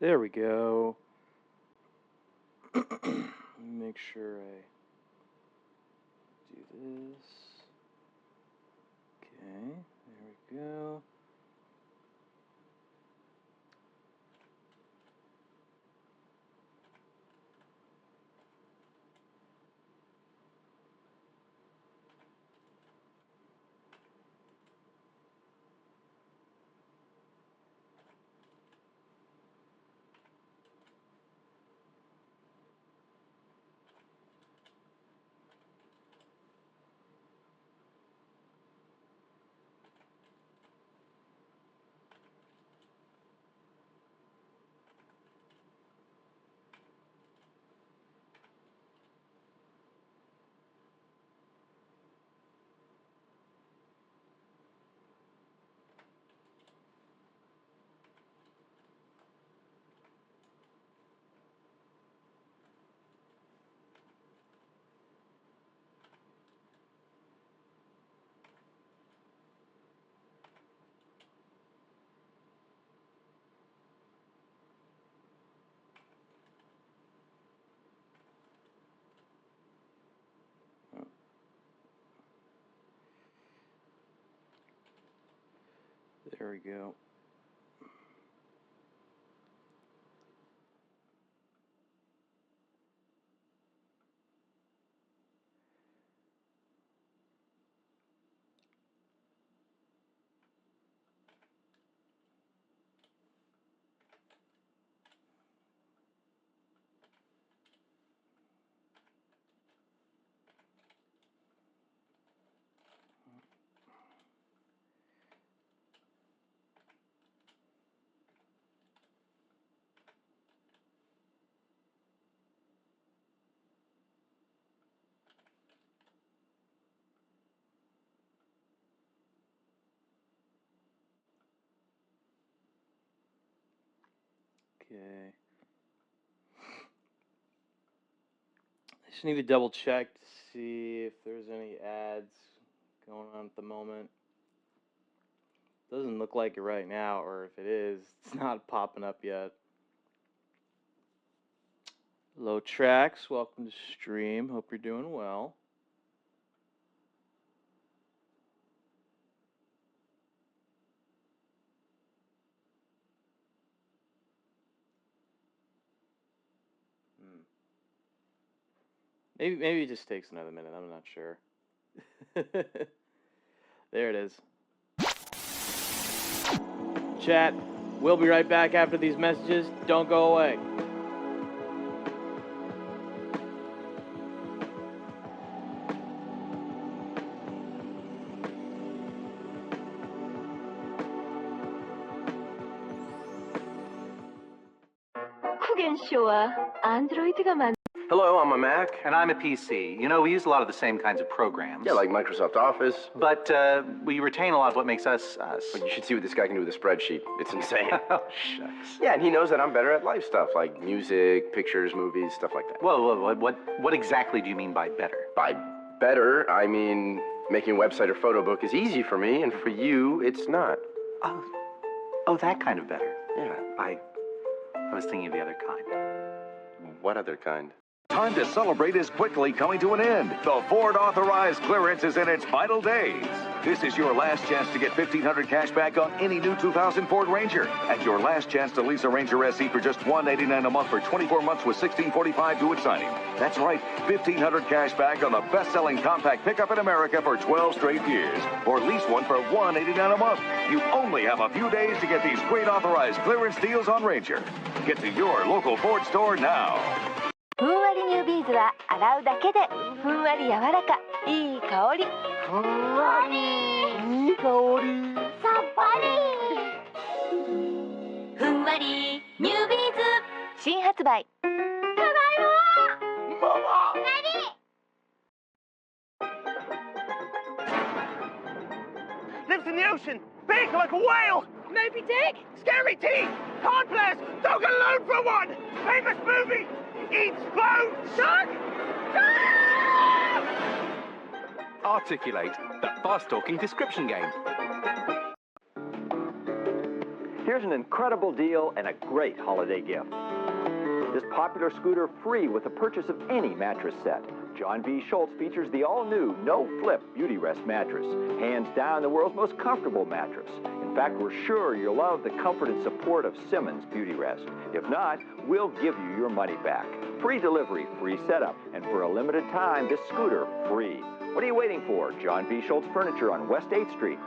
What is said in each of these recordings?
There we go. Make sure I do this. Okay, there we go. There we go. Okay. I just need to double check to see if there's any ads going on at the moment. Doesn't look like it right now, or if it is, it's not popping up yet. Hello, Trax. Welcome to stream. Hope you're doing well. Maybe it just takes another minute. I'm not sure. There it is. Chat, we'll be right back after these messages. Don't go away. Hello, I'm a Mac. And I'm a PC. You know, we use a lot of the same kinds of programs. Yeah, like Microsoft Office. But we retain a lot of what makes us us. But you should see what this guy can do with a spreadsheet. It's insane. Oh, shucks. Yeah, and he knows that I'm better at life stuff, like music, pictures, movies, stuff like that. Whoa, what exactly do you mean by better? By better, I mean making a website or photo book is easy for me, and for you, it's not. Oh, that kind of better. Yeah. I was thinking of the other kind. What other kind? Time to celebrate is quickly coming to an end. The Ford authorized clearance is in its final days. This is your last chance to get $1,500 cash back on any new 2000 Ford Ranger, and your last chance to lease a Ranger SE for just $189 a month for 24 months with $1645 due at signing. That's right, $1,500 cash back on the best-selling compact pickup in America for 12 straight years, or lease one for $189 a month. You only have a few days to get these great authorized clearance deals on Ranger. Get to your local Ford store now. ふんわりニュービーズは洗うだけでふんわり柔らかいい香りふんわりいい香りさっぱりふんわりニュービーズ新発売ただいまママ何 Lives in the ocean, big like a whale. Moby Dick Scary teeth, card players, dog alone for one. Famous movie, eats bone. Shark. Articulate, that fast-talking description game. Here's an incredible deal and a great holiday gift. This popular scooter free with the purchase of any mattress set. John B. Schultz features the all-new no-flip Beauty Rest mattress. Hands down, the world's most comfortable mattress. In fact, we're sure you'll love the comfort and support of Simmons Beauty Rest. If not, we'll give you your money back. Free delivery, free setup, and for a limited time, this scooter free. What are you waiting for? John B. Schultz Furniture on West 8th Street.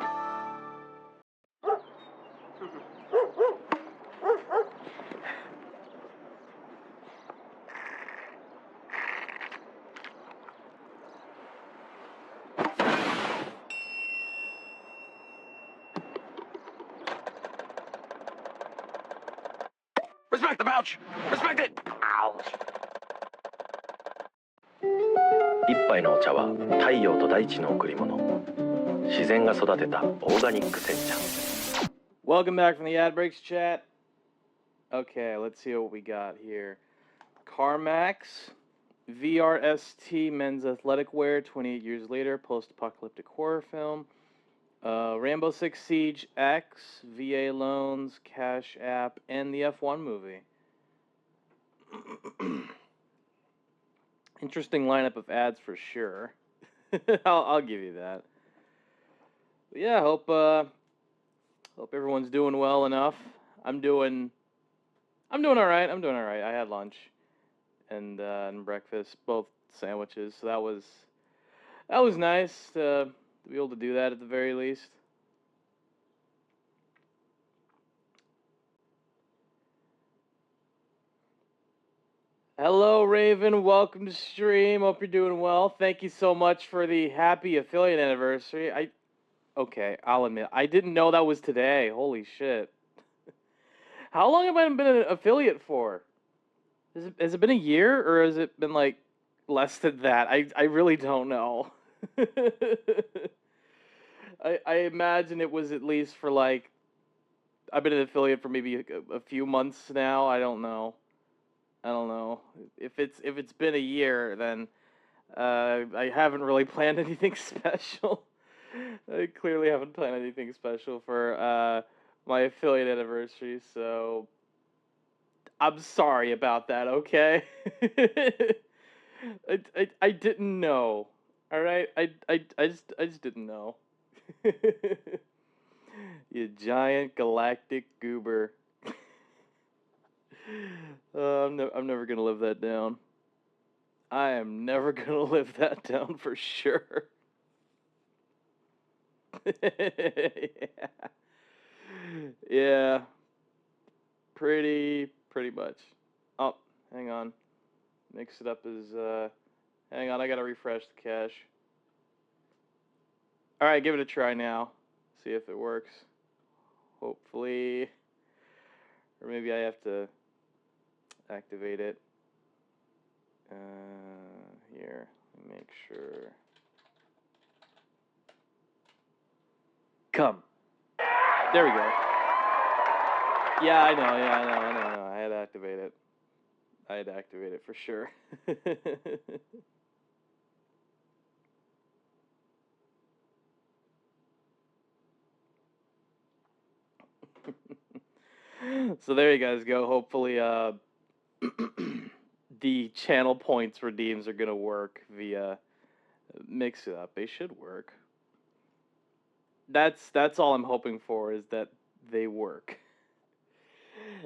Respect the pouch! Respect it! Ouch! 一杯のお茶は太陽と大地の贈り物。自然が育てたオーガニック煎茶。 Welcome back from the ad breaks chat. Okay, let's see what we got here. Carmax, VRST men's athletic wear, 28 years later, post-apocalyptic horror film. Rainbow Six Siege X, VA loans, Cash App, and the F1 movie. Interesting lineup of ads for sure. I'll give you that. But yeah, hope everyone's doing well enough. I'm doing all right. I had lunch and breakfast, both sandwiches. So that was nice to be able to do that at the very least. Hello, Raven. Welcome to stream. Hope you're doing well. Thank you so much for the happy affiliate anniversary. Okay, I'll admit, I didn't know that was today. Holy shit. How long have I been an affiliate for? Has it been a year, or has it been, like, less than that? I really don't know. I imagine it was at least for, like, I've been an affiliate for maybe a few months now. I don't know. If it's been a year, then I haven't really planned anything special. I clearly haven't planned anything special for my affiliate anniversary, so I'm sorry about that, okay? I didn't know. All right? I just didn't know. You giant galactic goober. I'm never gonna live that down. I am never gonna live that down for sure. Yeah. Pretty much. Oh, hang on. Mix it up as hang on, I gotta refresh the cache. Alright, give it a try now. See if it works. Hopefully. Or maybe I have to activate it. Here, let me make sure. Come. There we go. Yeah, I know. I had to activate it for sure. So there you guys go. Hopefully, the channel points redeems are gonna work via Mix It Up. They should work. That's all I'm hoping for, is that they work.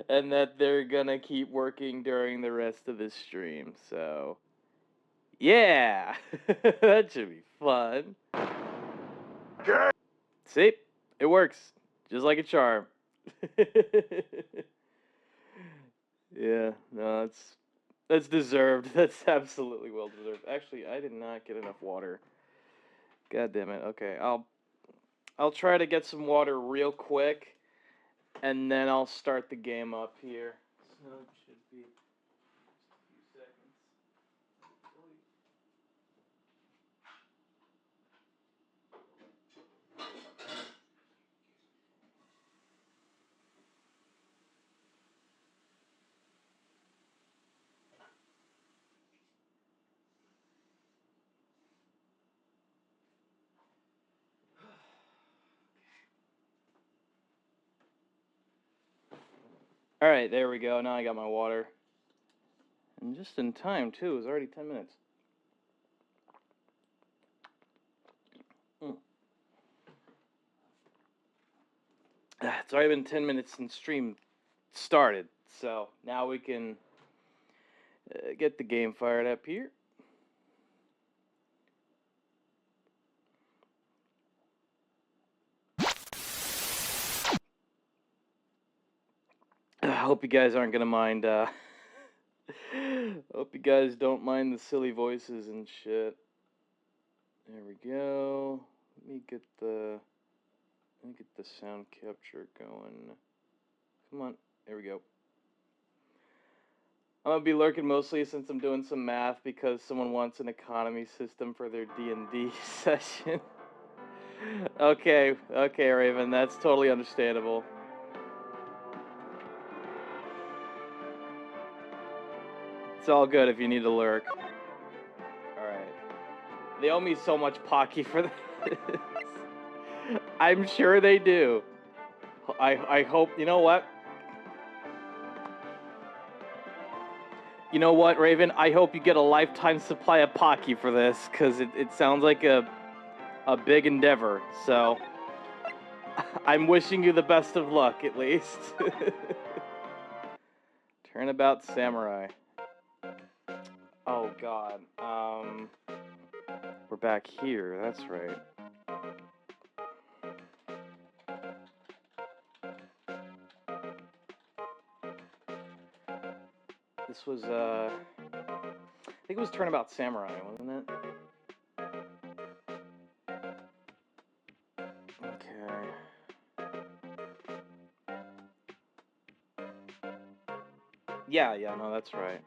And that they're gonna keep working during the rest of this stream, so yeah. That should be fun. See? It works. Just like a charm. Yeah, no, that's deserved. That's absolutely well deserved. Actually, I did not get enough water. God damn it. Okay, I'll try to get some water real quick, and then I'll start the game up here. So it should be just a few seconds. Alright, there we go. Now I got my water. And just in time, too. It was already 10 minutes. It's already been 10 minutes since stream started. So now we can get the game fired up here. I hope you guys aren't gonna mind. Hope you guys don't mind the silly voices and shit. There we go. Let me get the sound capture going. Come on. There we go. I'm gonna be lurking mostly since I'm doing some math because someone wants an economy system for their D&D session. Okay, Raven, that's totally understandable. It's all good if you need to lurk. Alright. They owe me so much Pocky for this. I'm sure they do. I hope, you know what? You know what, Raven? I hope you get a lifetime supply of Pocky for this, because it sounds like a big endeavor, so I'm wishing you the best of luck, at least. Turnabout Samurai. Oh, God. We're back here, that's right. This was, I think it was Turnabout Samurai, wasn't it? Okay. Yeah, no, that's right.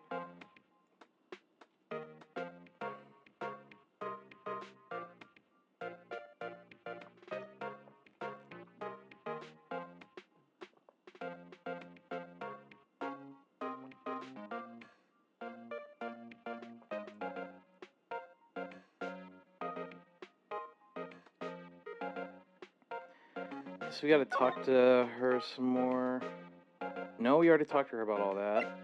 So we gotta talk to her some more. No, we already talked to her about all that.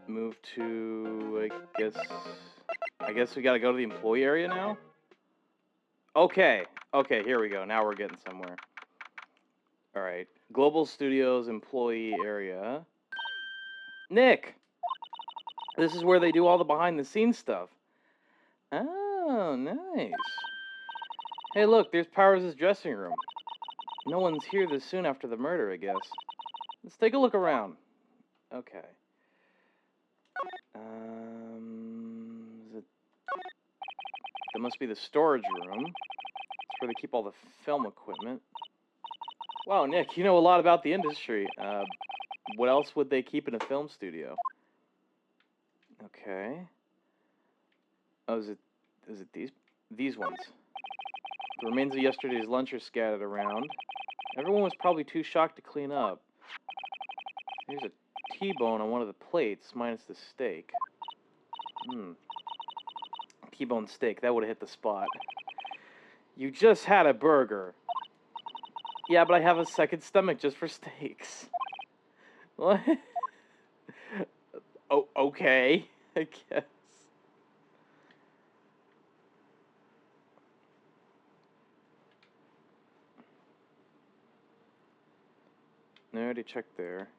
Move to, I guess we gotta go to the employee area now? Okay, here we go. Now we're getting somewhere. Alright, Global Studios employee area. Nick! This is where they do all the behind-the-scenes stuff. Oh, nice. Hey, look, there's Powers' dressing room. No one's here this soon after the murder, I guess. Let's take a look around. Okay. That must be the storage room. It's where they keep all the film equipment. Wow, Nick, you know a lot about the industry. What else would they keep in a film studio? Okay. Oh, is it these ones? The remains of yesterday's lunch are scattered around. Everyone was probably too shocked to clean up. There's a T-bone on one of the plates, minus the steak. T-bone steak, that would have hit the spot. You just had a burger. Yeah, but I have a second stomach just for steaks. What? Oh, okay, I guess. I already checked there.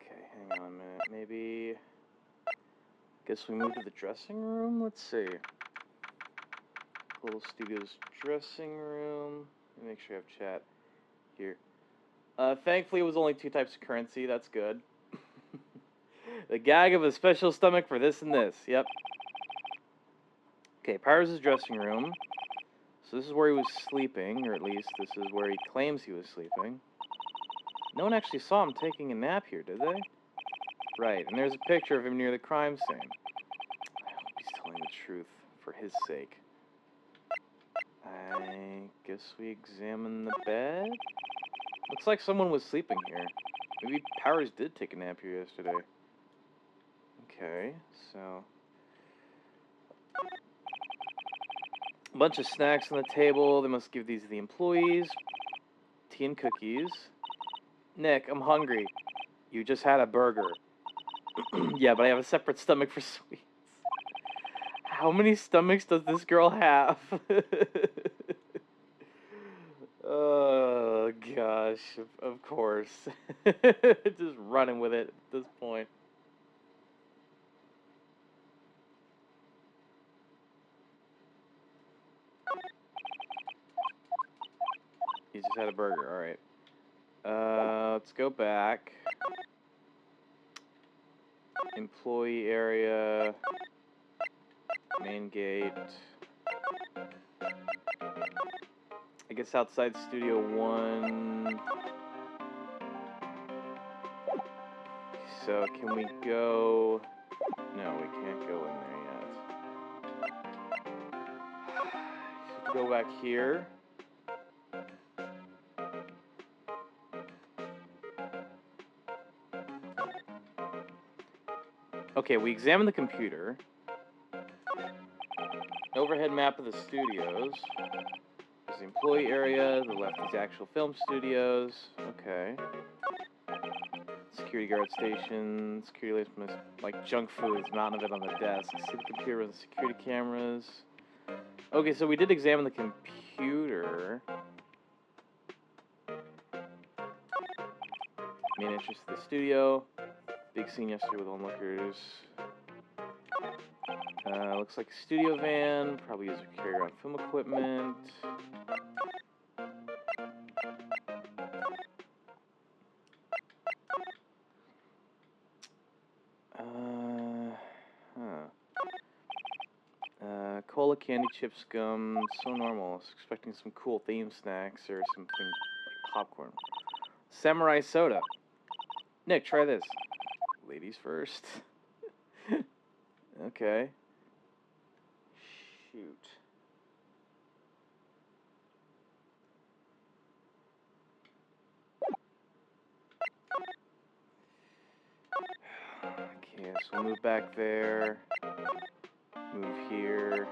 Okay, hang on a minute. Maybe... Guess we move to the dressing room? Let's see. Little Studios dressing room. Let me make sure I have chat here. Thankfully it was only 2 types of currency. That's good. The gag of a special stomach for this and this. Yep. Okay, Powers' dressing room. So this is where he was sleeping, or at least this is where he claims he was sleeping. No one actually saw him taking a nap here, did they? Right, and there's a picture of him near the crime scene. I hope he's telling the truth, for his sake. I guess we examine the bed? Looks like someone was sleeping here. Maybe Powers did take a nap here yesterday. Okay, so... A bunch of snacks on the table. They must give these to the employees. Tea and cookies. Nick, I'm hungry. You just had a burger. Yeah, but I have a separate stomach for sweets. How many stomachs does this girl have? Oh, gosh. Of course. Just running with it at this point. He just had a burger. Alright. Let's go back. Employee area. Main gate. I guess outside Studio 1. So, can we go... No, we can't go in there yet. Go back here. Okay, we examine the computer. Overhead map of the studios. There's the employee area. The left is the actual film studios. Okay. Security guard station. Security lights, like junk foods, mountain of it on the desk. See the computer with the security cameras. Okay, so we did examine the computer. Main entrance to the studio. Big scene yesterday with onlookers. Looks like a studio van. Probably used to carry around film equipment. Cola, candy, chips, gum. So normal. I was expecting some cool theme snacks or something like popcorn. Samurai soda. Nick, try this. Ladies first. Okay. Shoot. Okay, so we'll move back there. Move here.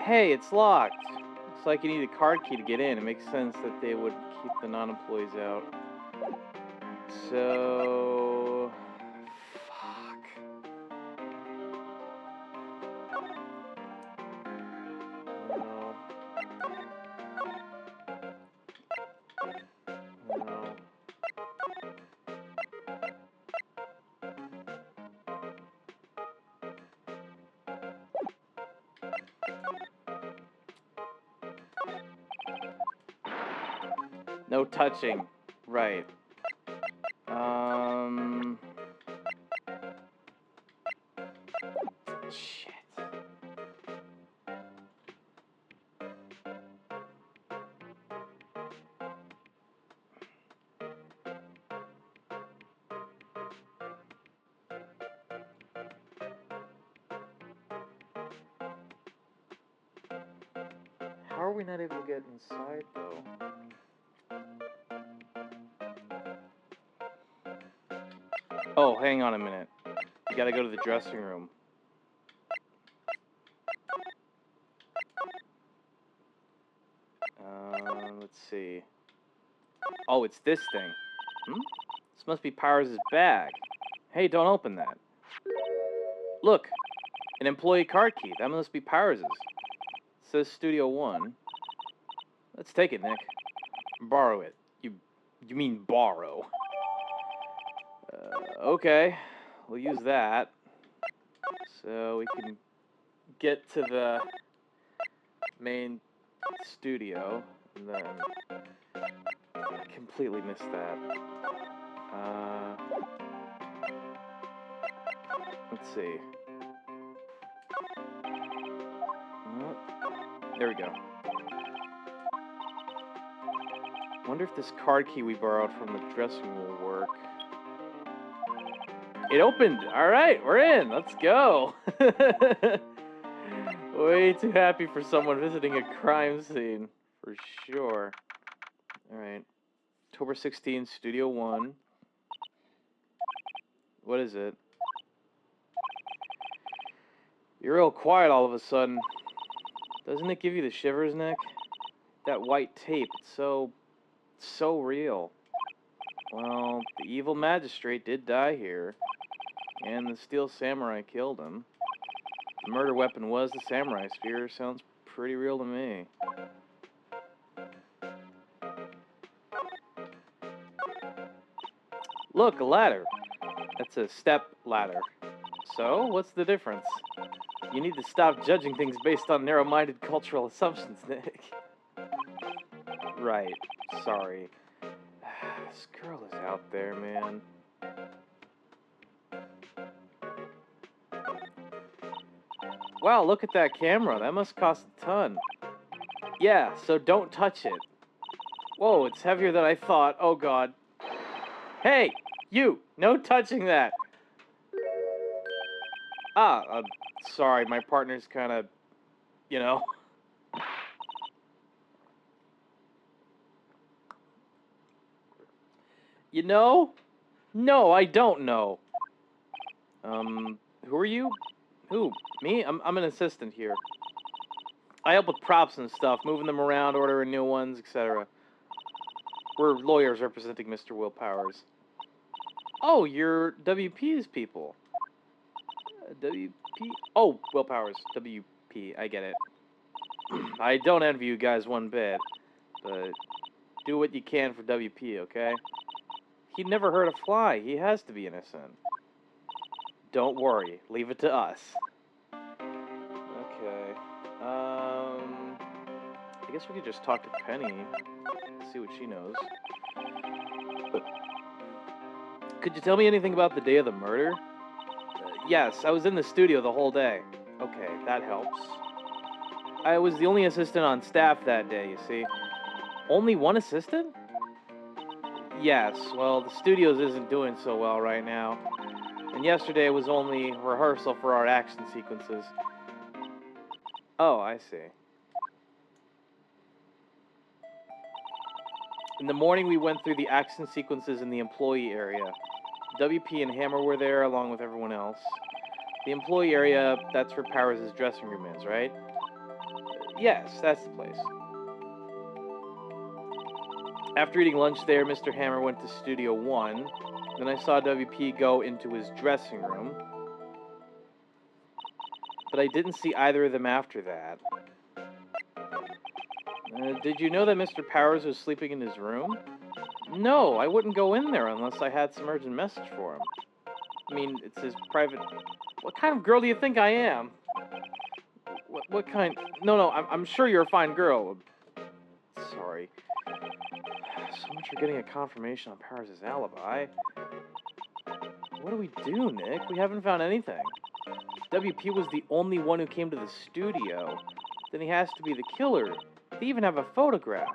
Hey, it's locked. Looks like you need a card key to get in. It makes sense that they would keep the non-employees out. So... Fuck. No. No. No touching. Right. Shit. How are we not able to get inside, though? Oh, hang on a minute. You gotta go to the dressing room. Let's see. Oh, it's this thing. This must be Powers' bag. Hey, don't open that. Look, an employee card key. That must be Powers'. It says Studio 1. Let's take it, Nick. Borrow it. You mean borrow. Okay. We'll use that. So we can get to the main studio. And then... I completely missed that. Let's see. There we go. Wonder if this card key we borrowed from the dressing room will work. It opened! Alright, we're in! Let's go! Way too happy for someone visiting a crime scene. For sure. Alright. October 16th, Studio 1. What is it? You're real quiet all of a sudden. Doesn't it give you the shivers, Nick? That white tape, it's so real. Well, the evil magistrate did die here, and the steel samurai killed him. The murder weapon was the samurai spear. Sounds pretty real to me. Look, a ladder. That's a step ladder. So, what's the difference? You need to stop judging things based on narrow-minded cultural assumptions, Nick. Right. Sorry. This girl is out there, man. Wow, look at that camera. That must cost a ton. Yeah, so don't touch it. Whoa, it's heavier than I thought. Oh, God. Hey, you! No touching that! Sorry, my partner's kind of, you know. You know? No, I don't know. Who are you? Who? Me? I'm an assistant here. I help with props and stuff, moving them around, ordering new ones, etc. We're lawyers representing Mr. Will Powers. Oh, you're WP's people. WP? Oh, Will Powers. WP. I get it. I don't envy you guys one bit, but do what you can for WP, okay? He'd never hurt a fly. He has to be innocent. Don't worry. Leave it to us. Okay. I guess we could just talk to Penny. See what she knows. Could you tell me anything about the day of the murder? Yes, I was in the studio the whole day. Okay, that helps. I was the only assistant on staff that day, you see. Only one assistant? Yes, well, the studios isn't doing so well right now. And yesterday was only rehearsal for our action sequences. Oh, I see. In the morning, we went through the action sequences in the employee area. WP and Hammer were there, along with everyone else. The employee area, that's where Powers' dressing room is, right? Yes, that's the place. After eating lunch there, Mr. Hammer went to Studio 1. Then I saw WP go into his dressing room. But I didn't see either of them after that. Did you know that Mr. Powers was sleeping in his room? No, I wouldn't go in there unless I had some urgent message for him. I mean, it's his private... What kind of girl do you think I am? What kind... No, I'm sure you're a fine girl. Sorry. So much for getting a confirmation on Powers' alibi. What do we do, Nick? We haven't found anything. WP was the only one who came to the studio. Then he has to be the killer. They even have a photograph.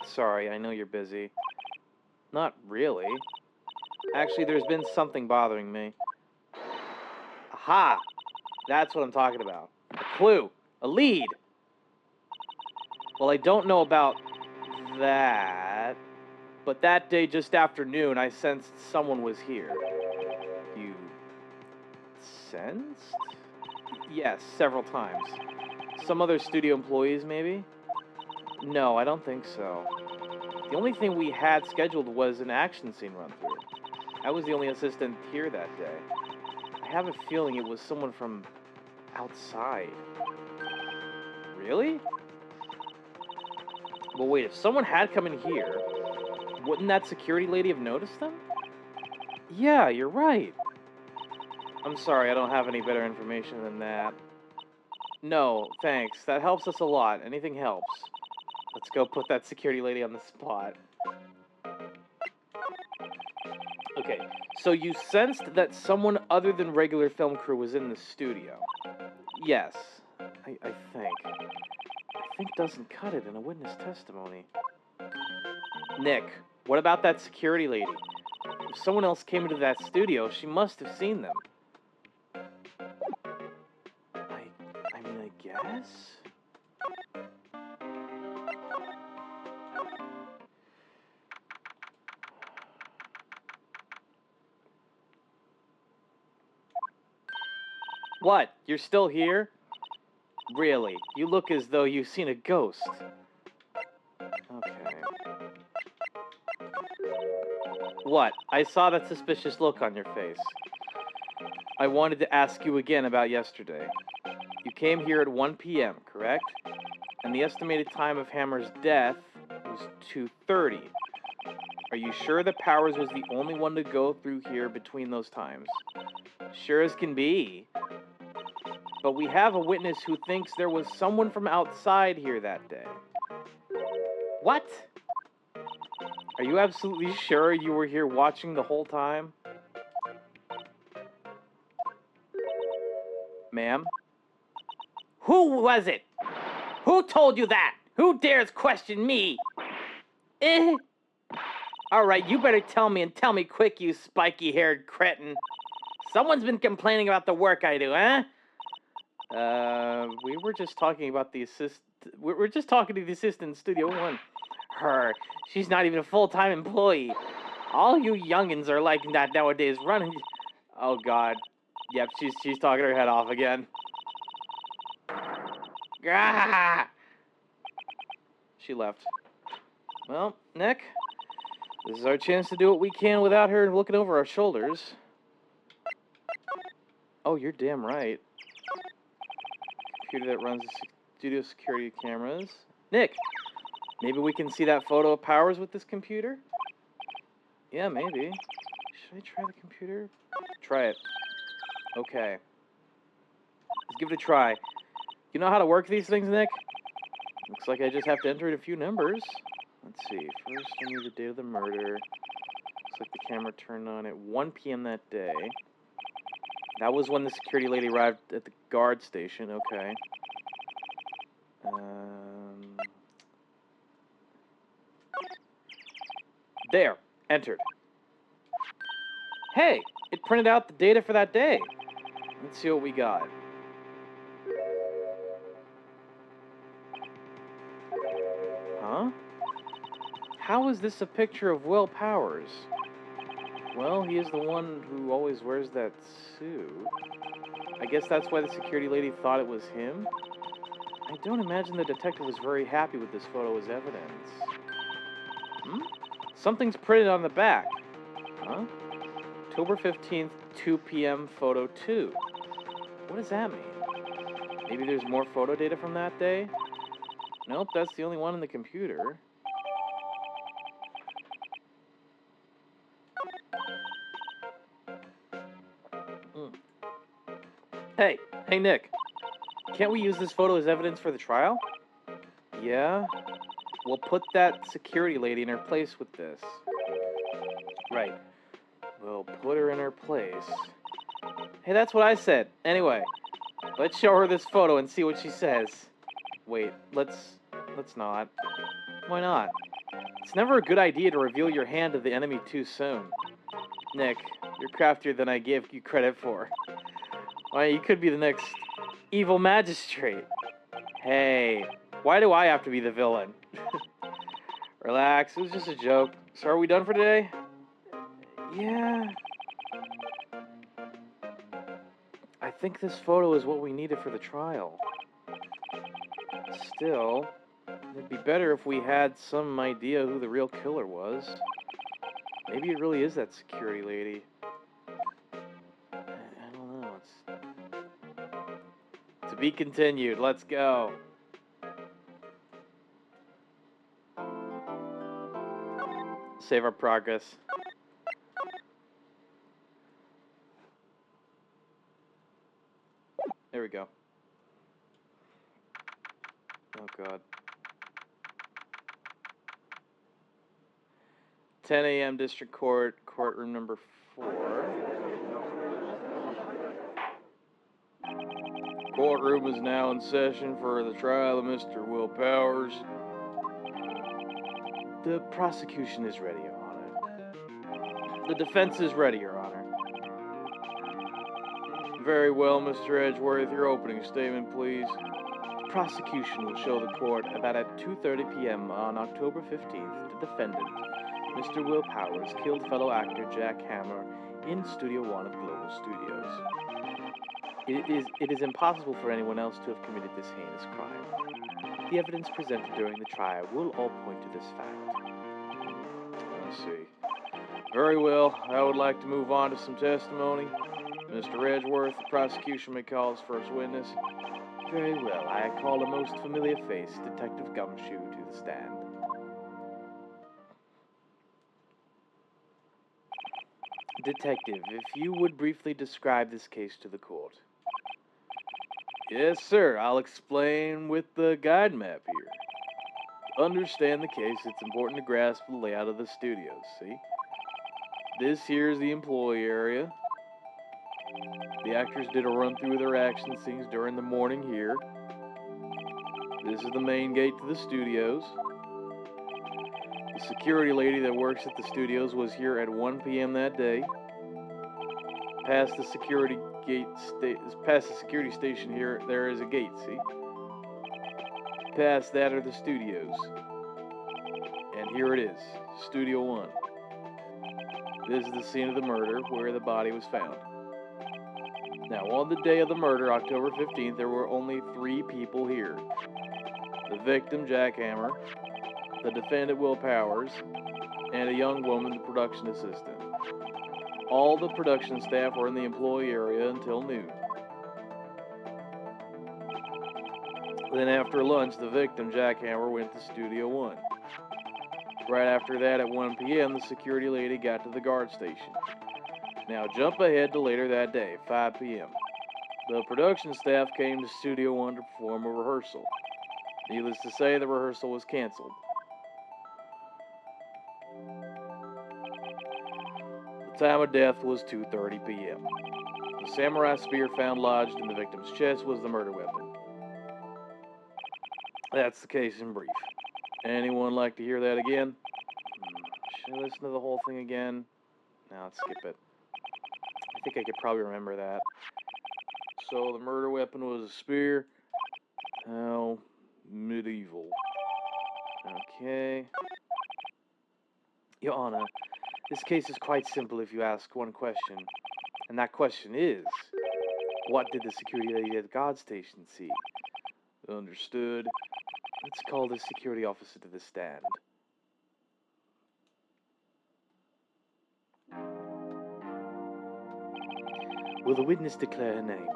Sorry, I know you're busy. Not really. Actually, there's been something bothering me. Aha! That's what I'm talking about. A clue. A lead. Well, I don't know about that, but that day just after noon, I sensed someone was here. You sensed? Yes, several times. Some other studio employees, maybe? No, I don't think so. The only thing we had scheduled was an action scene run-through. I was the only assistant here that day. I have a feeling it was someone from outside. Really? Well, wait, if someone had come in here, wouldn't that security lady have noticed them? Yeah, you're right. I'm sorry, I don't have any better information than that. No, thanks. That helps us a lot. Anything helps. Let's go put that security lady on the spot. Okay, so you sensed that someone other than regular film crew was in the studio? Yes, I think. I think doesn't cut it in a witness testimony. Nick, what about that security lady? If someone else came into that studio, she must have seen them. I mean, I guess? What? You're still here? Really? You look as though you've seen a ghost. Okay. What? I saw that suspicious look on your face. I wanted to ask you again about yesterday. You came here at 1 p.m., correct? And the estimated time of Hammer's death was 2:30. Are you sure that Powers was the only one to go through here between those times? Sure as can be. But we have a witness who thinks there was someone from outside here that day. What? Are you absolutely sure you were here watching the whole time? Ma'am? Who was it? Who told you that? Who dares question me? Alright, you better tell me, and tell me quick, you spiky-haired cretin. Someone's been complaining about the work I do, huh? We were just talking about the we're just talking to the assistant in Studio One. Her. She's not even a full-time employee. All you youngins are like that nowadays, running. Oh God. Yep, she's talking her head off again. Gah! She left. Well, Nick, this is our chance to do what we can without her looking over our shoulders. Oh, you're damn right. Computer that runs the studio security cameras. Nick, maybe we can see that photo of Powers with this computer? Yeah, maybe. Should I try the computer? Try it. Okay. Let's give it a try. You know how to work these things, Nick? Looks like I just have to enter in a few numbers. Let's see. First, I need the date of the murder. Looks like the camera turned on at 1 p.m. that day. That was when the security lady arrived at the guard station. Okay. There. Entered. Hey! It printed out the data for that day. Let's see what we got. Huh? How is this a picture of Will Powers? Well, he is the one who always wears that suit. I guess that's why the security lady thought it was him? I don't imagine the detective was very happy with this photo as evidence. Something's printed on the back. Huh? October 15th, 2 p.m. photo 2. What does that mean? Maybe there's more photo data from that day? Nope, that's the only one in the computer. Hey, Nick. Can't we use this photo as evidence for the trial? Yeah? We'll put that security lady in her place with this. Right. We'll put her in her place. Hey, that's what I said. Anyway, let's show her this photo and see what she says. Wait, let's not. Why not? It's never a good idea to reveal your hand to the enemy too soon. Nick, you're craftier than I gave you credit for. Why, you could be the next evil magistrate. Hey, why do I have to be the villain? Relax, it was just a joke. So are we done for today? Yeah. I think this photo is what we needed for the trial. Still, it'd be better if we had some idea who the real killer was. Maybe it really is that security lady. I don't know. It's to be continued. Let's go. Save our progress. There we go. Oh God. 10 a.m. District Court, courtroom number 4. Courtroom is now in session for the trial of Mr. Will Powers. The prosecution is ready, Your Honor. The defense is ready, Your Honor. Very well, Mr. Edgeworth. Your opening statement, please. The prosecution will show the court that at 2:30 p.m. on October 15th, the defendant, Mr. Will Powers, killed fellow actor Jack Hammer in Studio 1 of Global Studios. It is impossible for anyone else to have committed this heinous crime. The evidence presented during the trial will all point to this fact. I see. Very well. I would like to move on to some testimony. Mr. Edgeworth, the prosecution may call his first witness. Very well. I call a most familiar face, Detective Gumshoe, to the stand. Detective, if you would briefly describe this case to the court. Yes, sir. I'll explain with the guide map here. To understand the case, it's important to grasp the layout of the studios, see? This here is the employee area. The actors did a run through their action scenes during the morning here. This is the main gate to the studios. The security lady that works at the studios was here at 1 p.m. that day. Past the security station here, there is a gate, see? Past that are the studios. And here it is, Studio 1. This is the scene of the murder where the body was found. Now, on the day of the murder, October 15th, there were only 3 people here. The victim, Jack Hammer, the defendant, Will Powers, and a young woman, the production assistant. All the production staff were in the employee area until noon. Then after lunch, the victim, Jack Hammer, went to Studio 1. Right after that, at 1 p.m., the security lady got to the guard station. Now jump ahead to later that day, 5 p.m. The production staff came to Studio 1 to perform a rehearsal. Needless to say, the rehearsal was canceled. The time of death was 2:30 p.m. The samurai spear found lodged in the victim's chest was the murder weapon. That's the case in brief. Anyone like to hear that again? Should I listen to the whole thing again? No, let's skip it. I think I could probably remember that. So the murder weapon was a spear. How medieval. Okay. Your Honor, this case is quite simple if you ask one question. And that question is, what did the security lady at the guard station see? Understood. Let's call the security officer to the stand. Will the witness declare her name?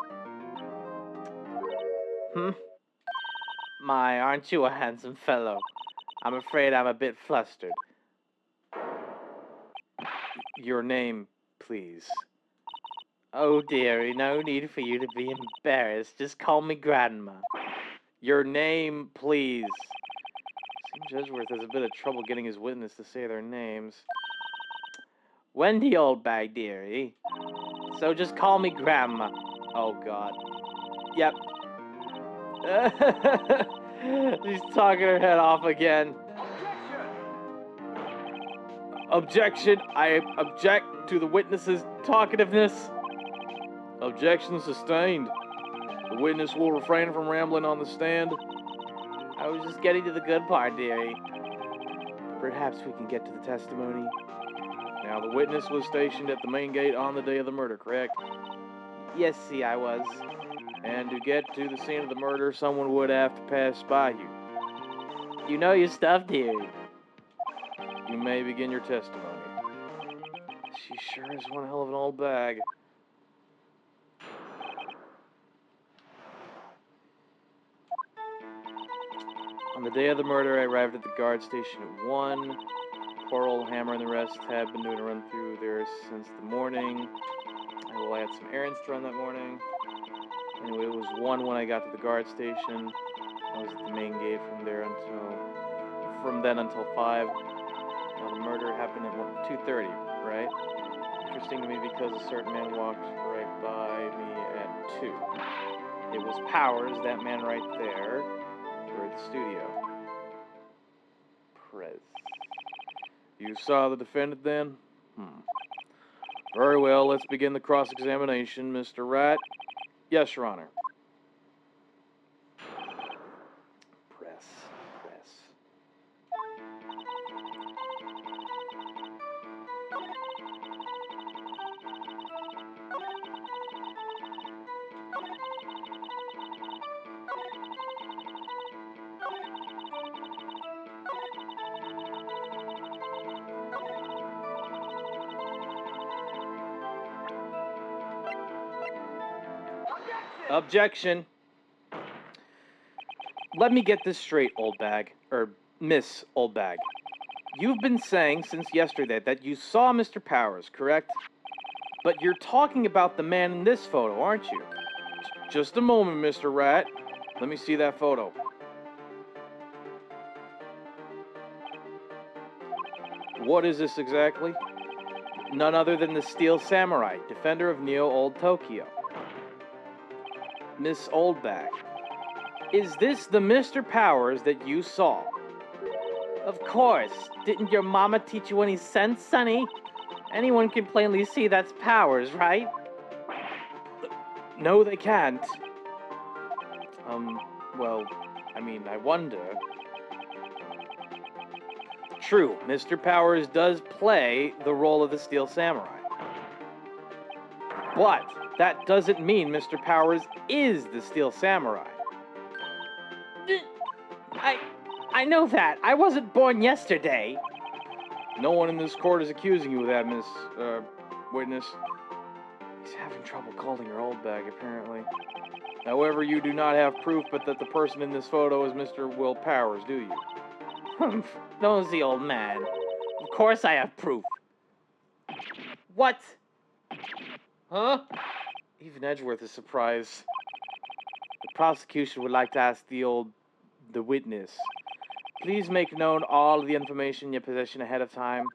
My, aren't you a handsome fellow? I'm afraid I'm a bit flustered. Your name, please. Oh, dearie, no need for you to be embarrassed. Just call me Grandma. Your name, please. Seems Edgeworth has a bit of trouble getting his witness to say their names. Wendy Oldbag, dearie. So just call me Grandma. Oh, God. Yep. She's talking her head off again. Objection! I object to the witness's talkativeness. Objection sustained. The witness will refrain from rambling on the stand. I was just getting to the good part, dearie. Perhaps we can get to the testimony. Now, the witness was stationed at the main gate on the day of the murder, correct? Yes, see, I was. And to get to the scene of the murder, someone would have to pass by you. You know your stuff, dearie. You may begin your testimony. She sure is one hell of an old bag. On the day of the murder, I arrived at the guard station at 1. Coral, Hammer, and the rest had been doing a run through there since the morning. I had some errands to run that morning. Anyway, it was 1 when I got to the guard station. I was at the main gate from then until 5. Now, the murder happened at 2:30, right? Interesting to me because a certain man walked right by me at 2. It was Powers, that man right there, toward the studio. Prez. You saw the defendant then? Very well, let's begin the cross-examination. Mr. Wright? Yes, Your Honor. Press. Objection. Let me get this straight, old bag. Or Miss Old Bag. You've been saying since yesterday that you saw Mr. Powers, correct? But you're talking about the man in this photo, aren't you? Just a moment, Mr. Rat. Let me see that photo. What is this exactly? None other than the Steel Samurai, defender of Neo Old Tokyo. Miss Oldbag, is this the Mr. Powers that you saw? Of course. Didn't your mama teach you any sense, Sonny? Anyone can plainly see that's Powers, right? No, they can't. Well, I mean, I wonder. True, Mr. Powers does play the role of the Steel Samurai. But that doesn't mean Mr. Powers is the Steel Samurai. I know that. I wasn't born yesterday. No one in this court is accusing you of that, Miss, Witness. He's having trouble calling her old bag, apparently. However, you do not have proof but that the person in this photo is Mr. Will Powers, do you? Nosy old man. Of course I have proof. What? Huh? Even Edgeworth is surprised. The prosecution would like to ask the witness. Please make known all the information in your possession ahead of time.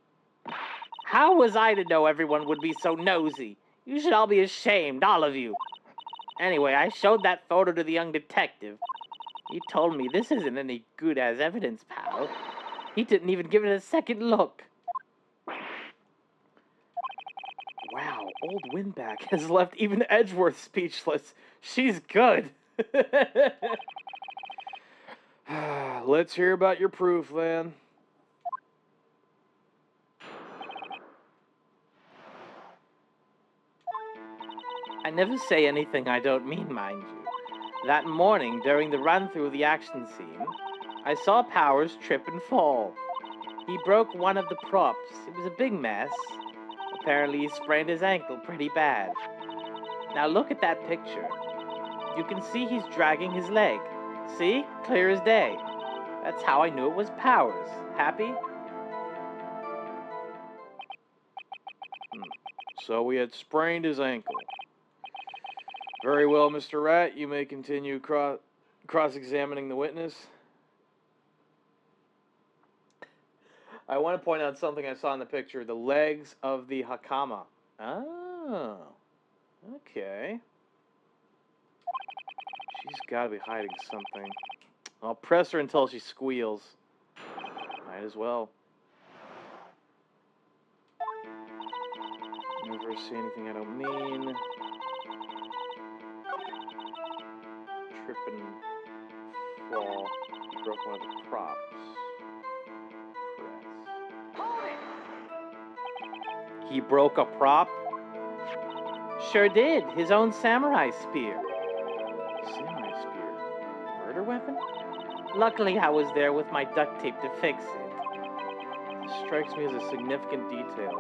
How was I to know everyone would be so nosy? You should all be ashamed, all of you. Anyway, I showed that photo to the young detective. He told me this isn't any good as evidence, pal. He didn't even give it a second look. Wow, old Windback has left even Edgeworth speechless. She's good. Let's hear about your proof, then. I never say anything I don't mean, mind you. That morning, during the run-through of the action scene, I saw Powers trip and fall. He broke one of the props. It was a big mess. Apparently, he sprained his ankle pretty bad. Now look at that picture. You can see he's dragging his leg. See? Clear as day. That's how I knew it was Powers. Happy? So he had sprained his ankle. Very well, Mr. Rat. You may continue cross-examining the witness. I want to point out something I saw in the picture. The legs of the Hakama. Oh. Okay. She's got to be hiding something. I'll press her until she squeals. Might as well. Never see anything I don't mean. Trip and fall. Broke one of the props. Press. He broke a prop? Sure did. His own samurai spear. Samurai spear. Murder weapon? Luckily, I was there with my duct tape to fix it. This strikes me as a significant detail.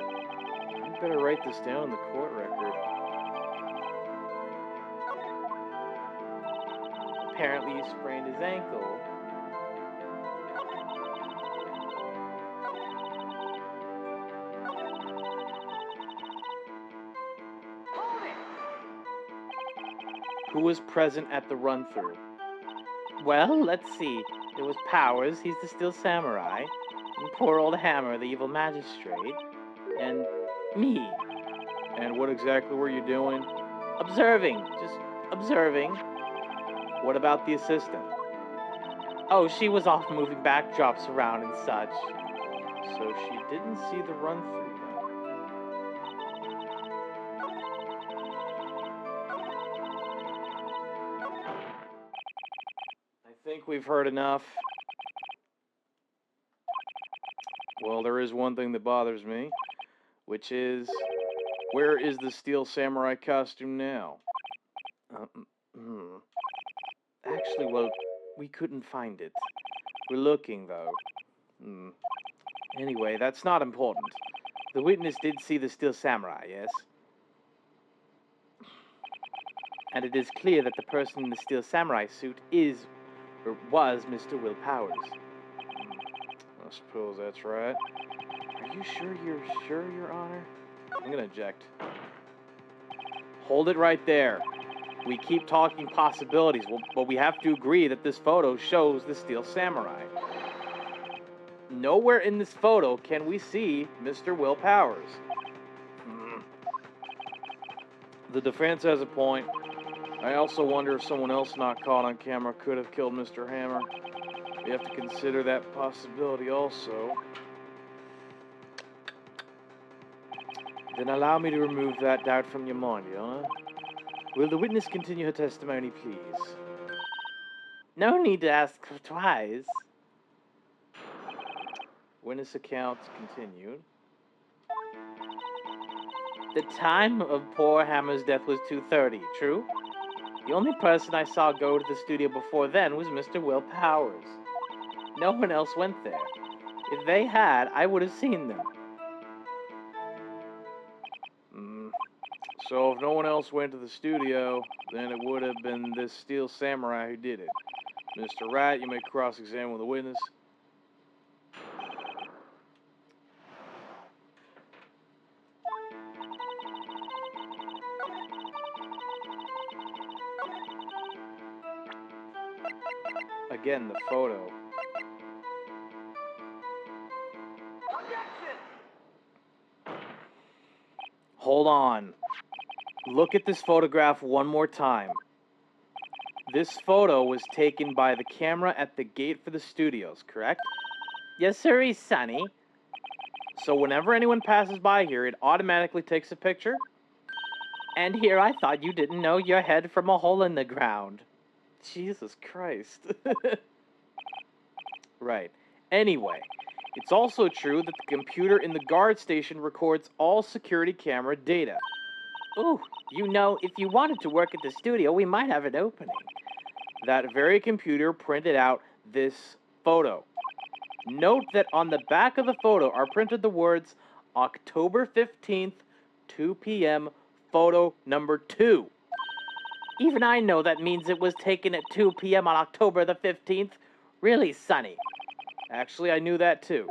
You better write this down in the court record. Apparently, he sprained his ankle. Who was present at the run-through? Well, let's see. There was Powers, he's the Steel Samurai, and poor old Hammer, the evil magistrate, and me. And what exactly were you doing? Observing. Just observing. What about the assistant? Oh, she was off moving backdrops around and such. So she didn't see the run-through then. I think we've heard enough. Well, there is one thing that bothers me, which is, where is the Steel Samurai costume now? Actually, well, we couldn't find it. We're looking, though. Anyway, that's not important. The witness did see the Steel Samurai, yes? and it is clear that the person in the steel samurai suit is, or was, Mr. Will Powers. I suppose that's right. Are you sure, Your Honor? I'm gonna eject. Hold it right there. We keep talking possibilities, but we have to agree that this photo shows the steel samurai. Nowhere in this photo can we see Mr. Will Powers. The defense has a point. I also wonder if someone else not caught on camera could have killed Mr. Hammer. We have to consider that possibility also. Then allow me to remove that doubt from your mind, Your Honor. Will the witness continue her testimony, please? No need to ask twice. Witness accounts continued. The time of poor Hammer's death was 2:30, true? The only person I saw go to the studio before then was Mr. Will Powers. No one else went there. If they had, I would have seen them. So if no one else went to the studio, then it would have been this steel samurai who did it. Mr. Wright, you may cross-examine the witness. Again, the photo. Hold on. Look at this photograph one more time. This photo was taken by the camera at the gate for the studios, correct? Yes, sir, Sonny. So whenever anyone passes by here, it automatically takes a picture? And here I thought you didn't know your head from a hole in the ground. Jesus Christ. Right. Anyway, it's also true that the computer in the guard station records all security camera data. Ooh, you know, if you wanted to work at the studio, we might have an opening. That very computer printed out this photo. Note that on the back of the photo are printed the words October 15th, 2 p.m., photo number 2. Even I know that means it was taken at 2 p.m. on October the 15th. Really, Sonny? Actually, I knew that too.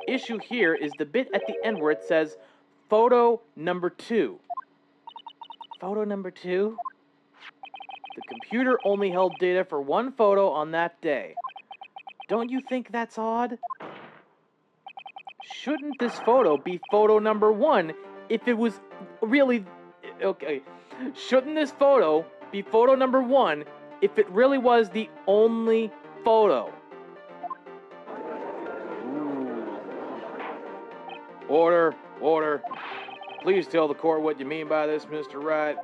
The issue here is the bit at the end where it says photo number 2. Photo number 2? The computer only held data for one photo on that day. Don't you think that's odd? Shouldn't this photo be photo number 1 if it was really... Okay. Shouldn't this photo be photo number 1 if it really was the only photo? Ooh. Order, order. Please tell the court what you mean by this, Mr. Wright.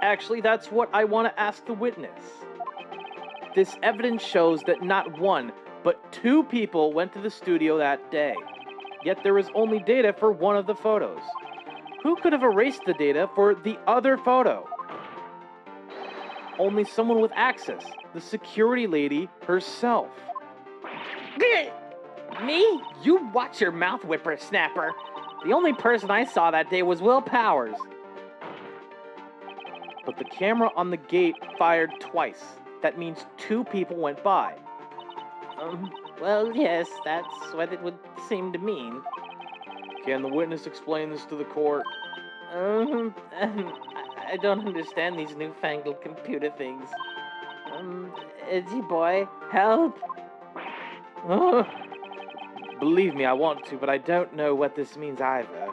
Actually, that's what I want to ask the witness. This evidence shows that not one, but 2 people went to the studio that day. Yet there is only data for one of the photos. Who could have erased the data for the other photo? Only someone with access, the security lady herself. Me? You watch your mouth, whippersnapper. The only person I saw that day was Will Powers. But the camera on the gate fired twice. That means 2 people went by. Well, yes, that's what it would seem to mean. Can the witness explain this to the court? I don't understand these newfangled computer things. Edgy boy, help! Believe me, I want to, but I don't know what this means either.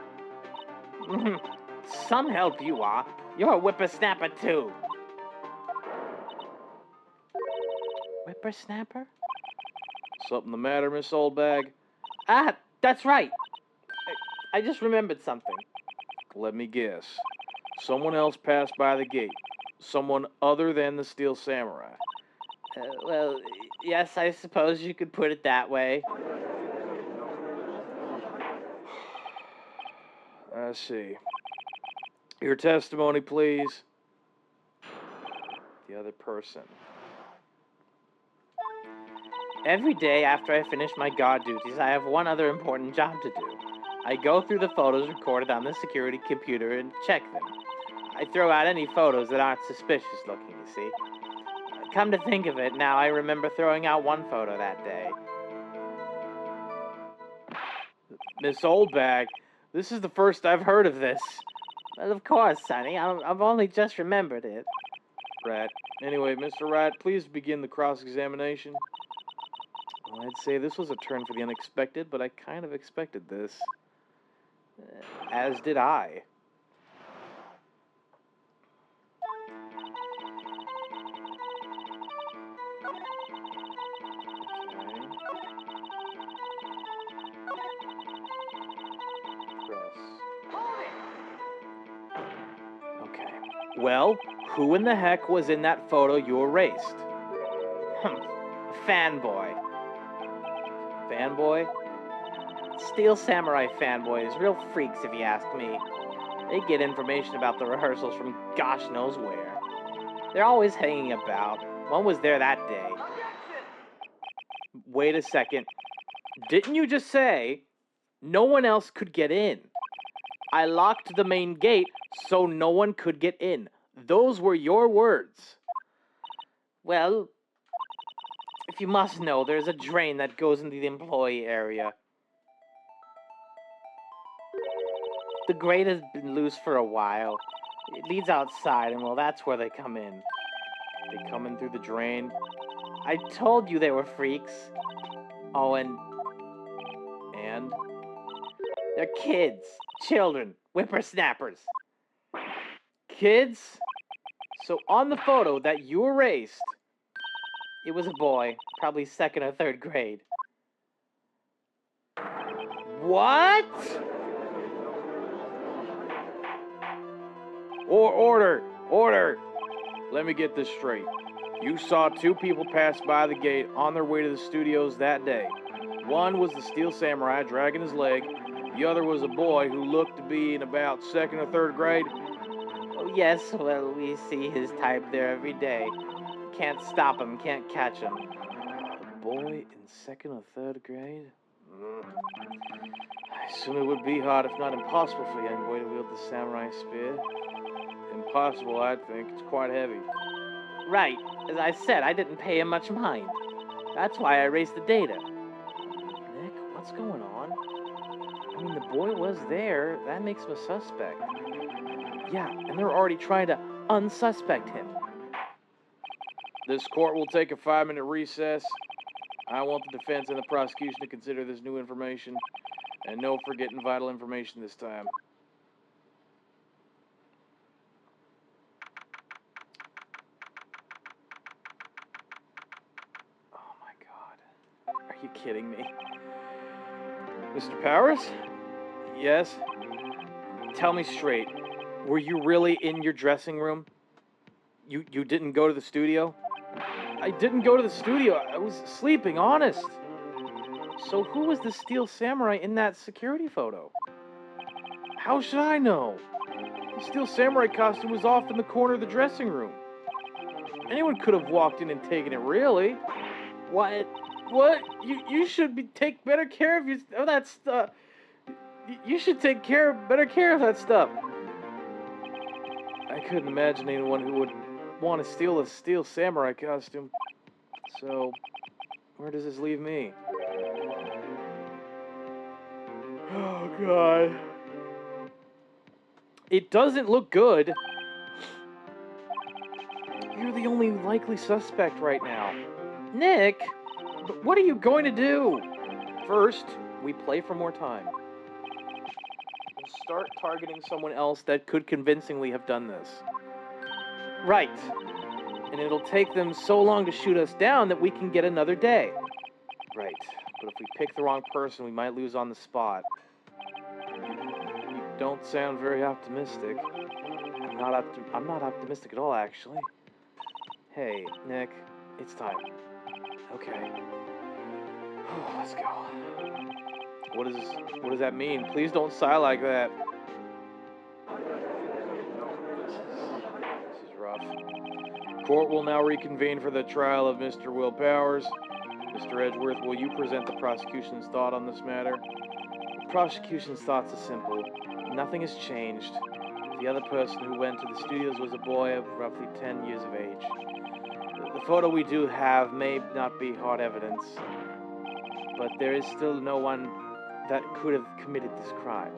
Some help you are. You're a whippersnapper too. Whippersnapper? Something the matter, Miss Oldbag? Ah, that's right. I just remembered something. Let me guess. Someone else passed by the gate. Someone other than the Steel Samurai. Well, yes, I suppose you could put it that way. I see. Your testimony, please. The other person. Every day after I finish my guard duties, I have one other important job to do. I go through the photos recorded on the security computer and check them. I throw out any photos that aren't suspicious looking, you see. Come to think of it, now I remember throwing out one photo that day. Miss Oldbag, this is the first I've heard of this. Well, of course, Sonny. I've only just remembered it. Rat. Anyway, Mr. Rat, please begin the cross-examination. Well, I'd say this was a turn for the unexpected, but I kind of expected this. As did I. Okay. Well, who in the heck was in that photo you erased? Fanboy. Fanboy? Steel Samurai fanboys, real freaks if you ask me. They get information about the rehearsals from gosh knows where. They're always hanging about. One was there that day. Wait a second. Didn't you just say no one else could get in? I locked the main gate so no one could get in. Those were your words. Well, if you must know, there's a drain that goes into the employee area. The grate has been loose for a while. It leads outside, and well, that's where they come in. They come in through the drain. I told you they were freaks. Oh, and they're kids, children, whippersnappers. Kids? So on the photo that you erased, it was a boy, probably 2nd or 3rd grade. What? Order! Let me get this straight. You saw 2 people pass by the gate on their way to the studios that day. One was the Steel Samurai dragging his leg. The other was a boy who looked to be in about 2nd or 3rd grade. Oh, yes, well, we see his type there every day. Can't stop him, can't catch him. A boy in 2nd or 3rd grade? I assume it would be hard, if not impossible, for a young boy to wield the samurai spear. Impossible, I think. It's quite heavy. Right. As I said, I didn't pay him much mind. That's why I erased the data. Nick, what's going on? I mean, the boy was there. That makes him a suspect. Yeah, and they're already trying to unsuspect him. This court will take a 5-minute recess. I want the defense and the prosecution to consider this new information. And no forgetting vital information this time. Oh my God. Are you kidding me? Mr. Powers? Yes? Tell me straight. Were you really in your dressing room? You didn't go to the studio? I didn't go to the studio. I was sleeping, honest. So who was the Steel Samurai in that security photo? How should I know? The Steel Samurai costume was off in the corner of the dressing room. Anyone could have walked in and taken it, really. What? You should take better care of that stuff. You should take better care of that stuff. I couldn't imagine anyone who would want to steal a Steel Samurai costume. So, where does this leave me? Oh, God. It doesn't look good. You're the only likely suspect right now. Nick, what are you going to do? First, we play for more time. We'll start targeting someone else that could convincingly have done this. Right. And it'll take them so long to shoot us down that we can get another day. Right. But if we pick the wrong person, we might lose on the spot. You don't sound very optimistic. I'm not optimistic at all, actually. Hey, Nick, it's time. Okay. Let's go. What does that mean? Please don't sigh like that. This is rough. Court will now reconvene for the trial of Mr. Will Powers. Mr. Edgeworth, will you present the prosecution's thought on this matter? The prosecution's thoughts are simple. Nothing has changed. The other person who went to the studios was a boy of roughly 10 years of age. The photo we do have may not be hard evidence, but there is still no one that could have committed this crime.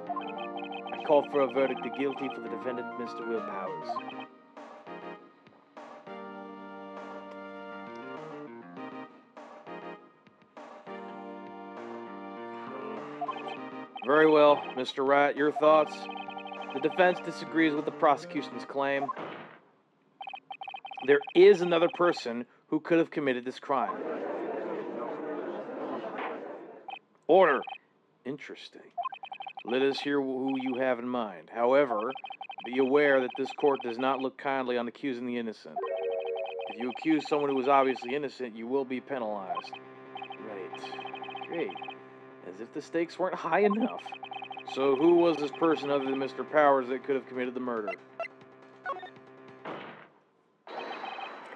I call for a verdict of guilty for the defendant, Mr. Will Powers. Very well, Mr. Wright, your thoughts? The defense disagrees with the prosecution's claim. There is another person who could have committed this crime. Order. Interesting. Let us hear who you have in mind. However, be aware that this court does not look kindly on accusing the innocent. If you accuse someone who is obviously innocent, you will be penalized. Right. Great. As if the stakes weren't high enough. So who was this person other than Mr. Powers that could have committed the murder?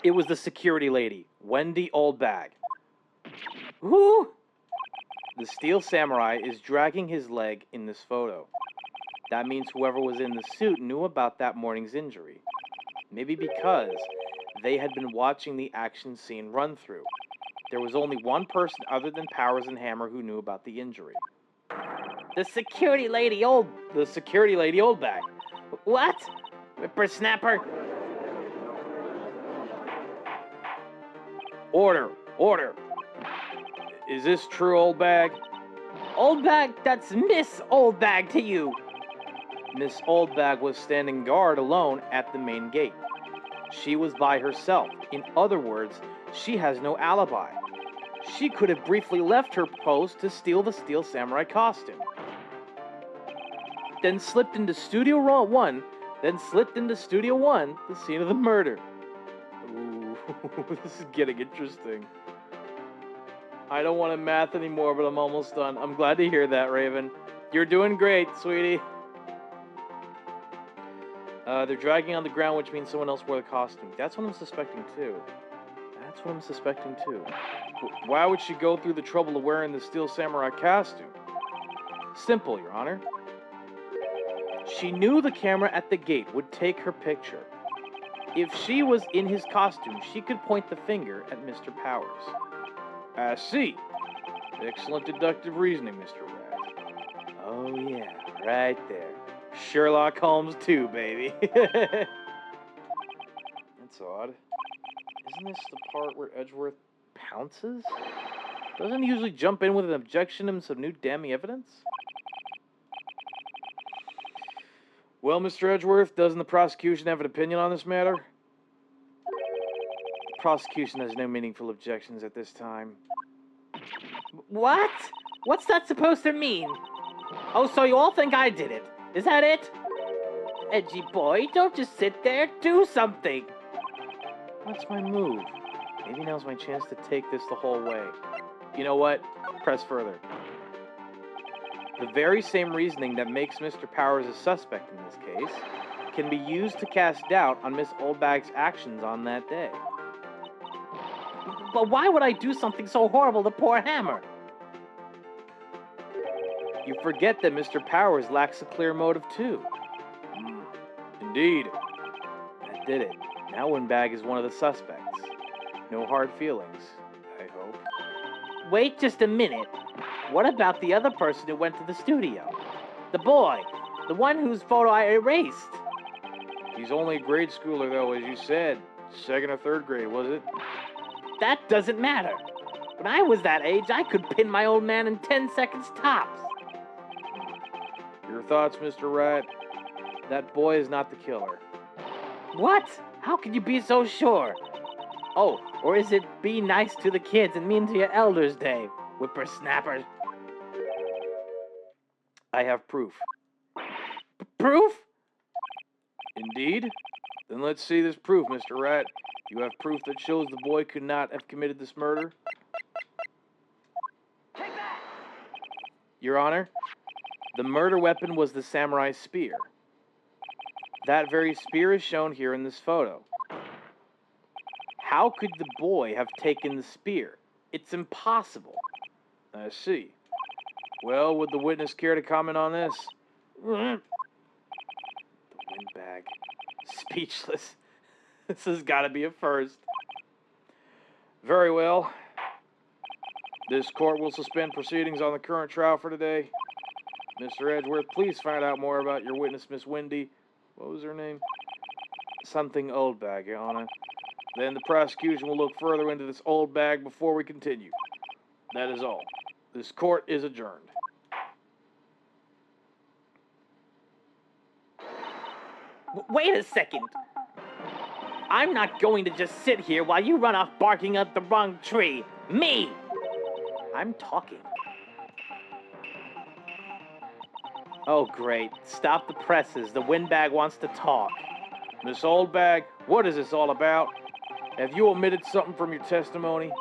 It was the security lady, Wendy Oldbag. Who? The Steel Samurai is dragging his leg in this photo. That means whoever was in the suit knew about that morning's injury. Maybe because they had been watching the action scene run through. There was only one person other than Powers and Hammer who knew about the injury. The security lady Oldbag. What? Whippersnapper? Order. Is this true, Oldbag? Oldbag, that's Miss Oldbag to you. Miss Oldbag was standing guard alone at the main gate. She was by herself. In other words, she has no alibi. She could have briefly left her post to steal the Steel Samurai costume. Then slipped into Studio 1, the scene of the murder. Ooh, this is getting interesting. I don't want to math anymore, but I'm almost done. I'm glad to hear that, Raven. You're doing great, sweetie. They're dragging on the ground, which means someone else wore the costume. That's what I'm suspecting, too. Why would she go through the trouble of wearing the Steel Samurai costume? Simple, Your Honor. She knew the camera at the gate would take her picture. If she was in his costume, she could point the finger at Mr. Powers. I see. Excellent deductive reasoning, Mr. Rat. Oh, yeah, right there. Sherlock Holmes 2, baby. That's odd. Isn't this the part where Edgeworth pounces? Doesn't he usually jump in with an objection and some new damning evidence? Well, Mr. Edgeworth, doesn't the prosecution have an opinion on this matter? The prosecution has no meaningful objections at this time. What? What's that supposed to mean? Oh, so you all think I did it? Is that it? Edgy boy, don't just sit there. Do something. What's my move? Maybe now's my chance to take this the whole way. You know what? Press further. The very same reasoning that makes Mr. Powers a suspect in this case can be used to cast doubt on Miss Oldbag's actions on that day. But why would I do something so horrible to poor Hammer? You forget that Mr. Powers lacks a clear motive, too. Indeed. That did it. Now Oldbag is one of the suspects. No hard feelings, I hope. Wait just a minute. What about the other person who went to the studio? The boy. The one whose photo I erased. He's only a grade schooler, though, as you said. 2nd or 3rd grade, was it? That doesn't matter. When I was that age, I could pin my old man in 10 seconds tops. Your thoughts, Mr. Wright? That boy is not the killer. What? How can you be so sure? Oh, or is it be nice to the kids and mean to your elders day, whippersnappers? I have proof. Proof? Indeed. Then let's see this proof, Mr. Wright. You have proof that shows the boy could not have committed this murder? Take that! Your Honor, the murder weapon was the samurai spear. That very spear is shown here in this photo. How could the boy have taken the spear? It's impossible. I see. Well, would the witness care to comment on this? The windbag Speechless. This has got to be a first. Very well. This court will suspend proceedings on the current trial for today. Mr. Edgeworth, please find out more about your witness, Miss Wendy. What was her name? Something Oldbag, Your Honor. Then the prosecution will look further into this old bag before we continue. That is all. This court is adjourned. Wait a second. I'm not going to just sit here while you run off barking up the wrong tree. Me! I'm talking. Oh, great. Stop the presses. The windbag wants to talk. Miss Oldbag, what is this all about? Have you omitted something from your testimony?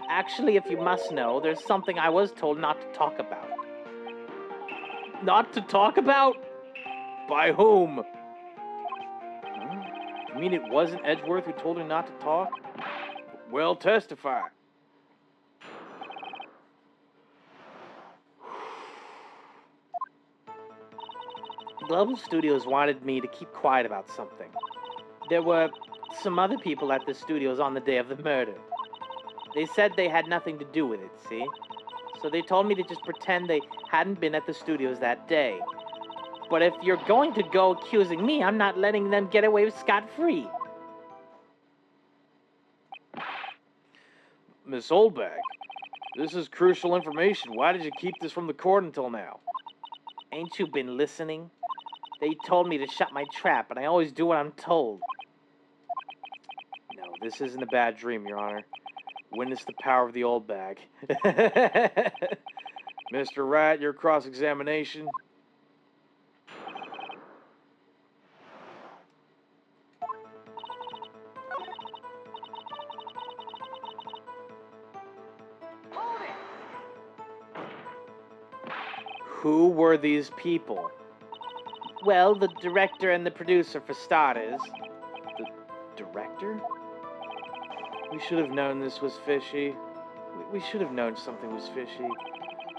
Actually, if you must know, there's something I was told not to talk about. Not to talk about? By whom? You mean it wasn't Edgeworth who told her not to talk? Well, testify. Global Studios wanted me to keep quiet about something. There were some other people at the studios on the day of the murder. They said they had nothing to do with it, see? So they told me to just pretend they hadn't been at the studios that day. But if you're going to go accusing me, I'm not letting them get away scot-free. Miss Oldbag, this is crucial information. Why did you keep this from the court until now? Ain't you been listening? They told me to shut my trap, and I always do what I'm told. No, this isn't a bad dream, Your Honor. Witness the power of the old bag. Mr. Wright, your cross-examination. Who were these people? Well, the director and the producer, for starters. The director? We should have known this was fishy. We should have known something was fishy.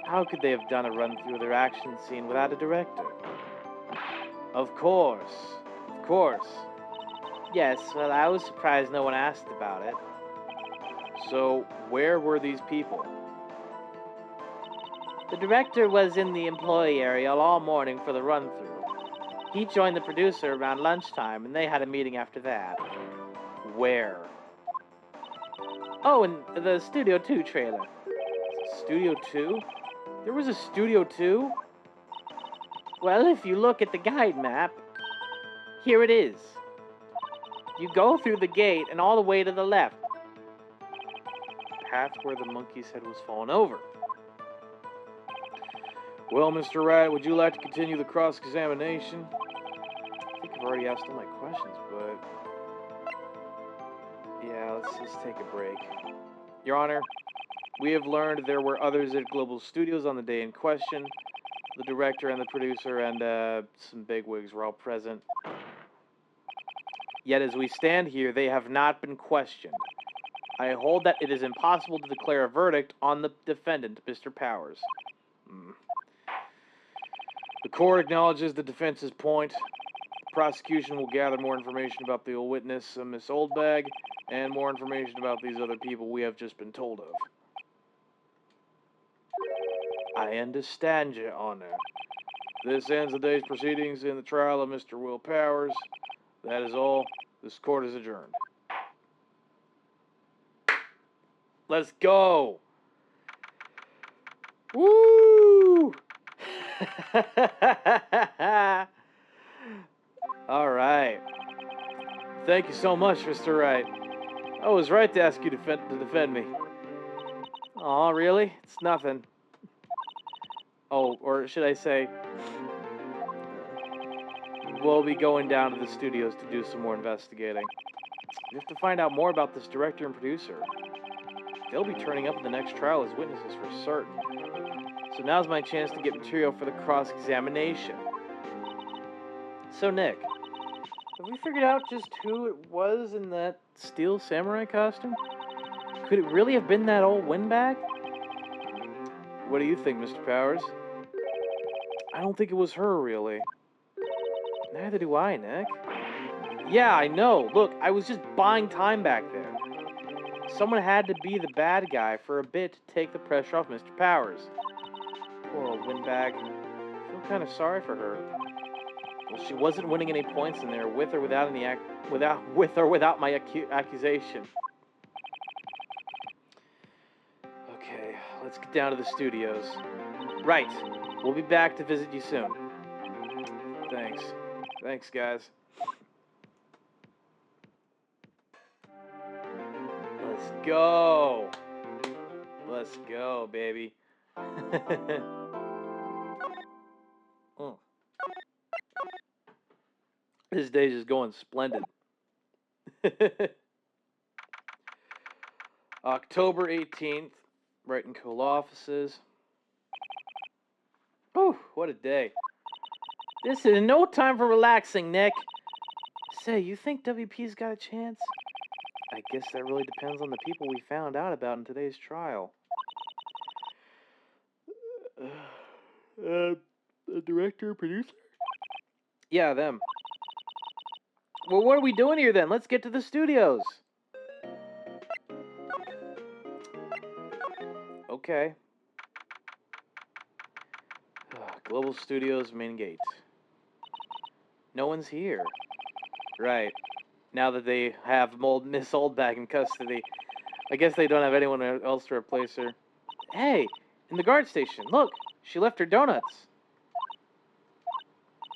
How could they have done a run-through of their action scene without a director? Of course. Of course. Yes, well, I was surprised no one asked about it. So, where were these people? The director was in the employee area all morning for the run-through. He joined the producer around lunchtime, and they had a meeting after that. Where? Oh, in the Studio 2 trailer. Studio 2? There was a Studio 2? Well, if you look at the guide map, here it is. You go through the gate and all the way to the left. Path where the monkey's head was fallen over. Well, Mr. Wright, would you like to continue the cross-examination? I think I've already asked all my questions, but... yeah, let's take a break. Your Honor, we have learned there were others at Global Studios on the day in question. The director and the producer and some bigwigs were all present. Yet as we stand here, they have not been questioned. I hold that it is impossible to declare a verdict on the defendant, Mr. Powers. The court acknowledges the defense's point. The prosecution will gather more information about the witness, Miss Oldbag, and more information about these other people we have just been told of. I understand, Your Honor. This ends the day's proceedings in the trial of Mr. Will Powers. That is all. This court is adjourned. Let's go! Woo! All right. Thank you so much, Mr. Wright. I was right to ask you to defend me. Aw, really? It's nothing. Oh, or should I say, we'll be going down to the studios to do some more investigating. We have to find out more about this director and producer. They'll be turning up in the next trial as witnesses for certain. So now's my chance to get material for the cross-examination. So, Nick, have we figured out just who it was in that steel samurai costume? Could it really have been that old windbag? What do you think, Mr. Powers? I don't think it was her, really. Neither do I, Nick. Yeah, I know. Look, I was just buying time back there. Someone had to be the bad guy for a bit to take the pressure off Mr. Powers. Poor old windbag. I feel kind of sorry for her. Well, she wasn't winning any points in there, with or without my accusation. Okay, let's get down to the studios. Right, we'll be back to visit you soon. Thanks. Thanks, guys. Let's go. Let's go, baby. This day's just going splendid. October 18th, Wright & Co. offices. Whew, what a day. This is no time for relaxing, Nick. Say, you think WP's got a chance? I guess that really depends on the people we found out about in today's trial. The director, producer? Yeah, them. Well, what are we doing here then? Let's get to the studios. Okay. Global Studios main gate. No one's here. Right. Now that they have Miss Oldbag in custody, I guess they don't have anyone else to replace her. Hey, in the guard station, look, she left her donuts.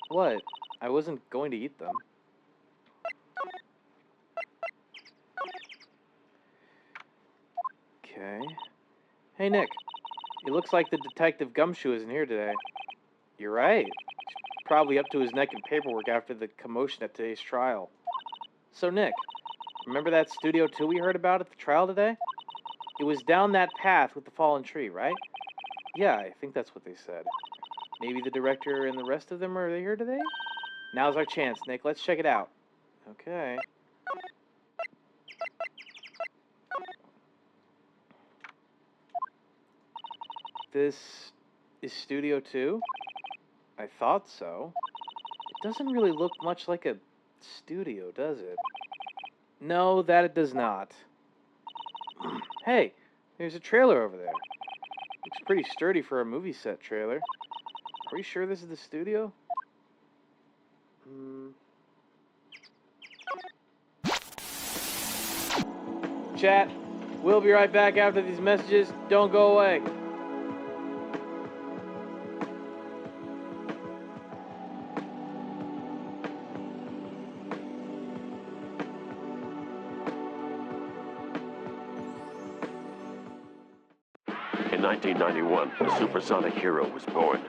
What? I wasn't going to eat them. Okay. Hey, Nick. It looks like the detective Gumshoe isn't here today. You're right. He's probably up to his neck in paperwork after the commotion at today's trial. So, Nick, remember that Studio 2 we heard about at the trial today? It was down that path with the fallen tree, right? Yeah, I think that's what they said. Maybe the director and the rest of them are here today? Now's our chance, Nick. Let's check it out. Okay. This is Studio 2? I thought so. It doesn't really look much like a studio, does it? No, that it does not. Hey, there's a trailer over there. Looks pretty sturdy for a movie set trailer. Are we sure this is the studio? Chat, we'll be right back after these messages. Don't go away. In 1991, a supersonic hero was born.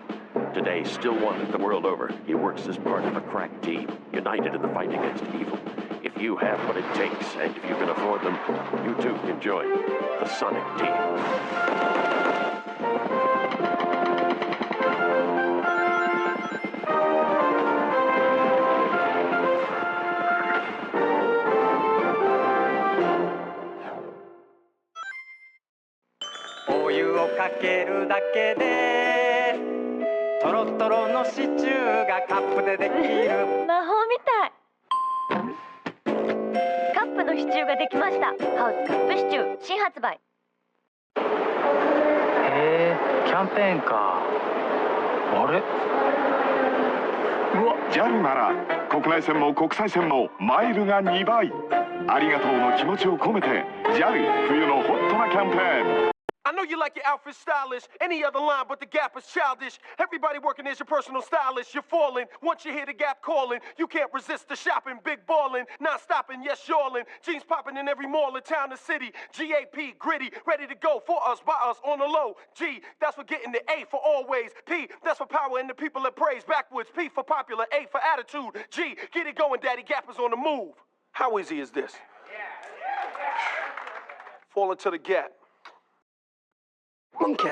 Today, still wanted the world over, he works as part of a crack team, united in the fight against evil. If you have what it takes, and if you can afford them, you too can join the Sonic Team. JAL なら国内線も国際線もマイルが2倍。ありがとうの気持ちを込めて JAL 冬のホットなキャンペーン。 I know you like your outfit stylish, any other line but the Gap is childish. Everybody working is your personal stylist. You're falling, once you hear the Gap calling, you can't resist the shopping, big ballin', not stopping, yes, y'allin'. Jeans popping in every mall in town and city. GAP, gritty, ready to go for us, by us, on the low. G, that's for getting the A for always. P, that's for power and the people that praise. Backwards, P for popular, A for attitude. G, get it going, Daddy, Gap is on the move. How easy is this? Fall into the Gap. Monkey,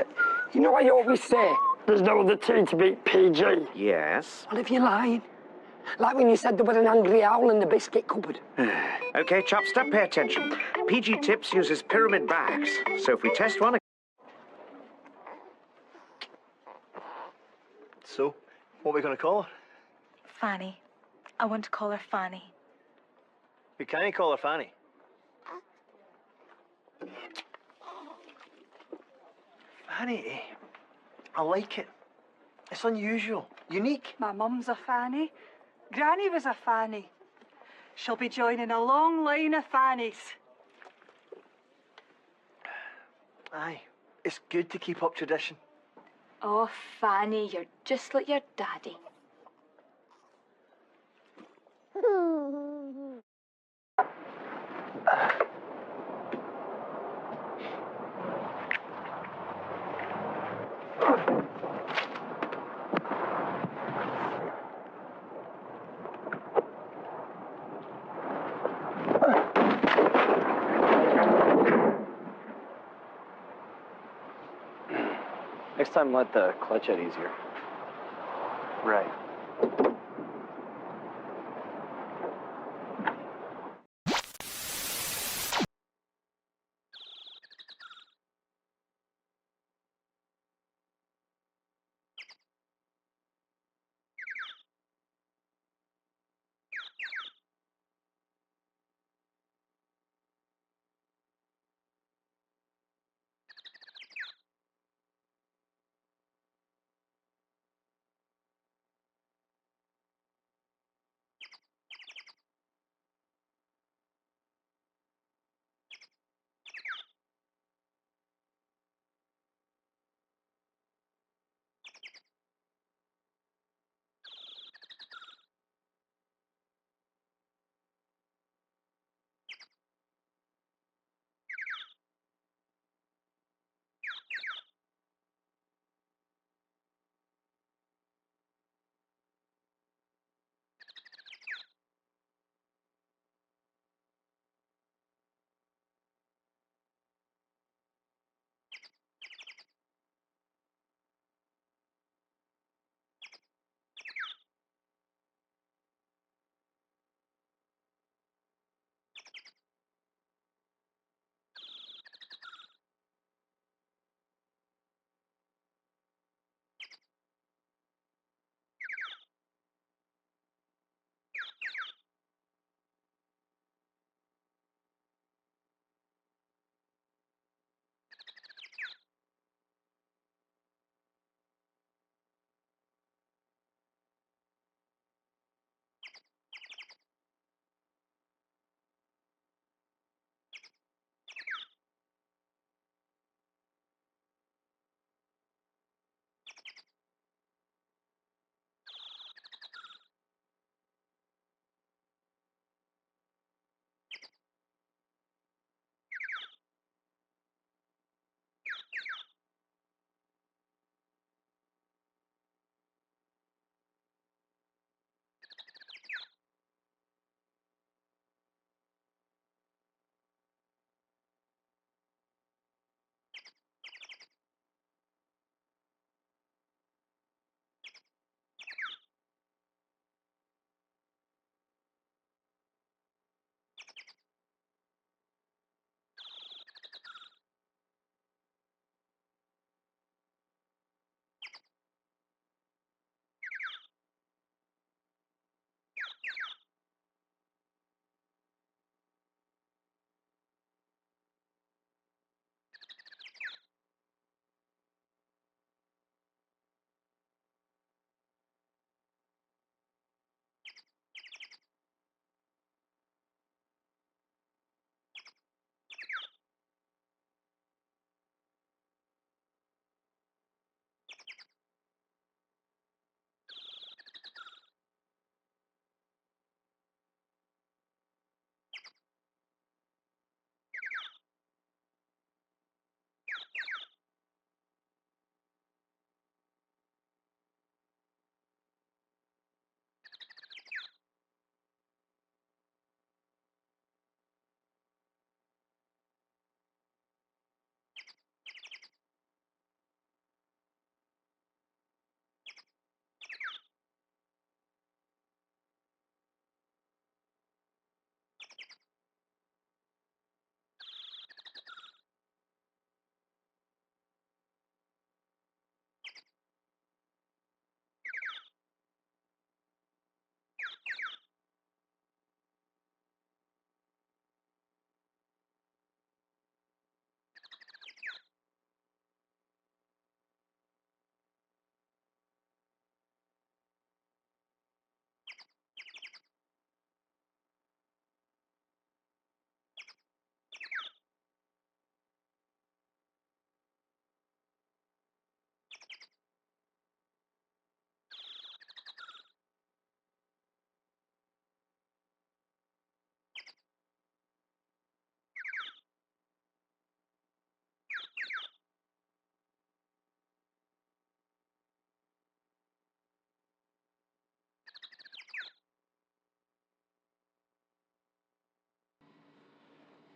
you know I always say there's no other team to beat PG. Yes? Well, if you're lying. Like when you said there was an angry owl in the biscuit cupboard. Okay, Chopster, pay attention. PG Tips uses pyramid bags, so if we test one... So, what are we going to call her? Fanny. I want to call her Fanny. We can't call her Fanny. Fanny, eh? I like it. It's unusual, unique. My mum's a Fanny. Granny was a Fanny. She'll be joining a long line of Fannies. Aye, it's good to keep up tradition. Oh, Fanny, you're just like your daddy. Next time, let the clutch out easier. Right.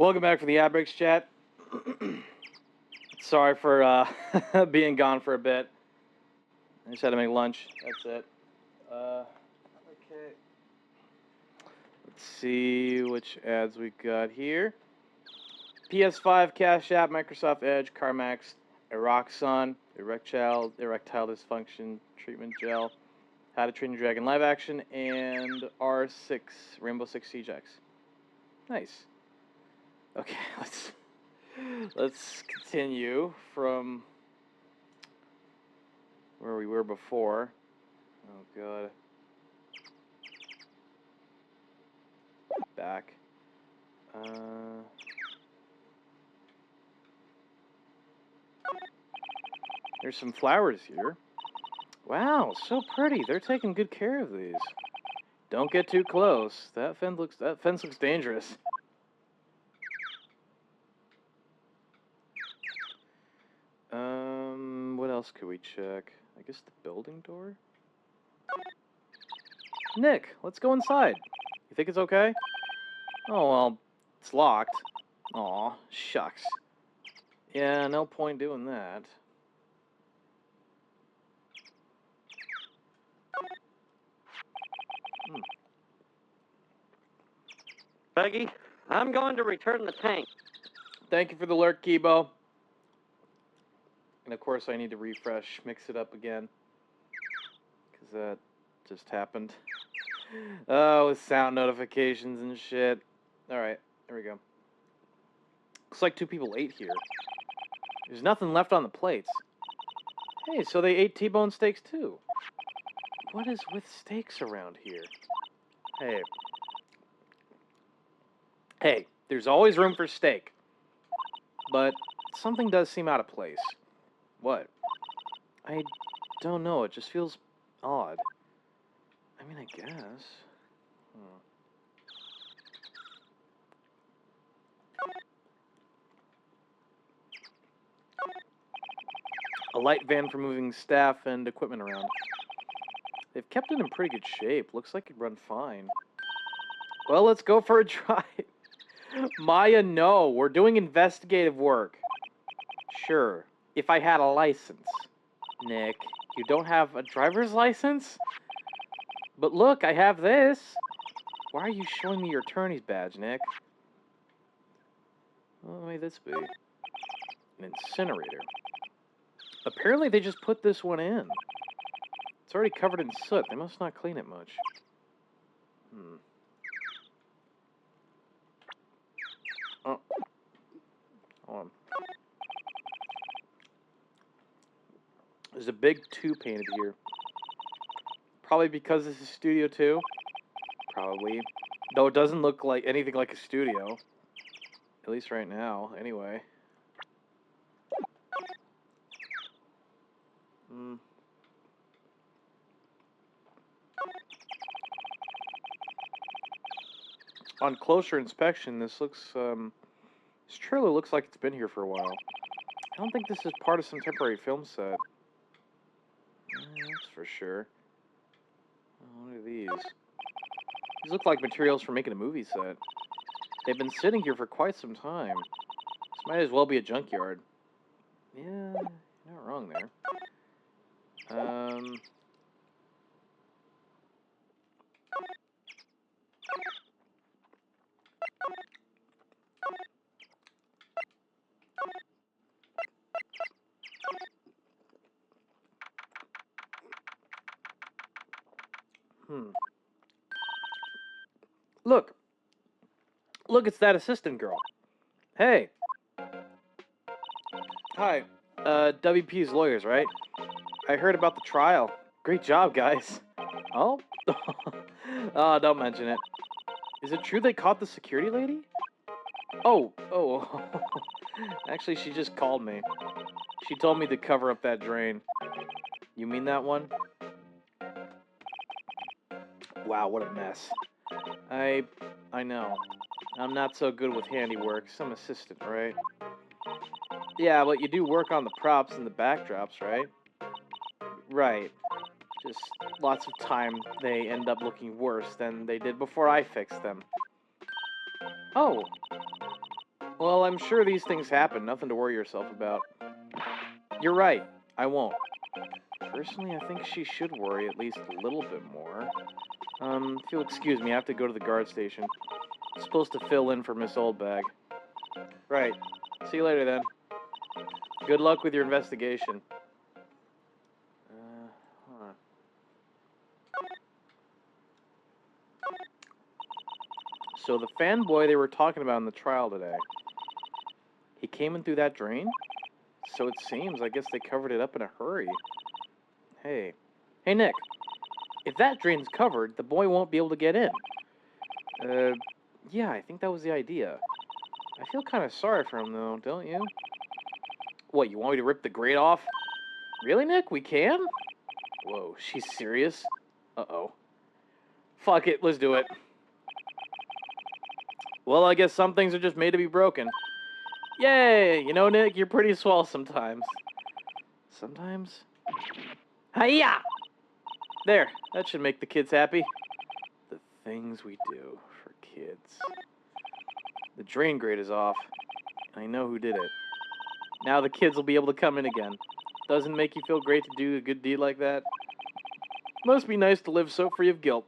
Welcome back from the ad breaks, chat. Sorry for being gone for a bit. I just had to make lunch. That's it. Okay. Let's see which ads we got here. PS5, Cash App, Microsoft Edge, CarMax, Eroxon, Erectile Dysfunction Treatment Gel, How to Train Your Dragon Live Action, and R6, Rainbow Six Siege X. Nice. Okay, let's continue from where we were before. Oh god. Back. There's some flowers here. Wow, so pretty. They're taking good care of these. Don't get too close. That fence looks dangerous. What else could we check? I guess the building door? Nick, let's go inside. You think it's okay? Oh, well, it's locked. Aw, shucks. Yeah, no point doing that. Peggy, I'm going to return the tank. Thank you for the lurk, Kibo. And of course I need to refresh, mix it up again. Because that just happened. Oh, with sound notifications and shit. Alright, there we go. Looks like 2 people ate here. There's nothing left on the plates. Hey, so they ate T-bone steaks too. What is with steaks around here? Hey, there's always room for steak. But something does seem out of place. What? I don't know, it just feels odd. I mean, I guess. A light van for moving staff and equipment around. They've kept it in pretty good shape. Looks like it'd run fine. Well, let's go for a drive. Maya, no. We're doing investigative work. Sure. If I had a license. Nick, you don't have a driver's license? But look, I have this. Why are you showing me your attorney's badge, Nick? What may this be? An incinerator. Apparently they just put this one in. It's already covered in soot. They must not clean it much. Oh. Hold on. There's a big 2 painted here. Probably because this is Studio 2. Probably. Though it doesn't look like anything like a studio. At least right now, anyway. On closer inspection, this trailer looks like it's been here for a while. I don't think this is part of some temporary film set. That's for sure. Oh, what are these? These look like materials for making a movie set. They've been sitting here for quite some time. This might as well be a junkyard. Yeah, you're not wrong there. Look. Look, it's that assistant girl. Hey. Hi. WP's lawyers, right? I heard about the trial. Great job, guys. Oh? Oh, don't mention it. Is it true they caught the security lady? Oh. Actually, she just called me. She told me to cover up that drain. You mean that one? Wow, what a mess. I know. I'm not so good with handiwork. Some assistant, right? Yeah, but you do work on the props and the backdrops, right? Right. Just lots of time they end up looking worse than they did before I fixed them. Oh. Well, I'm sure these things happen. Nothing to worry yourself about. You're right. I won't. Personally, I think she should worry at least a little bit more. If you'll excuse me, I have to go to the guard station. I'm supposed to fill in for Miss Oldbag. Right. See you later, then. Good luck with your investigation. Hold on. So the fanboy they were talking about in the trial today, he came in through that drain? So it seems. I guess they covered it up in a hurry. Hey, Nick. If that drain's covered, the boy won't be able to get in. Yeah, I think that was the idea. I feel kind of sorry for him, though, don't you? What, you want me to rip the grate off? Really, Nick? We can? Whoa, she's serious? Uh-oh. Fuck it, let's do it. Well, I guess some things are just made to be broken. Yay! You know, Nick, you're pretty swell sometimes. Sometimes? Hiya! There, that should make the kids happy. The things we do for kids. The drain grate is off. I know who did it. Now the kids will be able to come in again. Doesn't make you feel great to do a good deed like that? Must be nice to live so free of guilt.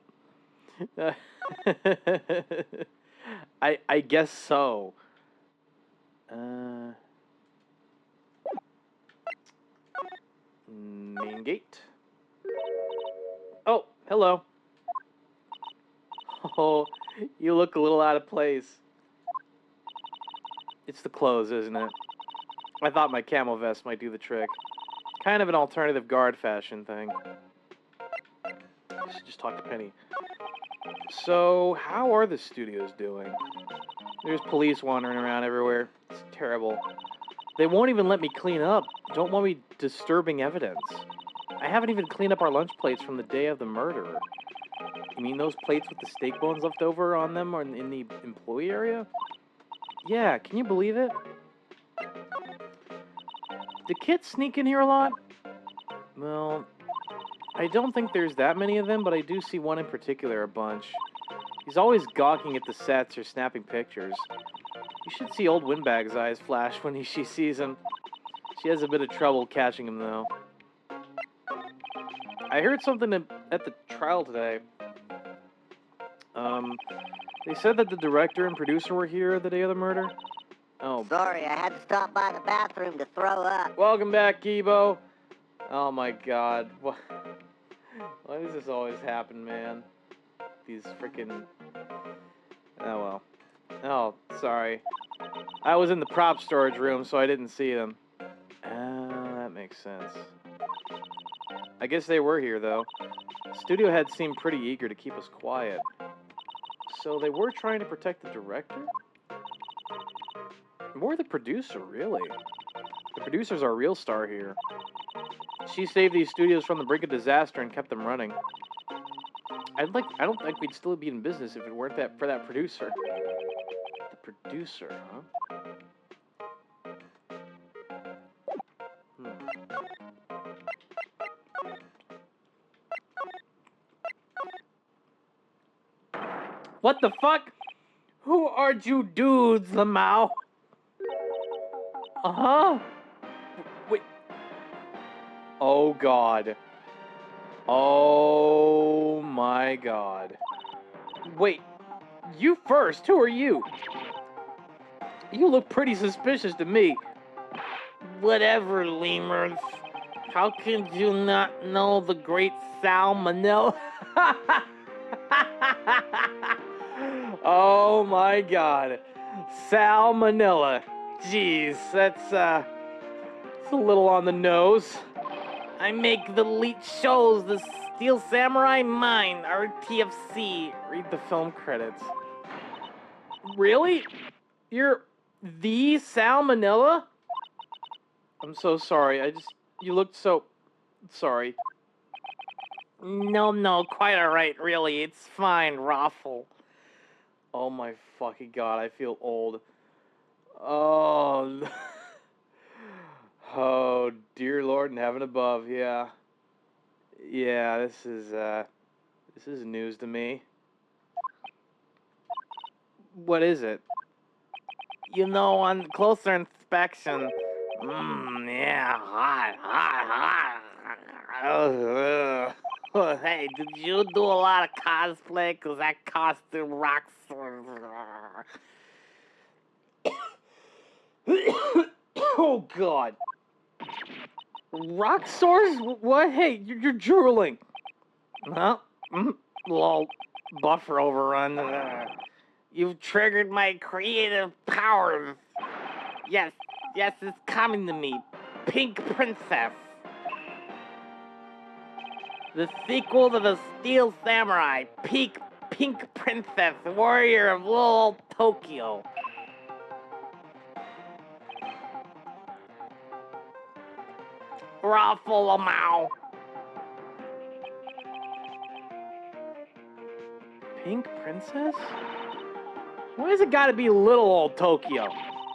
I guess so. Main gate. Oh, hello. Oh, you look a little out of place. It's the clothes, isn't it? I thought my camo vest might do the trick. Kind of an alternative guard fashion thing. I should just talk to Penny. So, how are the studios doing? There's police wandering around everywhere. It's terrible. They won't even let me clean up. Don't want me disturbing evidence. I haven't even cleaned up our lunch plates from the day of the murder. You mean those plates with the steak bones left over on them are in the employee area? Yeah, can you believe it? Do kids sneak in here a lot? Well, I don't think there's that many of them, but I do see one in particular a bunch. He's always gawking at the sets or snapping pictures. You should see old Windbag's eyes flash when she sees him. She has a bit of trouble catching him, though. I heard something at the trial today. They said that the director and producer were here the day of the murder. Oh. Sorry, I had to stop by the bathroom to throw up. Welcome back, Kibo. Oh my god. Why does this always happen, man? These freaking... Oh well. Oh, sorry. I was in the prop storage room, so I didn't see them. That makes sense. I guess they were here, though. The studio head seemed pretty eager to keep us quiet. So they were trying to protect the director? More the producer, really. The producer's our real star here. She saved these studios from the brink of disaster and kept them running. I don't think we'd still be in business if it weren't for that producer. The producer, huh? What the fuck? Who are you dudes, Lamau? Uh-huh. Wait. Oh, God. Oh, my God. Wait. You first. Who are you? You look pretty suspicious to me. Whatever, lemurs. How can you not know the great salmonella? Oh my god. Salmonella. Jeez, that's a little on the nose. I make the lead shows, the Steel Samurai Mine, RTFC. Read the film credits. Really? You're the Salmonella? I'm so sorry. You looked so... Sorry. No, quite alright, really. It's fine, Raffle. Oh my fucking god, I feel old. Oh... Oh, dear Lord in heaven above, yeah. Yeah, this is news to me. What is it? You know, on closer inspection, yeah, hot. Hey, did you do a lot of cosplay? 'Cause that costume rocks. Oh, God. Rock sores? What? Hey, you're drooling. Huh? Lol. Buffer overrun. You've triggered my creative powers. Yes, it's coming to me. Pink Princess. The sequel to the Steel Samurai. Pink Princess, warrior of little old Tokyo. Raffle-a-mow. Pink Princess? Why has it gotta be little old Tokyo?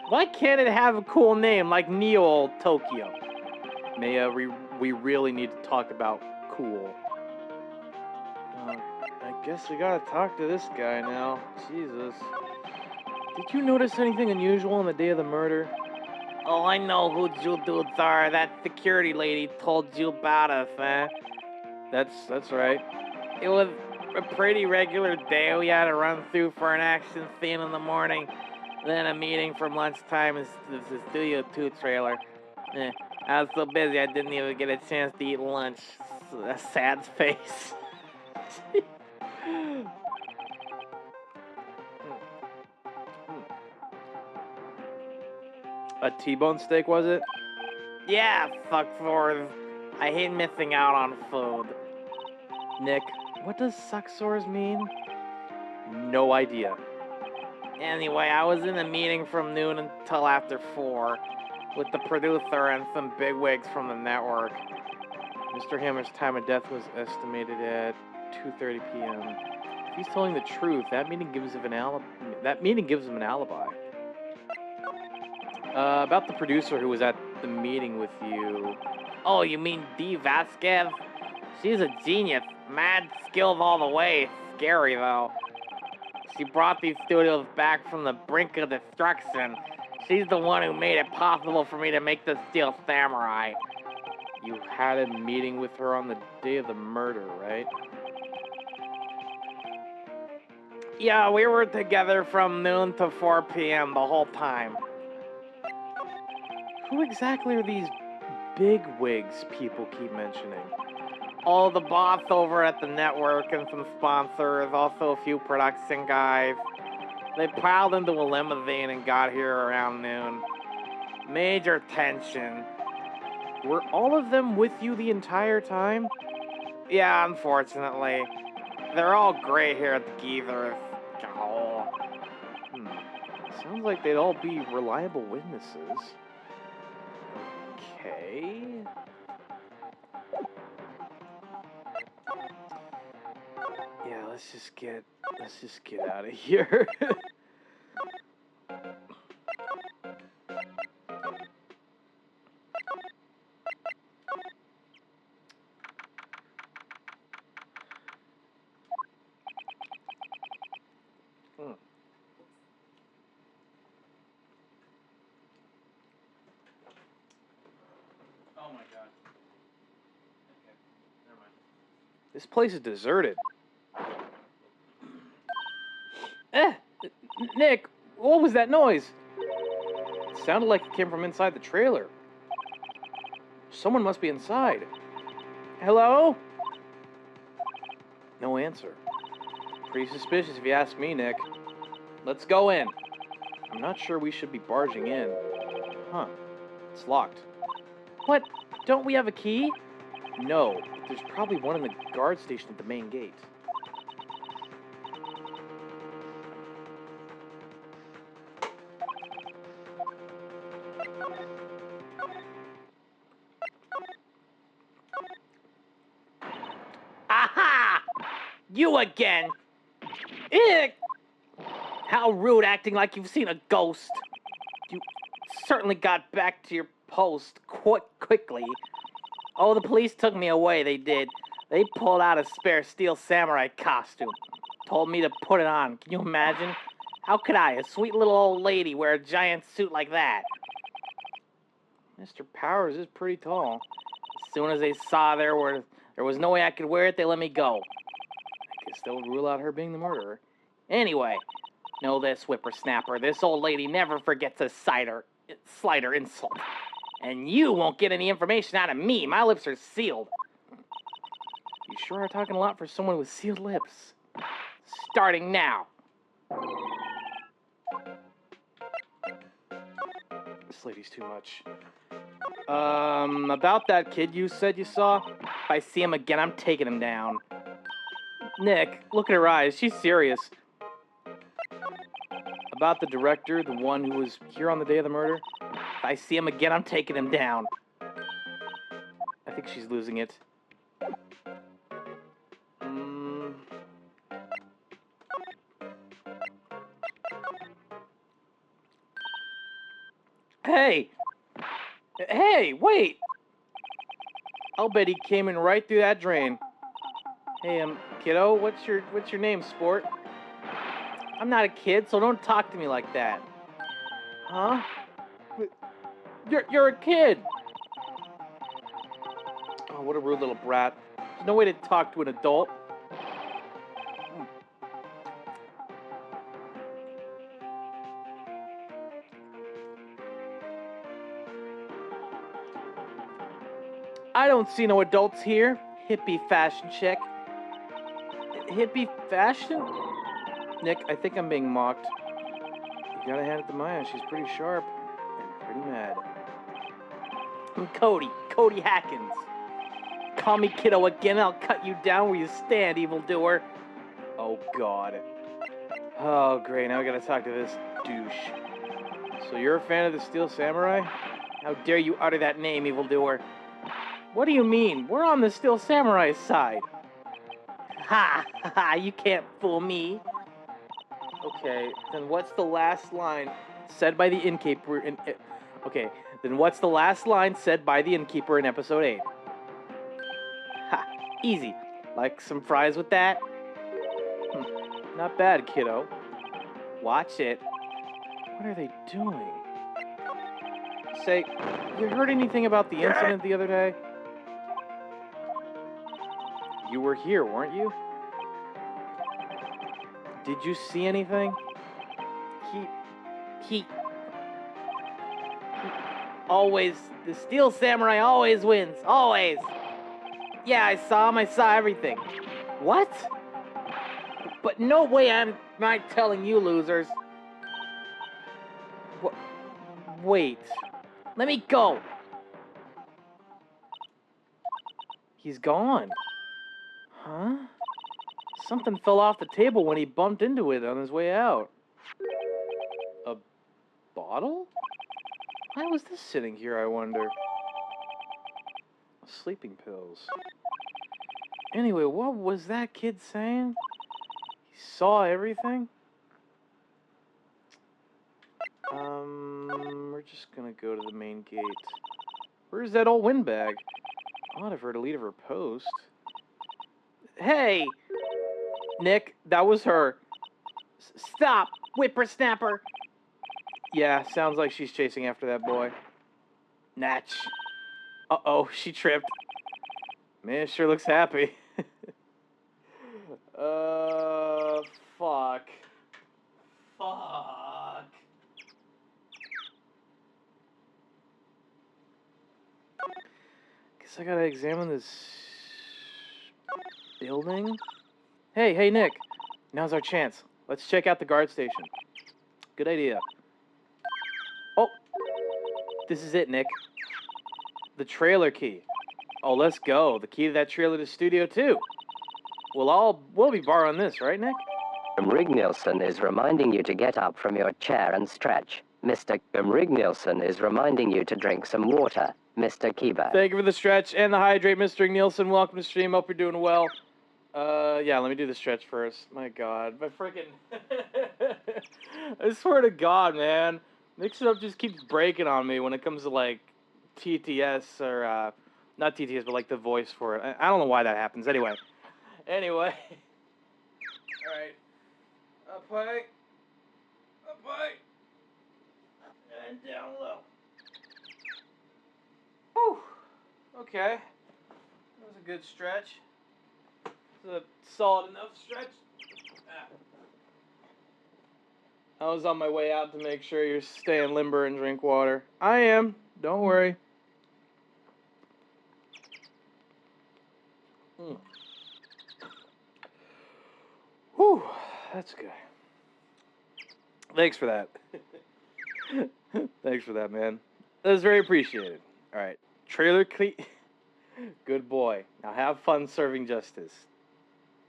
Why can't it have a cool name like Neo Old Tokyo? Maya, we really need to talk about cool. I guess we gotta talk to this guy now. Jesus. Did you notice anything unusual on the day of the murder? Oh, I know who you dudes are. That security lady told you about us, eh? That's right. It was a pretty regular day. We had to run through for an action scene in the morning, then a meeting from lunchtime in the Studio 2 trailer. I was so busy I didn't even get a chance to eat lunch. A sad face. A T-bone steak, was it? Yeah, fuck-sores. I hate missing out on food. Nick, what does suck-sores mean? No idea. Anyway, I was in a meeting from noon until after 4 with the producer and some bigwigs from the network. Mr. Hammer's time of death was estimated at 2:30 p.m. If he's telling the truth, that meeting gives him an alibi. About the producer who was at the meeting with you. Oh, you mean Dee Vasquez? She's a genius. Mad skills all the way. Scary, though. She brought these studios back from the brink of destruction. She's the one who made it possible for me to make the Steel Samurai. You had a meeting with her on the day of the murder, right? Yeah, we were together from noon to 4 p.m. the whole time. Who exactly are these big wigs people keep mentioning? Oh, the boss over at the network and some sponsors, also a few production guys. They piled into a limousine and got here around noon. Major tension. Were all of them with you the entire time? Yeah, unfortunately. They're all gray here at the Geezers. Oh. Sounds like they'd all be reliable witnesses. Okay. Yeah, let's just get out of here. Oh my god. Okay, never mind. This place is deserted. Nick, what was that noise? It sounded like it came from inside the trailer. Someone must be inside. Hello? No answer. Pretty suspicious if you ask me, Nick. Let's go in. I'm not sure we should be barging in. Huh. It's locked. What? Don't we have a key? No, but there's probably one in the guard station at the main gate. Aha! You again! Ick! How rude, acting like you've seen a ghost. You certainly got back to your post quickly. Oh, the police took me away, they did. They pulled out a spare Steel Samurai costume. Told me to put it on. Can you imagine? How could I, a sweet little old lady, wear a giant suit like that? Mr. Powers is pretty tall. As soon as they saw there was no way I could wear it, they let me go. I guess they'll rule out her being the murderer. Anyway, know this, whippersnapper. This old lady never forgets a slighter insult. And you won't get any information out of me. My lips are sealed. You sure are talking a lot for someone with sealed lips. Starting now. This lady's too much. About that kid you said you saw, if I see him again, I'm taking him down. Nick, look at her eyes. She's serious. About the director, the one who was here on the day of the murder, if I see him again, I'm taking him down. I think she's losing it. Hey! Hey, wait! I'll bet he came in right through that drain. Hey, kiddo, what's your name, sport? I'm not a kid, so don't talk to me like that. Huh? You're a kid! Oh, what a rude little brat. There's no way to talk to an adult. I don't see no adults here. Hippie fashion chick. Hippie fashion? Nick, I think I'm being mocked. You gotta hand it to Maya. She's pretty sharp and pretty mad. I'm Cody Hackins. Call me kiddo again, I'll cut you down where you stand, evildoer. Oh, God. Oh, great, now I gotta talk to this douche. So you're a fan of the Steel Samurai? How dare you utter that name, evildoer? What do you mean? We're on the Steel Samurai's side. Ha! Ha! You can't fool me. Okay, then what's the last line said by the innkeeper in... Okay, then what's the last line said by the innkeeper in episode 8? Ha! Easy. Like some fries with that? Not bad, kiddo. Watch it. What are they doing? Say, you heard anything about the incident the other day? You were here, weren't you? Did you see anything? He always, the Steel Samurai always wins, always. Yeah, I saw him, I saw everything. What? But no way I'm not telling you losers. Wait, let me go. He's gone. Huh? Something fell off the table when he bumped into it on his way out. A bottle? Why was this sitting here, I wonder? Sleeping pills. Anyway, what was that kid saying? He saw everything? We're just gonna go to the main gate. Where's that old windbag? Odd of her to lead of her post. Hey! Nick, that was her. Stop, whippersnapper! Yeah, sounds like she's chasing after that boy. Natch. Uh-oh, she tripped. Man, sure looks happy. Fuck. Fuck. Guess I gotta examine this building. Hey, Nick. Now's our chance. Let's check out the guard station. Good idea. Oh, this is it, Nick. The trailer key. Oh, let's go. The key to that trailer to Studio 2. We'll be borrowing this, right, Nick? Rig-Nielsen is reminding you to get up from your chair and stretch. Mr. Rig-Nielsen is reminding you to drink some water. Mr. Kiba. Thank you for the stretch and the hydrate, Mr. Nielsen. Welcome to stream. Hope you're doing well. Yeah, let me do the stretch first. My God, my freaking... I swear to God, man. Mix It Up just keeps breaking on me when it comes to, like, TTS or, not TTS, but, like, the voice for it. I don't know why that happens. Anyway. Alright. Up high. boy. And down low. Whew. Okay. That was a good stretch. It's a solid enough stretch. I was on my way out to make sure you're staying limber and drink water. I am. Don't worry. Whew. That's good. Thanks for that. Thanks for that, man. That was very appreciated. All right. Trailer clean. Good boy. Now have fun serving justice.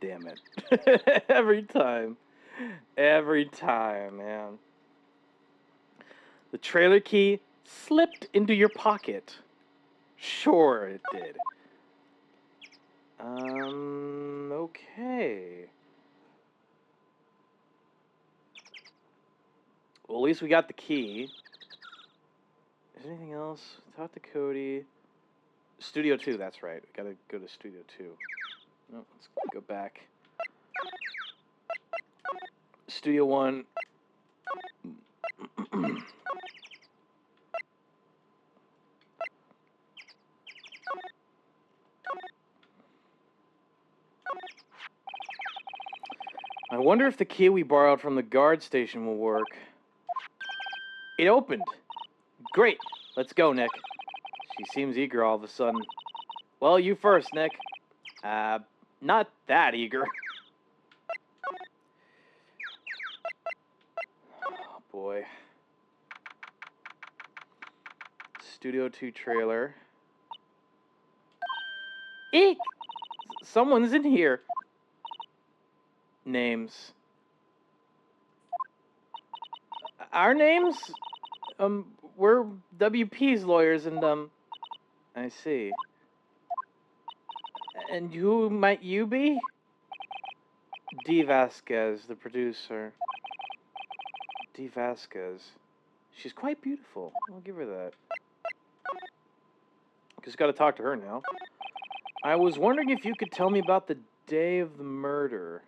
Damn it. Every time. Every time, man. The trailer key slipped into your pocket. Sure it did. Okay. Well, at least we got the key. Is there anything else? Talk to Cody. Studio 2, that's right. We gotta go to Studio 2. No, let's go back. Studio 1. I wonder if the key we borrowed from the guard station will work. It opened. Great. Let's go, Nick. She seems eager all of a sudden. Well, you first, Nick. Not that eager. Oh, boy. Studio 2 trailer. Eek! Someone's in here. Names. Our names? We're WP's lawyers and, I see. And who might you be? D. Vasquez, the producer. D. Vasquez. She's quite beautiful. I'll give her that. Just gotta talk to her now. I was wondering if you could tell me about the day of the murder.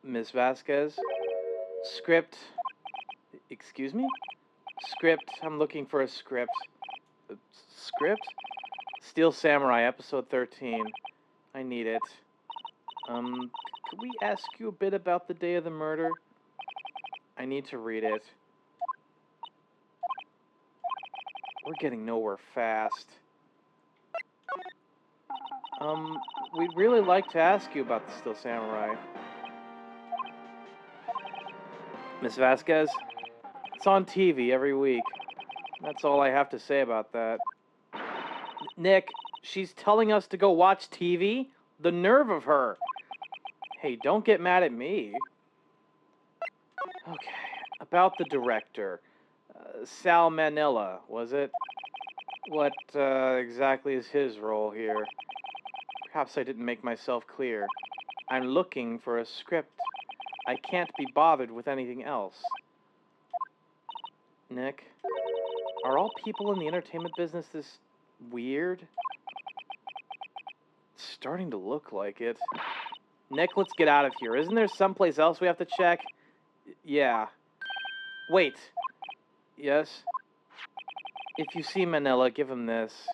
Miss Vasquez? Script. Excuse me? Script. I'm looking for a script. Script? Steel Samurai, episode 13. I need it. Could we ask you a bit about the day of the murder? I need to read it. We're getting nowhere fast. We'd really like to ask you about the Steel Samurai. Miss Vasquez? It's on TV every week. That's all I have to say about that. Nick, she's telling us to go watch TV? The nerve of her! Hey, don't get mad at me. Okay, about the director. Sal Manila, was it? What exactly is his role here? Perhaps I didn't make myself clear. I'm looking for a script. I can't be bothered with anything else. Nick, are all people in the entertainment business this weird? It's starting to look like it. Nick, let's get out of here. Isn't there someplace else we have to check? Yeah. Wait. Yes? If you see Manila, give him this.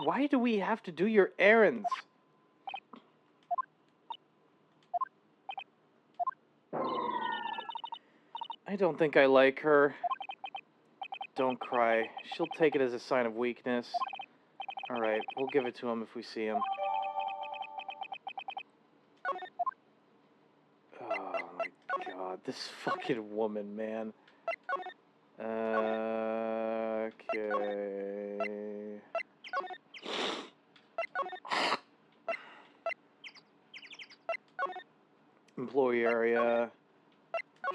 Why do we have to do your errands? I don't think I like her. Don't cry. She'll take it as a sign of weakness. Alright, we'll give it to him if we see him. Oh my god, this fucking woman, man. Okay. Employee area.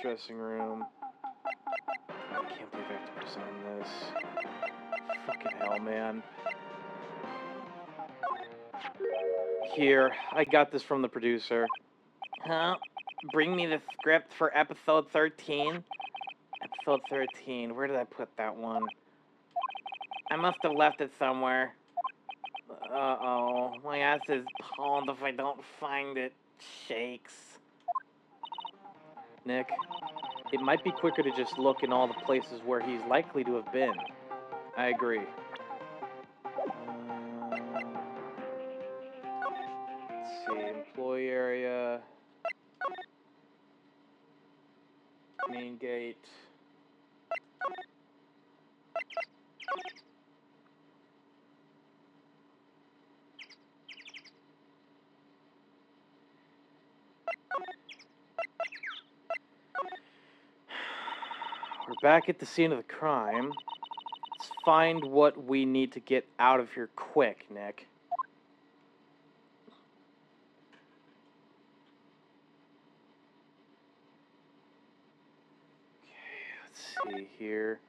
Dressing room. I can't believe I have to sign this. Fucking hell, man. Here, I got this from the producer. Huh? Bring me the script for episode 13? Episode 13. Where did I put that one? I must have left it somewhere. Uh-oh. My ass is pawned if I don't find it. Shakes. Nick. It might be quicker to just look in all the places where he's likely to have been. I agree. Let's see, employee area, main gate. We're back at the scene of the crime. Let's find what we need to get out of here quick, Nick. Okay, let's see here.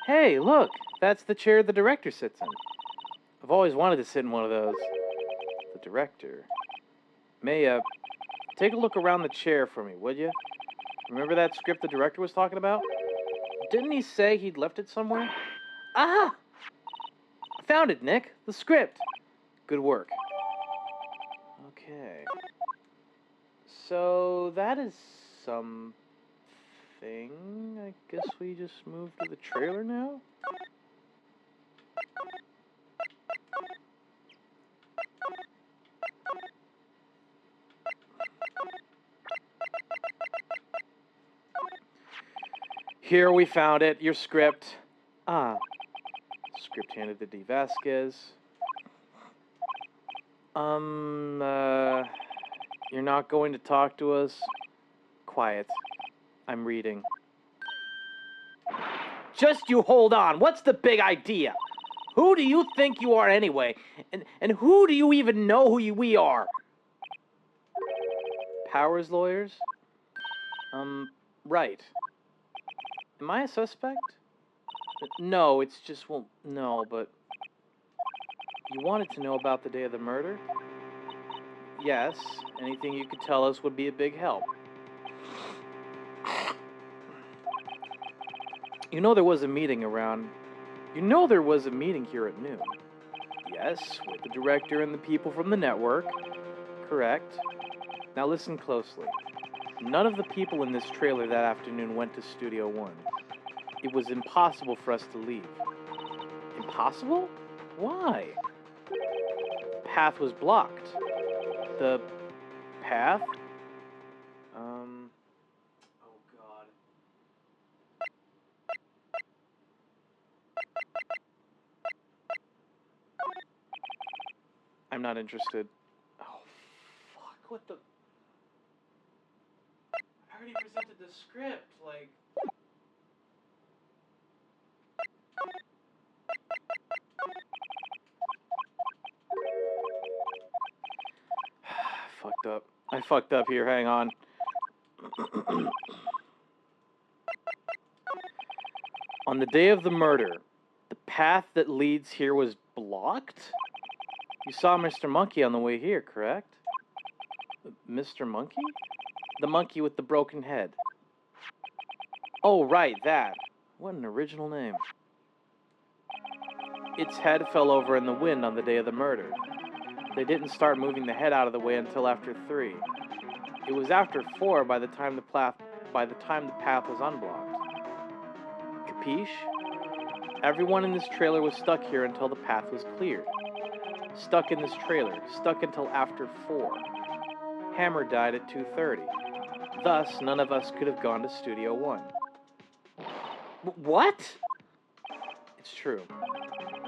Hey, look! That's the chair the director sits in. I've always wanted to sit in one of those. The director. May, take a look around the chair for me, would you? Remember that script the director was talking about? Didn't he say he'd left it somewhere? Ah! I found it, Nick. The script. Good work. Okay. So, that is something. I guess we just move to the trailer now? Here we found it, your script. Ah. Script handed to D. Vasquez. You're not going to talk to us? Quiet. I'm reading. Just you hold on. What's the big idea? Who do you think you are anyway? And who do you even know who we are? Powers lawyers? Right. Am I a suspect? No, it's just, well, no, but... You wanted to know about the day of the murder? Yes, anything you could tell us would be a big help. You know there was a meeting around... You know there was a meeting here at noon. Yes, with the director and the people from the network. Correct. Now listen closely. None of the people in this trailer that afternoon went to Studio One. It was impossible for us to leave. Impossible? Why? The path was blocked. The path? Oh God. I'm not interested. Oh, fuck, what the... I already presented the script, like... Fucked up. I fucked up here, hang on. On the day of the murder, the path that leads here was blocked? You saw Mr. Monkey on the way here, correct? Mr. Monkey? The monkey with the broken head. Oh, right, that. What an original name. Its head fell over in the wind on the day of the murder. They didn't start moving the head out of the way until after 3. It was after 4 by the time the path was unblocked. Capiche? Everyone in this trailer was stuck here until the path was cleared. Stuck in this trailer, stuck until after 4. Hammer died at 2:30. Thus, none of us could have gone to Studio One. What? It's true.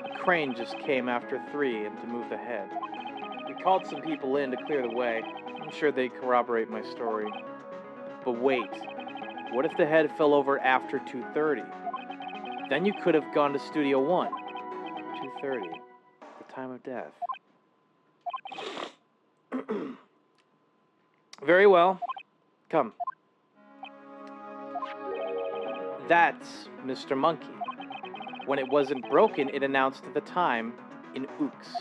A crane just came after 3 and to move the head. We called some people in to clear the way. I'm sure they corroborate my story. But wait, what if the head fell over after 2:30? Then you could have gone to Studio One. 2:30, the time of death. Very well. Come. That's Mr. Monkey. When it wasn't broken, it announced the time in ooks.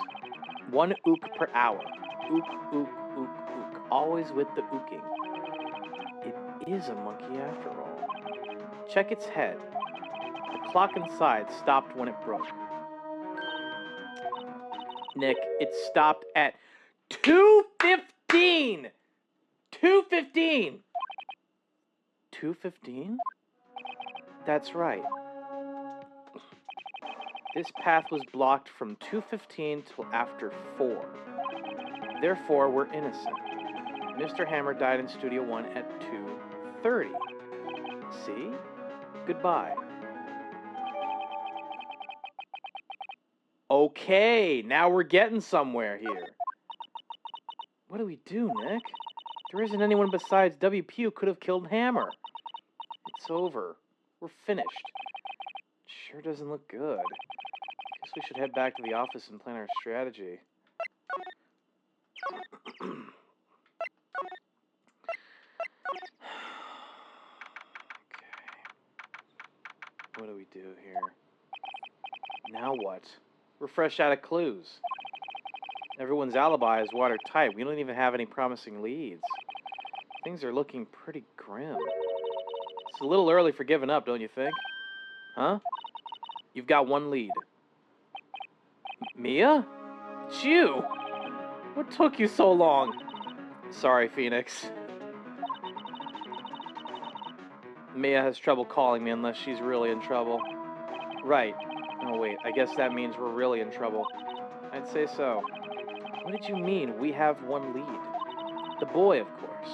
1 ook per hour. Ook, ook, ook, ook. Always with the ooking. It is a monkey after all. Check its head. The clock inside stopped when it broke. Nick, it stopped at 2:15! 2:15! 2:15? That's right. This path was blocked from 2:15 till after 4. Therefore, we're innocent. Mr. Hammer died in Studio 1 at 2:30. See? Goodbye. Okay, now we're getting somewhere here. What do we do, Nick? There isn't anyone besides WP who could have killed Hammer. It's over. We're finished. Sure doesn't look good. Guess we should head back to the office and plan our strategy. What do we do here? Now what? We're fresh out of clues. Everyone's alibi is watertight. We don't even have any promising leads. Things are looking pretty grim. It's a little early for giving up, don't you think? Huh? You've got one lead. Mia? It's you! What took you so long? Sorry, Phoenix. Mia has trouble calling me unless she's really in trouble. Right. Oh, wait. I guess that means we're really in trouble. I'd say so. What did you mean, we have one lead? The boy, of course.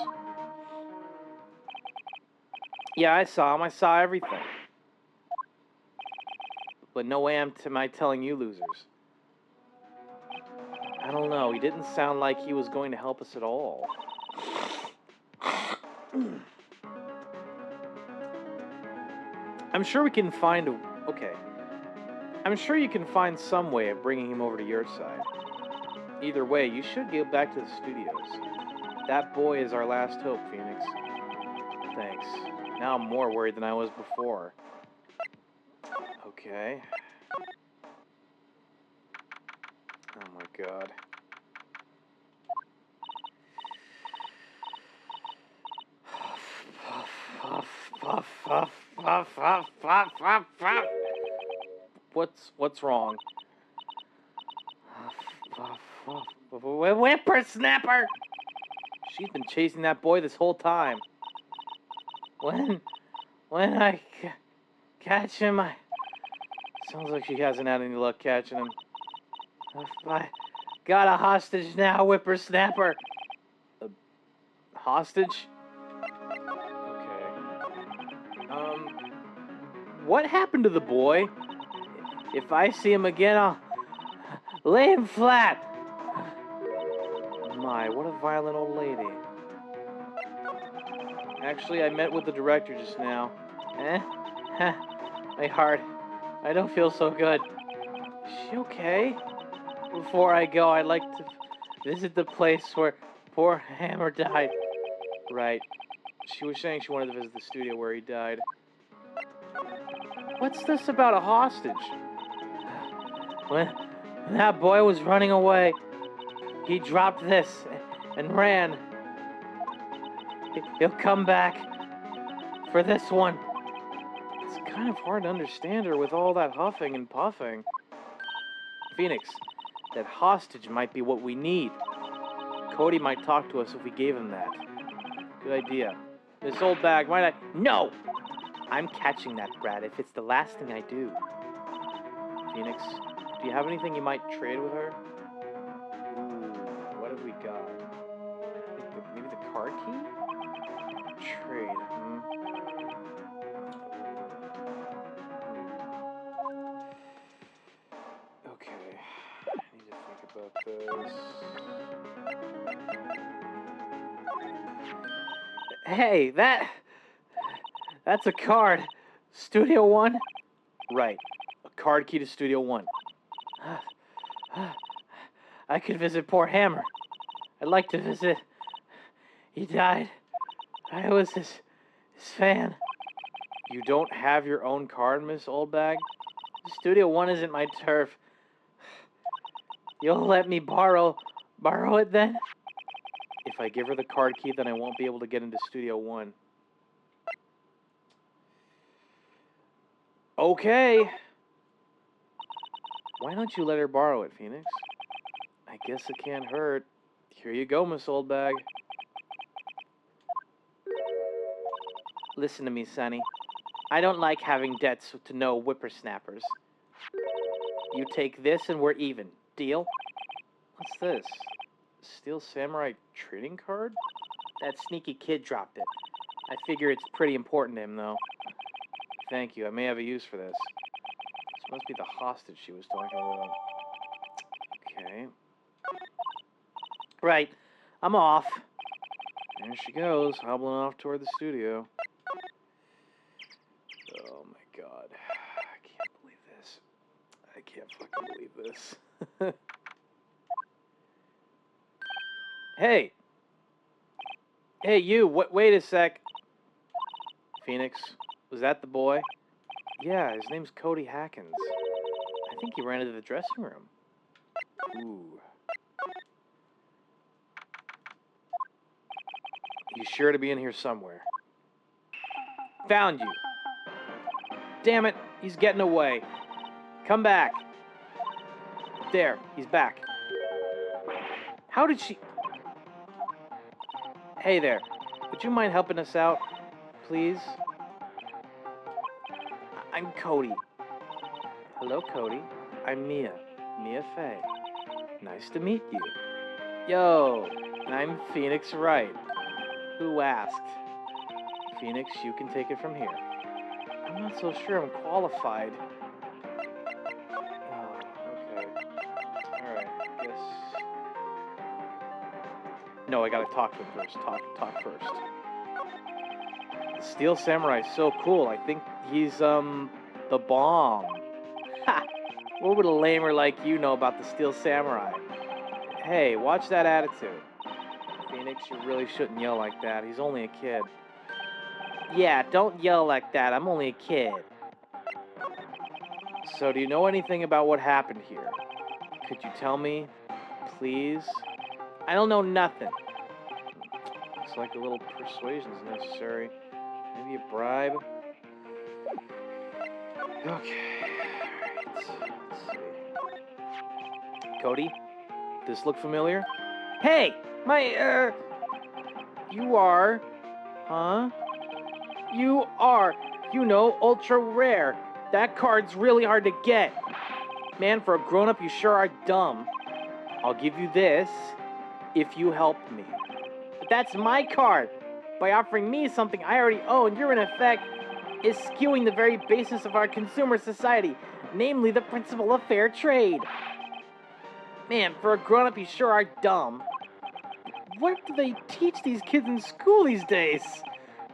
Yeah, I saw him. I saw everything. But no way am I telling you losers. I don't know. He didn't sound like he was going to help us at all. I'm sure we can find a... Okay. I'm sure you can find some way of bringing him over to your side. Either way, you should get back to the studios. That boy is our last hope, Phoenix. Thanks. Now I'm more worried than I was before. Okay. Oh my god. What's wrong? Whippersnapper! She's been chasing that boy this whole time. When I catch him, sounds like she hasn't had any luck catching him. I got a hostage now, whippersnapper. A hostage? Okay. What happened to the boy? If I see him again, I'll lay him flat. My, what a violent old lady. Actually, I met with the director just now. My heart. I don't feel so good. Is she okay? Before I go, I'd like to visit the place where poor Hammer died. Right. She was saying she wanted to visit the studio where he died. What's this about a hostage? When that boy was running away, he dropped this and ran. He'll come back for this one. It's kind of hard to understand her with all that huffing and puffing. Phoenix, that hostage might be what we need. Cody might talk to us if we gave him that. Good idea. This old bag, might I... No! I'm catching that brat if it's the last thing I do. Phoenix, do you have anything you might trade with her? Ooh, what have we got? Maybe the card key? Trade, Okay, I need to think about this. Hey, that's a card. Studio 1? Right, a card key to Studio 1. I could visit poor Hammer. I'd like to visit. He died. I was his fan. You don't have your own card, Miss Oldbag? Studio 1 isn't my turf. You'll let me borrow it then? If I give her the card key, then I won't be able to get into Studio 1. Okay. Why don't you let her borrow it, Phoenix? I guess it can't hurt. Here you go, Miss Oldbag. Listen to me, Sonny. I don't like having debts to no whippersnappers. You take this and we're even. Deal? What's this? Steel Samurai trading card? That sneaky kid dropped it. I figure it's pretty important to him, though. Thank you. I may have a use for this. This must be the hostage she was talking about. Okay. Right. I'm off. There she goes, hobbling off toward the studio. Oh my god. I can't believe this. I can't fucking believe this. Hey! Hey, you! Wait a sec. Phoenix, was that the boy? Yeah, his name's Cody Hackins. I think he ran into the dressing room. Ooh. He's sure to be in here somewhere. Found you. Damn it, he's getting away. Come back. There, he's back. How did she... Hey there, would you mind helping us out, please? I'm Cody. Hello, Cody. I'm Mia. Mia Fey. Nice to meet you. Yo, I'm Phoenix Wright. Who asked? Phoenix, you can take it from here. I'm not so sure I'm qualified. Oh, okay. Alright, guess... No, I gotta talk to him first. Talk first. The Steel Samurai's so cool. I think he's, the bomb. Ha! What would a lamer like you know about the Steel Samurai? Hey, watch that attitude. Phoenix, you really shouldn't yell like that. He's only a kid. Yeah, don't yell like that. I'm only a kid. So, do you know anything about what happened here? Could you tell me, please? I don't know nothing. Looks like a little persuasion's necessary. Maybe a bribe? Okay. Let's see. Cody? Does this look familiar? Hey! You are... Huh? You are, ultra rare. That card's really hard to get. Man, for a grown-up, you sure are dumb. I'll give you this if you help me. But that's my card. By offering me something I already own, you're in effect is skewing the very basis of our consumer society, namely the principle of fair trade. Man, for a grown-up, you sure are dumb. What do they teach these kids in school these days?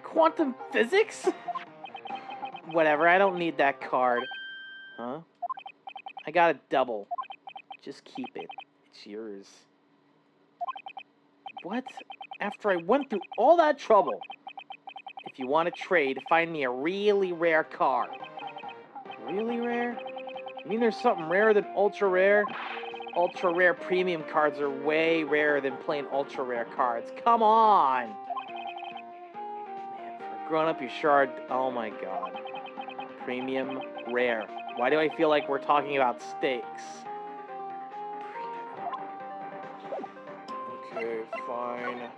Quantum physics? Whatever, I don't need that card. Huh? I got a double. Just keep it. It's yours. What? After I went through all that trouble? If you want to trade, find me a really rare card. Really rare? You mean there's something rarer than ultra rare? Ultra rare premium cards are way rarer than plain ultra rare cards. Come on! Man, for a grown up, you sure are... Oh my god. Premium rare. Why do I feel like we're talking about steaks? Okay, fine.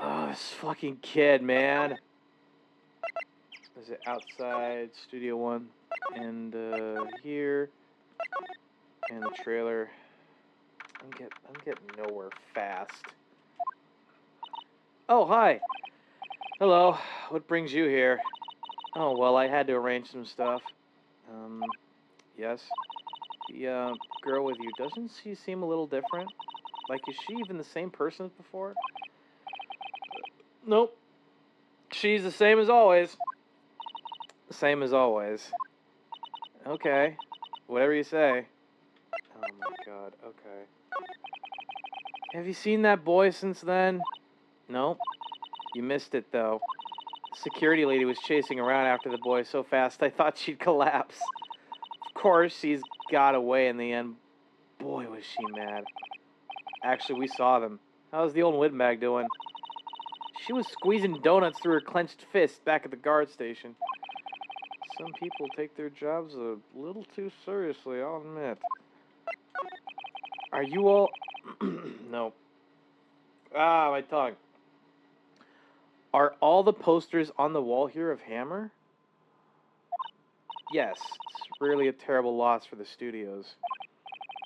Oh, this fucking kid, man. Is it outside Studio One? And here, and the trailer. I'm getting nowhere fast. Oh, hi. Hello. What brings you here? Oh, well, I had to arrange some stuff. Yes. The girl with you, doesn't she seem a little different? Like, is she even the same person as before? Nope. She's the same as always. Same as always. Okay. Whatever you say. Oh my god, okay. Have you seen that boy since then? Nope. You missed it, though. The security lady was chasing around after the boy so fast I thought she'd collapse. Of course, she's got away in the end. Boy, was she mad. Actually, we saw them. How's the old windbag doing? She was squeezing donuts through her clenched fist back at the guard station. Some people take their jobs a little too seriously, I'll admit. Are you all... No. Ah, my tongue. Are all the posters on the wall here of Hammer? Yes, it's really a terrible loss for the studios.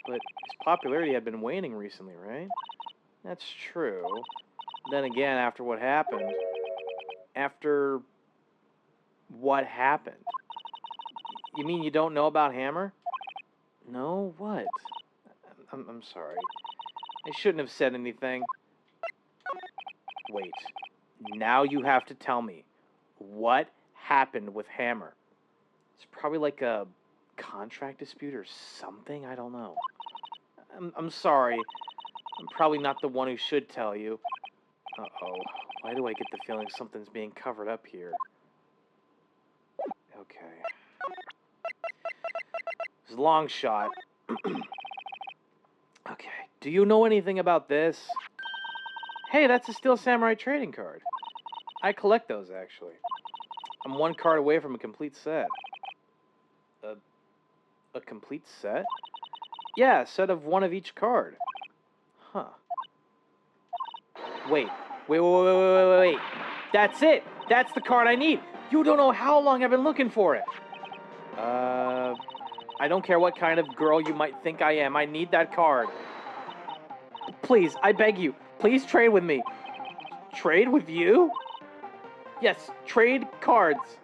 But his popularity had been waning recently, right? That's true. Then again, after what happened... After... what happened? You mean you don't know about Hammer? No? What? I'm sorry. I shouldn't have said anything. Wait. Now you have to tell me. What happened with Hammer? It's probably like a contract dispute or something? I don't know. I'm sorry. I'm probably not the one who should tell you. Uh-oh. Why do I get the feeling something's being covered up here? Okay. It's a long shot. Okay. Do you know anything about this? Hey, that's a Steel Samurai trading card. I collect those, actually. I'm one card away from a complete set. A complete set? Yeah, a set of one of each card. Huh. Wait. That's it! That's the card I need! You don't know how long I've been looking for it! I don't care what kind of girl you might think I am. I need that card. Please, I beg you. Please trade with me. Trade with you? Yes, trade cards.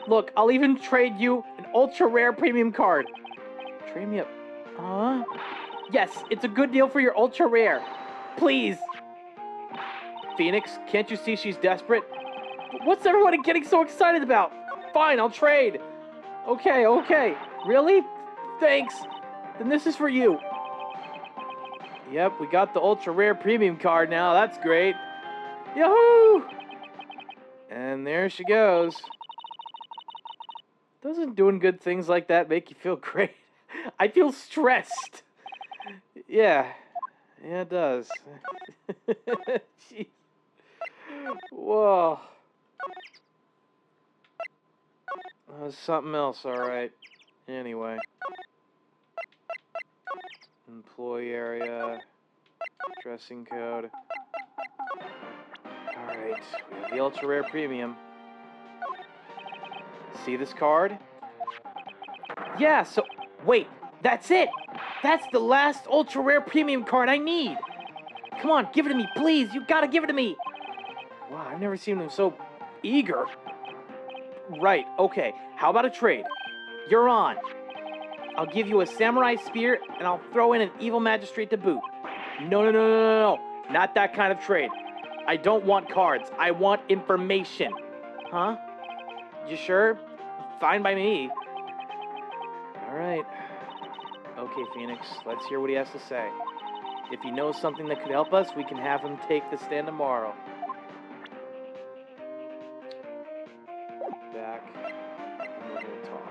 Look, I'll even trade you an ultra-rare premium card. Trade me up. Huh? Yes, it's a good deal for your ultra-rare. Please. Phoenix, can't you see she's desperate? What's everybody getting so excited about? Fine, I'll trade. Okay. Really? Thanks. Then this is for you. Yep, we got the ultra-rare premium card now. That's great. Yahoo! And there she goes. Doesn't doing good things like that make you feel great? I feel stressed. Yeah, it does. Jeez. Whoa. That was something else, alright. Anyway. Employee area. Dressing code. Alright, we have the ultra rare premium. See this card? Yeah, so... Wait, that's it! That's the last ultra rare premium card I need! Come on, give it to me, please! You gotta give it to me! Wow, I've never seen him so eager. Right, okay. How about a trade? You're on. I'll give you a samurai spear, and I'll throw in an evil magistrate to boot. No. Not that kind of trade. I don't want cards. I want information. Huh? You sure? Fine by me. Alright. Okay, Phoenix. Let's hear what he has to say. If he knows something that could help us, we can have him take the stand tomorrow. Back. And we're gonna talk.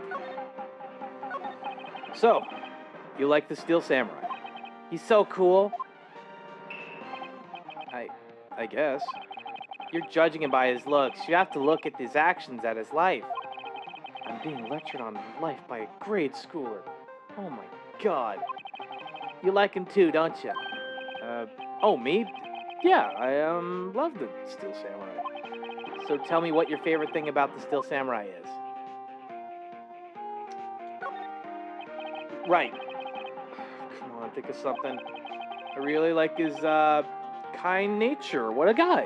So, you like the Steel Samurai? He's so cool. I guess. You're judging him by his looks. You have to look at his actions, at his life. I'm being lectured on life by a grade schooler. Oh my god. You like him too, don't you? Oh, me? Yeah, I, love the Steel Samurai. So tell me what your favorite thing about the Steel Samurai is. Right. Come on, think of something. I really like his, kind nature. What a guy.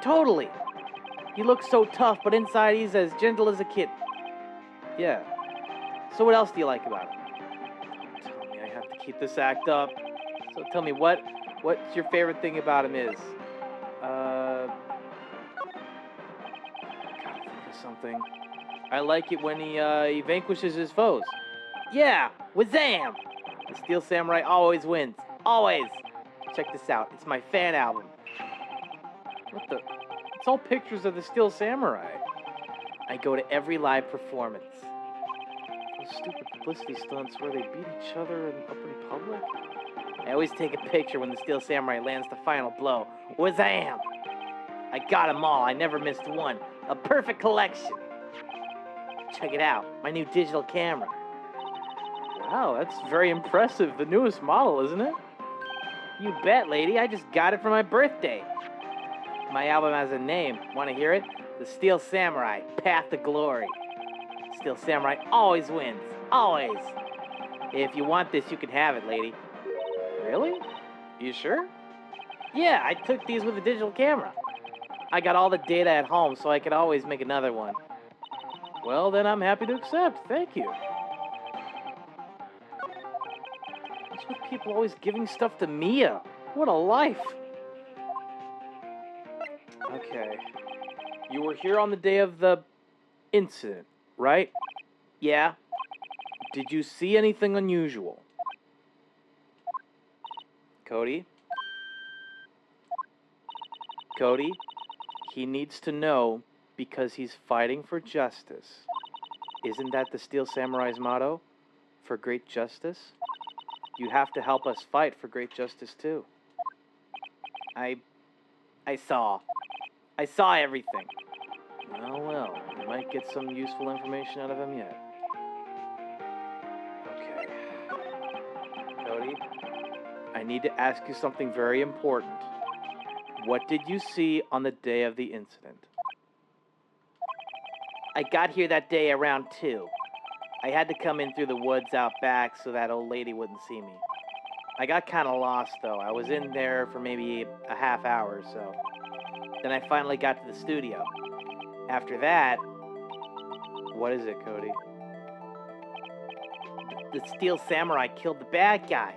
Totally. He looks so tough, but inside he's as gentle as a kid. Yeah. So what else do you like about him? Tell me, I have to keep this act up. So tell me, what's your favorite thing about him is? Gotta think of something. I like it when he vanquishes his foes. Yeah, wazam! The Steel Samurai always wins. Always! Check this out. It's my fan album. What the? It's all pictures of the Steel Samurai. I go to every live performance. Those stupid publicity stunts where they beat each other up in public? I always take a picture when the Steel Samurai lands the final blow. Wazam! I got them all. I never missed one. A perfect collection. Check it out. My new digital camera. Wow, that's very impressive. The newest model, isn't it? You bet, lady. I just got it for my birthday. My album has a name. Want to hear it? The Steel Samurai, Path to Glory. Steel Samurai always wins. Always. If you want this, you can have it, lady. Really? You sure? Yeah, I took these with a digital camera. I got all the data at home, so I could always make another one. Well, then I'm happy to accept. Thank you. What's with people always giving stuff to Mia? What a life. Okay. You were here on the day of the incident, right? Yeah. Did you see anything unusual? Cody? Cody? He needs to know because he's fighting for justice. Isn't that the Steel Samurai's motto? For great justice? You have to help us fight for great justice too. I saw everything. Well, you might get some useful information out of him yet. Okay. Cody, I need to ask you something very important. What did you see on the day of the incident? I got here that day around 2. I had to come in through the woods out back so that old lady wouldn't see me. I got kind of lost, though. I was in there for maybe a half hour or so. Then I finally got to the studio. After that... What is it, Cody? The Steel Samurai killed the bad guy.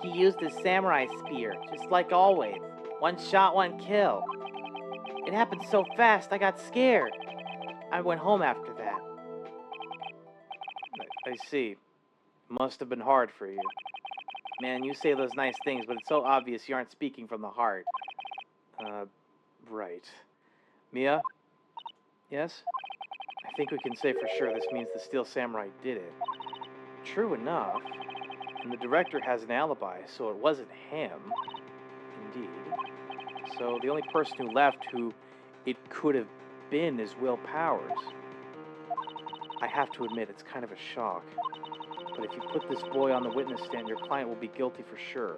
He used his samurai spear, just like always. One shot, one kill. It happened so fast, I got scared. I went home after that. I see. Must have been hard for you. Man, you say those nice things, but it's so obvious you aren't speaking from the heart. Right. Mia? Yes? I think we can say for sure this means the Steel Samurai did it. True enough. And the director has an alibi, so it wasn't him. Indeed. So the only person who left who it could have been is Will Powers. I have to admit, it's kind of a shock. But if you put this boy on the witness stand, your client will be guilty for sure.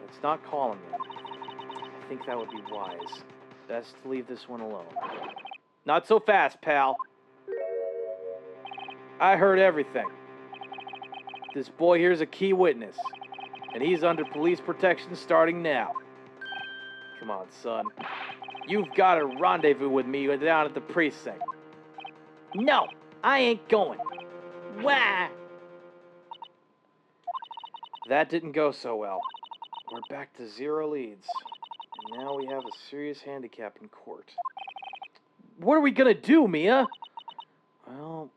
Let's not call him then. I think that would be wise. Best to leave this one alone. Not so fast, pal. I heard everything. This boy here's a key witness, and he's under police protection starting now. Come on, son. You've got a rendezvous with me down at the precinct. No, I ain't going. Wah! That didn't go so well. We're back to 0 leads. And now we have a serious handicap in court. What are we gonna do, Mia? Well,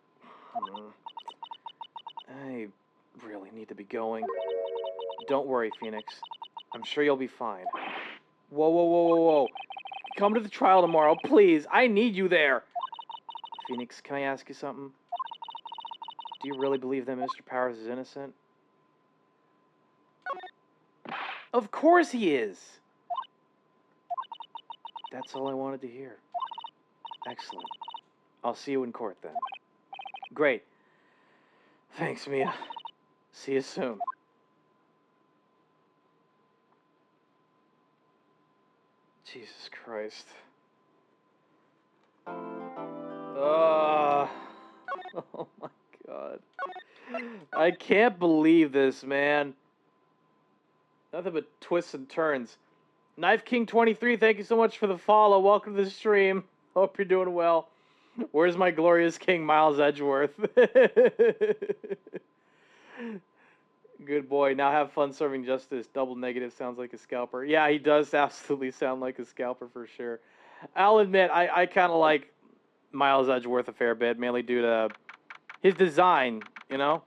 I really need to be going. Don't worry, Phoenix. I'm sure you'll be fine. Whoa, whoa, whoa, whoa, whoa. Come to the trial tomorrow, please. I need you there. Phoenix, can I ask you something? Do you really believe that Mr. Powers is innocent? Of course he is. That's all I wanted to hear. Excellent. I'll see you in court then. Great. Thanks, Mia. See you soon. Jesus Christ. Oh my God. I can't believe this, man. Nothing but twists and turns. Knife King 23, thank you so much for the follow. Welcome to the stream. Hope you're doing well. Where's my glorious king, Miles Edgeworth? Good boy. Now have fun serving justice. Double negative sounds like a scalper. Yeah, he does absolutely sound like a scalper for sure. I'll admit, I kind of like Miles Edgeworth a fair bit, mainly due to his design, you know?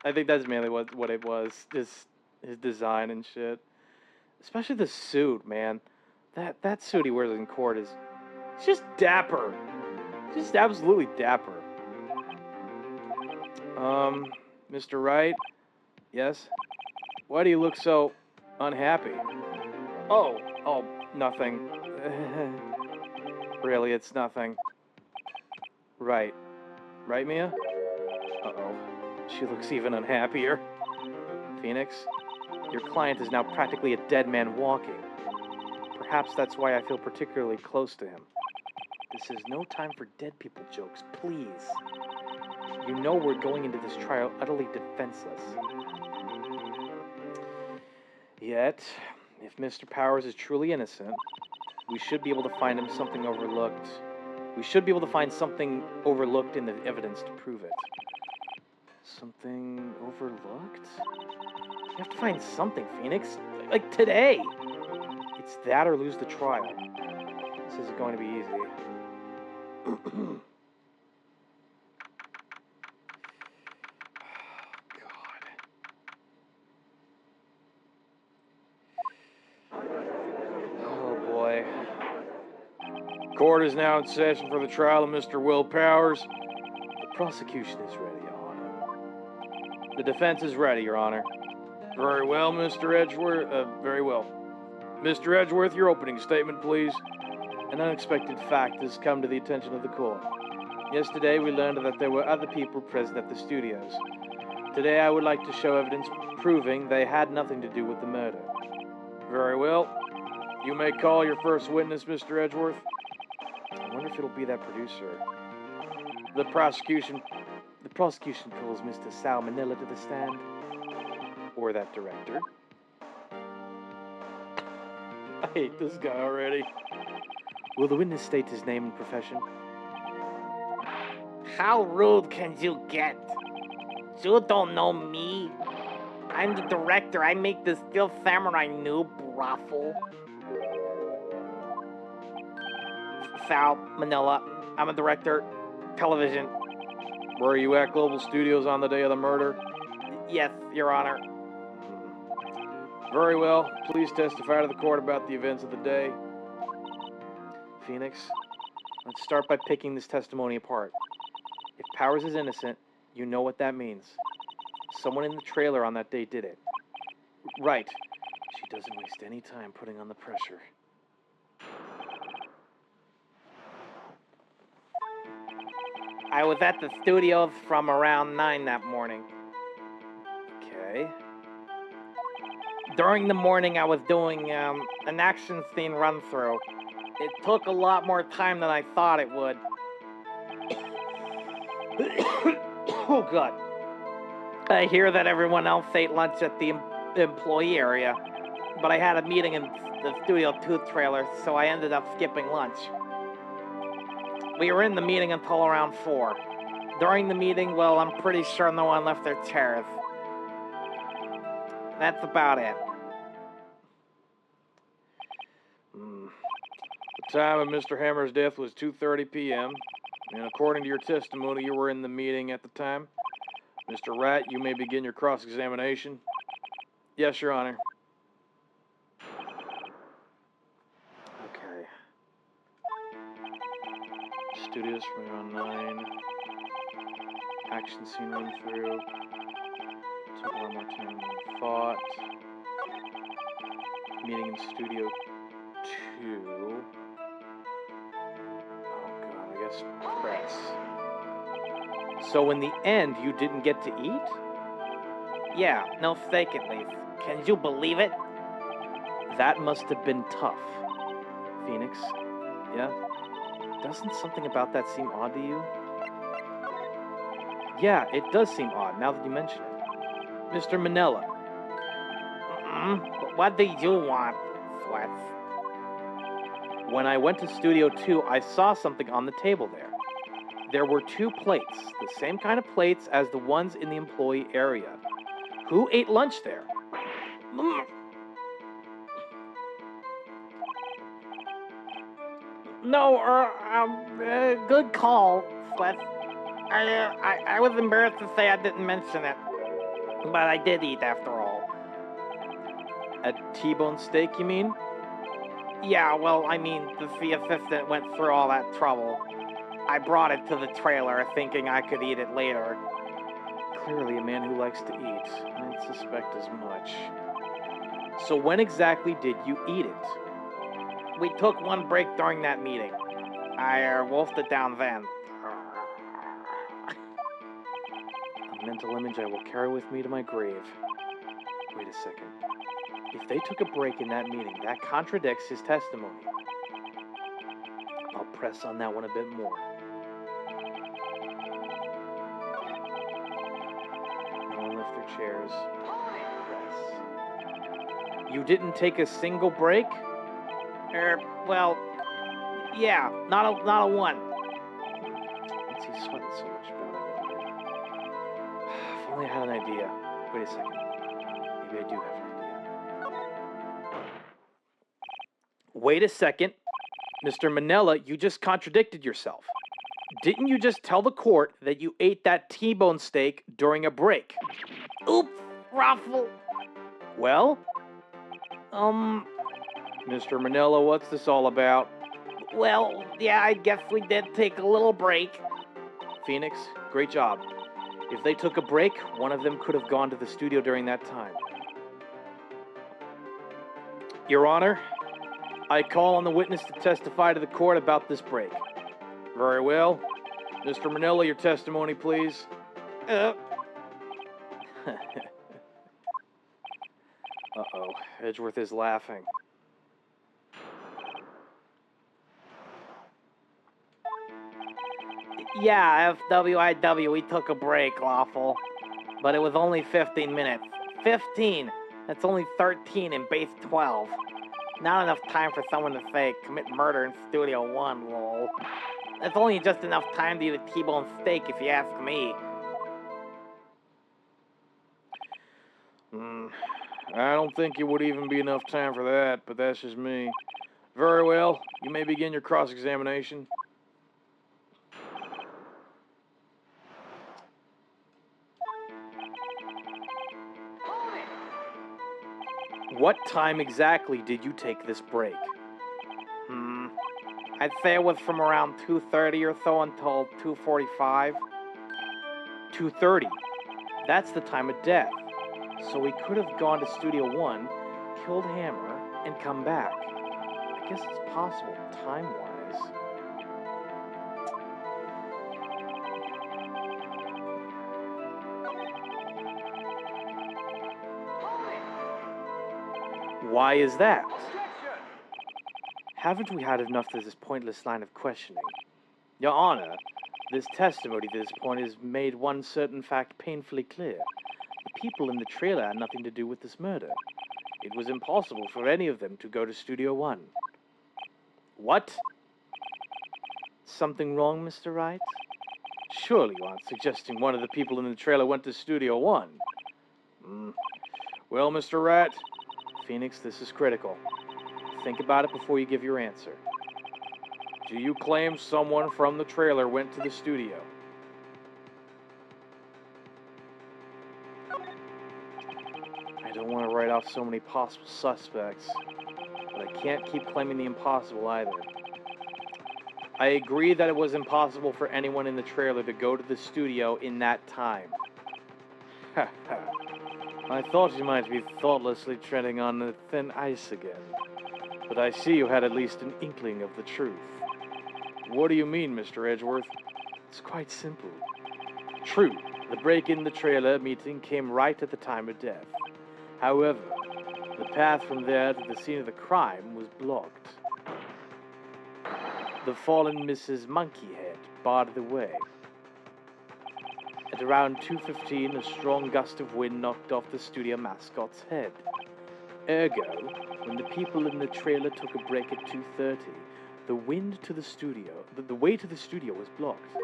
I think that's mainly what it was. Just his design and shit. Especially the suit, man. That suit he wears in court is just dapper. Just absolutely dapper. Mr. Wright? Yes? Why do you look so unhappy? Oh, nothing. Really, it's nothing. Right. Right, Mia? Uh-oh. She looks even unhappier. Phoenix? Your client is now practically a dead man walking. Perhaps that's why I feel particularly close to him. This is no time for dead people jokes, please. You know we're going into this trial utterly defenseless. Yet, if Mr. Powers is truly innocent, we should be able to find him something overlooked. We should be able to find something overlooked in the evidence to prove it. Something overlooked? You have to find something, Phoenix. Like today. It's that or lose the trial. This isn't going to be easy. Court is now in session for the trial of Mr. Will Powers. The prosecution is ready, Your Honor. The defense is ready, Your Honor. Very well, Mr. Edgeworth. Very well. Mr. Edgeworth, your opening statement, please. An unexpected fact has come to the attention of the court. Yesterday, we learned that there were other people present at the studios. Today, I would like to show evidence proving they had nothing to do with the murder. Very well. You may call your first witness, Mr. Edgeworth. I wonder if it'll be that producer. The prosecution calls Mr. Sal Manila to the stand. Or that director. I hate this guy already. Will the witness state his name and profession? How rude can you get? You don't know me. I'm the director. I make the Steel Samurai noob raffle. Sal Manila. I'm a director. Television. Were you at Global Studios on the day of the murder? Yes, Your Honor. Very well. Please testify to the court about the events of the day. Phoenix, let's start by picking this testimony apart. If Powers is innocent, you know what that means. Someone in the trailer on that day did it. Right. She doesn't waste any time putting on the pressure. I was at the studios from around 9 that morning. Okay. During the morning, I was doing an action scene run-through. It took a lot more time than I thought it would. Oh, God. I hear that everyone else ate lunch at the employee area, but I had a meeting in the Studio 2 trailer, so I ended up skipping lunch. We were in the meeting until around 4. During the meeting, well, I'm pretty sure no one left their chairs. That's about it. The time of Mr. Hammer's death was 2:30 p.m., and according to your testimony, you were in the meeting at the time. Mr. Wright, you may begin your cross-examination. Yes, Your Honor. Okay. Studios from around 9. Action scene run through. Took a lot more time than I thought. Meeting in Studio 2. Oh God, I guess press. So in the end, you didn't get to eat? Yeah, no steak at least. Can you believe it? That must have been tough. Phoenix? Yeah? Doesn't something about that seem odd to you? Yeah, it does seem odd, now that you mention it. Mr. Manila. But what do you want, Sweats? When I went to Studio 2, I saw something on the table there. There were 2 plates, the same kind of plates as the ones in the employee area. Who ate lunch there? No, good call, Sweats. I was embarrassed to say I didn't mention it, but I did eat after all. A T-bone steak, you mean? Yeah, well, I mean, the assistant went through all that trouble. I brought it to the trailer thinking I could eat it later. Clearly a man who likes to eat. I'd suspect as much. So when exactly did you eat it? We took one break during that meeting. I wolfed it down then. A mental image I will carry with me to my grave. Wait a second. If they took a break in that meeting, that contradicts his testimony. I'll press on that one a bit more. No one lift their chairs. Press. You didn't take a single break? Well, yeah, not a one. What's he sweating so much about? If only I had an idea. Wait a second. Maybe I do have an idea. Wait a second. Mr. Manella, you just contradicted yourself. Didn't you just tell the court that you ate that T-bone steak during a break? Oops, Ruffle. Well? Mr. Manella, what's this all about? Well, yeah, I guess we did take a little break. Phoenix, great job. If they took a break, one of them could have gone to the studio during that time. Your Honor, I call on the witness to testify to the court about this break. Very well. Mr. Manila, your testimony, please. Uh-oh, Edgeworth is laughing. Yeah, FWIW, we took a break, Lawful. But it was only 15 minutes. 15! That's only 13 in base 12. Not enough time for someone to, say, commit murder in Studio 1, lol. That's only just enough time to eat a T-bone steak, if you ask me. I don't think it would even be enough time for that, but that's just me. Very well, you may begin your cross-examination. What time exactly did you take this break? I'd say it was from around 2:30 or so until 2:45. 2:30. That's the time of death. So we could have gone to Studio 1, killed Hammer, and come back. I guess it's possible, time-wise. Why is that? Haven't we had enough of this pointless line of questioning? Your Honor, this testimony to this point has made one certain fact painfully clear. The people in the trailer had nothing to do with this murder. It was impossible for any of them to go to Studio 1. What? Something wrong, Mr. Wright? Surely you aren't suggesting one of the people in the trailer went to Studio 1. Well, Mr. Wright, Phoenix, this is critical. Think about it before you give your answer. Do you claim someone from the trailer went to the studio? I don't want to write off so many possible suspects, but I can't keep claiming the impossible either. I agree that it was impossible for anyone in the trailer to go to the studio in that time. I thought you might be thoughtlessly treading on the thin ice again. But I see you had at least an inkling of the truth. What do you mean, Mr. Edgeworth? It's quite simple. True, the break in the trailer meeting came right at the time of death. However, the path from there to the scene of the crime was blocked. The fallen Mrs. Monkeyhead barred the way. At around 2:15, a strong gust of wind knocked off the studio mascot's head. Ergo, when the people in the trailer took a break at 2:30, the way to the studio was blocked.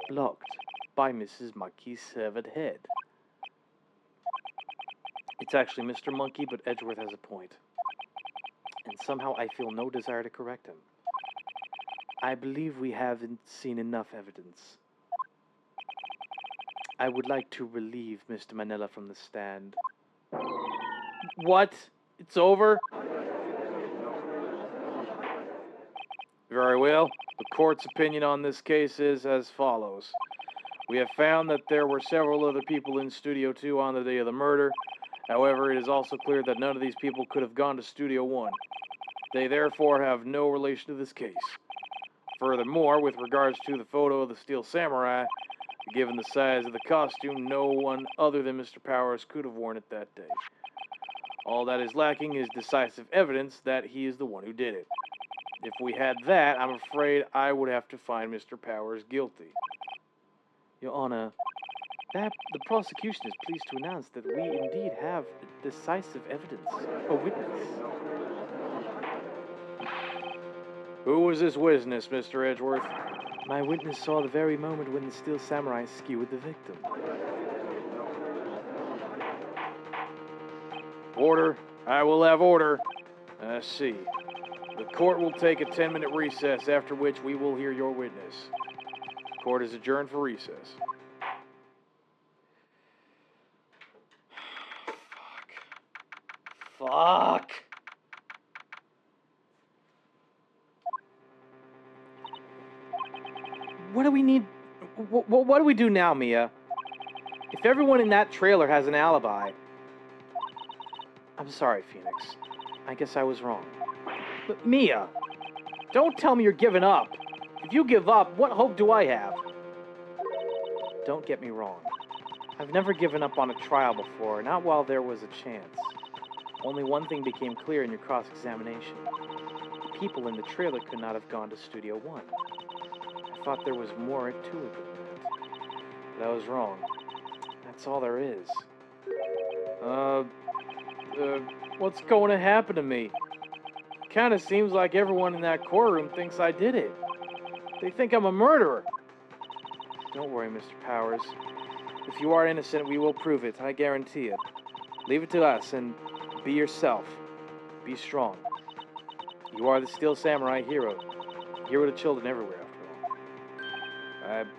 Blocked by Mrs. Monkey's severed head. It's actually Mr. Monkey, but Edgeworth has a point. And somehow I feel no desire to correct him. I believe we haven't seen enough evidence. I would like to relieve Mr. Manila from the stand. What? It's over? Very well. The court's opinion on this case is as follows. We have found that there were several other people in Studio 2 on the day of the murder. However, it is also clear that none of these people could have gone to Studio 1. They therefore have no relation to this case. Furthermore, with regards to the photo of the Steel Samurai, Given the size of the costume, no one other than Mr. Powers could have worn it that day. All that is lacking is decisive evidence that he is the one who did it. If we had that, I'm afraid I would have to find Mr. Powers guilty. Your Honor, the prosecution is pleased to announce that we indeed have decisive evidence. A witness. Who was this witness, Mr. Edgeworth? My witness saw the very moment when the Steel Samurai skewered the victim. Order. I will have order. I see. The court will take a 10-minute recess, after which we will hear your witness. Court is adjourned for recess. Fuck. What do we need? What do we do now, Mia? If everyone in that trailer has an alibi... I'm sorry, Phoenix. I guess I was wrong. But Mia, don't tell me you're giving up. If you give up, what hope do I have? Don't get me wrong. I've never given up on a trial before, not while there was a chance. Only one thing became clear in your cross-examination. The people in the trailer could not have gone to Studio One. I thought there was more to it than that. But I was wrong. That's all there is. What's going to happen to me? Kinda seems like everyone in that courtroom thinks I did it. They think I'm a murderer. Don't worry, Mr. Powers. If you are innocent, we will prove it, I guarantee it. Leave it to us, and be yourself. Be strong. You are the Steel Samurai hero. Hero to children everywhere, after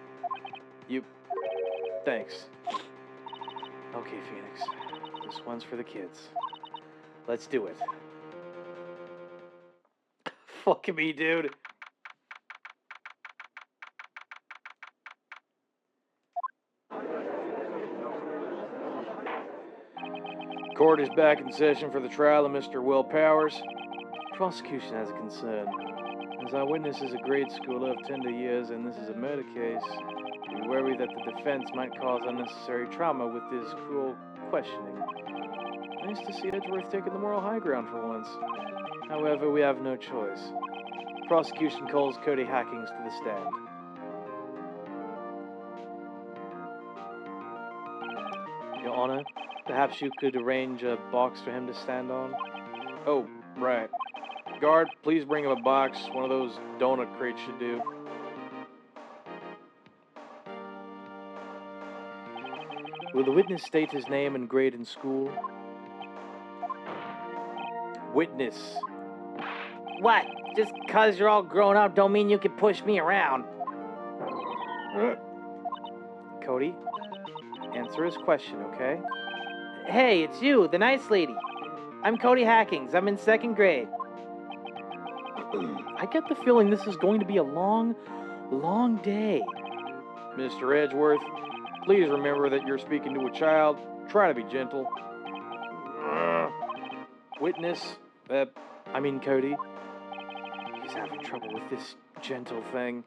all. Thanks. Okay, Phoenix. This one's for the kids. Let's do it. Fuck me, dude. Court is back in session for the trial of Mr. Will Powers. Prosecution has a concern. As our witness is a grade schooler of tender years and this is a murder case, we worry that the defense might cause unnecessary trauma with this cruel questioning. Nice to see Edgeworth taking the moral high ground for once. However, we have no choice. Prosecution calls Cody Hackings to the stand. Your Honor, perhaps you could arrange a box for him to stand on? Oh, right. Guard, please bring him a box. One of those donut crates should do. Will the witness state his name and grade in school? Witness. What? Just 'cause you're all grown up don't mean you can push me around. Cody, answer his question, okay? Hey, it's you, the nice lady. I'm Cody Hackings. I'm in 2nd grade. I get the feeling this is going to be a long, long day. Mr. Edgeworth, please remember that you're speaking to a child. Try to be gentle. Witness, Cody. He's having trouble with this gentle thing.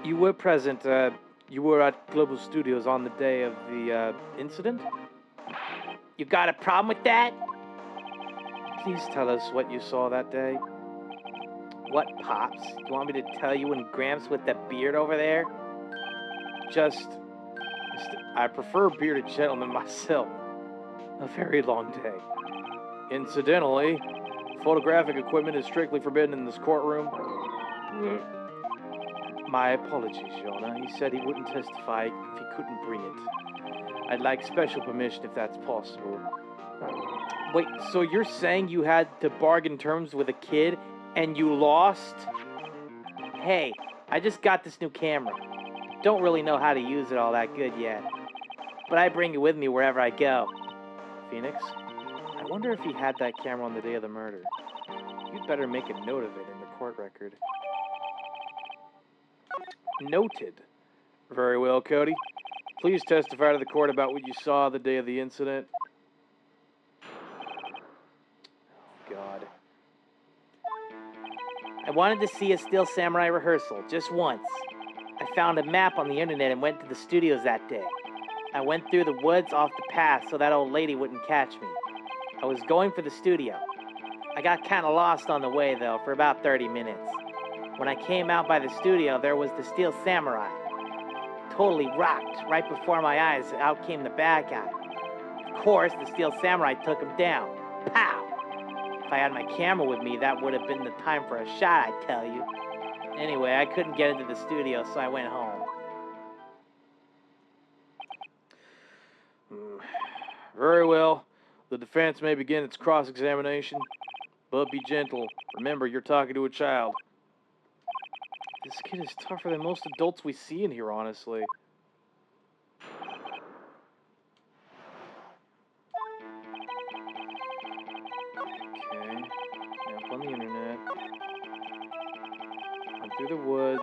You were present, you were at Global Studios on the day of the, incident? You got a problem with that? Please tell us what you saw that day. What, Pops? You want me to tell you and Gramps with the beard over there? I prefer bearded gentlemen myself. A very long day. Incidentally, photographic equipment is strictly forbidden in this courtroom. My apologies, Your Honor. He said he wouldn't testify if he couldn't bring it. I'd like special permission if that's possible. Wait, so you're saying you had to bargain terms with a kid and you lost? Hey, I just got this new camera. Don't really know how to use it all that good yet. But I bring it with me wherever I go. Phoenix, I wonder if he had that camera on the day of the murder. You'd better make a note of it in the court record. Noted. Very well, Cody. Please testify to the court about what you saw the day of the incident. God. I wanted to see a Steel Samurai rehearsal, just once. I found a map on the internet and went to the studios that day. I went through the woods off the path so that old lady wouldn't catch me. I was going for the studio. I got kind of lost on the way, though, for about 30 minutes. When I came out by the studio, there was the Steel Samurai. Totally rocked. Right before my eyes, out came the bad guy. Of course, the Steel Samurai took him down. Pow! If I had my camera with me, that would have been the time for a shot, I tell you. Anyway, I couldn't get into the studio, so I went home. Very well. The defense may begin its cross-examination, but be gentle. Remember, you're talking to a child. This kid is tougher than most adults we see in here, honestly. Okay. Map on the internet. Went through the woods.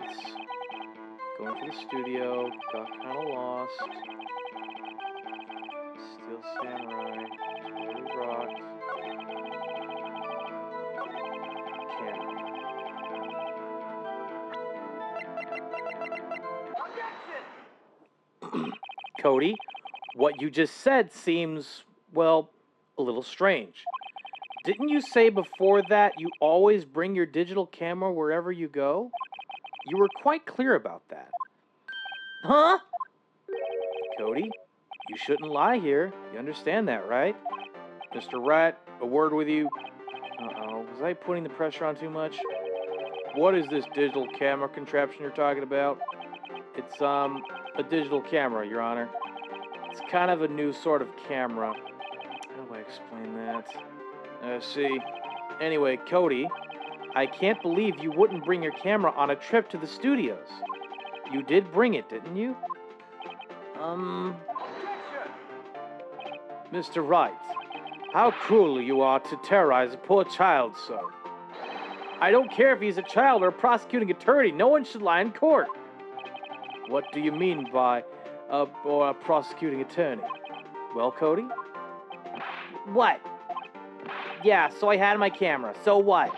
Going for the studio. Got kind of lost. Steel Samurai. Totally rocked. Camera. Cody, what you just said seems, well, a little strange. Didn't you say before that you always bring your digital camera wherever you go? You were quite clear about that. Huh? Cody, you shouldn't lie here. You understand that, right? Mr. Wright, a word with you. Uh-oh, was I putting the pressure on too much? What is this digital camera contraption you're talking about? It's, a digital camera, Your Honor. It's kind of a new sort of camera. How do I explain that? See. Anyway, Cody, I can't believe you wouldn't bring your camera on a trip to the studios. You did bring it, didn't you? Mr. Wright, how cruel you are to terrorize a poor child so. I don't care if he's a child or a prosecuting attorney. No one should lie in court. What do you mean by a prosecuting attorney? Well, Cody? What? Yeah, so I had my camera. So what?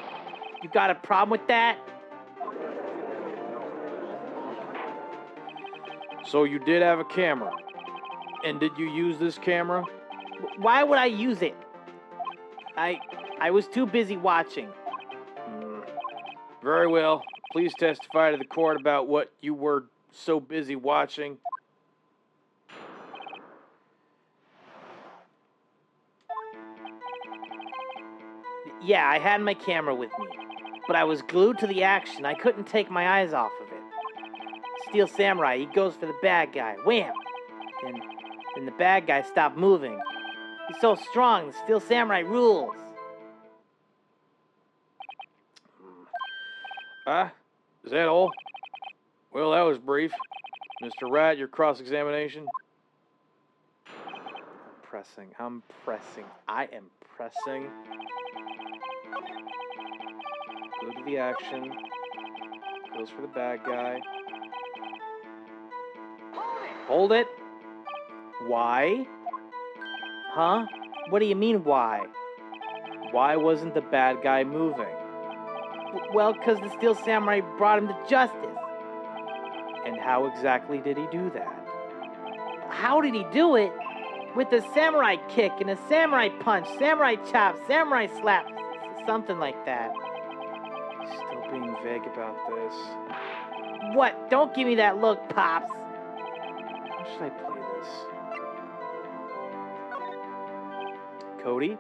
You got a problem with that? So you did have a camera. And did you use this camera? Why would I use it? I was too busy watching. Very well. Please testify to the court about what you were so busy watching. Yeah, I had my camera with me, but I was glued to the action. I couldn't take my eyes off of it. Steel Samurai, he goes for the bad guy. Wham! Then the bad guy stopped moving. He's so strong, the Steel Samurai rules. Is that all? Well, that was brief. Mr. Wright, your cross-examination. I'm pressing. I am pressing. Go to the action. Goes for the bad guy. Hold it. Why? Huh? What do you mean, why? Why wasn't the bad guy moving? Well, because the Steel Samurai brought him to justice. And how exactly did he do that? How did he do it? With a samurai kick and a samurai punch, samurai chop, samurai slap, something like that. Still being vague about this. What? Don't give me that look, Pops. How should I play this? Cody?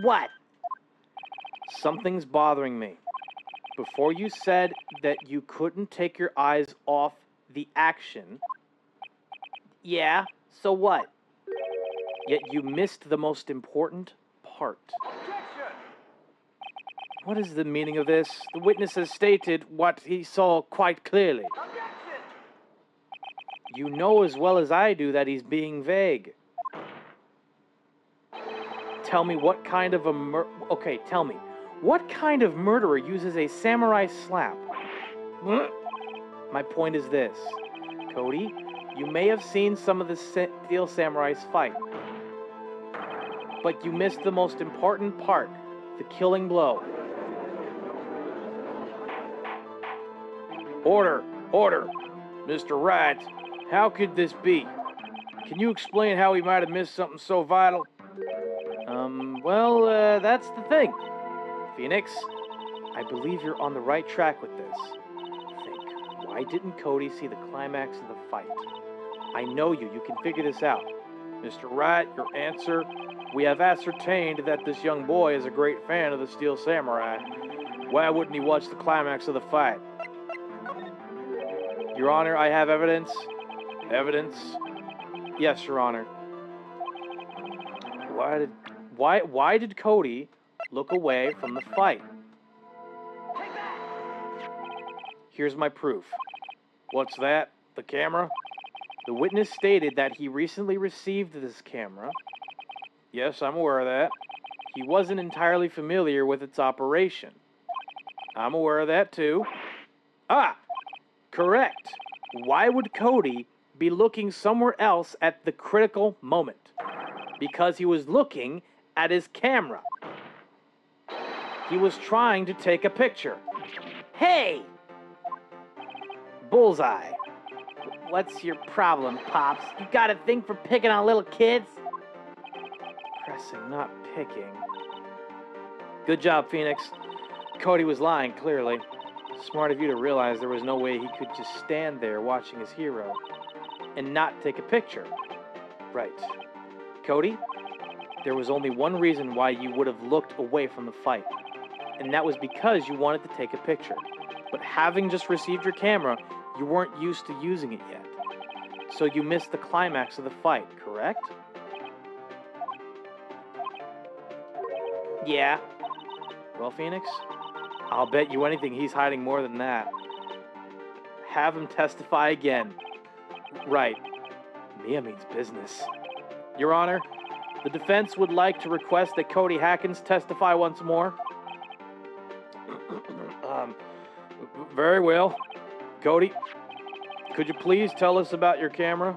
What? Something's bothering me. Before you said that you couldn't take your eyes off the action. Yeah, so what? Yet you missed the most important part. What is the meaning of this? The witness has stated what he saw quite clearly. You know as well as I do that he's being vague. Tell me what kind of a tell me. What kind of murderer uses a samurai slap? My point is this. Cody, you may have seen some of the Steel Samurais fight. But you missed the most important part. The killing blow. Order! Order. Mr. Wright, how could this be? Can you explain how he might have missed something so vital? That's the thing. Phoenix, I believe you're on the right track with this. Think, why didn't Cody see the climax of the fight? I know you can figure this out. Mr. Wright, your answer, we have ascertained that this young boy is a great fan of the Steel Samurai. Why wouldn't he watch the climax of the fight? Your Honor, I have evidence. Evidence? Yes, Your Honor. Why did Cody look away from the fight? Here's my proof. What's that? The camera? The witness stated that he recently received this camera. Yes, I'm aware of that. He wasn't entirely familiar with its operation. I'm aware of that too. Ah! Correct. Why would Cody be looking somewhere else at the critical moment? Because he was looking at his camera. He was trying to take a picture. Hey! Bullseye. What's your problem, Pops? You got a thing for picking on little kids? Pressing, not picking. Good job, Phoenix. Cody was lying, clearly. Smart of you to realize there was no way he could just stand there watching his hero and not take a picture. Right. Cody, there was only one reason why you would have looked away from the fight, and that was because you wanted to take a picture. But having just received your camera, you weren't used to using it yet. So you missed the climax of the fight, correct? Yeah. Well, Phoenix, I'll bet you anything he's hiding more than that. Have him testify again. Right. Mia means business. Your Honor, the defense would like to request that Cody Hackins testify once more. Very well. Cody, could you please tell us about your camera?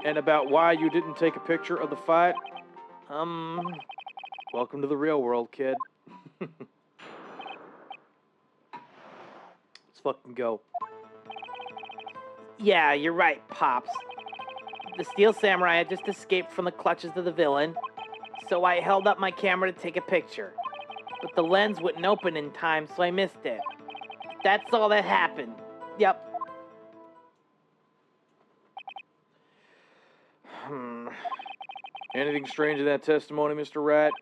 And about why you didn't take a picture of the fight? Welcome to the real world, kid. Let's fucking go. Yeah, you're right, Pops. The Steel Samurai had just escaped from the clutches of the villain, so I held up my camera to take a picture. But the lens wouldn't open in time, so I missed it. That's all that happened. Yep. Anything strange in that testimony, Mr. Rat?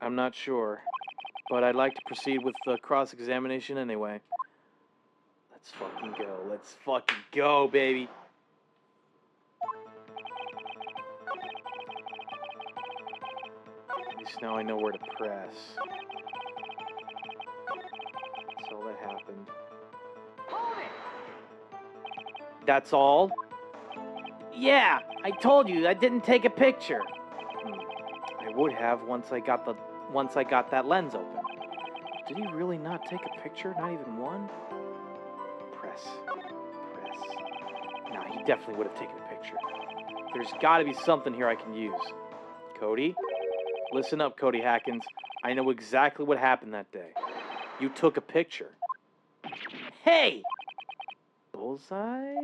I'm not sure, but I'd like to proceed with the cross-examination anyway. Let's fucking go. Let's fucking go, baby. At least now I know where to press. That's all that happened. That's all? Yeah, I told you I didn't take a picture. I would have once I got that lens open. Did he really not take a picture? Not even one? Press. Nah, he definitely would have taken a picture. There's got to be something here I can use. Cody? Listen up, Cody Hackins. I know exactly what happened that day. You took a picture. Hey! Bullseye?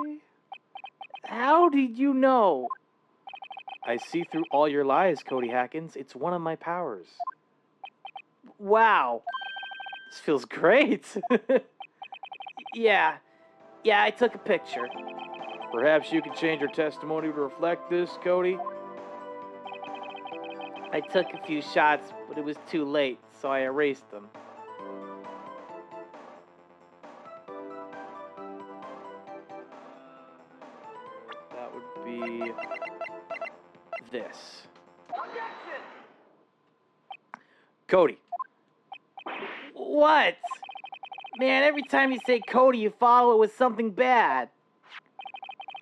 How did you know? I see through all your lies, Cody Hackins. It's one of my powers. Wow. This feels great. Yeah, I took a picture. Perhaps you could change your testimony to reflect this, Cody? I took a few shots, but it was too late, so I erased them. That would be this. Cody. What? Man, every time you say Cody, you follow it with something bad.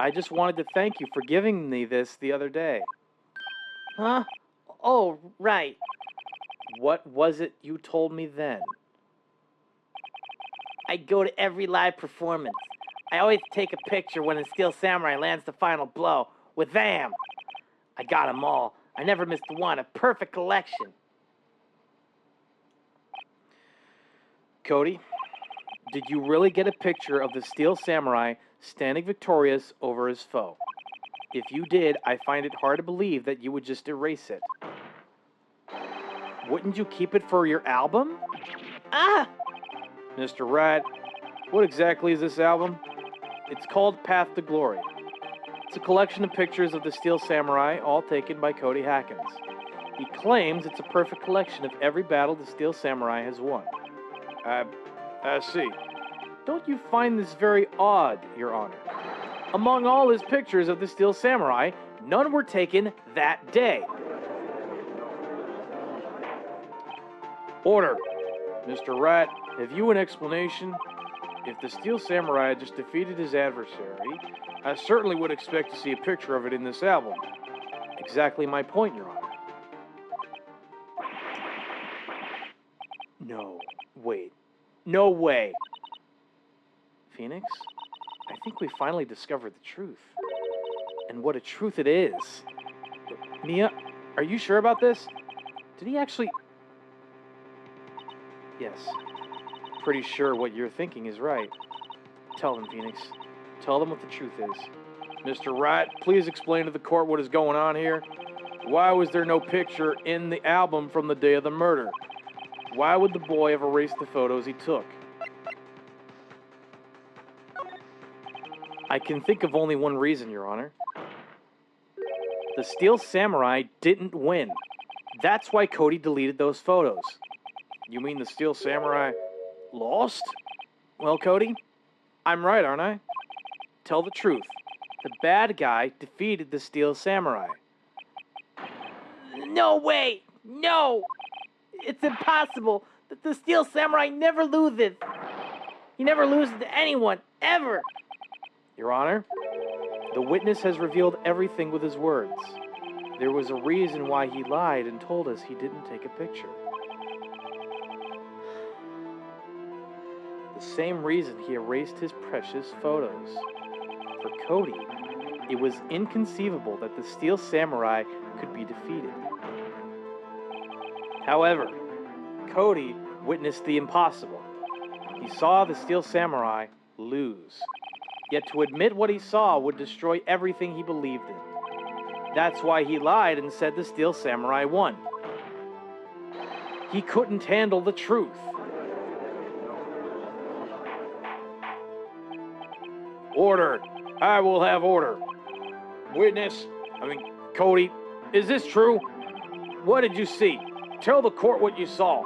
I just wanted to thank you for giving me this the other day. Huh? Oh, right. What was it you told me then? I go to every live performance. I always take a picture when the Steel Samurai lands the final blow with them. I got them all. I never missed one. A perfect collection. Cody, Did you really get a picture of the Steel Samurai standing victorious over his foe? If you did, I find it hard to believe that you would just erase it. Wouldn't you keep it for your album? Ah! Mr. Wright, what exactly is this album? It's called Path to Glory. It's a collection of pictures of the Steel Samurai, all taken by Cody Hackins. He claims it's a perfect collection of every battle the Steel Samurai has won. I see. Don't you find this very odd, Your Honor? Among all his pictures of the Steel Samurai, none were taken that day. Order. Mr. Wright, have you an explanation? If the Steel Samurai had just defeated his adversary, I certainly would expect to see a picture of it in this album. Exactly my point, Your Honor. No. Wait. No way. Phoenix, I think we finally discovered the truth. And what a truth it is. Mia, are you sure about this? Did he actually... Yes. Pretty sure what you're thinking is right. Tell them, Phoenix. Tell them what the truth is. Mr. Wright, please explain to the court what is going on here. Why was there no picture in the album from the day of the murder? Why would the boy have erased the photos he took? I can think of only one reason, Your Honor. The Steel Samurai didn't win. That's why Cody deleted those photos. You mean the Steel Samurai lost? Well, Cody, I'm right, aren't I? Tell the truth. The bad guy defeated the Steel Samurai. No way! No! It's impossible! The Steel Samurai never loses! He never loses to anyone, ever! Your Honor, the witness has revealed everything with his words. There was a reason why he lied and told us he didn't take a picture. The same reason he erased his precious photos. For Cody, it was inconceivable that the Steel Samurai could be defeated. However, Cody witnessed the impossible. He saw the Steel Samurai lose. Yet to admit what he saw would destroy everything he believed in. That's why he lied and said the Steel Samurai won. He couldn't handle the truth. Order! I will have order. Witness, Cody, is this true? What did you see? Tell the court what you saw.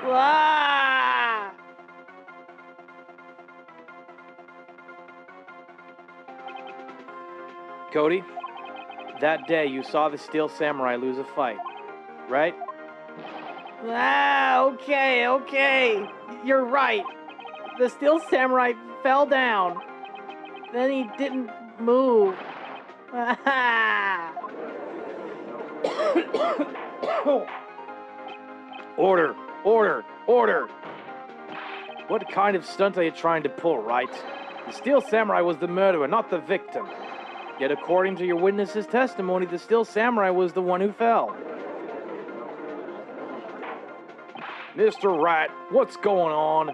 Ah! Cody, that day you saw the Steel Samurai lose a fight, right? Ah, okay. You're right. The Steel Samurai fell down. Then he didn't move. Order! What kind of stunt are you trying to pull, Wright? The Steel Samurai was the murderer, not the victim. Yet according to your witness's testimony, the Steel Samurai was the one who fell. Mr. Wright, what's going on?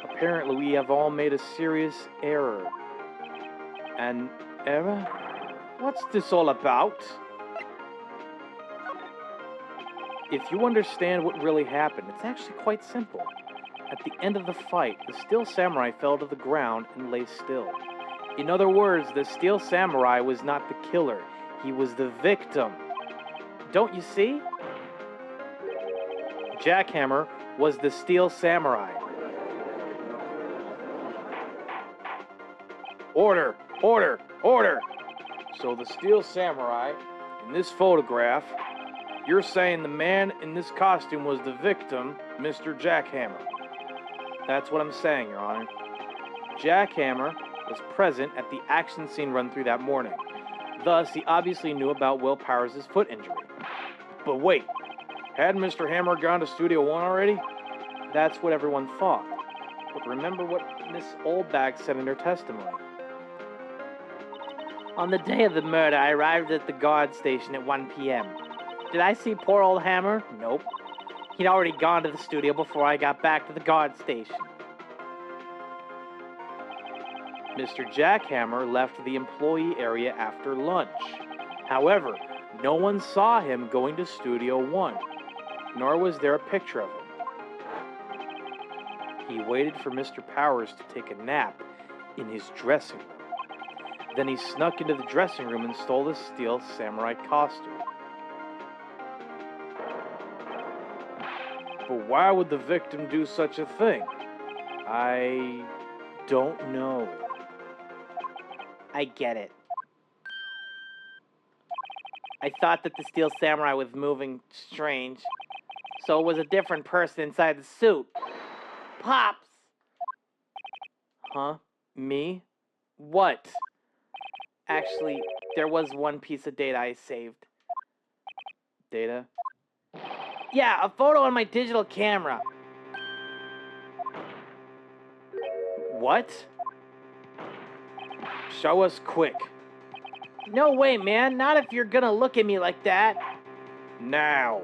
Apparently we have all made a serious error. An error? What's this all about? If you understand what really happened, it's actually quite simple. At the end of the fight, the Steel Samurai fell to the ground and lay still. In other words, the Steel Samurai was not the killer. He was the victim. Don't you see? Jackhammer was the Steel Samurai. Order! So the Steel Samurai, in this photograph, you're saying the man in this costume was the victim, Mr. Jackhammer. That's what I'm saying, Your Honor. Jackhammer was present at the action scene run-through that morning. Thus, he obviously knew about Will Powers' foot injury. But wait, hadn't Mr. Hammer gone to Studio One already? That's what everyone thought. But remember what Miss Oldbag said in her testimony. On the day of the murder, I arrived at the guard station at 1 p.m. Did I see poor old Hammer? Nope. He'd already gone to the studio before I got back to the guard station. Mr. Jackhammer left the employee area after lunch. However, no one saw him going to Studio 1, nor was there a picture of him. He waited for Mr. Powers to take a nap in his dressing room. Then he snuck into the dressing room and stole the steel samurai costume. But why would the victim do such a thing? I don't know. I get it. I thought that the steel samurai was moving strange, so it was a different person inside the suit. Pops! Huh? Me? What? Actually, there was one piece of data I saved. Data? Yeah, a photo on my digital camera. What? Show us quick. No way, man. Not if you're gonna look at me like that. Now.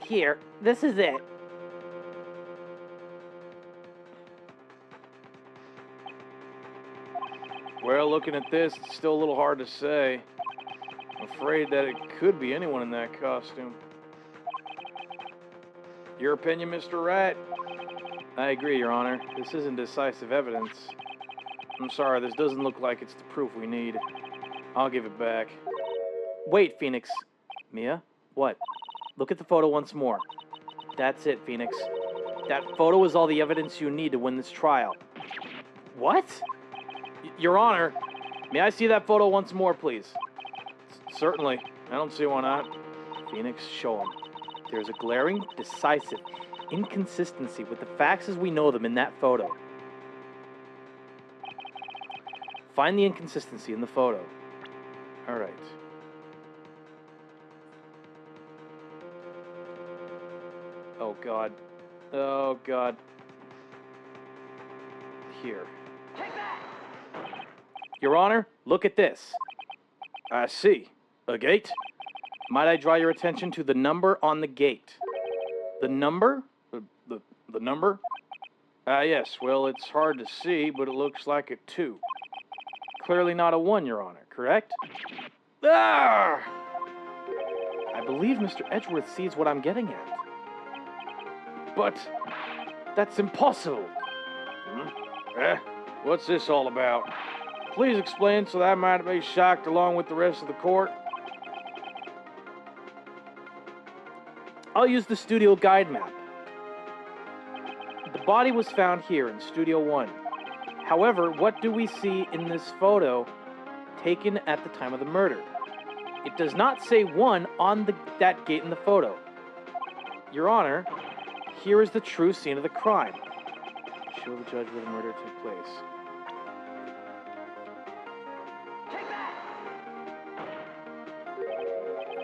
Here, this is it. Well, looking at this, it's still a little hard to say. I'm afraid that it could be anyone in that costume. Your opinion, Mr. Wright? I agree, Your Honor. This isn't decisive evidence. I'm sorry, this doesn't look like it's the proof we need. I'll give it back. Wait, Phoenix. Mia? What? Look at the photo once more. That's it, Phoenix. That photo is all the evidence you need to win this trial. What? Your Honor, may I see that photo once more, please? Certainly. I don't see why not. Phoenix, show him. There's a glaring, decisive inconsistency with the facts as we know them in that photo. Find the inconsistency in the photo. All right. Oh, God. Oh, God. Here. Your Honor, look at this. I see. A gate? Might I draw your attention to the number on the gate? The number? The number? Yes. Well, it's hard to see, but it looks like a 2. Clearly not a 1, Your Honor, correct? Ah! I believe Mr. Edgeworth sees what I'm getting at. But that's impossible. What's this all about? Please explain so that I might be shocked along with the rest of the court. I'll use the studio guide map. The body was found here in Studio 1. However, what do we see in this photo taken at the time of the murder? It does not say 1 on that gate in the photo. Your Honor, here is the true scene of the crime. Show the judge where the murder took place.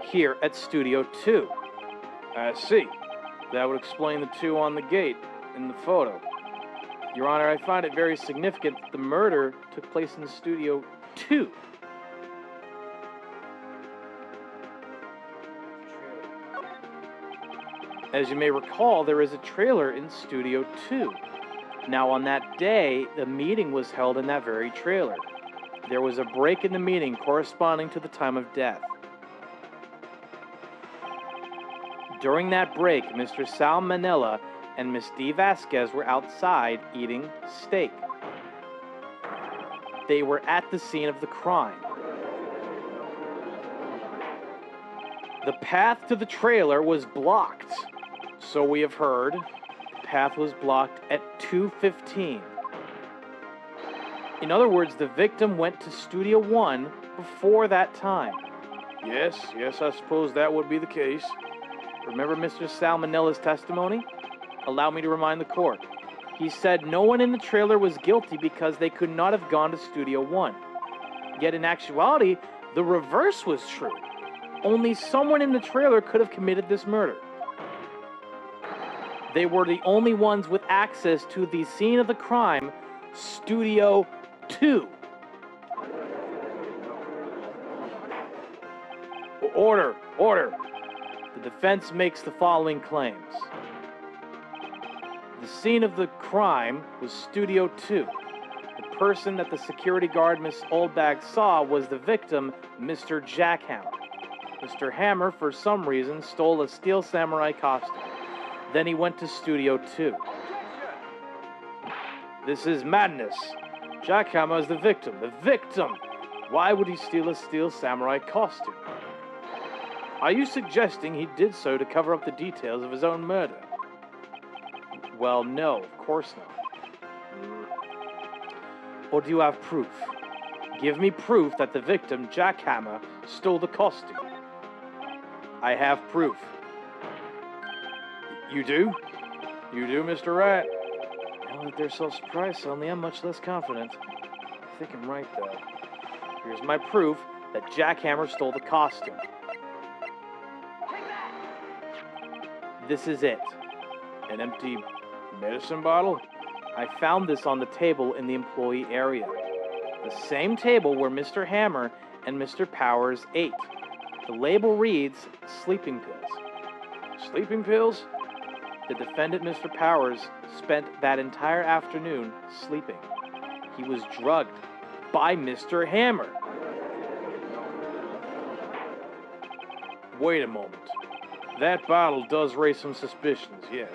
Here at Studio 2. I see. That would explain the 2 on the gate in the photo. Your Honor, I find it very significant that the murder took place in Studio 2. As you may recall, there is a trailer in Studio 2. Now, on that day, the meeting was held in that very trailer. There was a break in the meeting corresponding to the time of death. During that break, Mr. Sal Manila and Miss Dee Vasquez were outside eating steak. They were at the scene of the crime. The path to the trailer was blocked. So we have heard. The path was blocked at 2:15. In other words, the victim went to Studio 1 before that time. Yes, I suppose that would be the case. Remember Mr. Salmonella's testimony? Allow me to remind the court. He said no one in the trailer was guilty because they could not have gone to Studio 1. Yet in actuality, the reverse was true. Only someone in the trailer could have committed this murder. They were the only ones with access to the scene of the crime, Studio 2. Order! The defense makes the following claims. The scene of the crime was Studio 2. The person that the security guard Miss Oldbag saw was the victim, Mr. Jackhammer. Mr. Hammer, for some reason, stole a Steel Samurai costume. Then he went to Studio 2. This is madness. Jackhammer is the victim. The victim! Why would he steal a Steel Samurai costume? Are you suggesting he did so to cover up the details of his own murder? Well, no, of course not. Or do you have proof? Give me proof that the victim, Jackhammer, stole the costume. I have proof. You do? You do, Mr. Wright? Now that they're so surprised suddenly, I'm much less confident. I think I'm right, though. Here's my proof that Jackhammer stole the costume. This is it. An empty medicine bottle? I found this on the table in the employee area. The same table where Mr. Hammer and Mr. Powers ate. The label reads, sleeping pills. Sleeping pills? The defendant, Mr. Powers, spent that entire afternoon sleeping. He was drugged by Mr. Hammer. Wait a moment. That bottle does raise some suspicions, yes.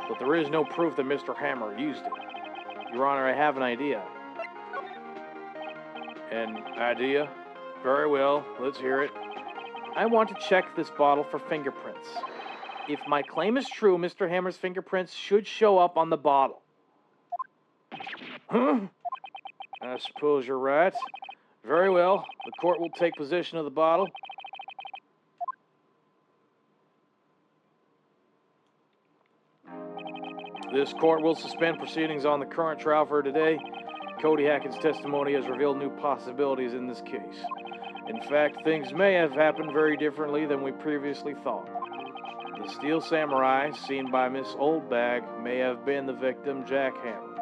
But there is no proof that Mr. Hammer used it. Your Honor, I have an idea. An idea? Very well, let's hear it. I want to check this bottle for fingerprints. If my claim is true, Mr. Hammer's fingerprints should show up on the bottle. Huh? I suppose you're right. Very well, the court will take possession of the bottle. This court will suspend proceedings on the current trial for today. Cody Hackett's testimony has revealed new possibilities in this case. In fact, things may have happened very differently than we previously thought. The Steel Samurai, seen by Miss Oldbag, may have been the victim, Jackhammer.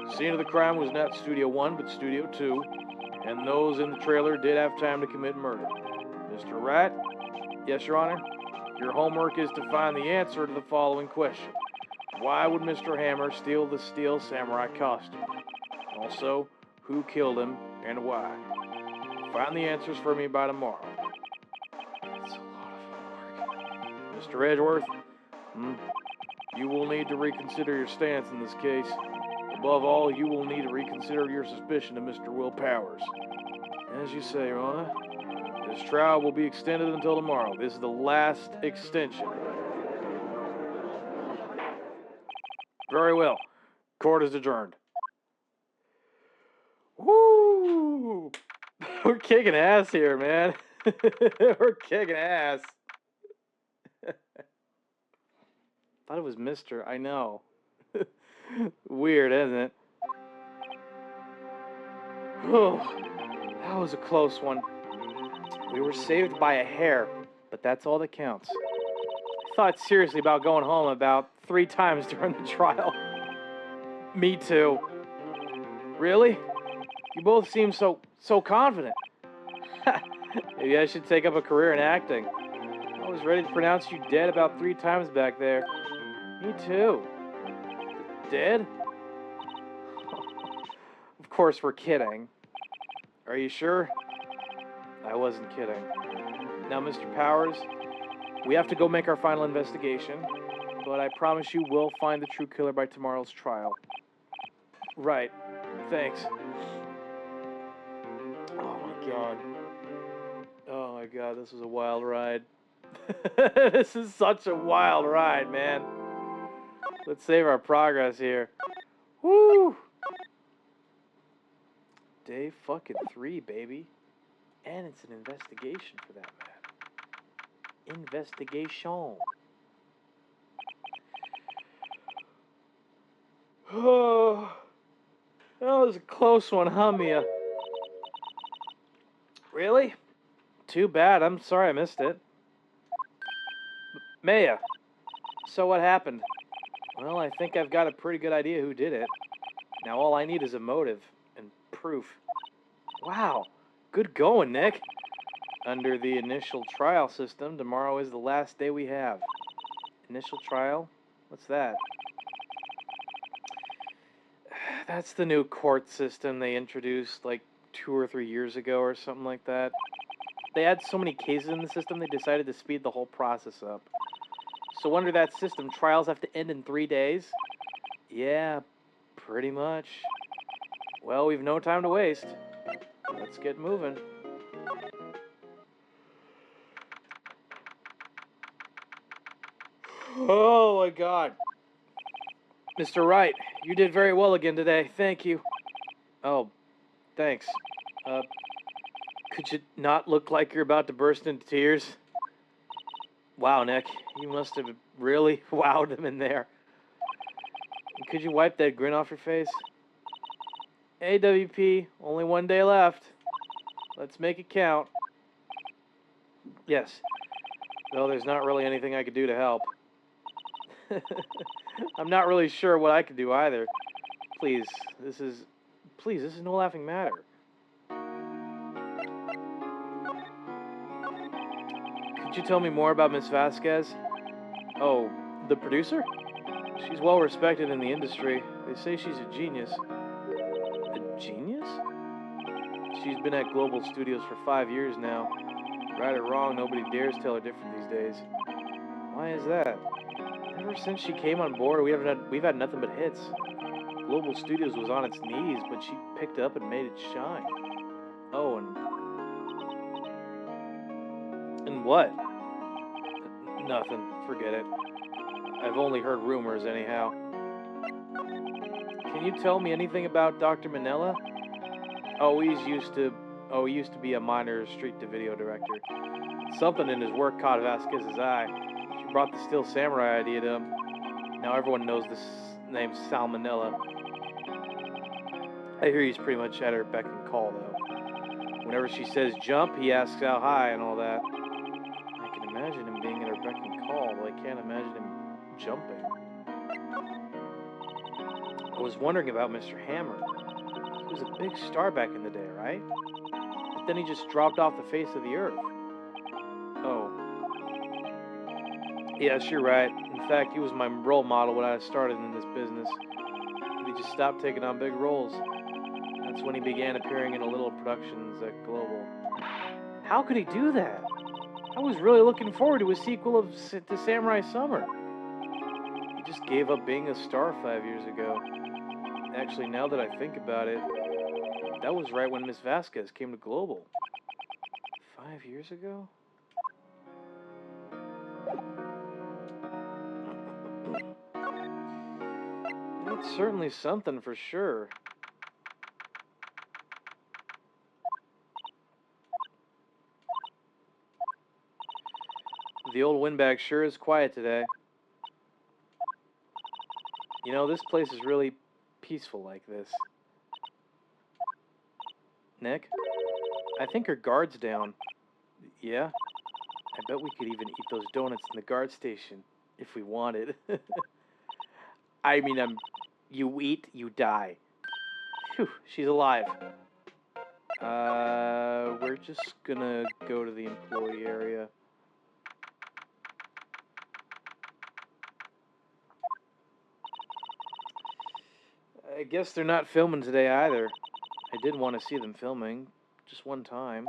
The scene of the crime was not Studio 1, but Studio 2, and those in the trailer did have time to commit murder. Mr. Wright? Yes, Your Honor? Your homework is to find the answer to the following question. Why would Mr. Hammer steal the Steel Samurai costume? Also, who killed him and why? Find the answers for me by tomorrow. That's a lot of homework. Mr. Edgeworth, you will need to reconsider your stance in this case. Above all, you will need to reconsider your suspicion of Mr. Will Powers. As you say, Your Honor, this trial will be extended until tomorrow. This is the last extension. Very well. Court is adjourned. Woo! We're kicking ass here, man. We're kicking ass. Thought it was Mr. I know. Weird, isn't it? Oh, that was a close one. We were saved by a hair, but that's all that counts. I thought seriously about going home about 3 times during the trial. Me too. Really? You both seem so confident. Maybe I should take up a career in acting. I was ready to pronounce you dead about 3 times back there. Me too. Dead? Of course we're kidding. Are you sure? I wasn't kidding. Now, Mr. Powers, we have to go make our final investigation, but I promise you we'll find the true killer by tomorrow's trial. Right. Thanks. Oh my god. Oh my god, this was a wild ride. This is such a wild ride, man. Let's save our progress here. Woo! Day fucking 3, baby. And it's an investigation for that matter. Investigation. Oh, that was a close one, huh, Mia? Really? Too bad. I'm sorry I missed it. Maya, so what happened? Well, I think I've got a pretty good idea who did it. Now all I need is a motive and proof. Wow, good going, Nick. Under the initial trial system, tomorrow is the last day we have. Initial trial? What's that? That's the new court system they introduced like 2 or 3 years ago or something like that. They had so many cases in the system, they decided to speed the whole process up. So under that system, trials have to end in 3 days? Yeah, pretty much. Well, we've no time to waste. Let's get moving. Oh my God. Mr. Wright, you did very well again today. Thank you. Oh, thanks. Could you not look like you're about to burst into tears? Wow, Nick, you must have really wowed them in there. Could you wipe that grin off your face? Hey, WP, only 1 day left. Let's make it count. Yes, though there's not really anything I could do to help. I'm not really sure what I could do either. Please, this is no laughing matter. Could you tell me more about Miss Vasquez? Oh, the producer? She's well respected in the industry. They say she's a genius. A genius? She's been at Global Studios for 5 years now. Right or wrong, nobody dares tell her different these days. Why is that? Ever since she came on board, we've had nothing but hits. Global Studios was on its knees, but she picked up and made it shine. Oh, and what? Nothing. Forget it. I've only heard rumors anyhow. Can you tell me anything about Dr. Manila? Oh, he used to be a minor street-to-video director. Something in his work caught Vasquez's eye. She brought the Still Samurai idea to him. Now everyone knows this name's Salmonella. I hear he's pretty much at her beck and call, though. Whenever she says jump, he asks how high and all that. I can imagine him being at her beck and call, but I can't imagine him jumping. I was wondering about Mr. Hammer. He was a big star back in the day, right? But then he just dropped off the face of the earth. Oh. Yes, you're right. In fact, he was my role model when I started in this business. But he just stopped taking on big roles. That's when he began appearing in a little productions at Global. How could he do that? I was really looking forward to a sequel to Samurai Summer. He just gave up being a star 5 years ago. Actually, now that I think about it, that was right when Miss Vasquez came to Global. 5 years ago? It's certainly something for sure. The old windbag sure is quiet today. You know, this place is really peaceful like this. Nick? I think her guard's down. Yeah? I bet we could even eat those donuts in the guard station, if we wanted. I mean, you eat, you die. Phew, she's alive. We're just gonna go to the employee area. I guess they're not filming today either. I did want to see them filming, just one time.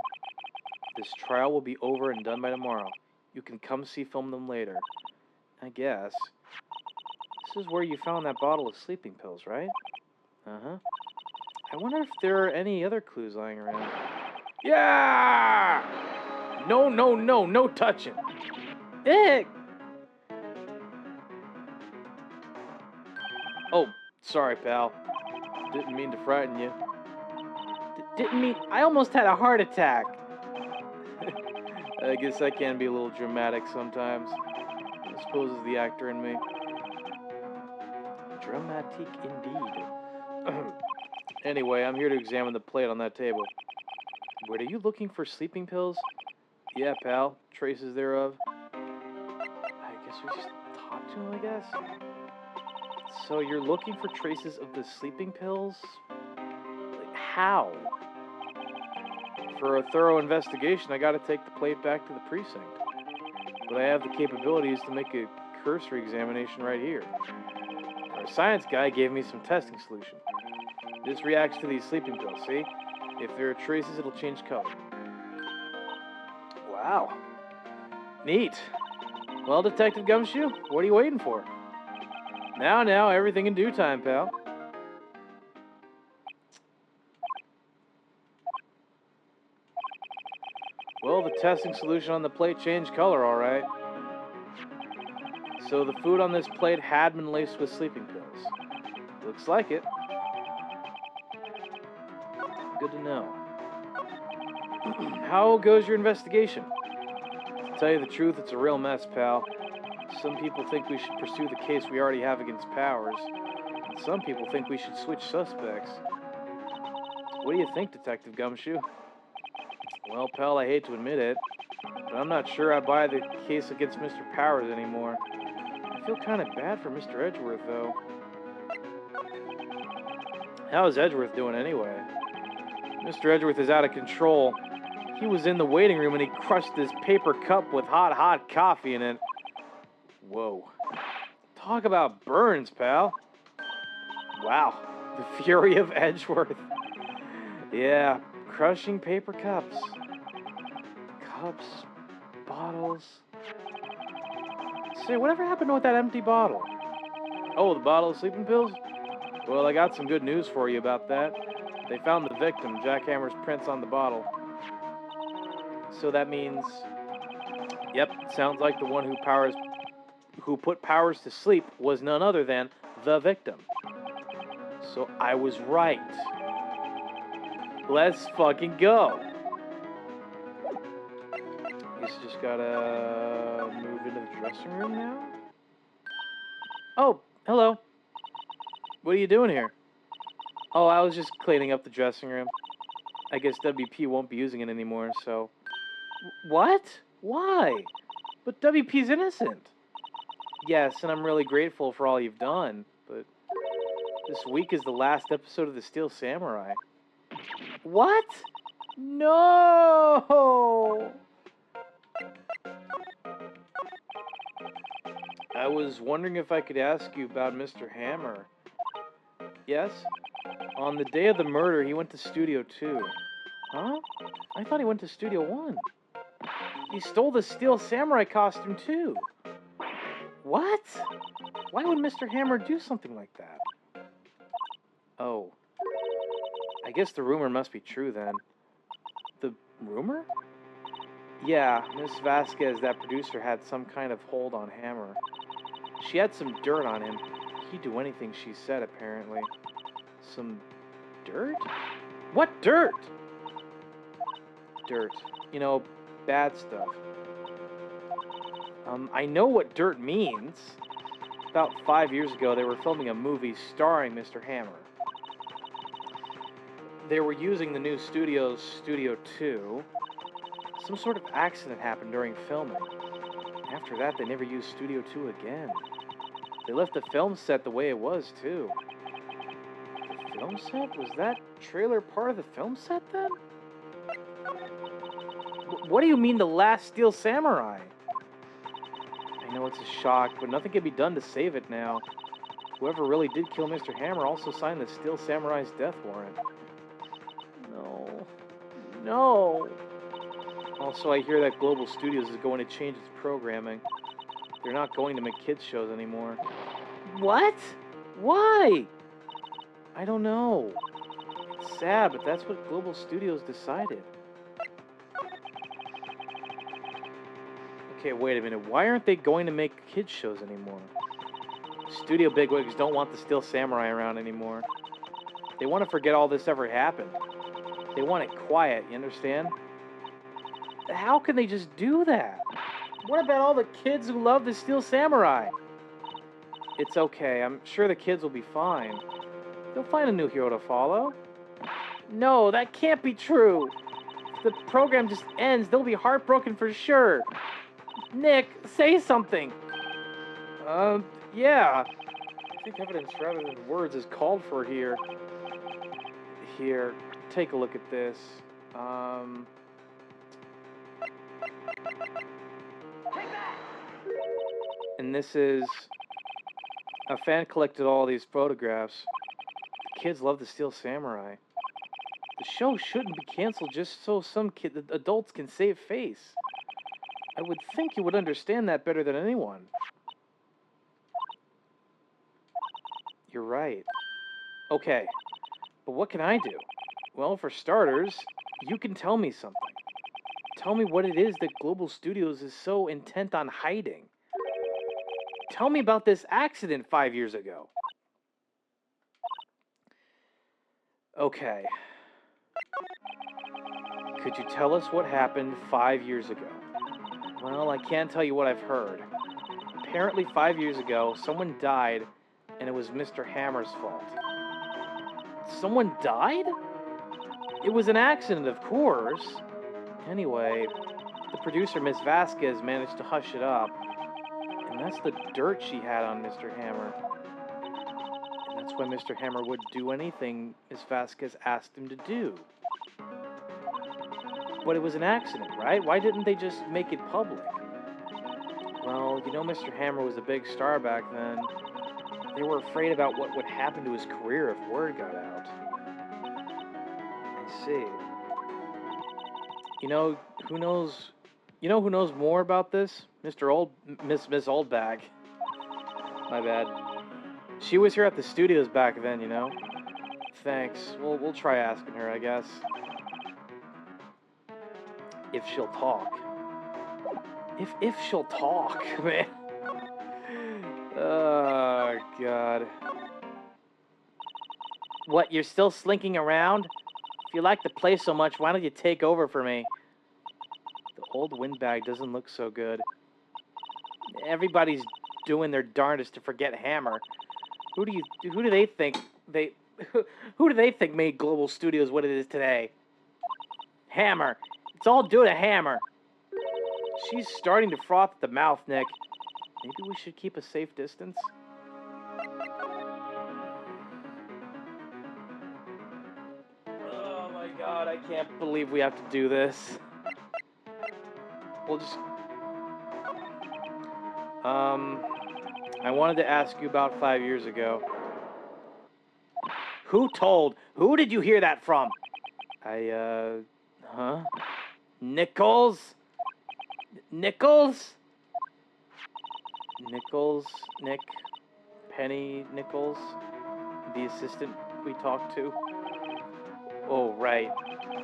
This trial will be over and done by tomorrow. You can come film them later. I guess. This is where you found that bottle of sleeping pills, right? Uh-huh. I wonder if there are any other clues lying around. Yeah! No touching. Nick! Oh, sorry, pal. Didn't mean to frighten you. Didn't mean... I almost had a heart attack. I guess I can be a little dramatic sometimes. I suppose it's the actor in me. Dramatic indeed. Anyway, I'm here to examine the plate on that table. Wait, are you looking for sleeping pills? Yeah, pal. Traces thereof. I guess we just talk to him, I guess? So you're looking for traces of the sleeping pills? Like, how? For a thorough investigation, I gotta take the plate back to the precinct. But I have the capabilities to make a cursory examination right here. Our science guy gave me some testing solution. This reacts to these sleeping pills, see? If there are traces, it'll change color. Wow. Neat. Well, Detective Gumshoe, what are you waiting for? Now, everything in due time, pal. Well, the testing solution on the plate changed color, all right. So the food on this plate had been laced with sleeping pills. Looks like it. Good to know. How goes your investigation? To tell you the truth, it's a real mess, pal. Some people think we should pursue the case we already have against Powers, and some people think we should switch suspects. What do you think, Detective Gumshoe? Well, pal, I hate to admit it, but I'm not sure I buy the case against Mr. Powers anymore. I feel kind of bad for Mr. Edgeworth, though. How's Edgeworth doing anyway? Mr. Edgeworth is out of control. He was in the waiting room and he crushed this paper cup with hot coffee in it. Whoa. Talk about burns, pal. Wow. The fury of Edgeworth. Yeah, crushing paper cups. Cups, bottles. Say, whatever happened with that empty bottle? Oh, the bottle of sleeping pills? Well, I got some good news for you about that. They found the victim, Jack Hammer's prints on the bottle. So that means... Yep, sounds like the one who put Powers to sleep was none other than the victim. So I was right. Let's fucking go. Guess just gotta move into the dressing room now? Oh, hello. What are you doing here? Oh, I was just cleaning up the dressing room. I guess WP won't be using it anymore, so... What? Why? But WP's innocent. Yes, and I'm really grateful for all you've done, but... This week is the last episode of The Steel Samurai. What? No! I was wondering if I could ask you about Mr. Hammer. Yes? On the day of the murder, he went to Studio 2. Huh? I thought he went to Studio 1. He stole the Steel Samurai costume, too. What? Why would Mr. Hammer do something like that? Oh. I guess the rumor must be true, then. The rumor? Yeah, Miss Vasquez, that producer, had some kind of hold on Hammer. She had some dirt on him. He'd do anything she said, apparently. Some dirt? What dirt? Dirt. You know, bad stuff. I know what dirt means. About 5 years ago, they were filming a movie starring Mr. Hammer. They were using the new Studio 2. Some sort of accident happened during filming. After that, they never used Studio 2 again. They left the film set the way it was, too. The film set? Was that trailer part of the film set, then? What do you mean, the last Steel Samurai? I know it's a shock, but nothing can be done to save it now. Whoever really did kill Mr. Hammer also signed the Steel Samurai's death warrant. No. Also, I hear that Global Studios is going to change its programming. They're not going to make kids shows anymore. What? Why? I don't know. It's sad, but that's what Global Studios decided. Okay, wait a minute. Why aren't they going to make kids shows anymore? Studio bigwigs don't want the Steel Samurai around anymore. They want to forget all this ever happened. They want it quiet, you understand? How can they just do that? What about all the kids who love the Steel Samurai? It's okay. I'm sure the kids will be fine. They'll find a new hero to follow. No, that can't be true. If the program just ends, they'll be heartbroken for sure. Nick, say something. Yeah. I think evidence rather than words is called for here. Here, take a look at this. And this is... A fan collected all these photographs. The kids love the Steel Samurai. The show shouldn't be canceled just so some adults can save face. I would think you would understand that better than anyone. You're right. Okay, but what can I do? Well, for starters, you can tell me something. Tell me what it is that Global Studios is so intent on hiding. Tell me about this accident 5 years ago. Okay. Could you tell us what happened 5 years ago? Well, I can't tell you what I've heard. Apparently 5 years ago, someone died, and it was Mr. Hammer's fault. Someone died? It was an accident, of course. Anyway, the producer, Miss Vasquez, managed to hush it up. And that's the dirt she had on Mr. Hammer. And that's why Mr. Hammer would do anything Miss Vasquez asked him to do. But it was an accident, right? Why didn't they just make it public? Well, you know, Mr. Hammer was a big star back then. They were afraid about what would happen to his career if word got out. I see. You know who knows more about this? Miss Oldbag. My bad. She was here at the studios back then, you know. Thanks. We'll try asking her, I guess. If she'll talk. If she'll talk, man. Oh, God. What, you're still slinking around? If you like the place so much, why don't you take over for me? The old windbag doesn't look so good. Everybody's doing their darndest to forget Hammer. Who do they think made Global Studios what it is today? Hammer. It's all due to Hammer. She's starting to froth at the mouth, Nick. Maybe we should keep a safe distance? Oh my God, I can't believe we have to do this. We'll just... I wanted to ask you about 5 years ago. Who told? Who did you hear that from? Huh? Nichols? Nichols? Nichols? Nick? Penny Nichols? The assistant we talked to? Oh, right.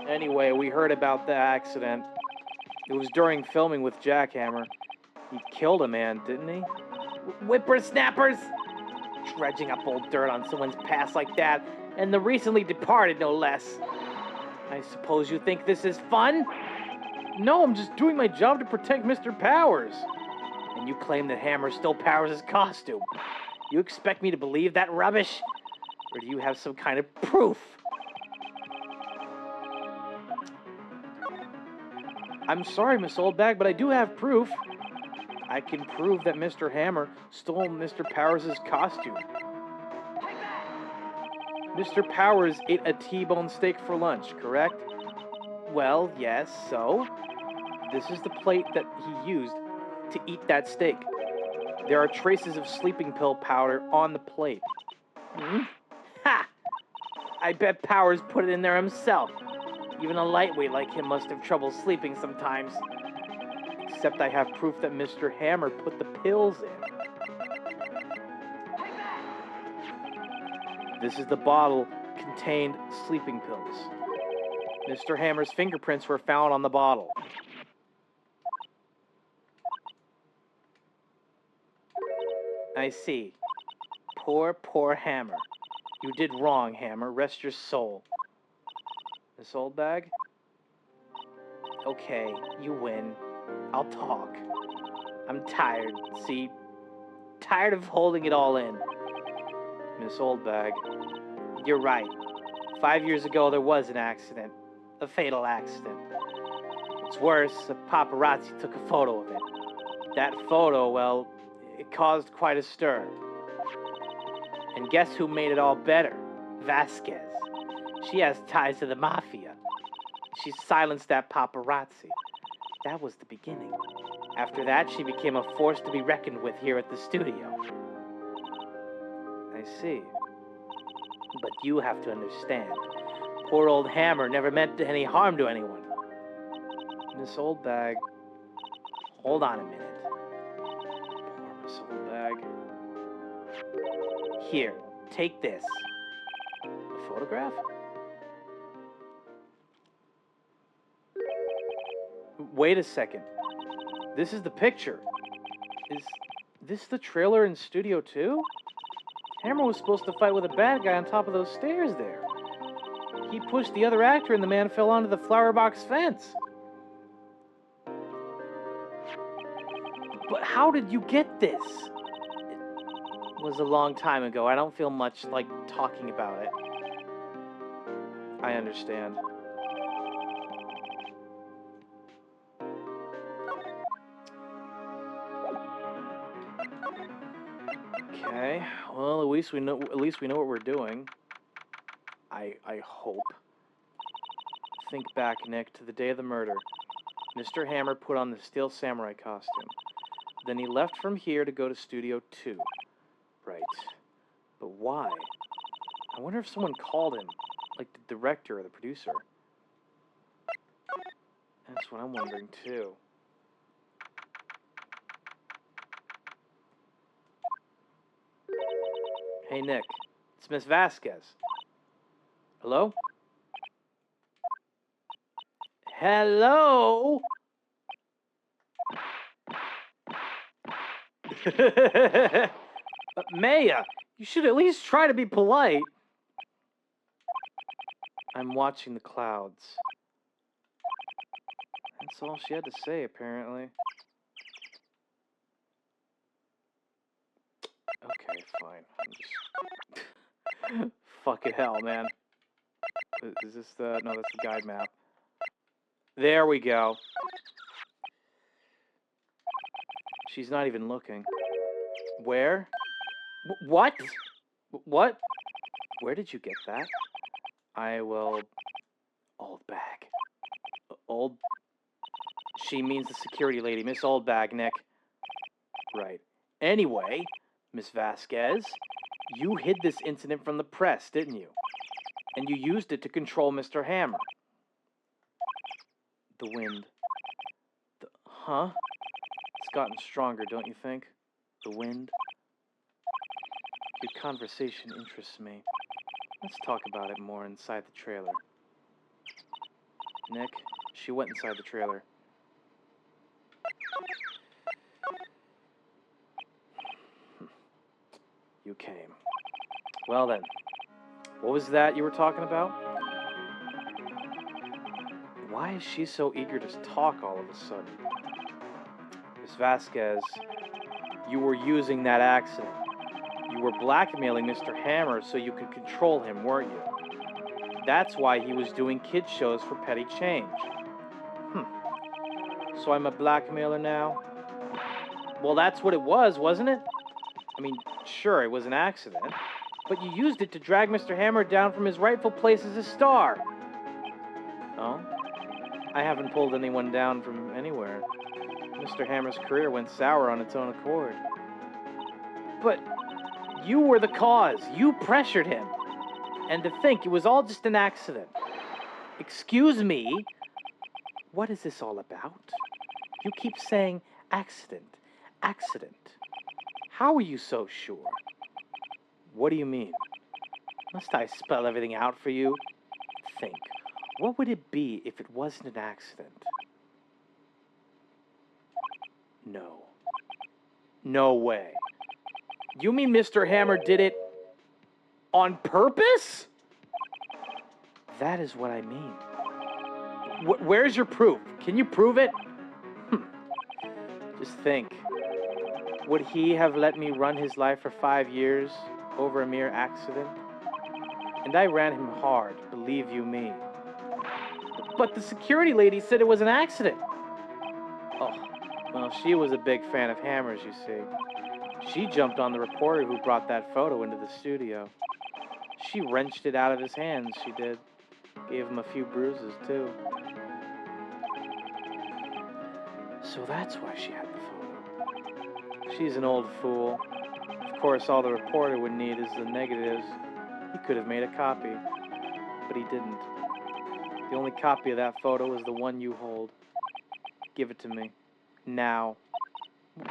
Anyway, we heard about the accident. It was during filming with Jackhammer. He killed a man, didn't he? Whippersnappers! Dredging up old dirt on someone's past like that, and the recently departed, no less. I suppose you think this is fun? No, I'm just doing my job to protect Mr. Powers. And you claim that Hammer still powers his costume. You expect me to believe that rubbish? Or do you have some kind of proof? I'm sorry, Miss Oldbag, but I do have proof. I can prove that Mr. Hammer stole Mr. Powers' costume. Mr. Powers ate a T-bone steak for lunch, correct? Well, yes, so? This is the plate that he used to eat that steak. There are traces of sleeping pill powder on the plate. Hmm? Ha! I bet Powers put it in there himself. Even a lightweight like him must have trouble sleeping sometimes. Except I have proof that Mr. Hammer put the pills in. This is the bottle contained sleeping pills. Mr. Hammer's fingerprints were found on the bottle. I see. Poor, poor Hammer. You did wrong, Hammer. Rest your soul. Miss Oldbag? Okay, you win. I'll talk. I'm tired, see? Tired of holding it all in. Miss Oldbag, you're right. 5 years ago, there was an accident. A fatal accident. What's worse, a paparazzi took a photo of it. That photo, well, it caused quite a stir. And guess who made it all better? Vasquez. She has ties to the mafia. she silenced that paparazzi. That was the beginning. After that, she became a force to be reckoned with here at the studio. I see. But you have to understand. Poor old Hammer never meant any harm to anyone. Miss Oldbag. Hold on a minute. Poor Miss Oldbag. Here, take this. A photograph? Wait a second. This is the picture. Is this the trailer in Studio 2? Hammer was supposed to fight with a bad guy on top of those stairs there. He pushed the other actor and the man fell onto the flower box fence. But how did you get this? It was a long time ago. I don't feel much like talking about it. I understand. Okay. Well, at least we know what we're doing. I hope. Think back, Nick, to the day of the murder. Mr. Hammer put on the Steel Samurai costume. Then he left from here to go to Studio 2. Right. But why? I wonder if someone called him, like the director or the producer. That's what I'm wondering, too. Hey, Nick. It's Miss Vasquez. Hello? Hello? Maya, you should at least try to be polite. I'm watching the clouds. That's all she had to say, apparently. Okay, fine. I'm just... Fucking hell, man. Is this the... No, that's the guide map. There we go. She's not even looking. Where? What? What? Where did you get that? I will... Oldbag. Old... She means the security lady, Miss Oldbag, Nick. Right. Anyway, Miss Vasquez, you hid this incident from the press, didn't you? And you used it to control Mr. Hammer. The wind. Huh? It's gotten stronger, don't you think? The wind. Your conversation interests me. Let's talk about it more inside the trailer. Nick, she went inside the trailer. You came. Well then, what was that you were talking about? Why is she so eager to talk all of a sudden? Miss Vasquez, you were using that accident. You were blackmailing Mr. Hammer so you could control him, weren't you? That's why he was doing kid shows for petty change. So I'm a blackmailer now? Well, that's what it was, wasn't it? I mean, sure, it was an accident, but you used it to drag Mr. Hammer down from his rightful place as a star. Oh? I haven't pulled anyone down from anywhere. Mr. Hammer's career went sour on its own accord. But you were the cause. You pressured him. And to think it was all just an accident. Excuse me? What is this all about? You keep saying accident, accident. How are you so sure? What do you mean? Must I spell everything out for you? Think. What would it be if it wasn't an accident? No. No way. You mean Mr. Hammer did it on purpose? That is what I mean. Where's your proof? Can you prove it? Just think. Would he have let me run his life for 5 years over a mere accident? And I ran him hard, believe you me. But the security lady said it was an accident. Oh, well, she was a big fan of Hammer's, you see. She jumped on the reporter who brought that photo into the studio. She wrenched it out of his hands, she did. Gave him a few bruises, too. So that's why she had the photo. She's an old fool. Of course, all the reporter would need is the negatives. He could have made a copy, but he didn't. The only copy of that photo is the one you hold. Give it to me. Now.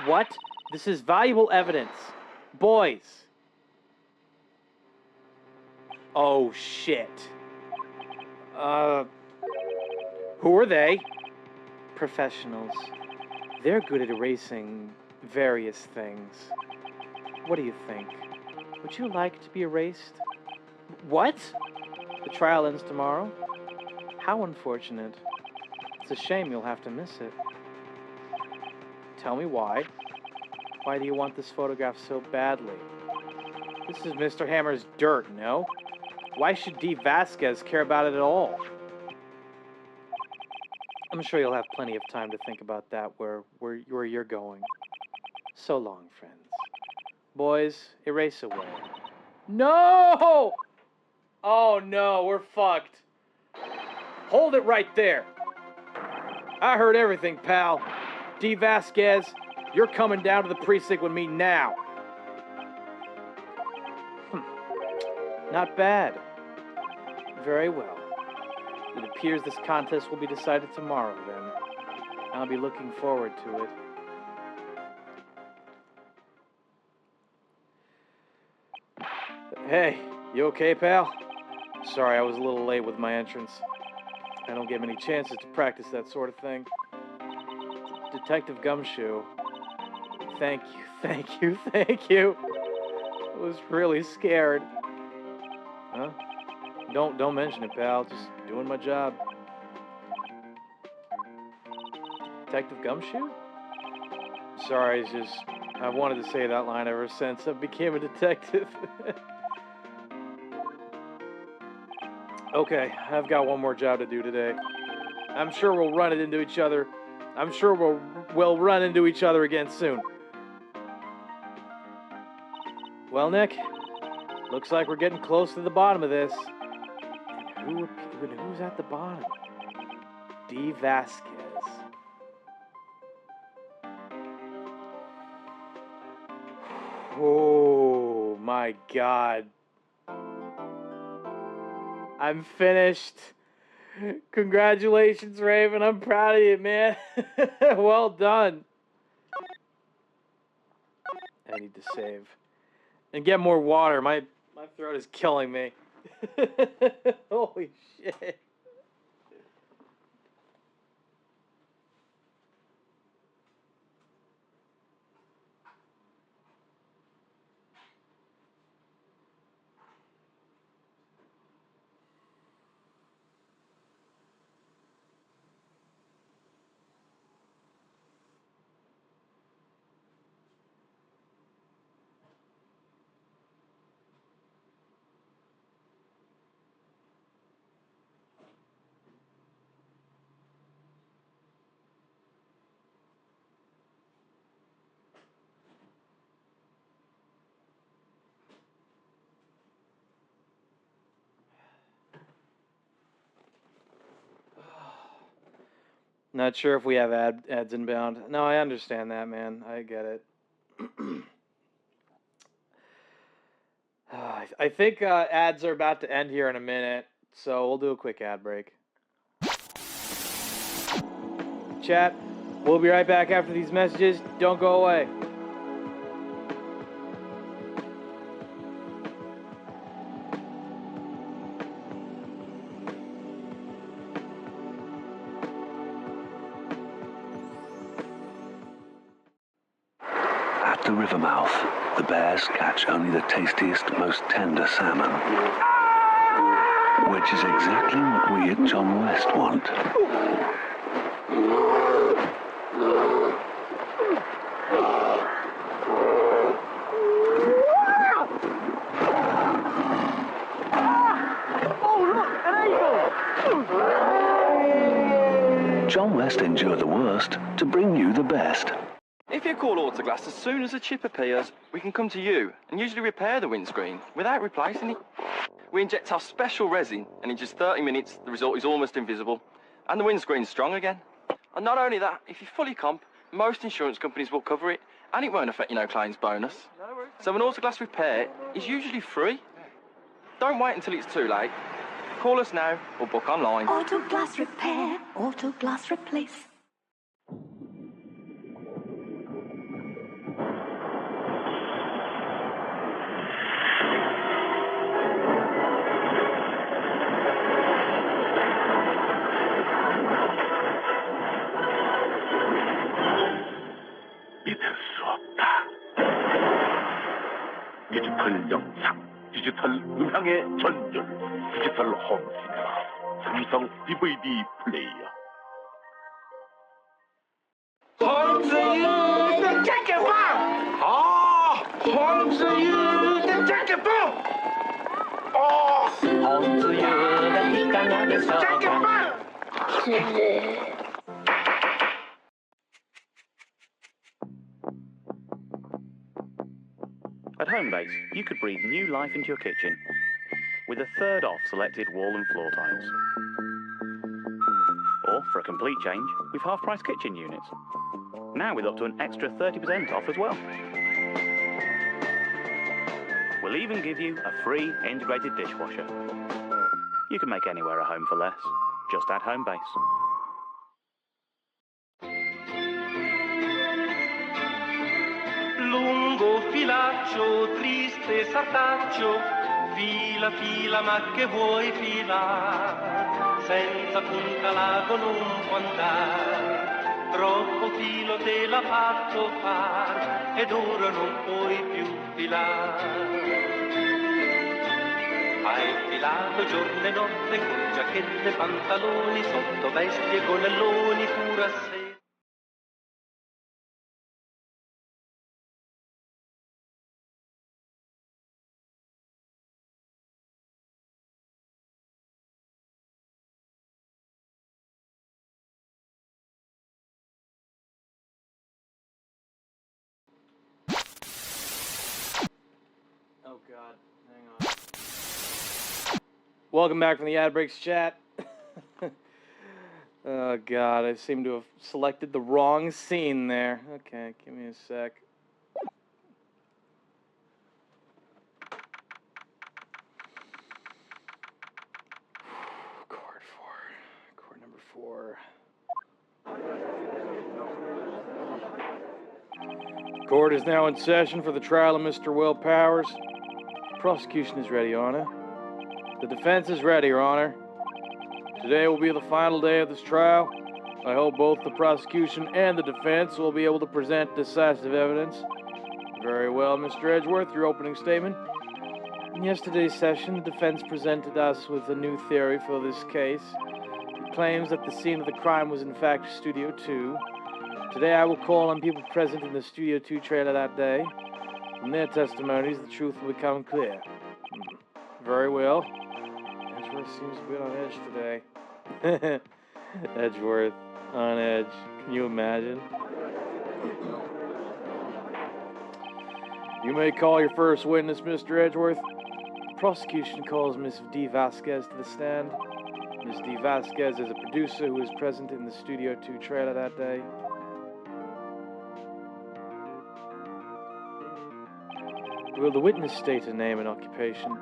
What? This is valuable evidence. Boys. Oh, shit. Who are they? Professionals. They're good at erasing various things. What do you think? Would you like to be erased? What? The trial ends tomorrow? How unfortunate. It's a shame you'll have to miss it. Tell me why. Why do you want this photograph so badly? This is Mr. Hammer's dirt, no? Why should D. Vasquez care about it at all? I'm sure you'll have plenty of time to think about that where you're going. So long, friends. Boys, erase away. No! Oh no, we're fucked. Hold it right there. I heard everything, pal. D. Vasquez, you're coming down to the precinct with me now. Not bad. Very well. It appears this contest will be decided tomorrow, then. I'll be looking forward to it. Hey, you okay, pal? Sorry, I was a little late with my entrance. I don't get many chances to practice that sort of thing. Detective Gumshoe. Thank you. I was really scared. Huh? Don't mention it, pal. Just doing my job. Detective Gumshoe? Sorry, it's just I've wanted to say that line ever since I became a detective. Okay, I've got one more job to do today. I'm sure we'll run into each other. I'm sure we'll run into each other again soon. Well, Nick, looks like we're getting close to the bottom of this. And who's at the bottom? D. Vasquez. Oh my God. I'm finished. Congratulations, Raven. I'm proud of you, man. Well done. I need to save. And get more water. My throat is killing me. Holy shit. Not sure if we have ads inbound. No, I understand that, man. I get it. I think ads are about to end here in a minute, so we'll do a quick ad break. Chat, we'll be right back after these messages. Don't go away. At the river mouth, the bears catch only the tastiest, most tender salmon. Which is exactly what we at John West want. John West endure the worst to bring you the best. If you call Autoglass as soon as a chip appears, we can come to you and usually repair the windscreen without replacing it. We inject our special resin, and in just 30 minutes, the result is almost invisible. And the windscreen's strong again. And not only that, if you fully comp, most insurance companies will cover it, and it won't affect your no-claims bonus. So an autoglass repair is usually free. Don't wait until it's too late. Call us now or book online. Autoglass repair, autoglass replace. 믿을 수 없다. 디지털 영상, 디지털 음향의 전율, 디지털 홈시네마, 삼성 DVD 플레이어. 황제유 내 짱깨빵! 아! 황제유 내 짱깨빵! 황제유가 뒷강하면서 짱깨빵! At home base, you could breathe new life into your kitchen with a third off selected wall and floor tiles. Or, for a complete change, we've half-price kitchen units. Now with up to an extra 30% off as well. We'll even give you a free integrated dishwasher. You can make anywhere a home for less, just at home base. Lungo filaccio, triste sartaccio, fila fila ma che vuoi fila, senza punta l'ago non può andare, troppo filo te l'ha fatto far, ed ora non puoi più filare. Hai filato giorno e notte con giacchette e pantaloni, sotto vesti e gonnelloni pure a sé. Oh god, hang on. Welcome back from the ad breaks chat. Oh god, I seem to have selected the wrong scene there. Okay, give me a sec. Chord number 4. Court is now in session for the trial of Mr. Will Powers. The prosecution is ready, Your Honor. The defense is ready, Your Honor. Today will be the final day of this trial. I hope both the prosecution and the defense will be able to present decisive evidence. Very well, Mr. Edgeworth, your opening statement. In yesterday's session, the defense presented us with a new theory for this case. It claims that the scene of the crime was in fact Studio 2. Today I will call on people present in the Studio 2 trailer that day. From their testimonies, the truth will become clear. Very well. Edgeworth seems a bit on edge today. Edgeworth, on edge. Can you imagine? You may call your first witness, Mr. Edgeworth. The prosecution calls Miss D. Vasquez to the stand. Miss D. Vasquez is a producer who was present in the Studio 2 trailer that day. Will the witness state a name and occupation?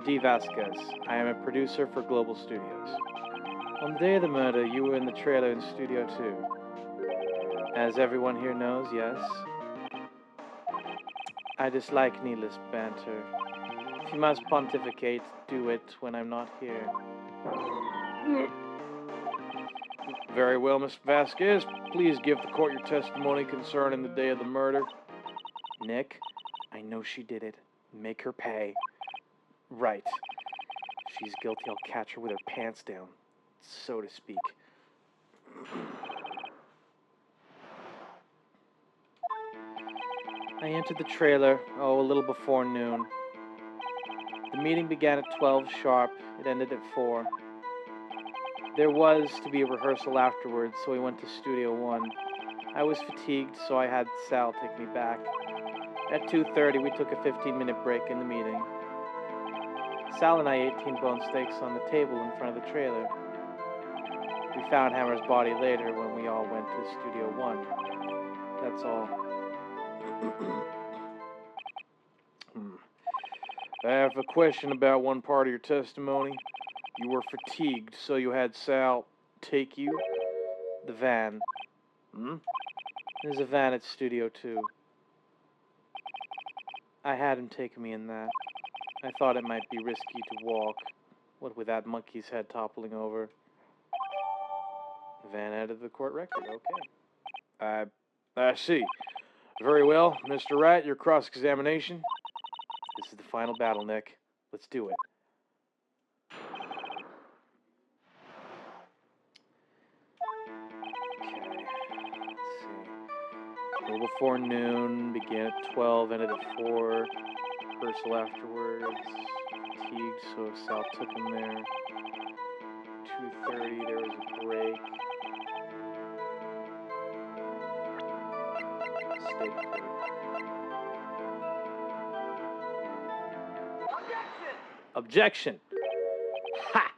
D. Vasquez. I am a producer for Global Studios. On the day of the murder, you were in the trailer in Studio 2. As everyone here knows, yes. I dislike needless banter. If you must pontificate, do it when I'm not here. Very well, Miss Vasquez. Please give the court your testimony concerning the day of the murder. Nick, I know she did it. Make her pay. Right. She's guilty. I'll catch her with her pants down, so to speak. I entered the trailer, a little before noon. The meeting began at 12 sharp. It ended at 4. There was to be a rehearsal afterwards, so we went to Studio 1. I was fatigued, so I had Sal take me back. At 2:30, we took a 15-minute break in the meeting. Sal and I ate T-bone steaks on the table in front of the trailer. We found Hammer's body later when we all went to Studio 1. That's all. I have a question about one part of your testimony. You were fatigued, so you had Sal take you? The van. There's a van at Studio 2. I had him take me in that. I thought it might be risky to walk, what with that monkey's head toppling over. The van added the court record, okay. I see. Very well, Mr. Wright, your cross-examination. This is the final battle, Nick. Let's do it. A little before noon, began at 12, ended at 4. Rehearsal afterwards. Fatigued, so Sal took him there. 2:30, there was a break. Steak break. Objection! Ha!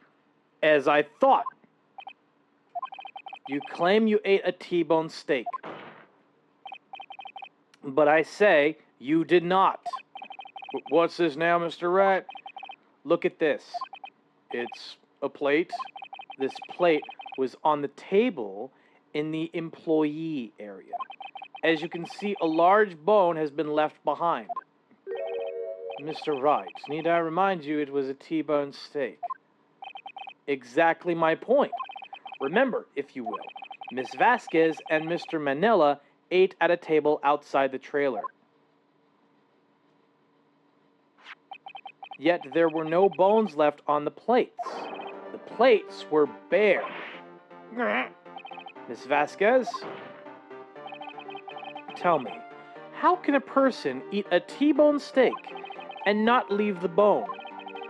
As I thought. You claim you ate a T-bone steak. But I say you did not. What's this now, Mr. Wright? Look at this. It's a plate. This plate was on the table in the employee area. As you can see, a large bone has been left behind. Mr. Wright, need I remind you it was a T-bone steak? Exactly my point. Remember, if you will, Miss Vasquez and Mr. Manila ate at a table outside the trailer. Yet there were no bones left on the plates. The plates were bare. Miss Vasquez, tell me, how can a person eat a T-bone steak and not leave the bone?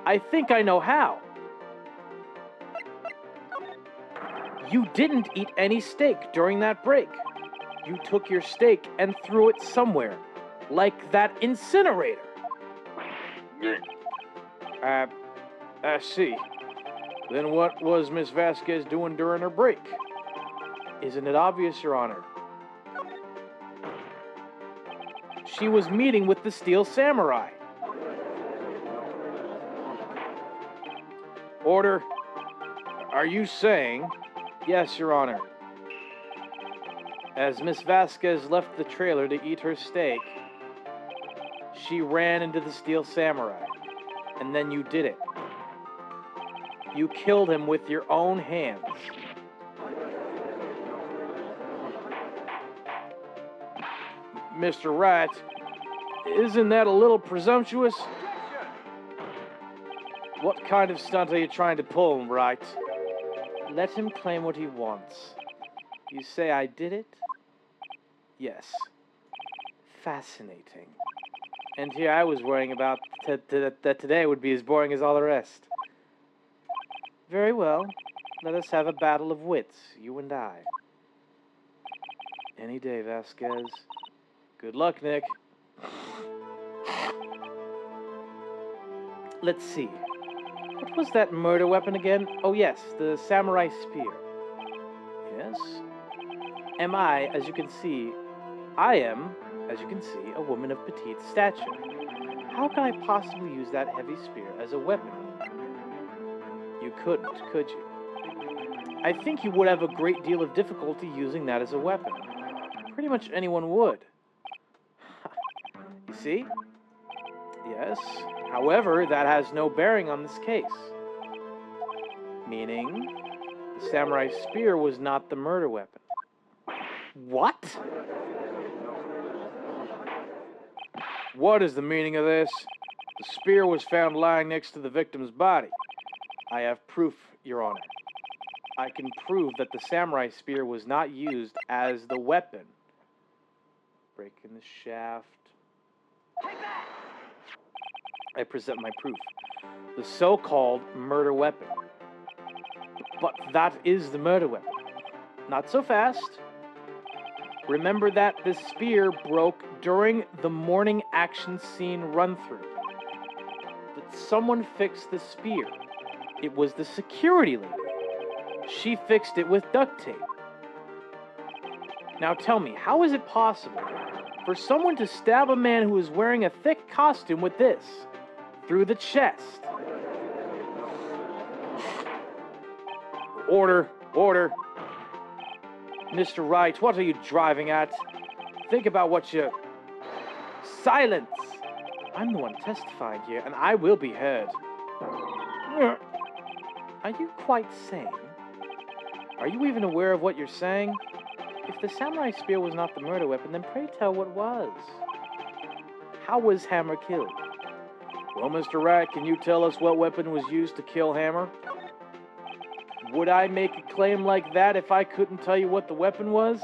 I think I know how. You didn't eat any steak during that break. You took your steak and threw it somewhere, like that incinerator. I see. Then what was Miss Vasquez doing during her break? Isn't it obvious, Your Honor? She was meeting with the Steel Samurai. Order. Are you saying... Yes, Your Honor. As Miss Vasquez left the trailer to eat her steak, she ran into the Steel Samurai. And then you did it. You killed him with your own hands. Mr. Wright, isn't that a little presumptuous? What kind of stunt are you trying to pull, Wright? Let him claim what he wants. You say I did it? Yes. Fascinating. And here I was worrying about that today would be as boring as all the rest. Very well. Let us have a battle of wits, you and I. Any day, Vasquez. Good luck, Nick. Let's see. What was that murder weapon again? Oh yes, the samurai spear. Yes. Am I, as you can see, a woman of petite stature. How can I possibly use that heavy spear as a weapon? You couldn't, could you? I think you would have a great deal of difficulty using that as a weapon. Pretty much anyone would. You see? Yes. However, that has no bearing on this case. Meaning, the samurai spear was not the murder weapon. What? What is the meaning of this? The spear was found lying next to the victim's body. I have proof, Your Honor. I can prove that the samurai spear was not used as the weapon. Breaking the shaft. I present my proof. The so-called murder weapon. But that is the murder weapon. Not so fast. Remember that the spear broke during the morning action scene run-through. The someone fixed the spear. It was the security lady. She fixed it with duct tape. Now tell me, how is it possible for someone to stab a man who is wearing a thick costume with this through the chest? Order, order. Mr. Wright, what are you driving at? Think about what you... Silence! I'm the one testifying here, and I will be heard. Are you quite sane? Are you even aware of what you're saying? If the samurai spear was not the murder weapon, then pray tell what was. How was Hammer killed? Well, Mr. Wright, can you tell us what weapon was used to kill Hammer? Would I make a claim like that if I couldn't tell you what the weapon was?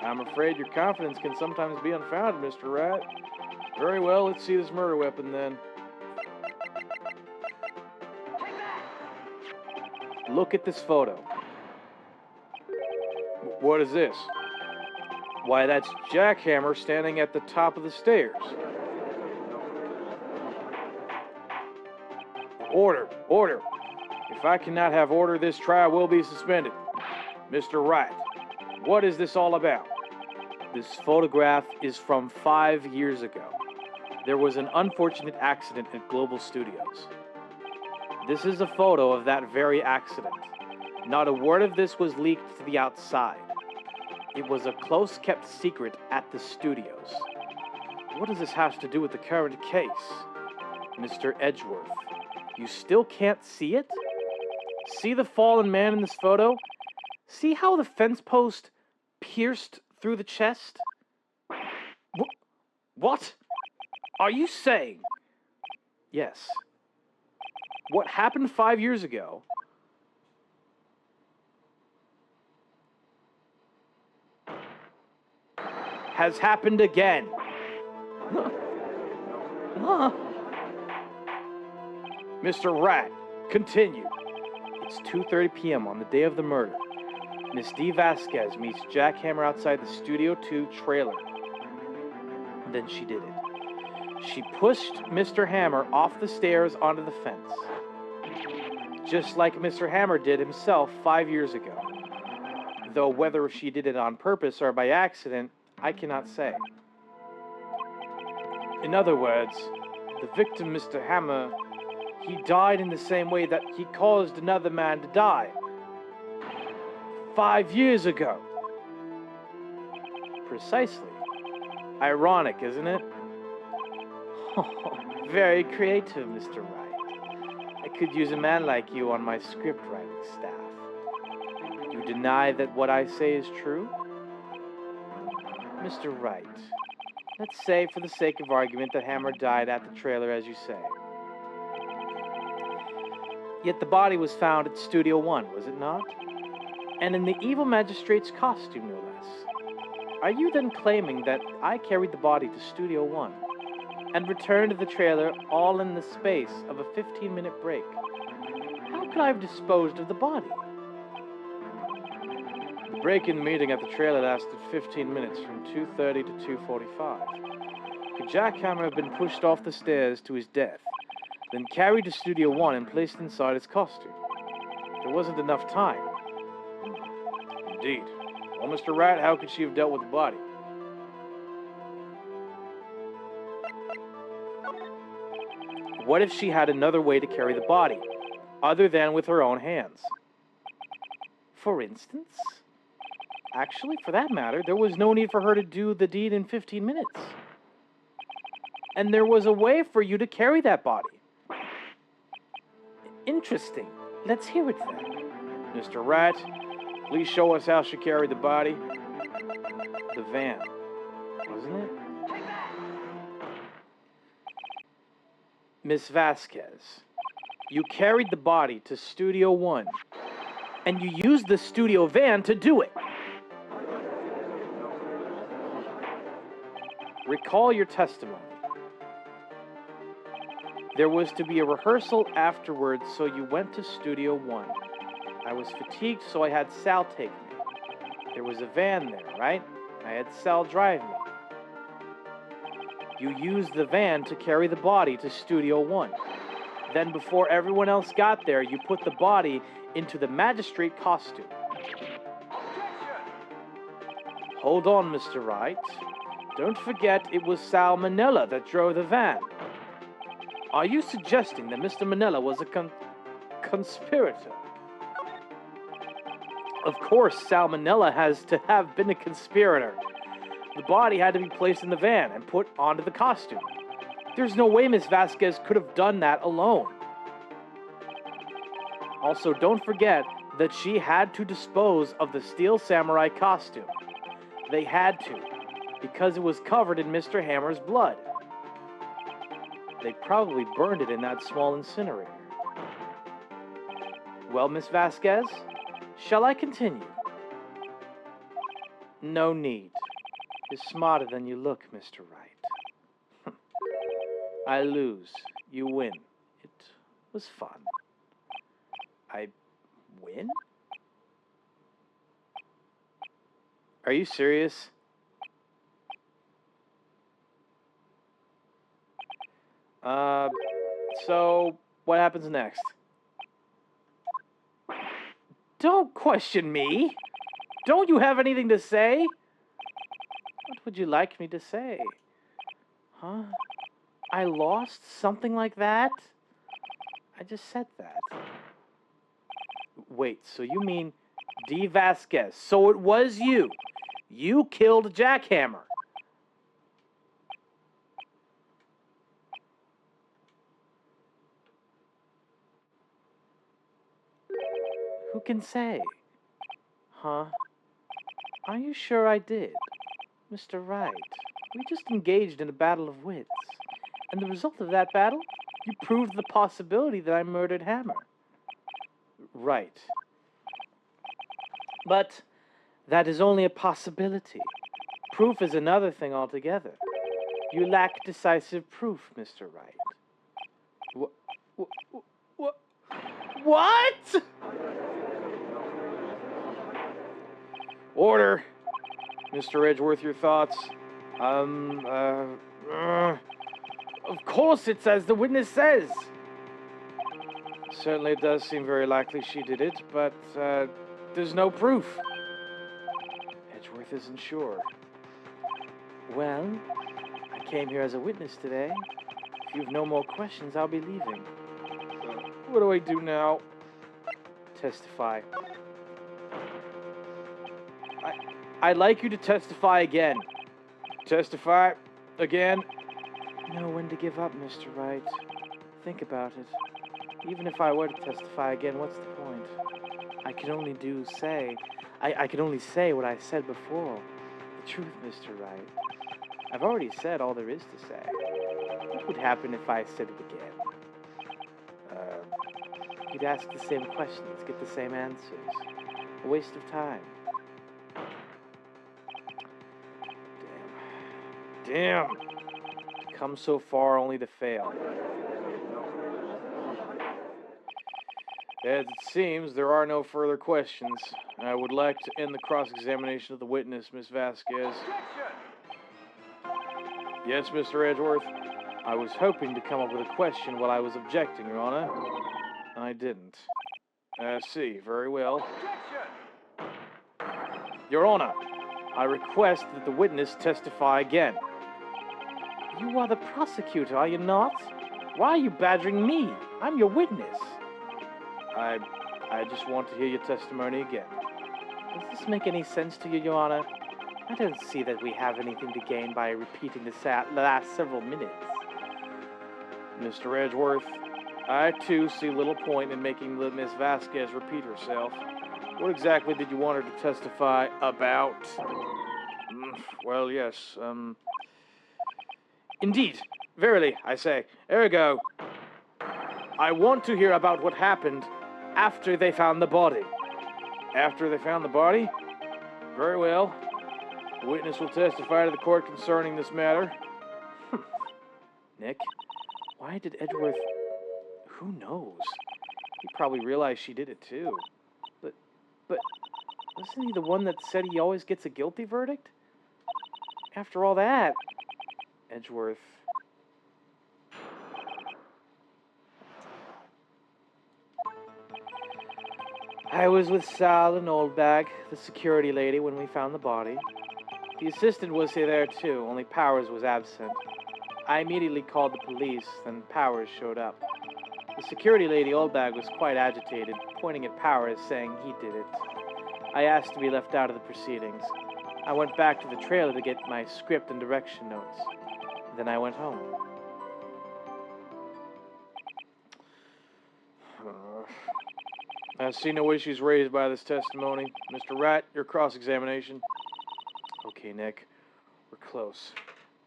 I'm afraid your confidence can sometimes be unfounded, Mr. Wright. Very well, let's see this murder weapon then. Look at this photo. What is this? Why, that's Jack Hammer standing at the top of the stairs. Order, order. If I cannot have order, this trial will be suspended. Mr. Wright, what is this all about? This photograph is from 5 years ago. There was an unfortunate accident at Global Studios. This is a photo of that very accident. Not a word of this was leaked to the outside. It was a close-kept secret at the studios. What does this have to do with the current case? Mr. Edgeworth, you still can't see it? See the fallen man in this photo? See how the fence post pierced through the chest? What? Are you saying? Yes. What happened 5 years ago has happened again. Mr. Rat, continue. It's 2:30 p.m. on the day of the murder. Miss D. Vasquez meets Jack Hammer outside the Studio 2 trailer. Then she did it. She pushed Mr. Hammer off the stairs onto the fence. Just like Mr. Hammer did himself 5 years ago. Though whether she did it on purpose or by accident, I cannot say. In other words, the victim, Mr. Hammer, he died in the same way that he caused another man to die. 5 years ago. Precisely. Ironic, isn't it? Oh, very creative, Mr. Wright. I could use a man like you on my script writing staff. You deny that what I say is true? Mr. Wright, let's say for the sake of argument that Hammer died at the trailer as you say. Yet the body was found at Studio 1, was it not? And in the evil magistrate's costume, no less. Are you then claiming that I carried the body to Studio 1 and returned to the trailer all in the space of a 15-minute break? How could I have disposed of the body? The break-in meeting at the trailer lasted 15 minutes from 2:30 to 2:45. Could Jack Hammer have been pushed off the stairs to his death, then carried to Studio 1 and placed inside his costume? There wasn't enough time. Indeed. Well, Mr. Wright, how could she have dealt with the body? What if she had another way to carry the body, other than with her own hands? For instance? Actually, for that matter, there was no need for her to do the deed in 15 minutes. And there was a way for you to carry that body. Interesting. Let's hear it then. Mr. Wright, please show us how she carried the body. The van, wasn't it? Miss Vasquez, you carried the body to Studio 1, and you used the studio van to do it. Recall your testimony. There was to be a rehearsal afterwards, so you went to Studio 1. I was fatigued, so I had Sal take me. There was a van there, right? I had Sal drive me. You used the van to carry the body to Studio 1. Then before everyone else got there, you put the body into the magistrate costume. Hold on, Mr. Wright. Don't forget it was Sal Manella that drove the van. Are you suggesting that Mr. Manella was a conspirator? Of course, Sal Manella has to have been a conspirator. The body had to be placed in the van and put onto the costume. There's no way Miss Vasquez could have done that alone. Also, don't forget that she had to dispose of the Steel Samurai costume. They had to, because it was covered in Mr. Hammer's blood. They probably burned it in that small incinerator. Well, Miss Vasquez, shall I continue? No need. You're smarter than you look, Mr. Wright. I lose. You win. It was fun. I win? Are you serious? So what happens next? Don't question me. Don't you have anything to say? What would you like me to say? Huh? I lost? Something like that? I just said that. Wait, so you mean D. Vasquez. So it was you. You killed Jackhammer. Who can say? Huh? Are you sure I did? Mr. Wright, we just engaged in a battle of wits. And the result of that battle, you proved the possibility that I murdered Hammer. Right. But that is only a possibility. Proof is another thing altogether. You lack decisive proof, Mr. Wright. What? Order. Mr. Edgeworth, your thoughts? Of course it's as the witness says. Certainly it does seem very likely she did it, but there's no proof. Edgeworth isn't sure. Well, I came here as a witness today. If you've no more questions, I'll be leaving. What do I do now? Testify. I'd like you to testify again. Testify again? Know when to give up, Mr. Wright. Think about it. Even if I were to testify again, what's the point? I can only I can only say what I said before. The truth, Mr. Wright. I've already said all there is to say. What would happen if I said it again? You'd ask the same questions, get the same answers. A waste of time. Damn. To come so far only to fail. As it seems, there are no further questions. I would like to end the cross-examination of the witness, Miss Vasquez. Yes, Mr. Edgeworth. I was hoping to come up with a question while I was objecting, Your Honor. I didn't. I see. Very well. Your Honor, I request that the witness testify again. You are the prosecutor, are you not? Why are you badgering me? I'm your witness. I just want to hear your testimony again. Does this make any sense to you, Your Honor? I don't see that we have anything to gain by repeating the last several minutes. Mr. Edgeworth, I too see little point in making Miss Vasquez repeat herself. What exactly did you want her to testify about? Well, yes, Indeed, verily, I say. Ergo, I want to hear about what happened after they found the body. After they found the body? Very well. The witness will testify to the court concerning this matter. Nick, why did Edgeworth... Who knows? He probably realized she did it too. But wasn't he the one that said he always gets a guilty verdict? After all that, Edgeworth... I was with Sal and Oldbag, the security lady, when we found the body. The assistant was there too, only Powers was absent. I immediately called the police, then Powers showed up. The security lady, Oldbag, was quite agitated, pointing at Powers, saying he did it. I asked to be left out of the proceedings. I went back to the trailer to get my script and direction notes. Then I went home. I see no issues raised by this testimony. Mr. Wright, your cross-examination. Okay, Nick. We're close.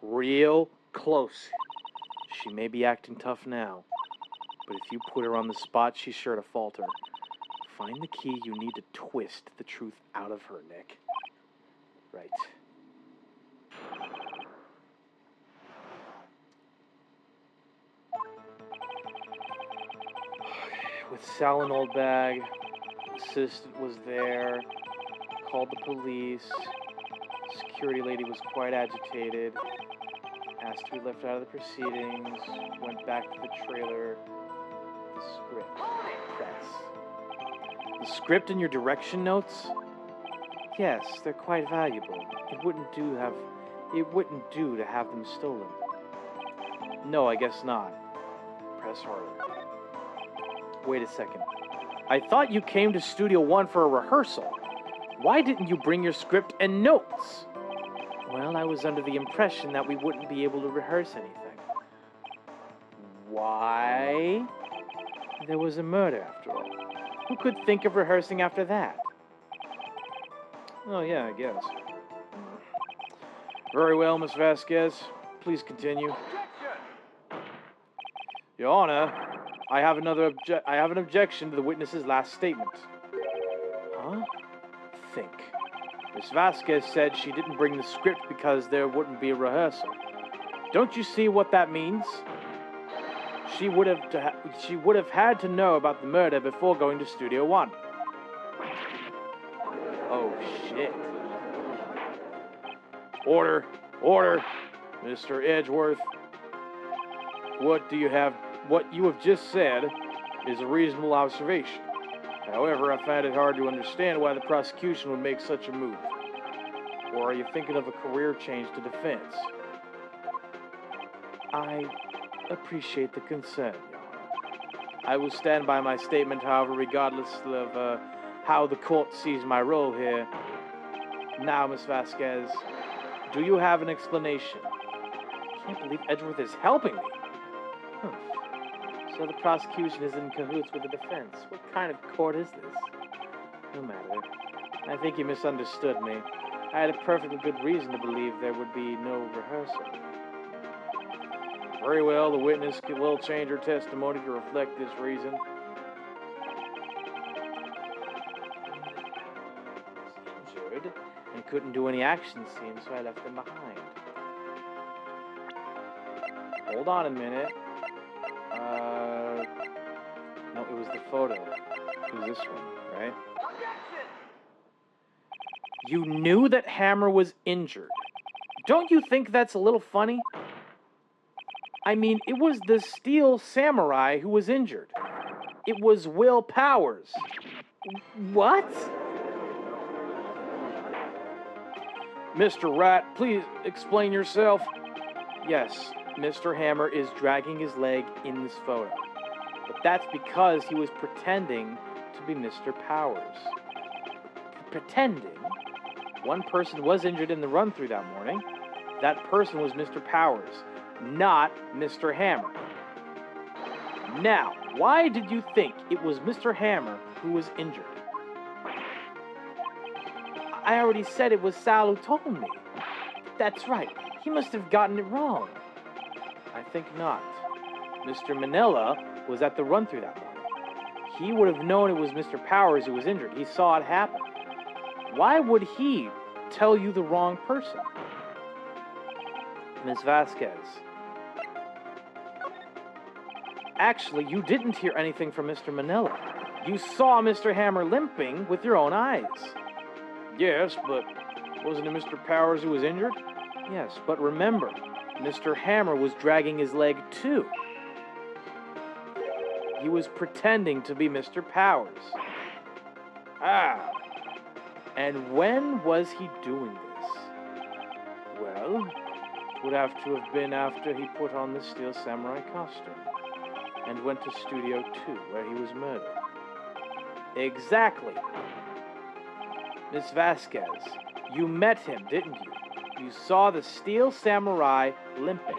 Real close. She may be acting tough now, but if you put her on the spot, she's sure to falter. Find the key you need to twist the truth out of her, Nick. Right. With Sal and Oldbag, the assistant was there, called the police, security lady was quite agitated, asked to be left out of the proceedings, went back to the trailer, the script, press. The script and your direction notes? Yes, they're quite valuable. It wouldn't do to have them stolen. No, I guess not. Press harder. Wait a second. I thought you came to Studio One for a rehearsal. Why didn't you bring your script and notes? Well, I was under the impression that we wouldn't be able to rehearse anything. Why? There was a murder, after all. Who could think of rehearsing after that? Oh, yeah, I guess. Very well, Miss Vasquez. Please continue. Your Honor, I have an objection to the witness's last statement. Huh? Think. Miss Vasquez said she didn't bring the script because there wouldn't be a rehearsal. Don't you see what that means? She would have had to know about the murder before going to Studio One. Oh, shit. Order. Order. Mr. Edgeworth. What you have just said is a reasonable observation. However, I find it hard to understand why the prosecution would make such a move. Or are you thinking of a career change to defense? I appreciate the concern, Your Honor. I will stand by my statement, however, regardless of how the court sees my role here. Now, Miss Vasquez, do you have an explanation? I can't believe Edgeworth is helping me. So the prosecution is in cahoots with the defense. What kind of court is this? No matter. I think you misunderstood me. I had a perfectly good reason to believe there would be no rehearsal. Very well, the witness will change her testimony to reflect this reason. Injured and couldn't do any action scenes, so I left them behind. Hold on a minute. No, it was the photo. It was this one, right? You knew that Hammer was injured. Don't you think that's a little funny? I mean, it was the Steel Samurai who was injured. It was Will Powers. What? Mr. Wright, please explain yourself. Yes, Mr. Hammer is dragging his leg in this photo. But that's because he was pretending to be Mr. Powers. Pretending? One person was injured in the run-through that morning. That person was Mr. Powers, not Mr. Hammer. Now, why did you think it was Mr. Hammer who was injured? I already said it was Sal who told me. That's right. He must have gotten it wrong. I think not. Mr. Manila was at the run-through that morning. He would have known it was Mr. Powers who was injured. He saw it happen. Why would he tell you the wrong person? Ms. Vasquez. Actually, you didn't hear anything from Mr. Manila. You saw Mr. Hammer limping with your own eyes. Yes, but wasn't it Mr. Powers who was injured? Yes, but remember, Mr. Hammer was dragging his leg too. He was pretending to be Mr. Powers. Ah. And when was he doing this? Well, it would have to have been after he put on the Steel Samurai costume and went to Studio 2, where he was murdered. Exactly. Miss Vasquez, you met him, didn't you? You saw the Steel Samurai limping.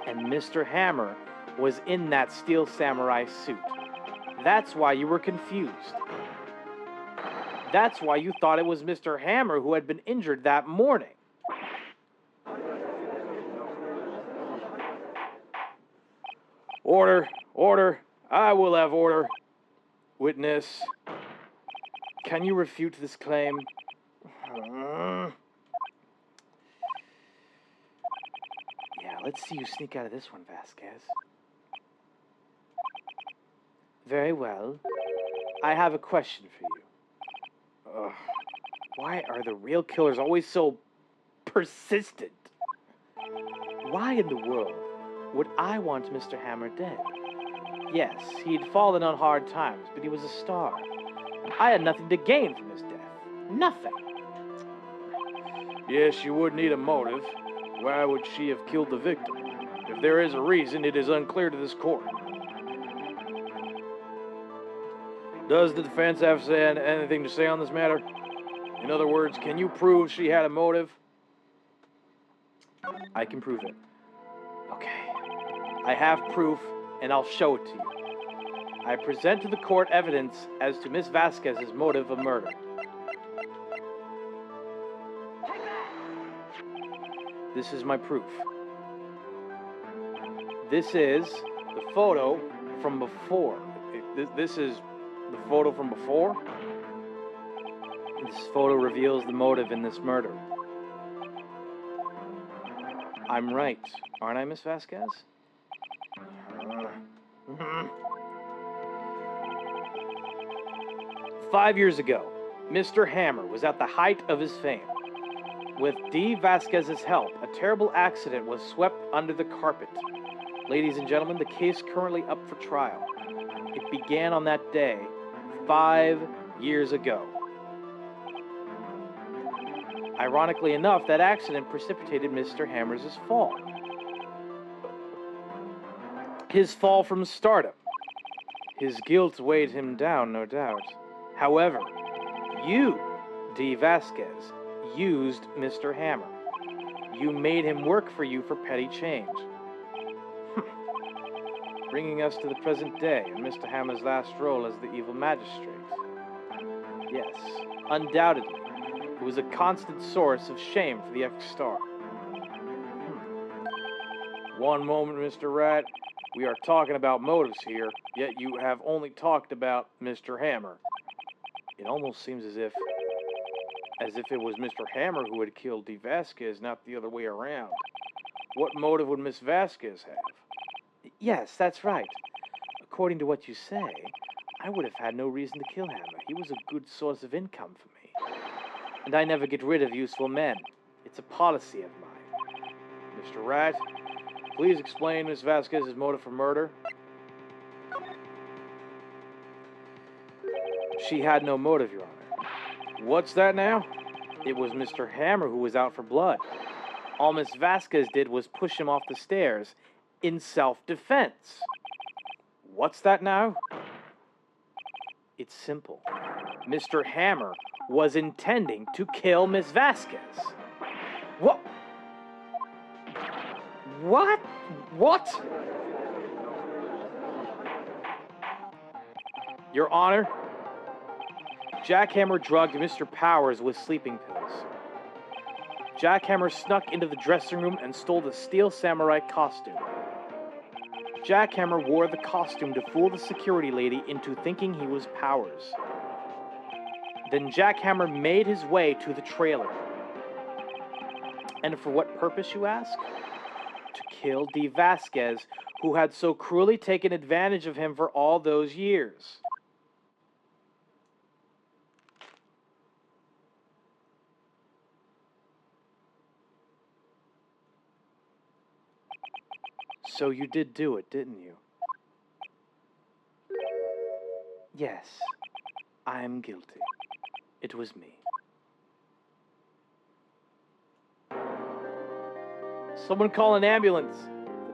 And Mr. Hammer was in that Steel Samurai suit. That's why you were confused. That's why you thought it was Mr. Hammer who had been injured that morning. Order, order, I will have order. Witness, can you refute this claim? Yeah, let's see you sneak out of this one, Vasquez. Very well. I have a question for you. Ugh. Why are the real killers always so persistent? Why in the world would I want Mr. Hammer dead? Yes, he'd fallen on hard times, but he was a star. I had nothing to gain from his death. Nothing. Yes, you would need a motive. Why would she have killed the victim? If there is a reason, it is unclear to this court. Does the defense have anything to say on this matter? In other words, can you prove she had a motive? I can prove it. Okay. I have proof, and I'll show it to you. I present to the court evidence as to Miss Vasquez's motive of murder. This is my proof. This is the photo from before. This is the photo from before. This photo reveals the motive in this murder. I'm right, aren't I, Miss Vasquez? 5 years ago, Mr. Hammer was at the height of his fame. With D. Vasquez's help, a terrible accident was swept under the carpet. Ladies and gentlemen, the case currently up for trial. It began on that day, 5 years ago. Ironically enough, that accident precipitated Mr. Hammer's fall. His fall from stardom. His guilt weighed him down, no doubt. However, you, D. Vasquez, used Mr. Hammer. You made him work for you for petty change. Bringing us to the present day and Mr. Hammer's last role as the evil magistrate. Yes, undoubtedly, it was a constant source of shame for the ex-star. One moment, Mr. Wright. We are talking about motives here, yet you have only talked about Mr. Hammer. It almost seems as if it was Mr. Hammer who had killed D. Vasquez, not the other way around. What motive would Miss Vasquez have? Yes, that's right. According to what you say, I would have had no reason to kill Hammer. He was a good source of income for me. And I never get rid of useful men. It's a policy of mine. Mr. Wright, please explain Miss Vasquez's motive for murder. She had no motive, Your Honor. What's that now? It was Mr. Hammer who was out for blood. All Miss Vasquez did was push him off the stairs in self-defense. What's that now? It's simple. Mr. Hammer was intending to kill Miss Vasquez. What? What? What? Your Honor, Jack Hammer drugged Mr. Powers with sleeping pills. Jack Hammer snuck into the dressing room and stole the Steel Samurai costume. Jack Hammer wore the costume to fool the security lady into thinking he was Powers. Then Jack Hammer made his way to the trailer. And for what purpose, you ask? To kill D. Vasquez, who had so cruelly taken advantage of him for all those years. So you did do it, didn't you? Yes, I am guilty. It was me. Someone call an ambulance.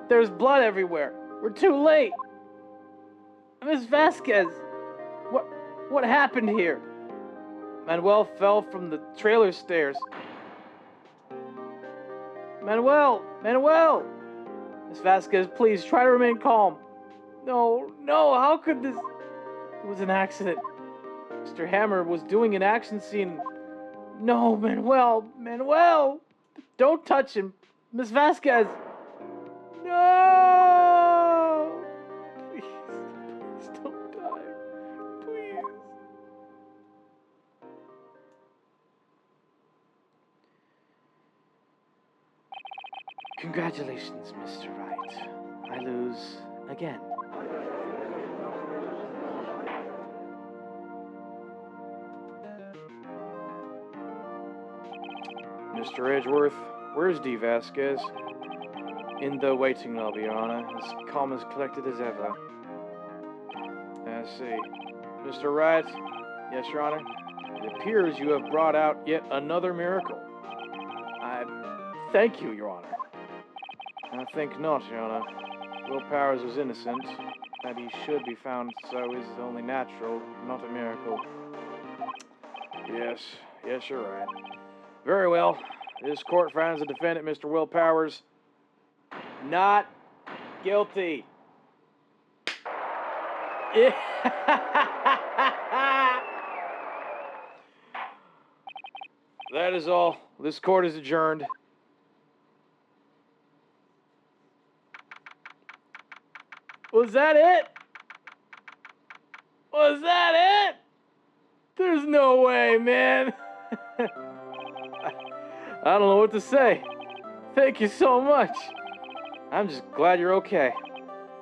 There's blood everywhere. We're too late. Miss Vasquez, what happened here? Manuel fell from the trailer stairs. Manuel! Miss Vasquez, please try to remain calm. No, how could this... It was an accident. Mr. Hammer was doing an action scene. No, Manuel! Don't touch him. Miss Vasquez! No! Please don't die. Please. Congratulations, Mr. Wright. I lose again. Mr. Edgeworth, where's D. Vasquez? In the waiting lobby, Your Honor, as calm as collected as ever. I see. Mr. Wright? Yes, Your Honor? It appears you have brought out yet another miracle. I thank you, Your Honor. I think not, Your Honor. Will Powers was innocent. That he should be found so is only natural, not a miracle. Yes, you're right. Very well. This court finds the defendant, Mr. Will Powers, not guilty. That is all. This court is adjourned. Was that it? Was that it? There's no way, man. I don't know what to say. Thank you so much. I'm just glad you're okay.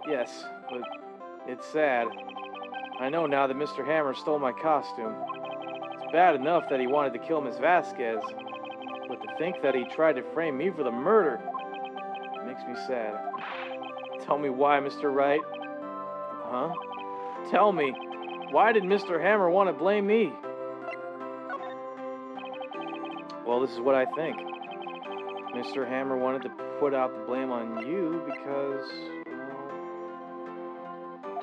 Yes, but it's sad. I know now that Mr. Hammer stole my costume. It's bad enough that he wanted to kill Miss Vasquez, but to think that he tried to frame me for the murder makes me sad. Tell me why, Mr. Wright. Huh? Tell me, why did Mr. Hammer want to blame me? Well, this is what I think. Mr. Hammer wanted to put out the blame on you because, well,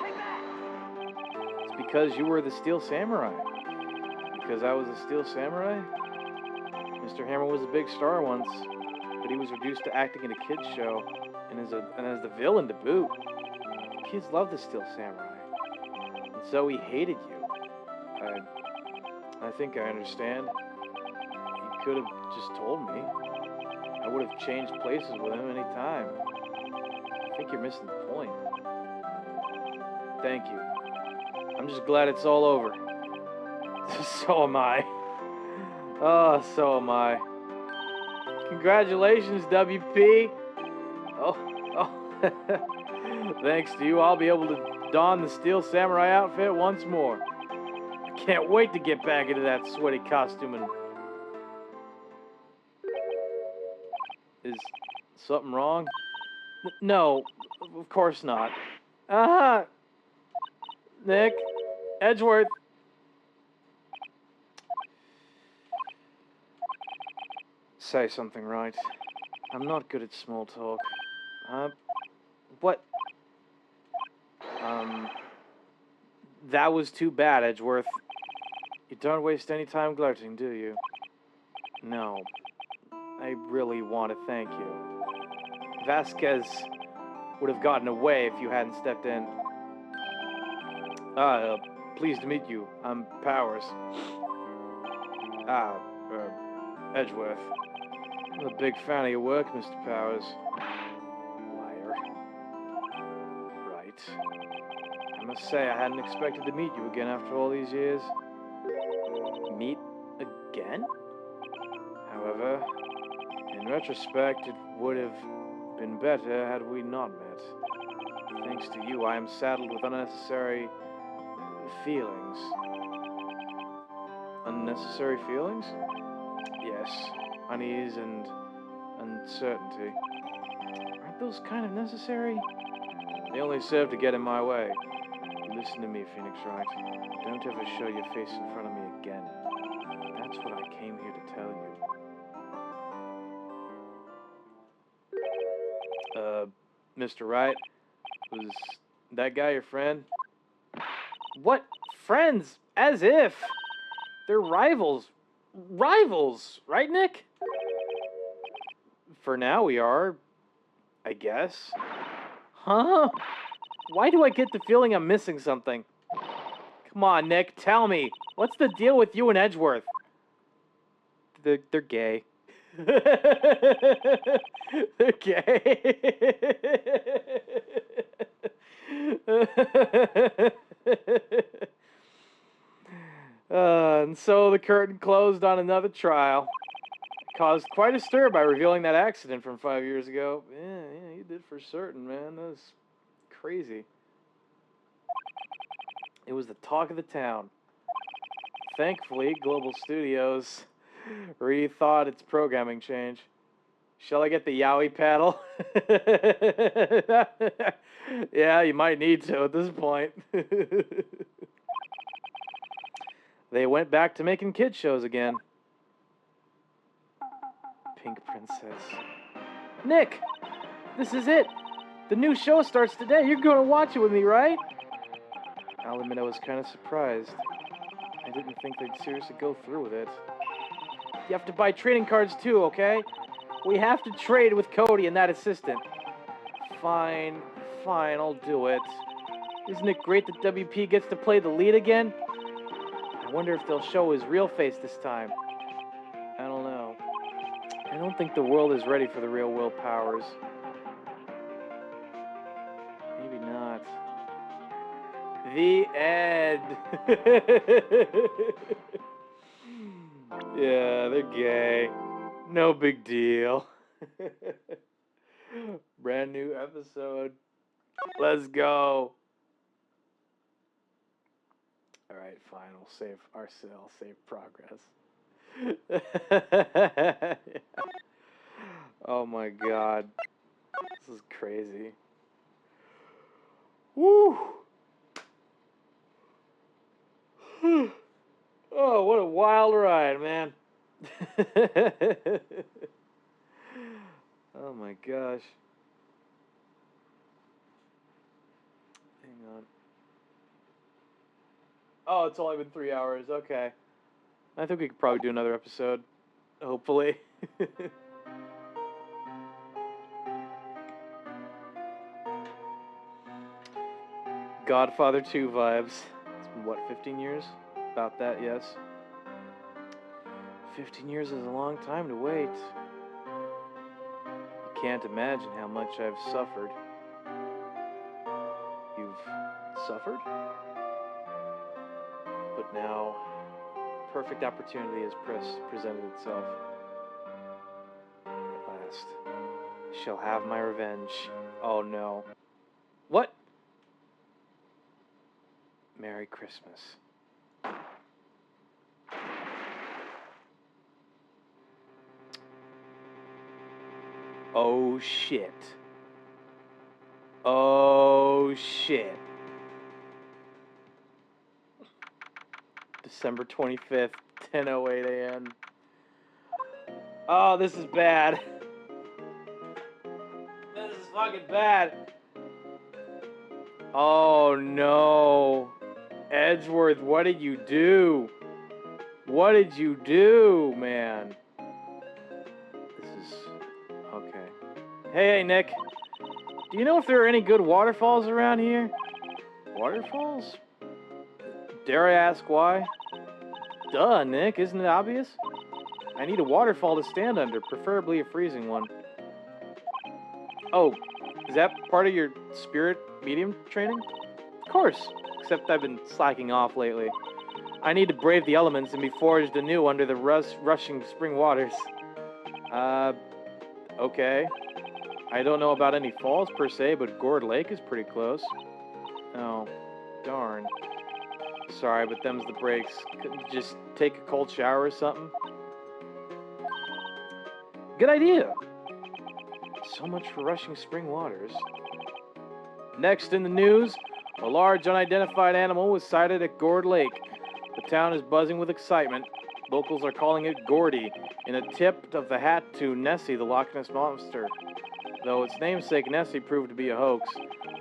it's because you were the Steel Samurai. Because I was a Steel Samurai? Mr. Hammer was a big star once, but he was reduced to acting in a kid's show, and as the villain to boot. Kids love the Steel Samurai, and so he hated you. I think I understand. He could have just told me. I would have changed places with him any time. I think you're missing the point. Thank you. I'm just glad it's all over. So am I. Oh, so am I. Congratulations, WP. Oh. Thanks to you, I'll be able to don the Steel Samurai outfit once more. I can't wait to get back into that sweaty costume and... Is something wrong? No, of course not. Nick, Edgeworth. Say something, right? I'm not good at small talk. What? That was too bad, Edgeworth. You don't waste any time gloating, do you? No. I really want to thank you. Vasquez would have gotten away if you hadn't stepped in. Pleased to meet you. I'm Powers. Edgeworth. I'm a big fan of your work, Mr. Powers. Liar. Right. I must say, I hadn't expected to meet you again after all these years. Meet again? However, in retrospect, it would have been better had we not met. Thanks to you, I am saddled with unnecessary feelings. Unnecessary feelings? Yes. Unease and uncertainty. Aren't those kind of necessary? They only serve to get in my way. Listen to me, Phoenix Wright. Don't ever show your face in front of me again. That's what I came here to tell you. Mr. Wright, was that guy your friend? What? Friends? As if! They're rivals. Rivals! Right, Nick? For now we are, I guess. Huh? Why do I get the feeling I'm missing something? Come on, Nick, tell me. What's the deal with you and Edgeworth? They're gay. They're gay. And so the curtain closed on another trial. Caused quite a stir by revealing that accident from 5 years ago. Yeah, you did for certain, man. That was crazy. It was the talk of the town. Thankfully, Global Studios rethought its programming change. Shall I get the Yowie paddle? Yeah, you might need to at this point. They went back to making kids shows again. Pink Princess. Nick! This is it! The new show starts today. You're going to watch it with me, right? I'll admit I was kind of surprised. I didn't think they'd seriously go through with it. You have to buy trading cards too, okay? We have to trade with Cody and that assistant. Fine, I'll do it. Isn't it great that WP gets to play the lead again? I wonder if they'll show his real face this time. I don't know. I don't think the world is ready for the real Will Powers. Maybe not. The end. Yeah, they're gay. No big deal. Brand new episode. Let's go. Alright, fine. I'll save progress. Oh my god. This is crazy. Woo! Oh, what a wild ride, man. Oh my gosh. Hang on. Oh, it's only been 3 hours. Okay. I think we could probably do another episode. Hopefully. Godfather 2 vibes. It's been, what, 15 years? About that, yes. 15 years is a long time to wait. You can't imagine how much I've suffered. You've suffered? But now, perfect opportunity has presented itself. At last, shall have my revenge. Oh no. What? Merry Christmas. Oh shit. Oh shit. December 25th, 10:08 a.m. Oh, this is bad. This is fucking bad. Oh no. Edgeworth, what did you do? What did you do, man? This is... okay. Hey, Nick. Do you know if there are any good waterfalls around here? Waterfalls? Dare I ask why? Duh, Nick. Isn't it obvious? I need a waterfall to stand under, preferably a freezing one. Oh, is that part of your spirit medium training? Of course. Except I've been slacking off lately. I need to brave the elements and be forged anew under the rushing spring waters. Okay. I don't know about any falls per se, but Gourd Lake is pretty close. Oh, darn. Sorry, but them's the breaks. Couldn't you just take a cold shower or something? Good idea. So much for rushing spring waters. Next in the news, A large unidentified animal was sighted at Gourd Lake. The town is buzzing with excitement. Locals are calling it Gordy, in a tip of the hat to Nessie, the Loch Ness Monster. Though its namesake Nessie proved to be a hoax,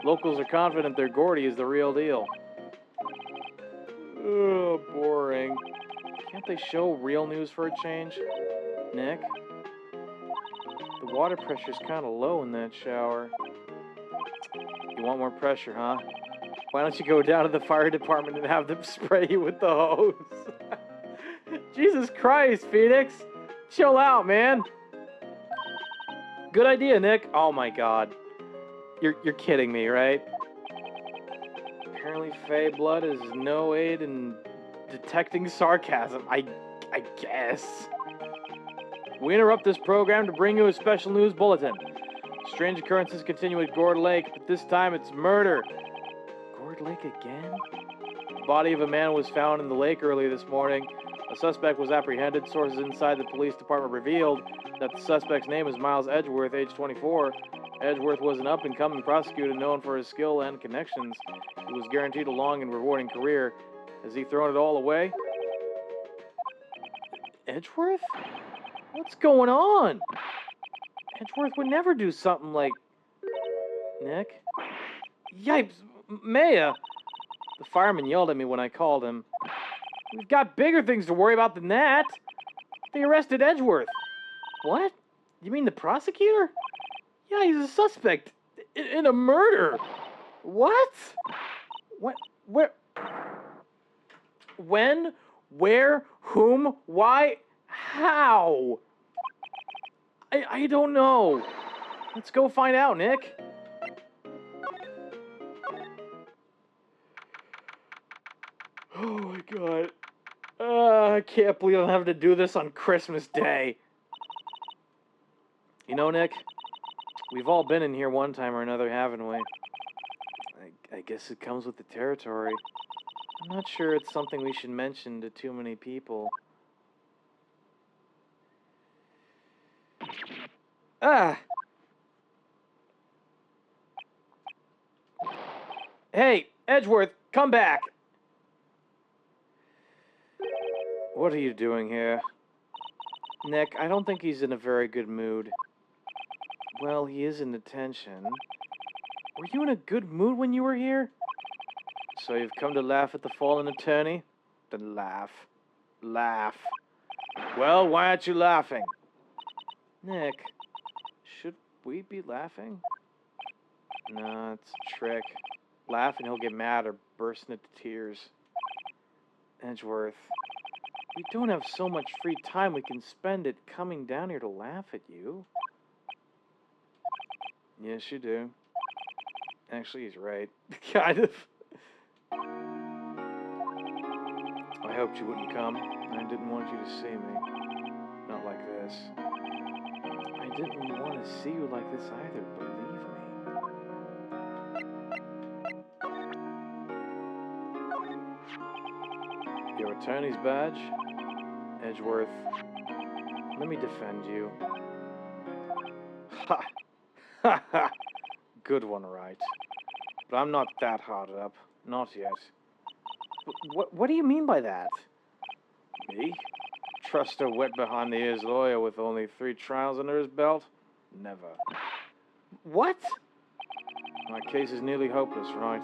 locals are confident their Gordy is the real deal. Ugh, boring. Can't they show real news for a change? Nick? The water pressure's kind of low in that shower. You want more pressure, huh? Why don't you go down to the fire department and have them spray you with the hose? Jesus Christ, Phoenix! Chill out, man! Good idea, Nick. Oh my god. You're kidding me, right? Apparently Fey blood is no aid in detecting sarcasm. I guess. We interrupt this program to bring you a special news bulletin. Strange occurrences continue at Gourd Lake, but this time it's murder. Gourd Lake again? The body of a man was found in the lake early this morning. A suspect was apprehended. Sources inside the police department revealed that the suspect's name is Miles Edgeworth, age 24. Edgeworth was an up-and-coming prosecutor known for his skill and connections. He was guaranteed a long and rewarding career. Has he thrown it all away? Edgeworth? What's going on? Edgeworth would never do something like... Nick? Yipes! Maya! The fireman yelled at me when I called him. We've got bigger things to worry about than that. They arrested Edgeworth. What? You mean the prosecutor? Yeah, he's a suspect in a murder. What? What? Where? When? Where? Whom? Why? How? I don't know. Let's go find out, Nick. Oh my god. I can't believe I'm having to do this on Christmas Day. You know, Nick, we've all been in here one time or another, haven't we? I guess it comes with the territory. I'm not sure it's something we should mention to too many people. Ah! Hey, Edgeworth, come back! What are you doing here? Nick, I don't think he's in a very good mood. Well, he is in detention. Were you in a good mood when you were here? So you've come to laugh at the fallen attorney? Then laugh. Laugh. Well, why aren't you laughing? Nick, should we be laughing? No, it's a trick. Laugh and he'll get mad or burst into tears. Edgeworth, we don't have so much free time we can spend it coming down here to laugh at you. Yes, you do. Actually, he's right. Kind of. I hoped you wouldn't come. I didn't want you to see me. Not like this. I didn't want to see you like this either, believe me. Your attorney's badge? Edgeworth, let me defend you. Ha! Ha ha! Good one, right. But I'm not that hard up. Not yet. What do you mean by that? Me? Trust a wet behind the ears lawyer with only 3 trials under his belt? Never. What? My case is nearly hopeless, right?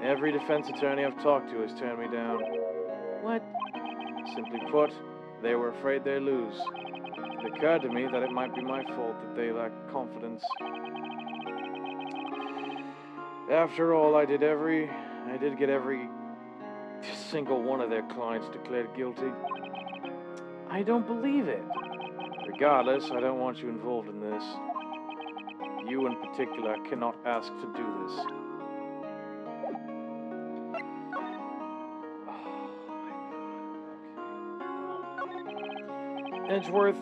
Every defense attorney I've talked to has turned me down. What? Simply put, they were afraid they'd lose. It occurred to me that it might be my fault that they lacked confidence. After all, I did get every single one of their clients declared guilty. I don't believe it. Regardless, I don't want you involved in this. You in particular cannot ask to do this. Edgeworth,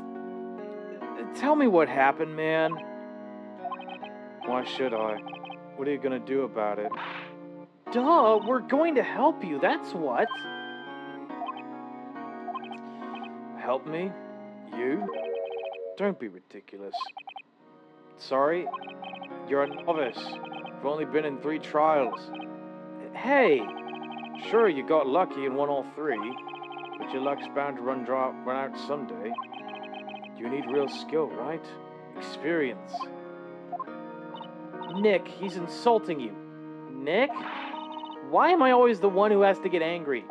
tell me what happened, man. Why should I? What are you gonna do about it? Duh, we're going to help you, that's what. Help me? You? Don't be ridiculous. Sorry? You're a novice. You've only been in 3 trials. Hey! Sure, you got lucky and won all three, but your luck's bound to run out someday. You need real skill, right? Experience. Nick, he's insulting you. Nick? Why am I always the one who has to get angry?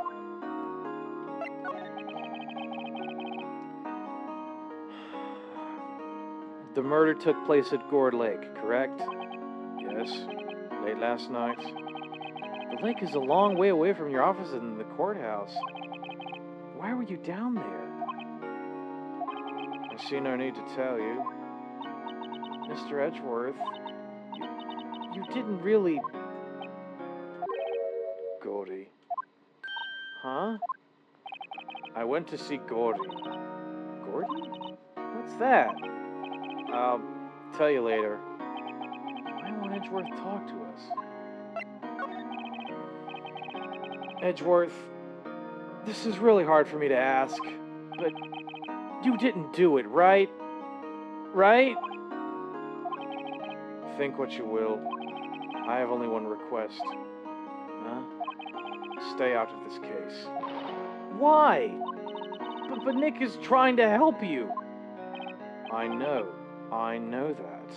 The murder took place at Gourd Lake, correct? Yes. Late last night. The lake is a long way away from your office in the courthouse. Why were you down there? I see no need to tell you. Mr. Edgeworth, you didn't really... Gordy. Huh? I went to see Gordy. Gordy? What's that? I'll tell you later. Why won't Edgeworth talk to us? Edgeworth, this is really hard for me to ask, but you didn't do it, right? Right? Think what you will. I have only one request. Huh? Stay out of this case. Why? But Nick is trying to help you. I know that.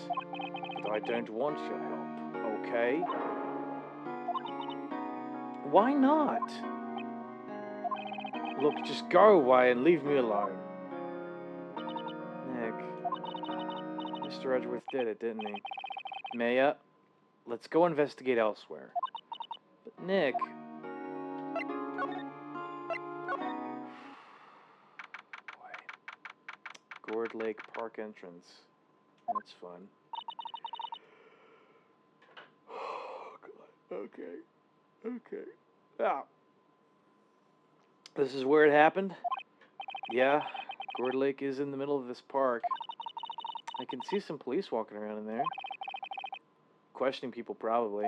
But I don't want your help, okay? Why not? Look, just go away and leave me alone. Nick. Mr. Edgeworth did it, didn't he? Maya, let's go investigate elsewhere. But Nick... Gourd Lake Park entrance. That's fun. Oh, God. Okay. Ah. This is where it happened? Yeah, Gourd Lake is in the middle of this park. I can see some police walking around in there. Questioning people, probably.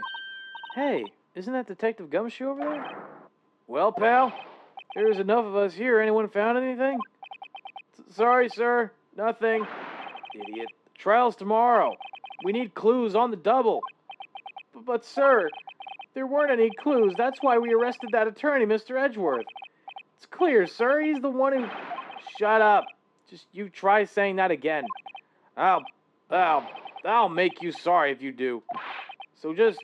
Hey, isn't that Detective Gumshoe over there? Well, pal, there's enough of us here. Anyone found anything? Sorry, sir. Nothing. Idiot. Trial's tomorrow. We need clues on the double. But sir, there weren't any clues. That's why we arrested that attorney, Mr. Edgeworth. It's clear, sir. He's the one who... Shut up. Just you try saying that again. I'll make you sorry if you do. So just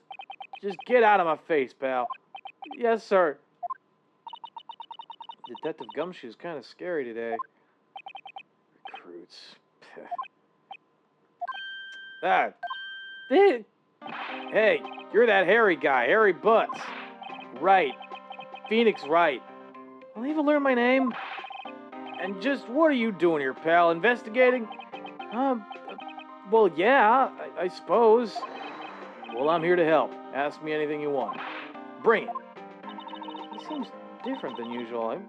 get out of my face, pal. Yes, sir. Detective Gumshoe's kind of scary today. Recruits. Hey, you're that hairy guy, Harry Butts. Right. Phoenix Wright. I'll even learn my name. And just, what are you doing here, pal? Investigating? Well, yeah, I suppose. Well, I'm here to help. Ask me anything you want. Bring it. He seems different than usual.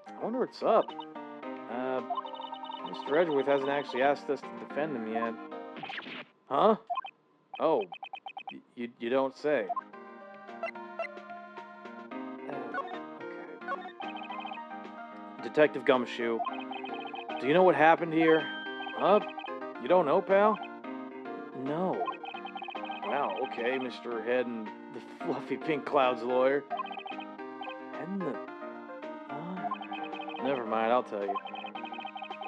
I wonder what's up. Mr. Edgeworth hasn't actually asked us to defend him yet. Huh? Oh, you don't say. Okay. Detective Gumshoe, do you know what happened here? You don't know, pal? No. Wow, okay, Mr. Head and the fluffy pink clouds lawyer. Head and the... Never mind, I'll tell you.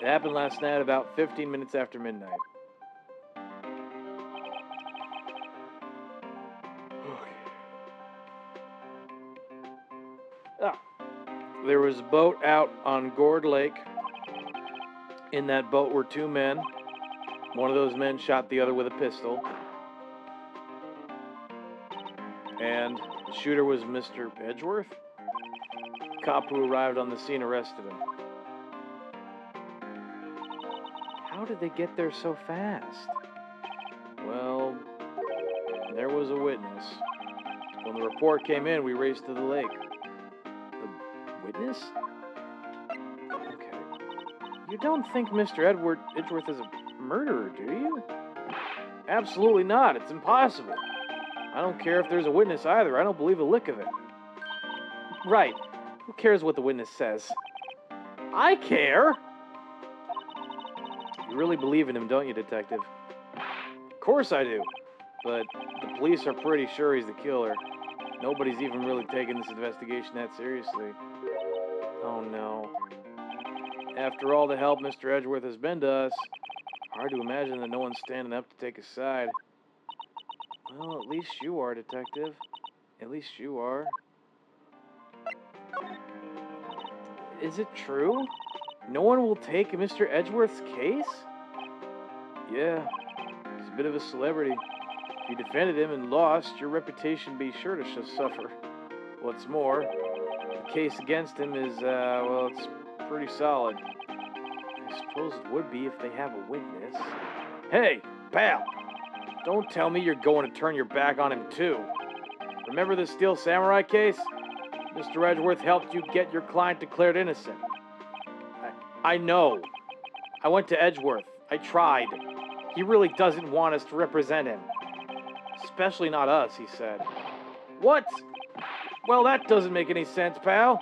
It happened last night about 15 minutes after midnight. There was a boat out on Gourd Lake. In that boat were two men. One of those men shot the other with a pistol. And the shooter was Mr. Edgeworth. The cop who arrived on the scene arrested him. How did they get there so fast? Well, there was a witness. When the report came in, we raced to the lake. The witness? Okay. You don't think Mr. Edgeworth is a murderer, do you? Absolutely not. It's impossible. I don't care if there's a witness either. I don't believe a lick of it. Right. Who cares what the witness says? I care! You really believe in him, don't you, Detective? Of course I do. But the police are pretty sure he's the killer. Nobody's even really taking this investigation that seriously. Oh no. After all the help Mr. Edgeworth has been to us, hard to imagine that no one's standing up to take his side. Well, at least you are, Detective. At least you are. Is it true? No one will take Mr. Edgeworth's case? Yeah, he's a bit of a celebrity. If you defended him and lost, your reputation would be sure to suffer. What's more, the case against him is, well, it's pretty solid. I suppose it would be if they have a witness. Hey, pal! Don't tell me you're going to turn your back on him, too. Remember the Steel Samurai case? Mr. Edgeworth helped you get your client declared innocent. I know. I went to Edgeworth. I tried. He really doesn't want us to represent him. Especially not us, he said. What? Well, that doesn't make any sense, pal.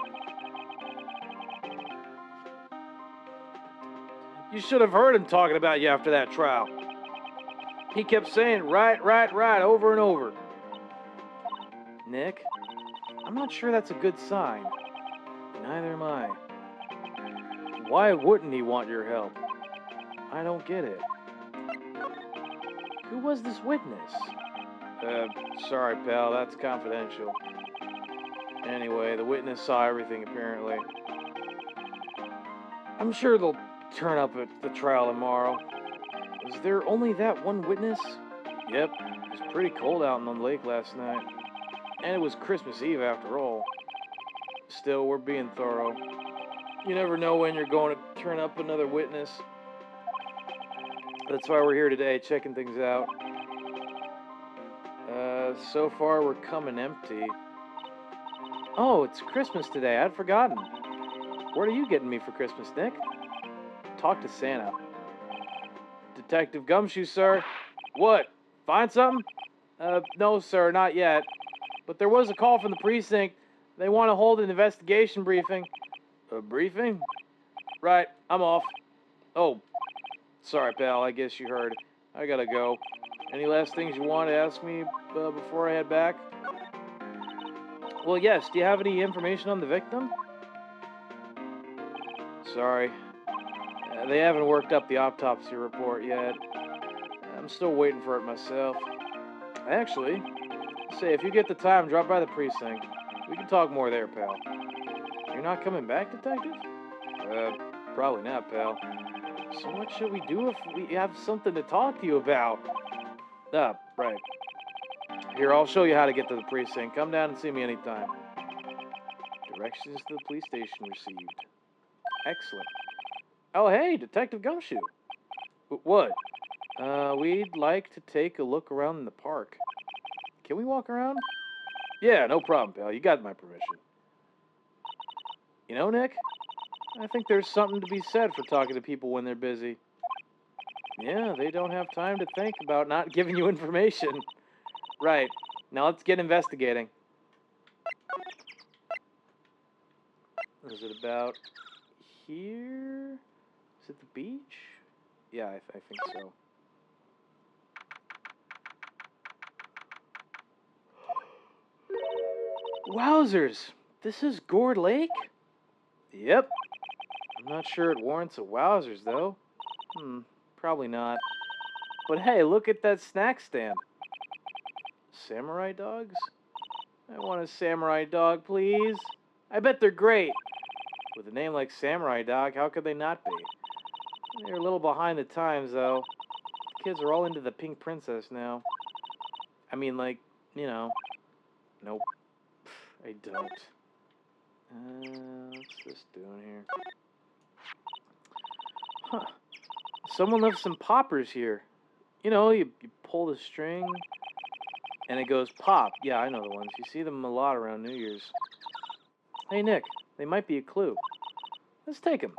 You should have heard him talking about you after that trial. He kept saying, right, over and over. Nick, I'm not sure that's a good sign. Neither am I. Why wouldn't he want your help? I don't get it. Who was this witness? Sorry, pal, that's confidential. Anyway, the witness saw everything, apparently. I'm sure they'll turn up at the trial tomorrow. Was there only that one witness? Yep, it was pretty cold out on the lake last night. And it was Christmas Eve after all. Still, we're being thorough. You never know when you're going to turn up another witness. That's why we're here today, checking things out. So far we're coming empty. Oh, it's Christmas today. I'd forgotten. What are you getting me for Christmas, Nick? Talk to Santa. Detective Gumshoe, sir. What? Find something? No, sir, not yet. But there was a call from the precinct. They want to hold an investigation briefing. A briefing? Right, I'm off. Oh, sorry, pal, I guess you heard. I gotta go. Any last things you want to ask me before I head back? Well, yes, do you have any information on the victim? Sorry. They haven't worked up the autopsy report yet. I'm still waiting for it myself. Actually, say, if you get the time, drop by the precinct. We can talk more there, pal. You're not coming back, Detective? Probably not, pal. So what should we do if we have something to talk to you about? Right. Here, I'll show you how to get to the precinct. Come down and see me anytime. Directions to the police station received. Excellent. Oh, hey, Detective Gumshoe. What? We'd like to take a look around in the park. Can we walk around? Yeah, no problem, pal. You got my permission. You know, Nick, I think there's something to be said for talking to people when they're busy. Yeah, they don't have time to think about not giving you information. Right. Now let's get investigating. Is it about here? Is it the beach? Yeah, I think so. Wowzers! This is Gourd Lake? Yep. I'm not sure it warrants a wowzers, though. Probably not. But hey, look at that snack stand. Samurai dogs? I want a samurai dog, please. I bet they're great. With a name like Samurai Dog, how could they not be? They're a little behind the times, though. Kids are all into the pink princess now. I mean, like, you know. Nope. I don't. What's this doing here? Huh. Someone left some poppers here. You know, you pull the string, and it goes pop. Yeah, I know the ones. You see them a lot around New Year's. Hey, Nick, they might be a clue. Let's take them.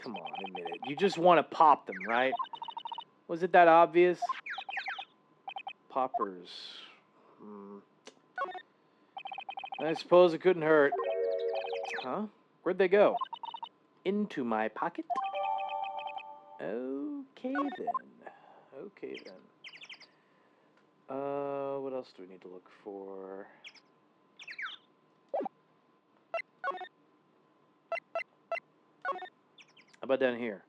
Come on, admit it. You just want to pop them, right? Was it that obvious? Poppers. I suppose it couldn't hurt. Huh? Where'd they go? Into my pocket? Okay, then. Okay, then. What else do we need to look for? about down here?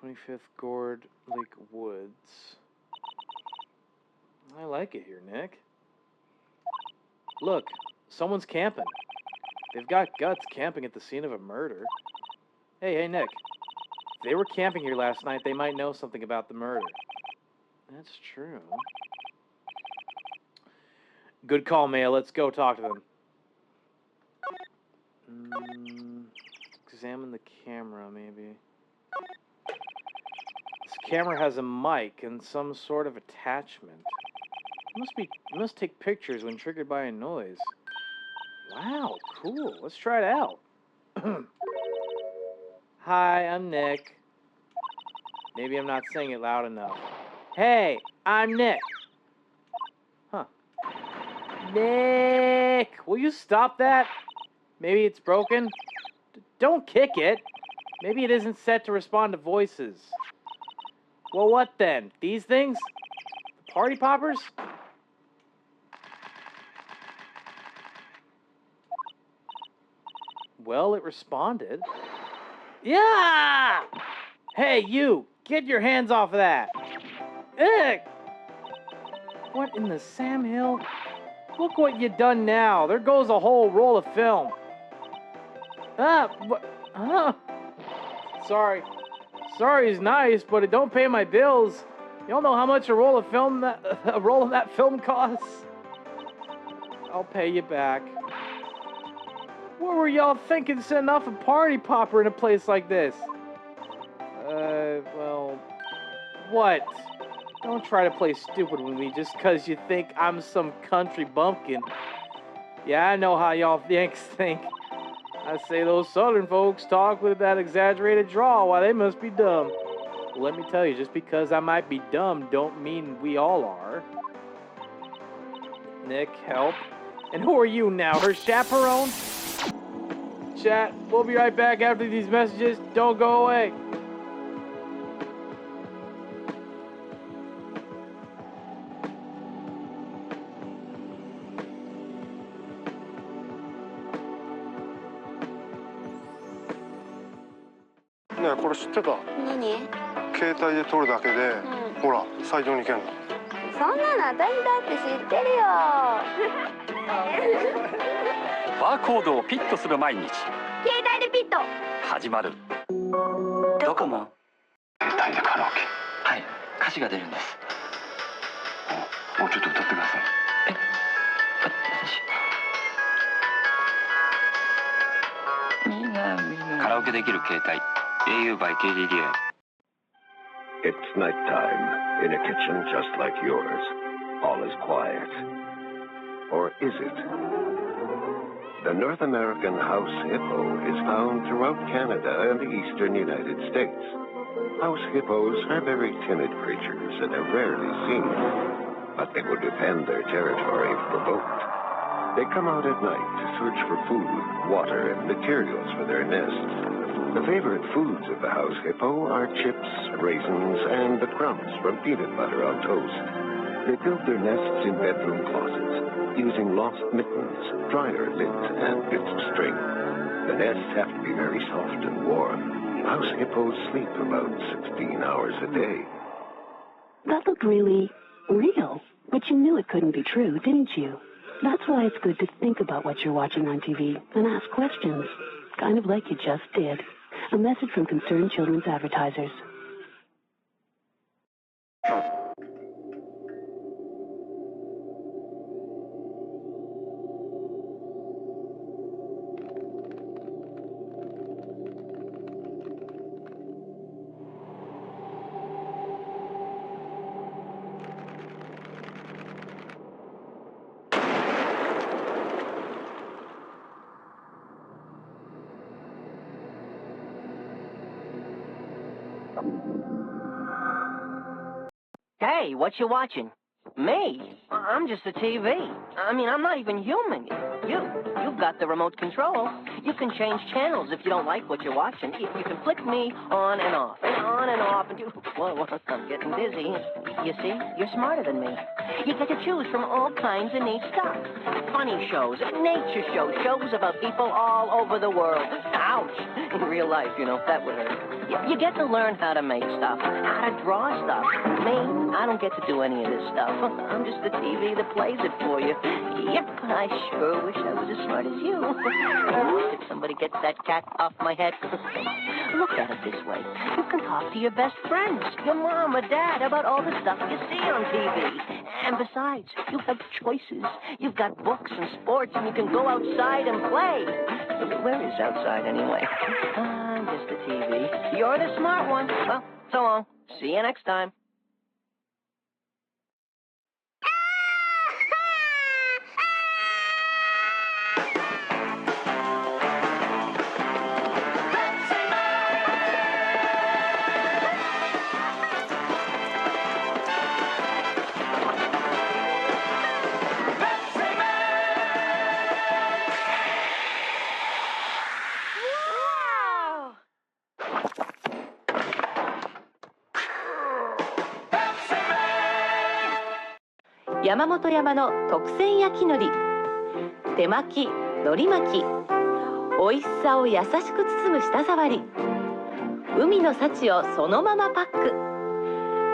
25th Gourd Lake Woods. I like it here, Nick. Look, someone's camping. They've got guts camping at the scene of a murder. Hey, Nick. If they were camping here last night, they might know something about the murder. That's true. Good call, Maya. Let's go talk to them. Examine the camera, maybe. This camera has a mic and some sort of attachment. It must take pictures when triggered by a noise. Wow, cool. Let's try it out. Hi, I'm Nick. Maybe I'm not saying it loud enough. Hey, I'm Nick. Huh. Nick! Will you stop that? Maybe it's broken? Don't kick it. Maybe it isn't set to respond to voices. Well, what then? These things? The party poppers? Well, it responded. Yeah! Hey, you! Get your hands off of that! Ugh! What in the Sam Hill? Look what you done now. There goes a whole roll of film. Sorry. Sorry is nice, but it don't pay my bills. You don't know how much a roll of that film costs? I'll pay you back. What were y'all thinking setting off a party popper in a place like this? Well, what? Don't try to play stupid with me just 'cause you think I'm some country bumpkin. Yeah, I know how y'all Yanks think. I say those southern folks talk with that exaggerated drawl. Why, they must be dumb. Well, let me tell you, just because I might be dumb don't mean we all are. Nick, help. And who are you now, her chaperone? Chat, we'll be right back after these messages. Don't go away.ねえ、これ知ってた？何？携帯で撮るだけで、ほら、斎場に行けんの。そんなの私だって知ってるよ。バーコードをピッとする毎日。携帯でピッと。始まる。ドコモ。携帯でカラオケ。はい、歌詞が出るんです。もうちょっと歌ってください。カラオケできる携帯。au by KDDI. It's nighttime in a kitchen just like yours. All is quiet. Or is it? The North American house hippo is found throughout Canada and the eastern United States. House hippos are very timid creatures and are rarely seen, but they will defend their territory if provoked. They come out at night to search for food, water, and materials for their nests. The favorite foods of the house hippo are chips, raisins, and the crumbs from peanut butter on toast. They build their nests in bedroom closets, using lost mittens, dryer lids, and bits of string. The nests have to be very soft and warm. House hippos sleep about 16 hours a day. That looked really real, but you knew it couldn't be true, didn't you? That's why it's good to think about what you're watching on TV and ask questions, kind of like you just did. A message from Concerned Children's Advertisers. Hey, what you watching? Me? I'm just a TV. I mean, I'm not even human. You've got the remote control. You can change channels if you don't like what you're watching. You can flick me on and off, and on and off, and do... Whoa, I'm getting dizzy. You see? You're smarter than me. You get to choose from all kinds of neat stuff. Funny shows, nature shows, shows about people all over the world. Ouch! In real life, you know, that would hurt. You get to learn how to make stuff, how to draw stuff. Me, I don't get to do any of this stuff. I'm just the TV that plays it for you. Yep, I sure wish I was as smart as you. If somebody gets that cat off my head. Look at it this way. You can talk to your best friends, your mom or dad, about all the stuff you see on TV. And besides, you have choices. You've got books and sports, and you can go outside and play. Where is outside, anyway? I'm just the TV. You're the smart one. Well, so long. See you next time.山本山の特選焼き海苔、手巻き、海苔巻き、美味しさを優しく包む舌触り、海の幸をそのままパック。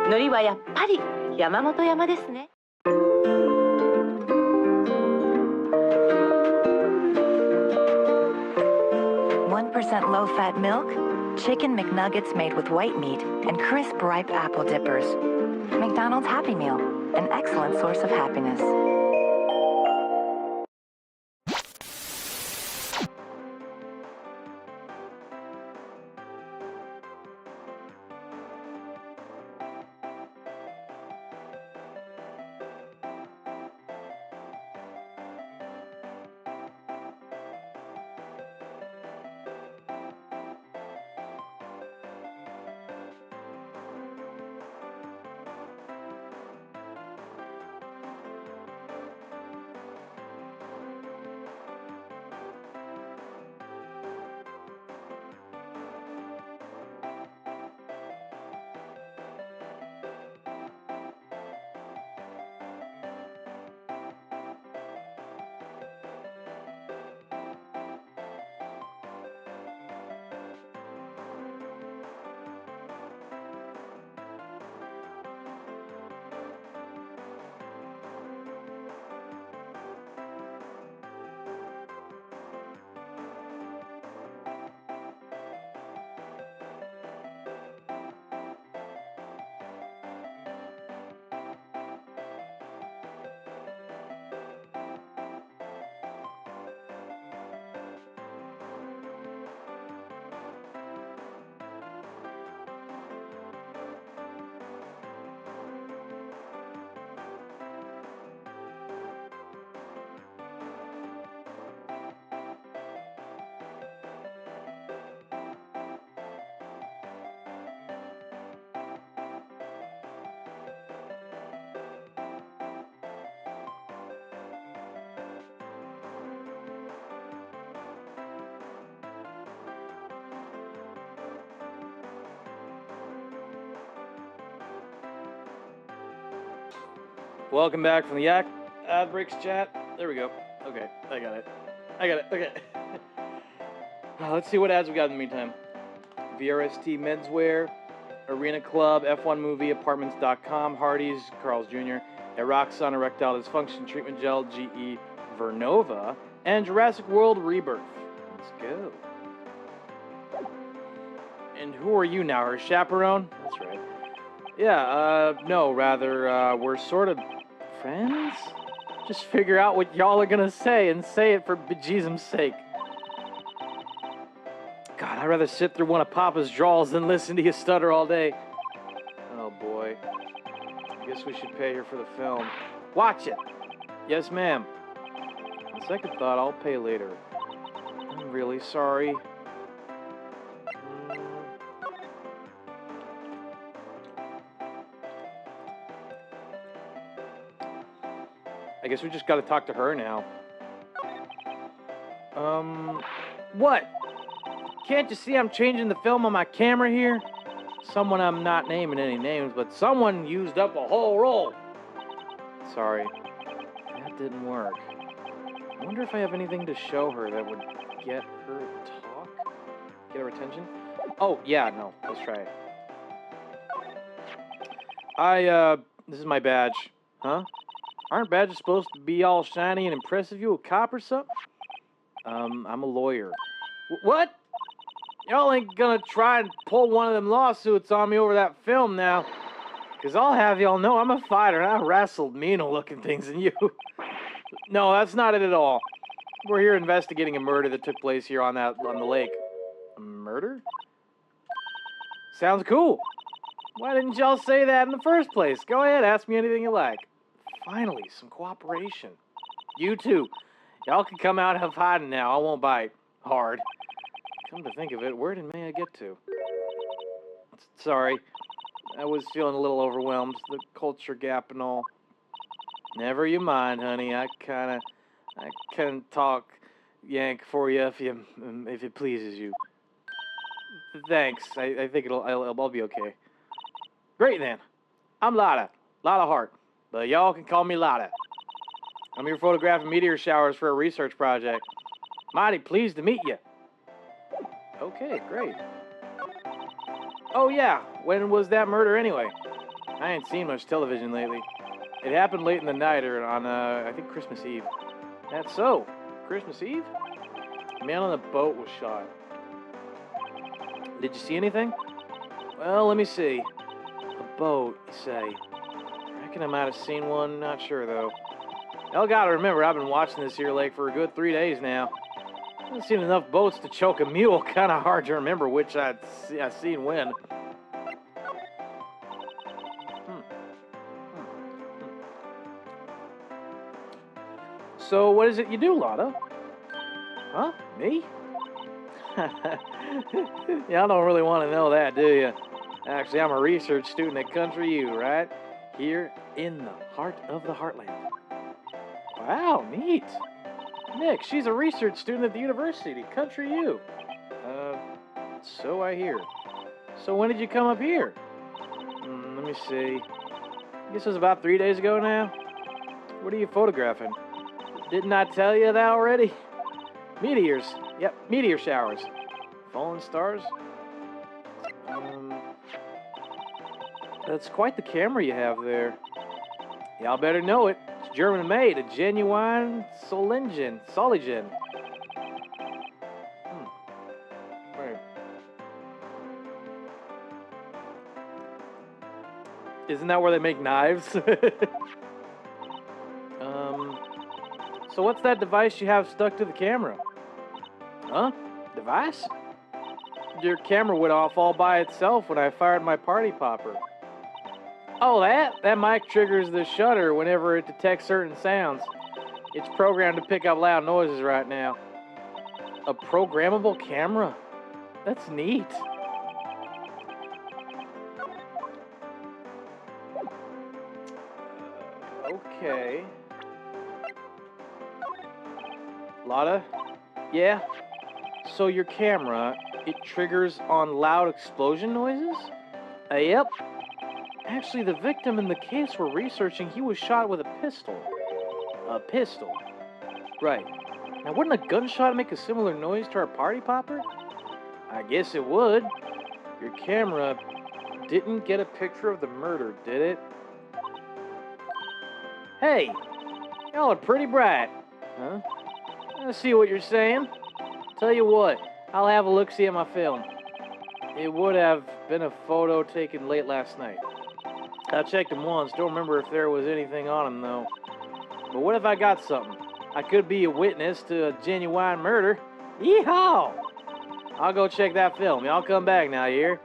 海苔はやっぱり山本山ですね。1% low-fat milk, chicken McNuggets made with white meat, and crisp ripe apple dippers. McDonald's Happy Meal, an excellent source of happiness. Welcome back from the ad breaks chat. There we go. Okay, I got it. Okay. Let's see what ads we got in the meantime. VRST Menswear, Arena Club, F1 Movie, Apartments.com, Hardee's, Carl's Jr., Eroxon Erectile Dysfunction Treatment Gel, GE Vernova, and Jurassic World Rebirth. Let's go. And who are you now, her chaperone? That's right. Yeah, no, rather, we're sort of friends? Just figure out what y'all are gonna say and say it for bejesus's sake. God, I'd rather sit through one of Papa's draws than listen to you stutter all day. Oh boy. I guess we should pay her for the film. Watch it! Yes, ma'am. On second thought, I'll pay later. I'm really sorry. I guess we just gotta talk to her now. What? Can't you see I'm changing the film on my camera here? Someone, I'm not naming any names, but someone used up a whole roll. Sorry. That didn't work. I wonder if I have anything to show her that would get her to talk? Get her attention? Oh, yeah, no. Let's try it. This is my badge. Huh? Aren't badges supposed to be all shiny and impressive? You a cop or something? I'm a lawyer. What? Y'all ain't gonna try and pull one of them lawsuits on me over that film now. Because I'll have y'all know I'm a fighter and I wrestled meaner looking things than you. No, that's not it at all. We're here investigating a murder that took place here on the lake. A murder? Sounds cool. Why didn't y'all say that in the first place? Go ahead, ask me anything you like. Finally, some cooperation. You too. Y'all can come out of hiding now. I won't bite. Hard. Come to think of it, where did Maya get to? Sorry. I was feeling a little overwhelmed. The culture gap and all. Never you mind, honey. I can talk yank for you if it pleases you. Thanks. I think I'll be okay. Great then. I'm Lotta. Lotta Hart. But y'all can call me Lotta. I'm here photographing meteor showers for a research project. Mighty pleased to meet you. Okay, great. Oh yeah, when was that murder anyway? I ain't seen much television lately. It happened late in the night or on, I think Christmas Eve. That's so. Christmas Eve? A man on a boat was shot. Did you see anything? Well, let me see. A boat, you say. I reckon I might have seen one, not sure though. Y'all gotta remember, I've been watching this here lake for a good 3 days now. I haven't seen enough boats to choke a mule. Kinda hard to remember which I seen when. So, what is it you do, Lotta? Huh? Me? Y'all don't really want to know that, do you? Actually, I'm a research student at Country U, right? Here in the heart of the heartland. Wow, neat. Nick, she's a research student at the university, Country U. So I hear. So when did you come up here? Let me see. I guess it was about 3 days ago now. What are you photographing? Didn't I tell you that already? Meteors. Yep, meteor showers. Fallen stars. That's quite the camera you have there. Y'all better know it. It's German made, a genuine Solingen. Right. Isn't that where they make knives? So what's that device you have stuck to the camera? Huh? Device? Your camera went off all by itself when I fired my party popper. Oh, that mic triggers the shutter whenever it detects certain sounds. It's programmed to pick up loud noises right now. A programmable camera? That's neat. Okay. Lotta? Yeah? So your camera, it triggers on loud explosion noises? Yep. Actually, the victim in the case we're researching, he was shot with a pistol. A pistol? Right. Now, wouldn't a gunshot make a similar noise to our party popper? I guess it would. Your camera didn't get a picture of the murder, did it? Hey! Y'all are pretty bright. Huh? I see what you're saying. Tell you what, I'll have a look-see at my film. It would have been a photo taken late last night. I checked them once, don't remember if there was anything on them though. But what if I got something? I could be a witness to a genuine murder. Yeehaw! I'll go check that film. Y'all come back now, you hear?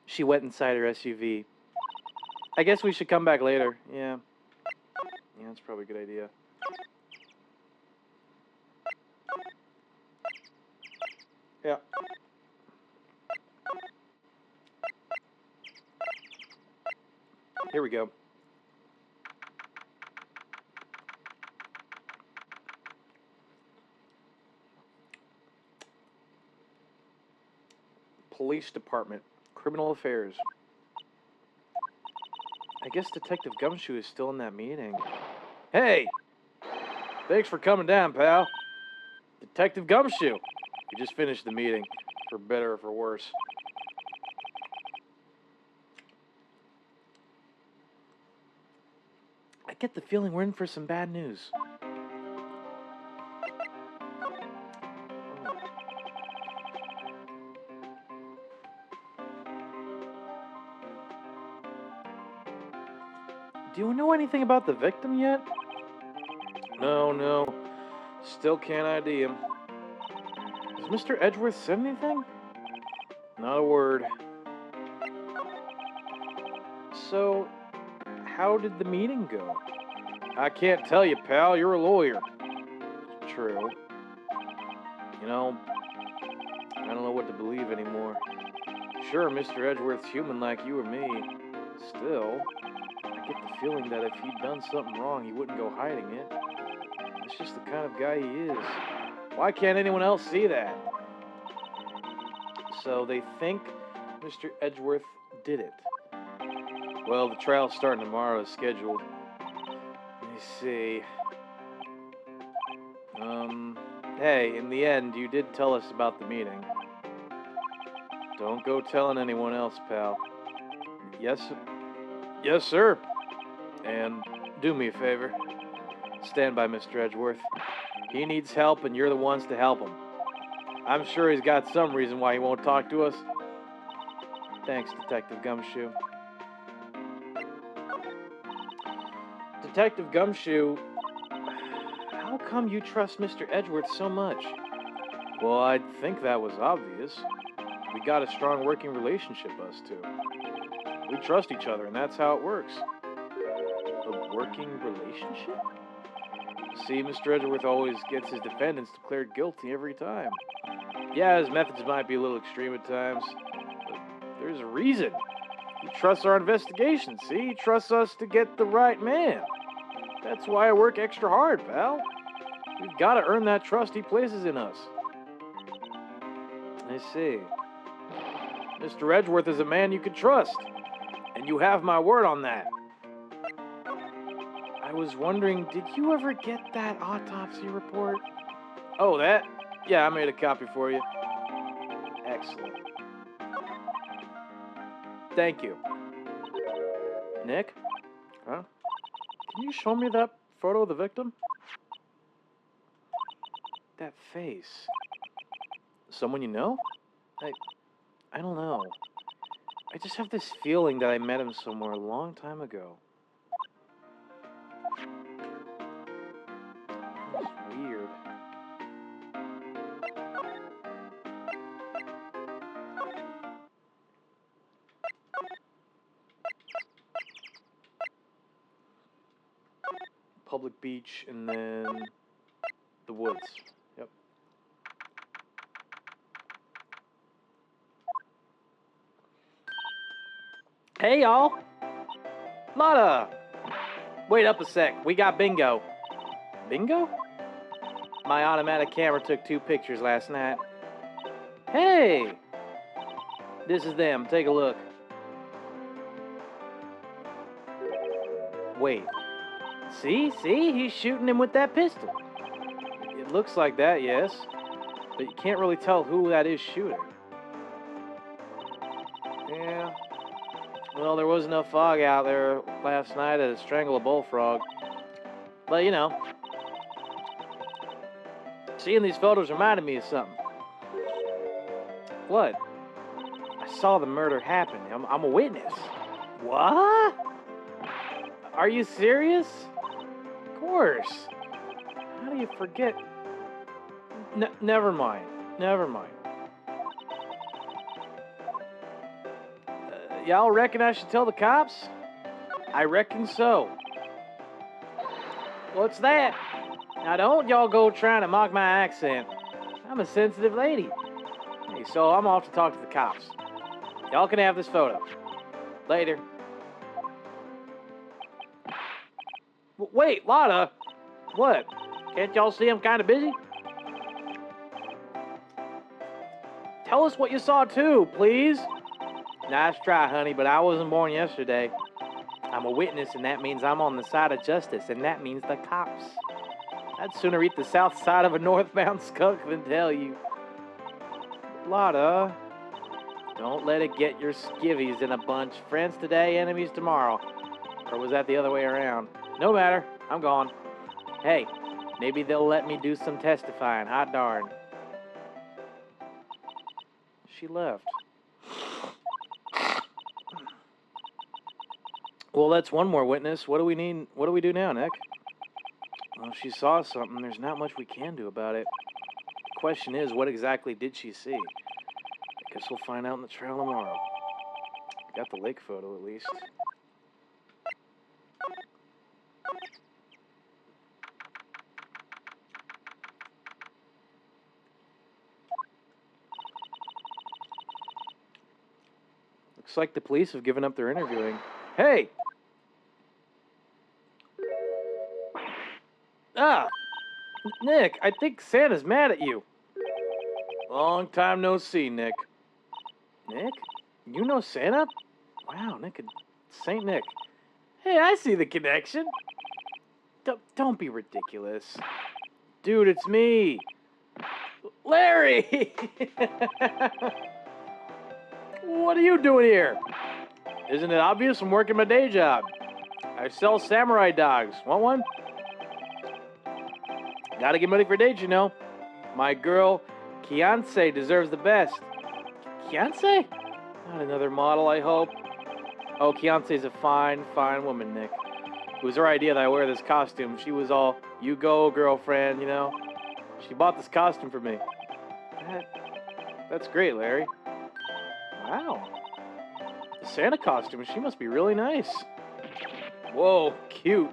She went inside her SUV. I guess we should come back later. Yeah. Yeah, that's probably a good idea. Yeah. Here we go. Police Department, Criminal Affairs. I guess Detective Gumshoe is still in that meeting. Hey! Thanks for coming down, pal. Detective Gumshoe. We just finished the meeting, for better or for worse. I get the feeling we're in for some bad news. Do you know anything about the victim yet? No. Still can't ID him. Has Mr. Edgeworth said anything? Not a word. So, how did the meeting go? I can't tell you, pal. You're a lawyer. True. You know, I don't know what to believe anymore. Sure, Mr. Edgeworth's human like you or me. Still, I get the feeling that if he'd done something wrong, he wouldn't go hiding it. That's just the kind of guy he is. Why can't anyone else see that? So they think Mr. Edgeworth did it. Well, the trial's starting tomorrow as scheduled. Let me see. Hey, in the end, you did tell us about the meeting. Don't go telling anyone else, pal. Yes, sir. And do me a favor. Stand by Mr. Edgeworth. He needs help, and you're the ones to help him. I'm sure he's got some reason why he won't talk to us. Thanks, Detective Gumshoe. Detective Gumshoe, how come you trust Mr. Edgeworth so much? Well, I'd think that was obvious. We got a strong working relationship, us two. We trust each other, and that's how it works. A working relationship? See, Mr. Edgeworth always gets his defendants declared guilty every time. Yeah, his methods might be a little extreme at times, but there's a reason. He trusts our investigation, see? He trusts us to get the right man. That's why I work extra hard, pal. We've got to earn that trust he places in us. I see. Mr. Edgeworth is a man you can trust, and you have my word on that. I was wondering, did you ever get that autopsy report? Oh, that? Yeah, I made a copy for you. Excellent. Thank you. Nick? Huh? Can you show me that photo of the victim? That face. Someone you know? I don't know. I just have this feeling that I met him somewhere a long time ago. It's weird. Public beach and then the woods. Yep. Hey, y'all. Lotta. Wait up a sec. We got bingo. Bingo? My automatic camera took 2 pictures last night. Hey! This is them. Take a look. Wait. See? He's shooting him with that pistol. It looks like that, yes. But you can't really tell who that is shooting. Yeah. Well, there was no fog out there last night to strangle a bullfrog. But, you know. Seeing these photos reminded me of something. What? I saw the murder happen. I'm a witness. What? Are you serious? Of course. How do you forget? Never mind. Y'all reckon I should tell the cops? I reckon so. What's that? Now don't y'all go trying to mock my accent. I'm a sensitive lady. Hey, so I'm off to talk to the cops. Y'all can have this photo. Later. Wait, Lotta. What? Can't y'all see I'm kind of busy? Tell us what you saw too, please. Nice try, honey, but I wasn't born yesterday. I'm a witness, and that means I'm on the side of justice, and that means the cops. I'd sooner eat the south side of a northbound skunk than tell you. Lotta, don't let it get your skivvies in a bunch. Friends today, enemies tomorrow. Or was that the other way around? No matter, I'm gone. Hey, maybe they'll let me do some testifying, hot darn. She left. Well, that's one more witness. What do we need? What do we do now, Nick? Well, if she saw something, there's not much we can do about it. The question is, what exactly did she see? I guess we'll find out in the trail tomorrow. Got the lake photo, at least. Looks like the police have given up their interviewing. Hey! Ah! Nick, I think Santa's mad at you. Long time no see, Nick. Nick? You know Santa? Wow, Nick, Saint Nick. Hey, I see the connection. Don't be ridiculous. Dude, it's me. Larry! What are you doing here? Isn't it obvious? I'm working my day job. I sell samurai dogs. Want one? Gotta get money for dates, you know. My girl, Fiancé, deserves the best. Fiancé? Not another model, I hope. Oh, Fiancé's a fine, fine woman, Nick. It was her idea that I wear this costume. She was all, you go, girlfriend, you know. She bought this costume for me. That's great, Larry. Wow. The Santa costume, she must be really nice. Whoa, cute.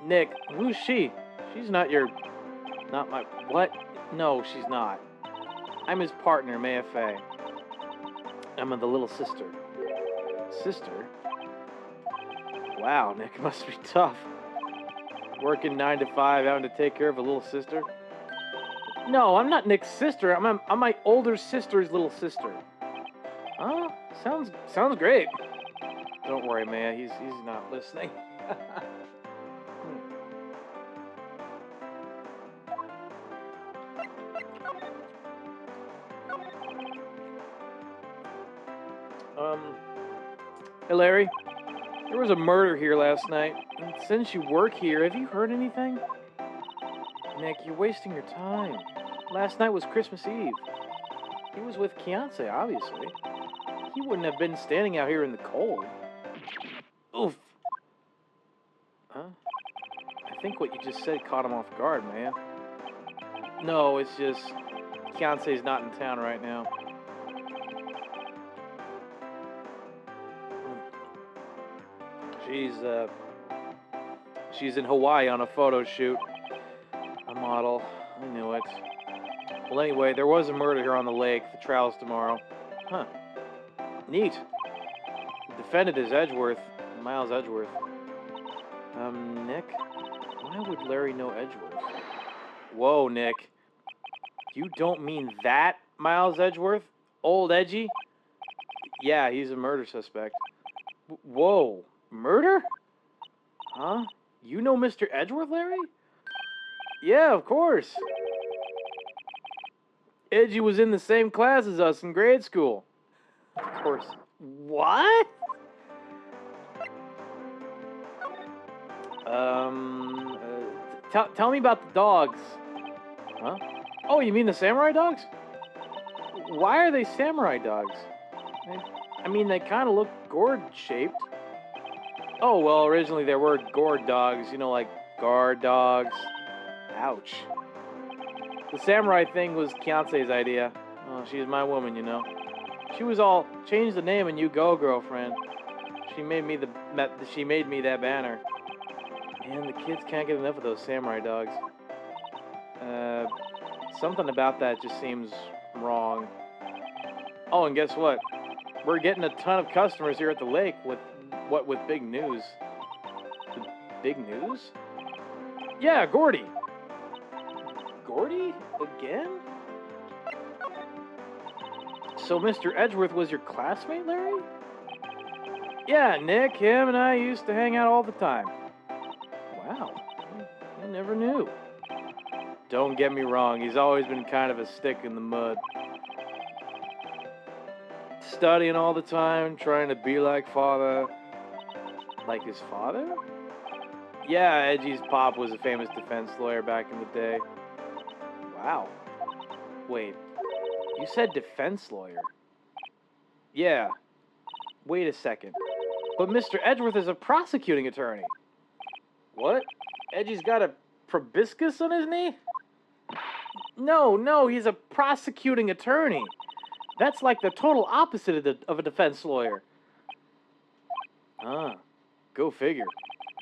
Nick, who's she? She's not my, what? No, she's not. I'm his partner, Maya Fey. I'm the little sister. Sister? Wow, Nick, must be tough. Working 9 to 5, having to take care of a little sister. No, I'm not Nick's sister. I'm my older sister's little sister. Huh? Sounds great. Don't worry, Maya. He's not listening. Hey, Larry. There was a murder here last night. And since you work here, have you heard anything? Nick, you're wasting your time. Last night was Christmas Eve. He was with Fiancé, obviously. He wouldn't have been standing out here in the cold. Oof. Huh? I think what you just said caught him off guard, man. No, it's just Fiancé's not in town right now. She's in Hawaii on a photo shoot. A model. I knew it. Well, anyway, there was a murder here on the lake. The trial's tomorrow. Huh. Neat. The defendant is Edgeworth. Miles Edgeworth. Nick? Why would Larry know Edgeworth? Whoa, Nick. You don't mean that Miles Edgeworth? Old Edgy? Yeah, he's a murder suspect. Whoa. Murder? Huh? You know Mr. Edgeworth, Larry? Yeah, of course. Edgy was in the same class as us in grade school. Of course. What? Tell me about the dogs. Huh? Oh, you mean the samurai dogs? Why are they samurai dogs? I mean, they kind of look gourd-shaped. Oh, well, originally there were gourd dogs, you know, like guard dogs. Ouch. The samurai thing was Fiancé's idea. Oh, she's my woman, you know. She was all, change the name and you go, girlfriend. She made me that banner. Man, the kids can't get enough of those samurai dogs. Something about that just seems wrong. Oh, and guess what? We're getting a ton of customers here at the lake with big news. The big news? Yeah, Gordy. Gordy? Again? So Mr. Edgeworth was your classmate, Larry? Yeah, Nick, him and I used to hang out all the time. Wow, I never knew. Don't get me wrong, he's always been kind of a stick in the mud. Studying all the time, trying to be like father. Like his father? Yeah, Edgy's pop was a famous defense lawyer back in the day. Wow. Wait, you said defense lawyer? Yeah. Wait a second. But Mr. Edgeworth is a prosecuting attorney. What? Edgy's got a proboscis on his knee? No, he's a prosecuting attorney. That's like the total opposite of a defense lawyer. Ah, go figure.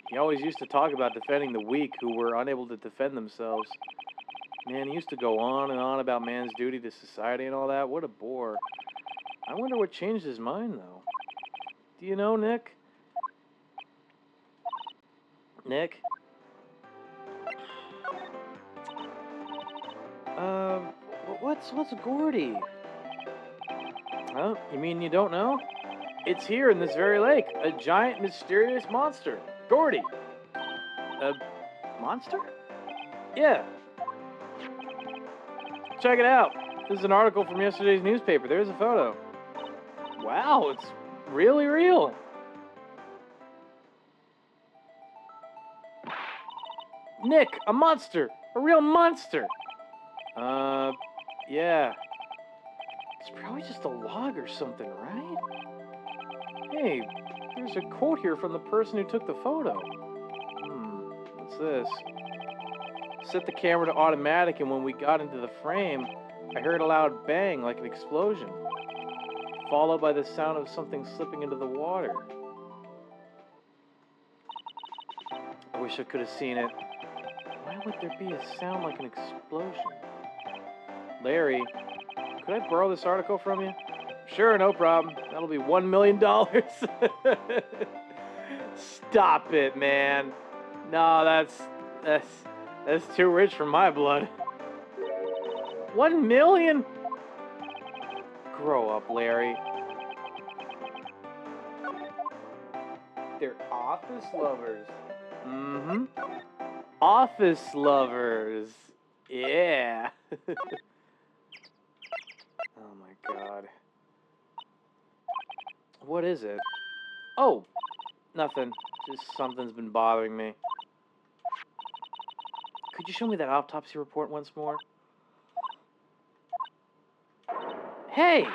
He always used to talk about defending the weak who were unable to defend themselves. Man, he used to go on and on about man's duty to society and all that. What a bore. I wonder what changed his mind, though. Do you know, Nick? Nick? What's Gordy? Huh? You mean you don't know? It's here in this very lake. A giant, mysterious monster. Gordy. A monster? Yeah. Check it out. This is an article from yesterday's newspaper. There's a photo. Wow, it's really real. Nick, a monster. A real monster. Yeah. It's probably just a log or something, right? Hey, there's a quote here from the person who took the photo. What's this? Set the camera to automatic, and when we got into the frame, I heard a loud bang like an explosion, followed by the sound of something slipping into the water. I wish I could have seen it. Why would there be a sound like an explosion? Larry, could I borrow this article from you? Sure, no problem. That'll be $1 million. Stop it, man. No, that's too rich for my blood. 1 million? Grow up, Larry. They're office lovers. Mm-hmm. Office lovers. Yeah. Oh my god. What is it? Oh, nothing. Just something's been bothering me. Could you show me that autopsy report once more? Hey!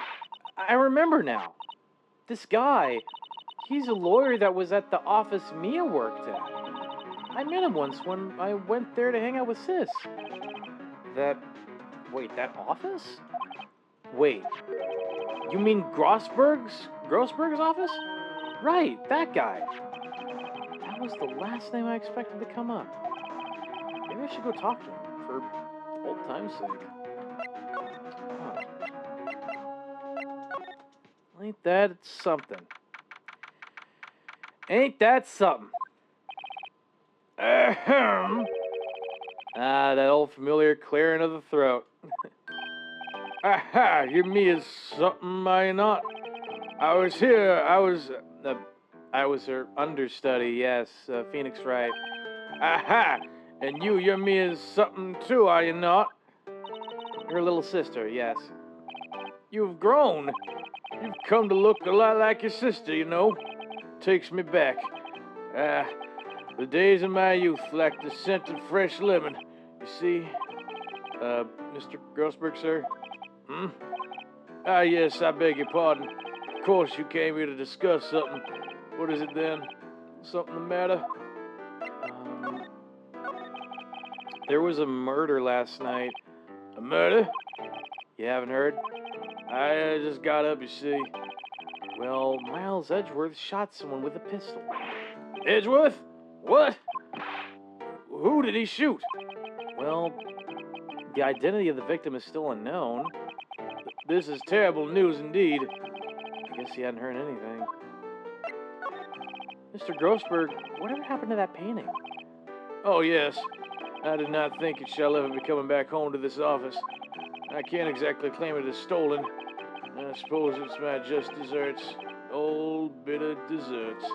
I remember now. This guy, he's a lawyer that was at the office Mia worked at. I met him once when I went there to hang out with Sis. Wait, that office? Wait, you mean Grossberg's office? Right, that guy. That was the last name I expected to come up. Maybe I should go talk to him, for old time's sake. Huh. Ain't that something? Ain't that something? Ahem. Ah, that old familiar clearing of the throat. Aha, you me is something I not. I was her understudy, yes, Phoenix Wright. Aha, and you're me is something too, are you not? Her little sister, yes. You've grown. You've come to look a lot like your sister, you know. Takes me back. The days of my youth like the scent of fresh lemon. You see, Mr. Grossberg, sir? Ah, yes, I beg your pardon. Of course, you came here to discuss something. What is it then? Something the matter? There was a murder last night. A murder? You haven't heard? I just got up, you see. Well, Miles Edgeworth shot someone with a pistol. Edgeworth? What? Who did he shoot? Well, the identity of the victim is still unknown. This is terrible news indeed. I guess he hadn't heard anything. Mr. Grossberg, whatever happened to that painting? Oh, yes. I did not think it shall ever be coming back home to this office. I can't exactly claim it as stolen. I suppose it's my just desserts. Old bitter desserts.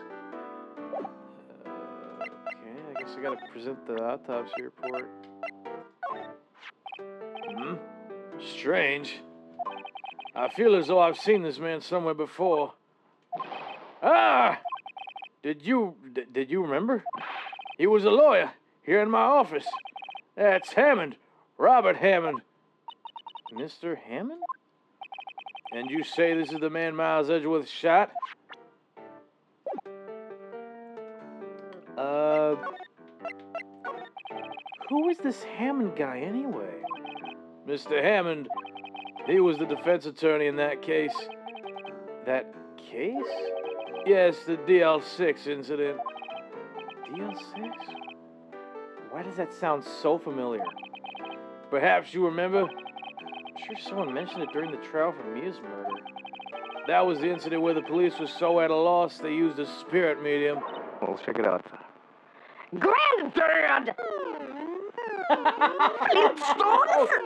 Okay, I guess I gotta present the autopsy report. Strange. I feel as though I've seen this man somewhere before. Ah! Did you remember? He was a lawyer here in my office. That's Hammond. Robert Hammond. Mr. Hammond? And you say this is the man Miles Edgeworth shot? Who is this Hammond guy anyway? Mr. Hammond, he was the defense attorney in that case. That case? Yes, the DL6 incident. DL6? Why does that sound so familiar? Perhaps you remember? I'm sure someone mentioned it during the trial for Mia's murder. That was the incident where the police were so at a loss they used a spirit medium. Well, check it out. Granddad!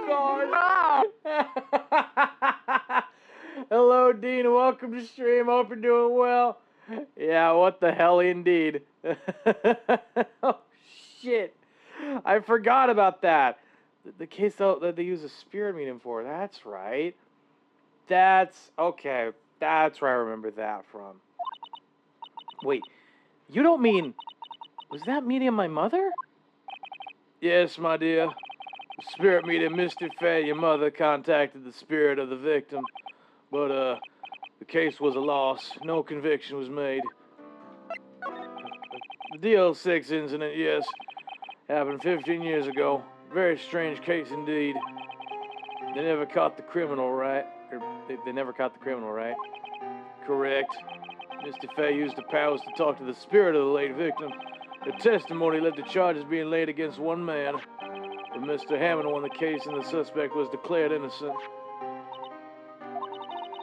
Oh, God. Hello, Dean. Welcome to stream. Hope you're doing well. Yeah, what the hell, indeed. Oh, shit. I forgot about that. The case that they use a spirit medium for. That's right. Okay. That's where I remember that from. Wait, you don't mean... Was that medium my mother? Yes, my dear. The spirit medium, Mr. Fay, your mother, contacted the spirit of the victim. But, the case was a loss. No conviction was made. The DL6 incident, yes, happened 15 years ago. Very strange case indeed. They never caught the criminal, right? They never caught the criminal, right? Correct. Mr. Fay used the powers to talk to the spirit of the late victim. The testimony led to charges being laid against one man. But Mr. Hammond won the case and the suspect was declared innocent.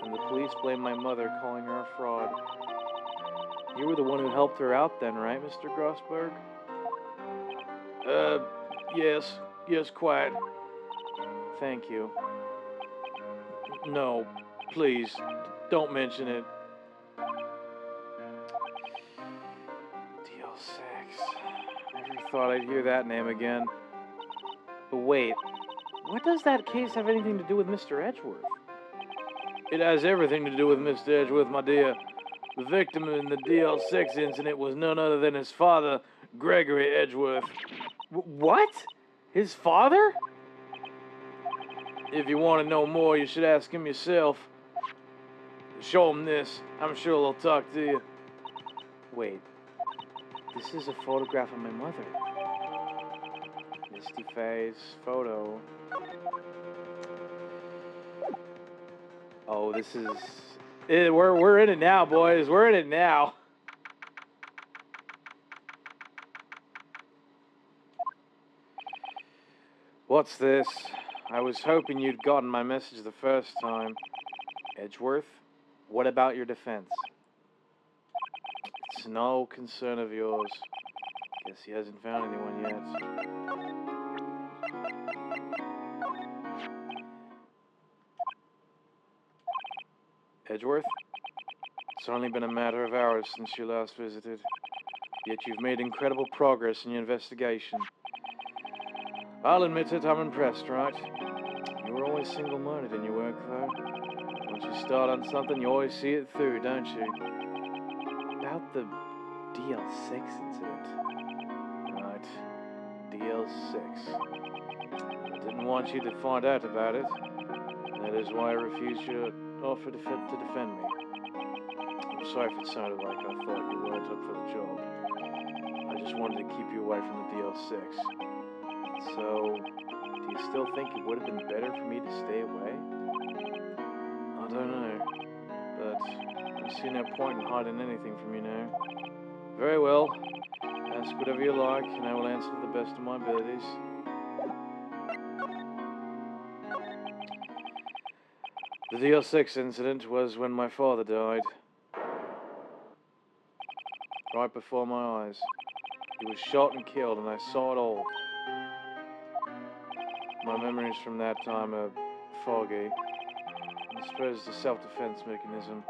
And the police blamed my mother, calling her a fraud. You were the one who helped her out then, right, Mr. Grossberg? Yes. Yes, quite. Thank you. No, please, don't mention it. Never thought I'd hear that name again. But wait, what does that case have anything to do with Mr. Edgeworth? It has everything to do with Mr. Edgeworth, my dear. The victim in the DL6 incident was none other than his father, Gregory Edgeworth. What? His father? If you want to know more, you should ask him yourself. Show him this. I'm sure he'll talk to you. Wait. This is a photograph of my mother. Misty Faye's photo. Oh, this is... We're in it now, boys. We're in it now. What's this? I was hoping you'd gotten my message the first time. Edgeworth, what about your defense? It's no concern of yours. Guess he hasn't found anyone yet. Edgeworth? It's only been a matter of hours since you last visited. Yet you've made incredible progress in your investigation. I'll admit it, I'm impressed, right? You were always single-minded in your work, though. Once you start on something, you always see it through, don't you? About the DL6 incident. Right. DL6. I didn't want you to find out about it. That is why I refused your offer to defend me. I'm sorry if it sounded like I thought you weren't up for the job. I just wanted to keep you away from the DL6. So, do you still think it would have been better for me to stay away? I don't know, but I see no point in hiding anything from you now. Very well. Ask whatever you like, and I will answer to the best of my abilities. The DL6 incident was when my father died. Right before my eyes. He was shot and killed, and I saw it all. My memories from that time are foggy. I suppose it's a self-defense mechanism.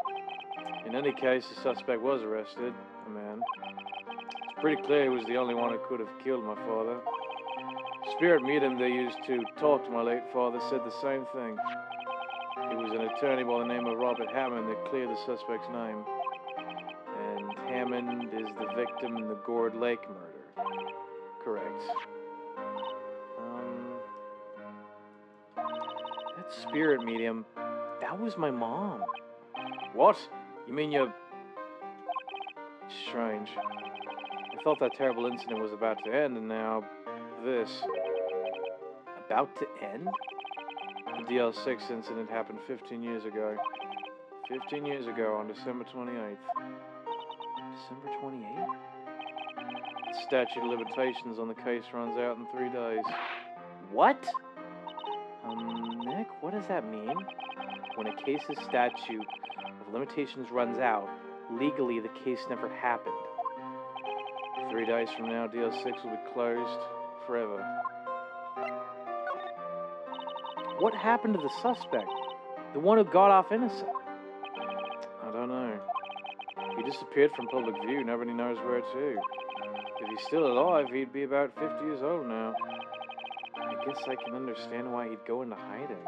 In any case, the suspect was arrested, a man. It's pretty clear he was the only one who could have killed my father. Spirit medium they used to talk to my late father said the same thing. It was an attorney by the name of Robert Hammond that cleared the suspect's name. And Hammond is the victim in the Gourd Lake murder. Correct. That spirit medium, that was my mom. What? You mean you... Strange. I thought that terrible incident was about to end, and now this. About to end? The DL6 incident happened 15 years ago. 15 years ago on December 28th. December 28th? The statute of limitations on the case runs out in 3 days. What? Nick, what does that mean? When a case's statute of limitations runs out, legally the case never happened. 3 days from now, DL6 will be closed forever. What happened to the suspect? The one who got off innocent? I don't know. He disappeared from public view. Nobody knows where to. If he's still alive, he'd be about 50 years old now. I guess I can understand why he'd go into hiding.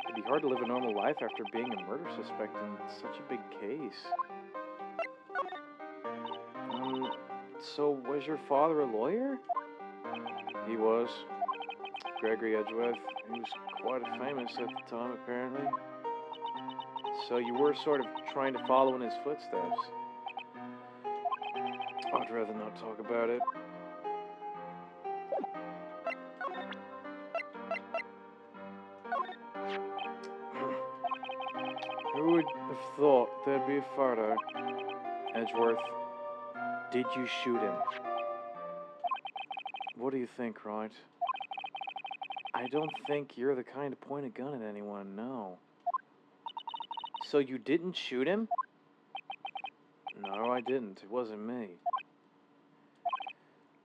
It'd be hard to live a normal life after being a murder suspect in such a big case. So was your father a lawyer? He was. Gregory Edgeworth. He was quite famous at the time, apparently. So you were sort of trying to follow in his footsteps. I'd rather not talk about it. Who would have thought there'd be a photo? Edgeworth, did you shoot him? What do you think, Wright? I don't think you're the kind to point a gun at anyone, no. So you didn't shoot him? No, I didn't. It wasn't me.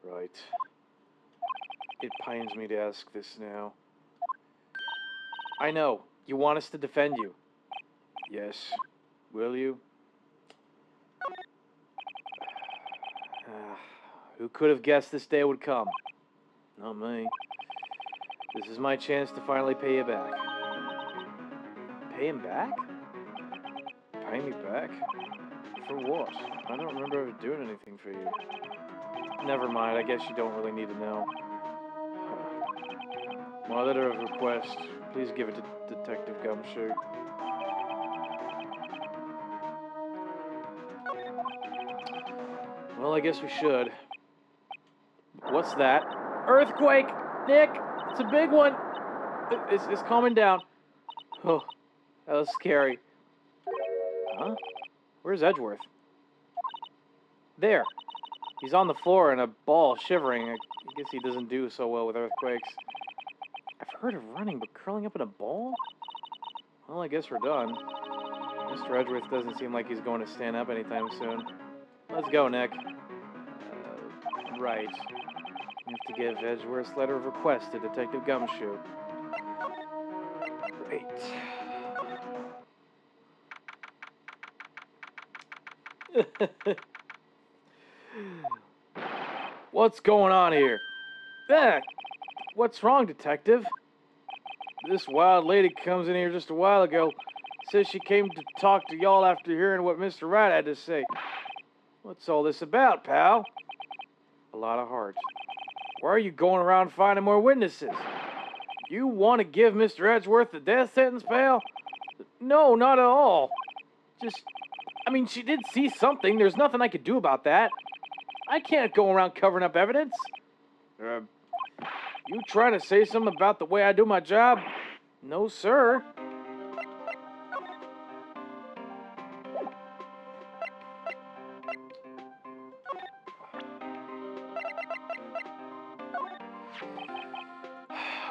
Right. It pains me to ask this now. I know. You want us to defend you. Yes. Will you? Who could have guessed this day would come? Not me. This is my chance to finally pay you back. Pay him back? Pay me back? For what? I don't remember ever doing anything for you. Never mind, I guess you don't really need to know. My letter of request, please give it to Detective Gumshoe. Well, I guess we should. What's that? Earthquake! Nick! It's a big one! It's calming down. Oh, that was scary. Huh? Where's Edgeworth? There. He's on the floor in a ball, shivering. I guess he doesn't do so well with earthquakes. I've heard of running, but curling up in a ball? Well, I guess we're done. Mr. Edgeworth doesn't seem like he's going to stand up anytime soon. Let's go, Nick. Right. You have to give Edgeworth's letter of request to Detective Gumshoe. Great. What's going on here? What's wrong, Detective? This wild lady comes in here just a while ago. Says she came to talk to y'all after hearing what Mr. Wright had to say. What's all this about, pal? A lot of heart. Why are you going around finding more witnesses? You want to give Mr. Edgeworth the death sentence, pal? No, not at all. She did see something. There's nothing I could do about that. I can't go around covering up evidence. You trying to say something about the way I do my job? No, sir.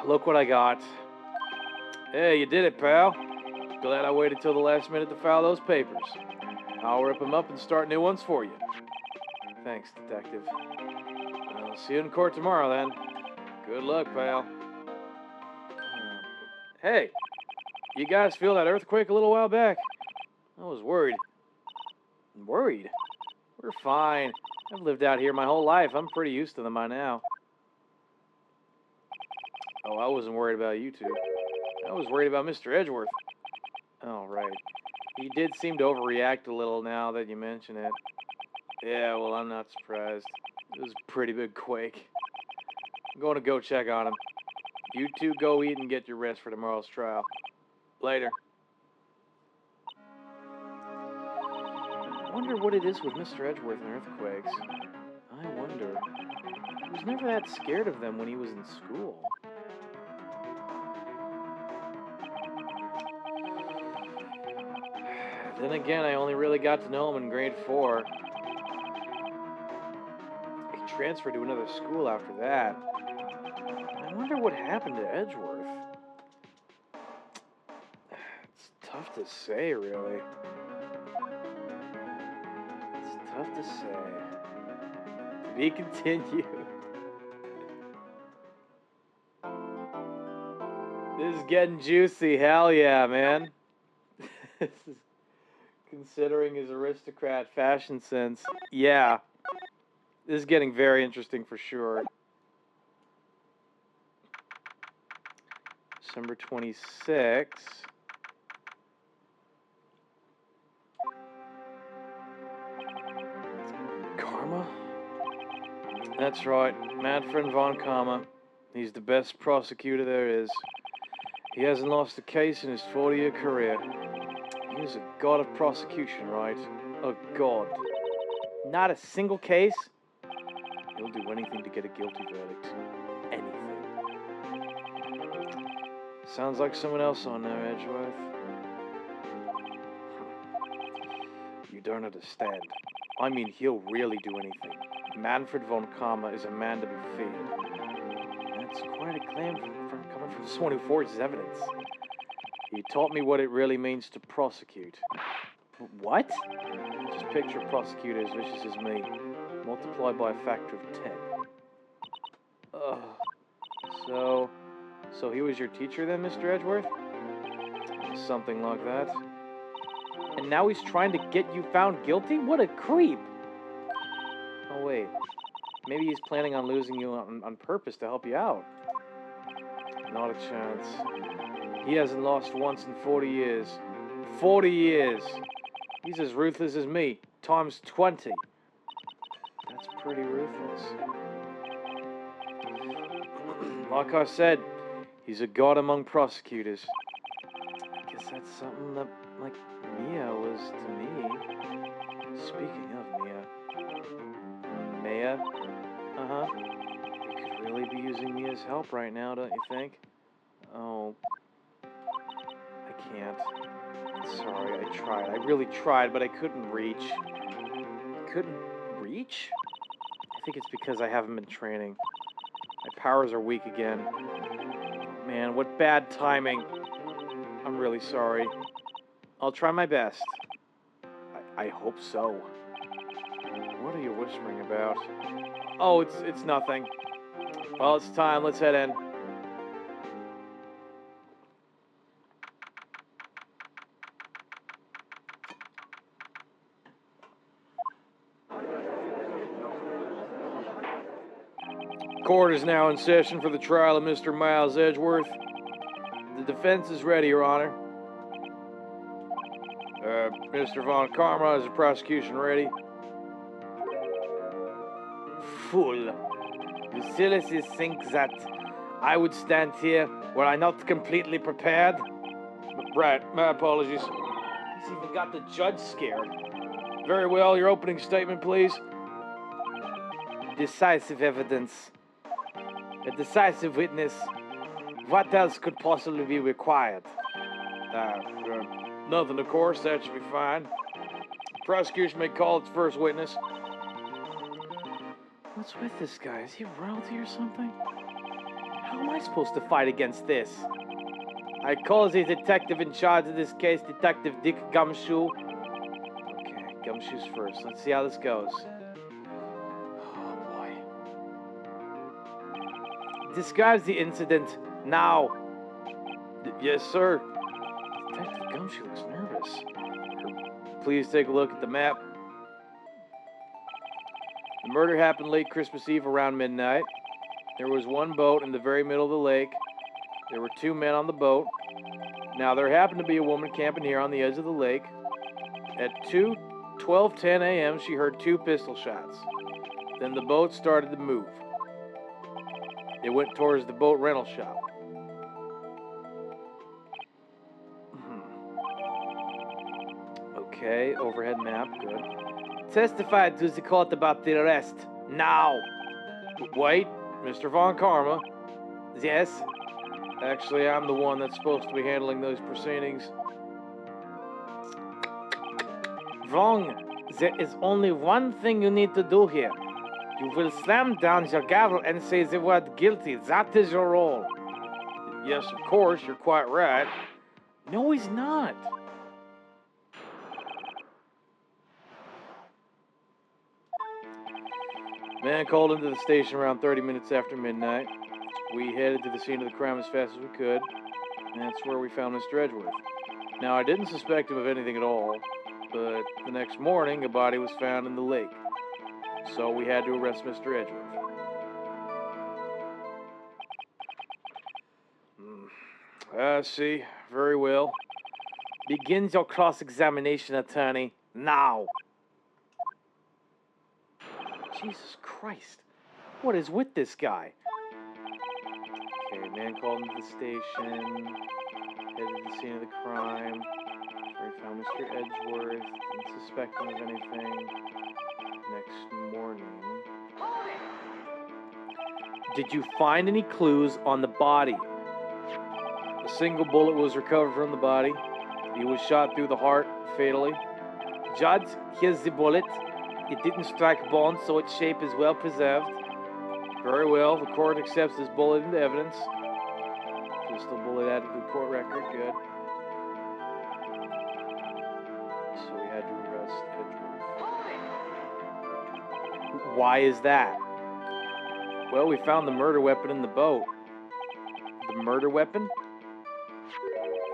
Look what I got. Hey, you did it, pal. Glad I waited till the last minute to file those papers. I'll rip them up and start new ones for you. Thanks, Detective. I'll see you in court tomorrow, then. Good luck, pal. Hey, You guys feel that earthquake a little while back? I was worried. Worried? We're fine. I've lived out here my whole life. I'm pretty used to them by now. Oh, I wasn't worried about you two. I was worried about Mr. Edgeworth. Oh, right. He did seem to overreact a little now that you mention it. Yeah, well, I'm not surprised. It was a pretty big quake. I'm going to go check on him. You two go eat and get your rest for tomorrow's trial. Later. I wonder what it is with Mr. Edgeworth and earthquakes. I wonder. He was never that scared of them when he was in school. Then again, I only really got to know him in grade 4. He transferred to another school after that. I wonder what happened to Edgeworth. It's tough to say, really. It's tough to say. To be continued. This is getting juicy. Hell yeah, man. This is considering his aristocrat fashion sense. Yeah. This is getting very interesting for sure. December 26th. Karma? That's right. Manfred von Karma. He's the best prosecutor there is. He hasn't lost a case in his 40-year career. He is a god of prosecution, right? A god. Not a single case? He'll do anything to get a guilty verdict. Anything. Sounds like someone else on there, Edgeworth. You don't understand. I mean, he'll really do anything. Manfred von Karma is a man to be feared. That's quite a claim coming from someone who forges evidence. He taught me what it really means to prosecute. What? Just picture a prosecutor as vicious as me, multiplied by a factor of 10. Ugh. So he was your teacher then, Mr. Edgeworth? Something like that. And now he's trying to get you found guilty? What a creep! Oh, wait. Maybe he's planning on losing you on purpose to help you out. Not a chance. He hasn't lost once in 40 years. 40 years! He's as ruthless as me, times 20. That's pretty ruthless. Like I said, he's a god among prosecutors. I guess that's something that, like, Mia was to me. Speaking of Mia. Mia? Uh-huh. We could really be using Mia's help right now, don't you think? Oh. I can't. Sorry, I tried. I really tried, but I couldn't reach. Couldn't reach? I think it's because I haven't been training. My powers are weak again. Man, what bad timing. I'm really sorry. I'll try my best. I hope so. What are you whispering about? Oh, it's nothing. Well, it's time. Let's head in. Court is now in session for the trial of Mr. Miles Edgeworth. The defense is ready, Your Honor. Mr. von Karma, is the prosecution ready? Fool. You seriously think that I would stand here were I not completely prepared? Right, my apologies. He's even got the judge scared. Very well, your opening statement, please. Decisive evidence. A decisive witness. What else could possibly be required? Nothing, of course. That should be fine. Prosecution may call its first witness. What's with this guy? Is he royalty or something? How am I supposed to fight against this? I call the detective in charge of this case, Detective Dick Gumshoe. Okay, Gumshoe's first. Let's see how this goes. Oh, boy. Describe the incident now. Yes, sir. She looks nervous. Please take a look at the map. The murder happened late Christmas Eve around midnight. There was one boat in the very middle of the lake. There were 2 men on the boat. Now, there happened to be a woman camping here on the edge of the lake. At 12:10 a.m., she heard 2 pistol shots. Then the boat started to move. It went towards the boat rental shop. Okay, overhead map, good. Testify to the court about the arrest. Now! Wait, Mr. Von Karma. Yes? Actually, I'm the one that's supposed to be handling those proceedings. Wrong. There is only one thing you need to do here. You will slam down your gavel and say the word guilty. That is your role. Yes, of course, you're quite right. No, he's not. Man called into the station around 30 minutes after midnight. We headed to the scene of the crime as fast as we could, and that's where we found Mr. Edgeworth. Now, I didn't suspect him of anything at all, but the next morning, a body was found in the lake. So we had to arrest Mr. Edgeworth. I see. Very well. Begin your cross-examination, attorney. Now! Jesus Christ. What is with this guy? Okay, man called into the station. Headed to the scene of the crime. Where he found Mr. Edgeworth. Didn't suspect him of anything. Next morning. Did you find any clues on the body? A single bullet was recovered from the body. He was shot through the heart, fatally. Judge, here's the bullet. It didn't strike bone, so its shape is well preserved. Very well, the court accepts this bullet into evidence. Pistol bullet added to the court record, good. So we had to arrest Edgeworth. Why is that? Well, we found the murder weapon in the boat. The murder weapon?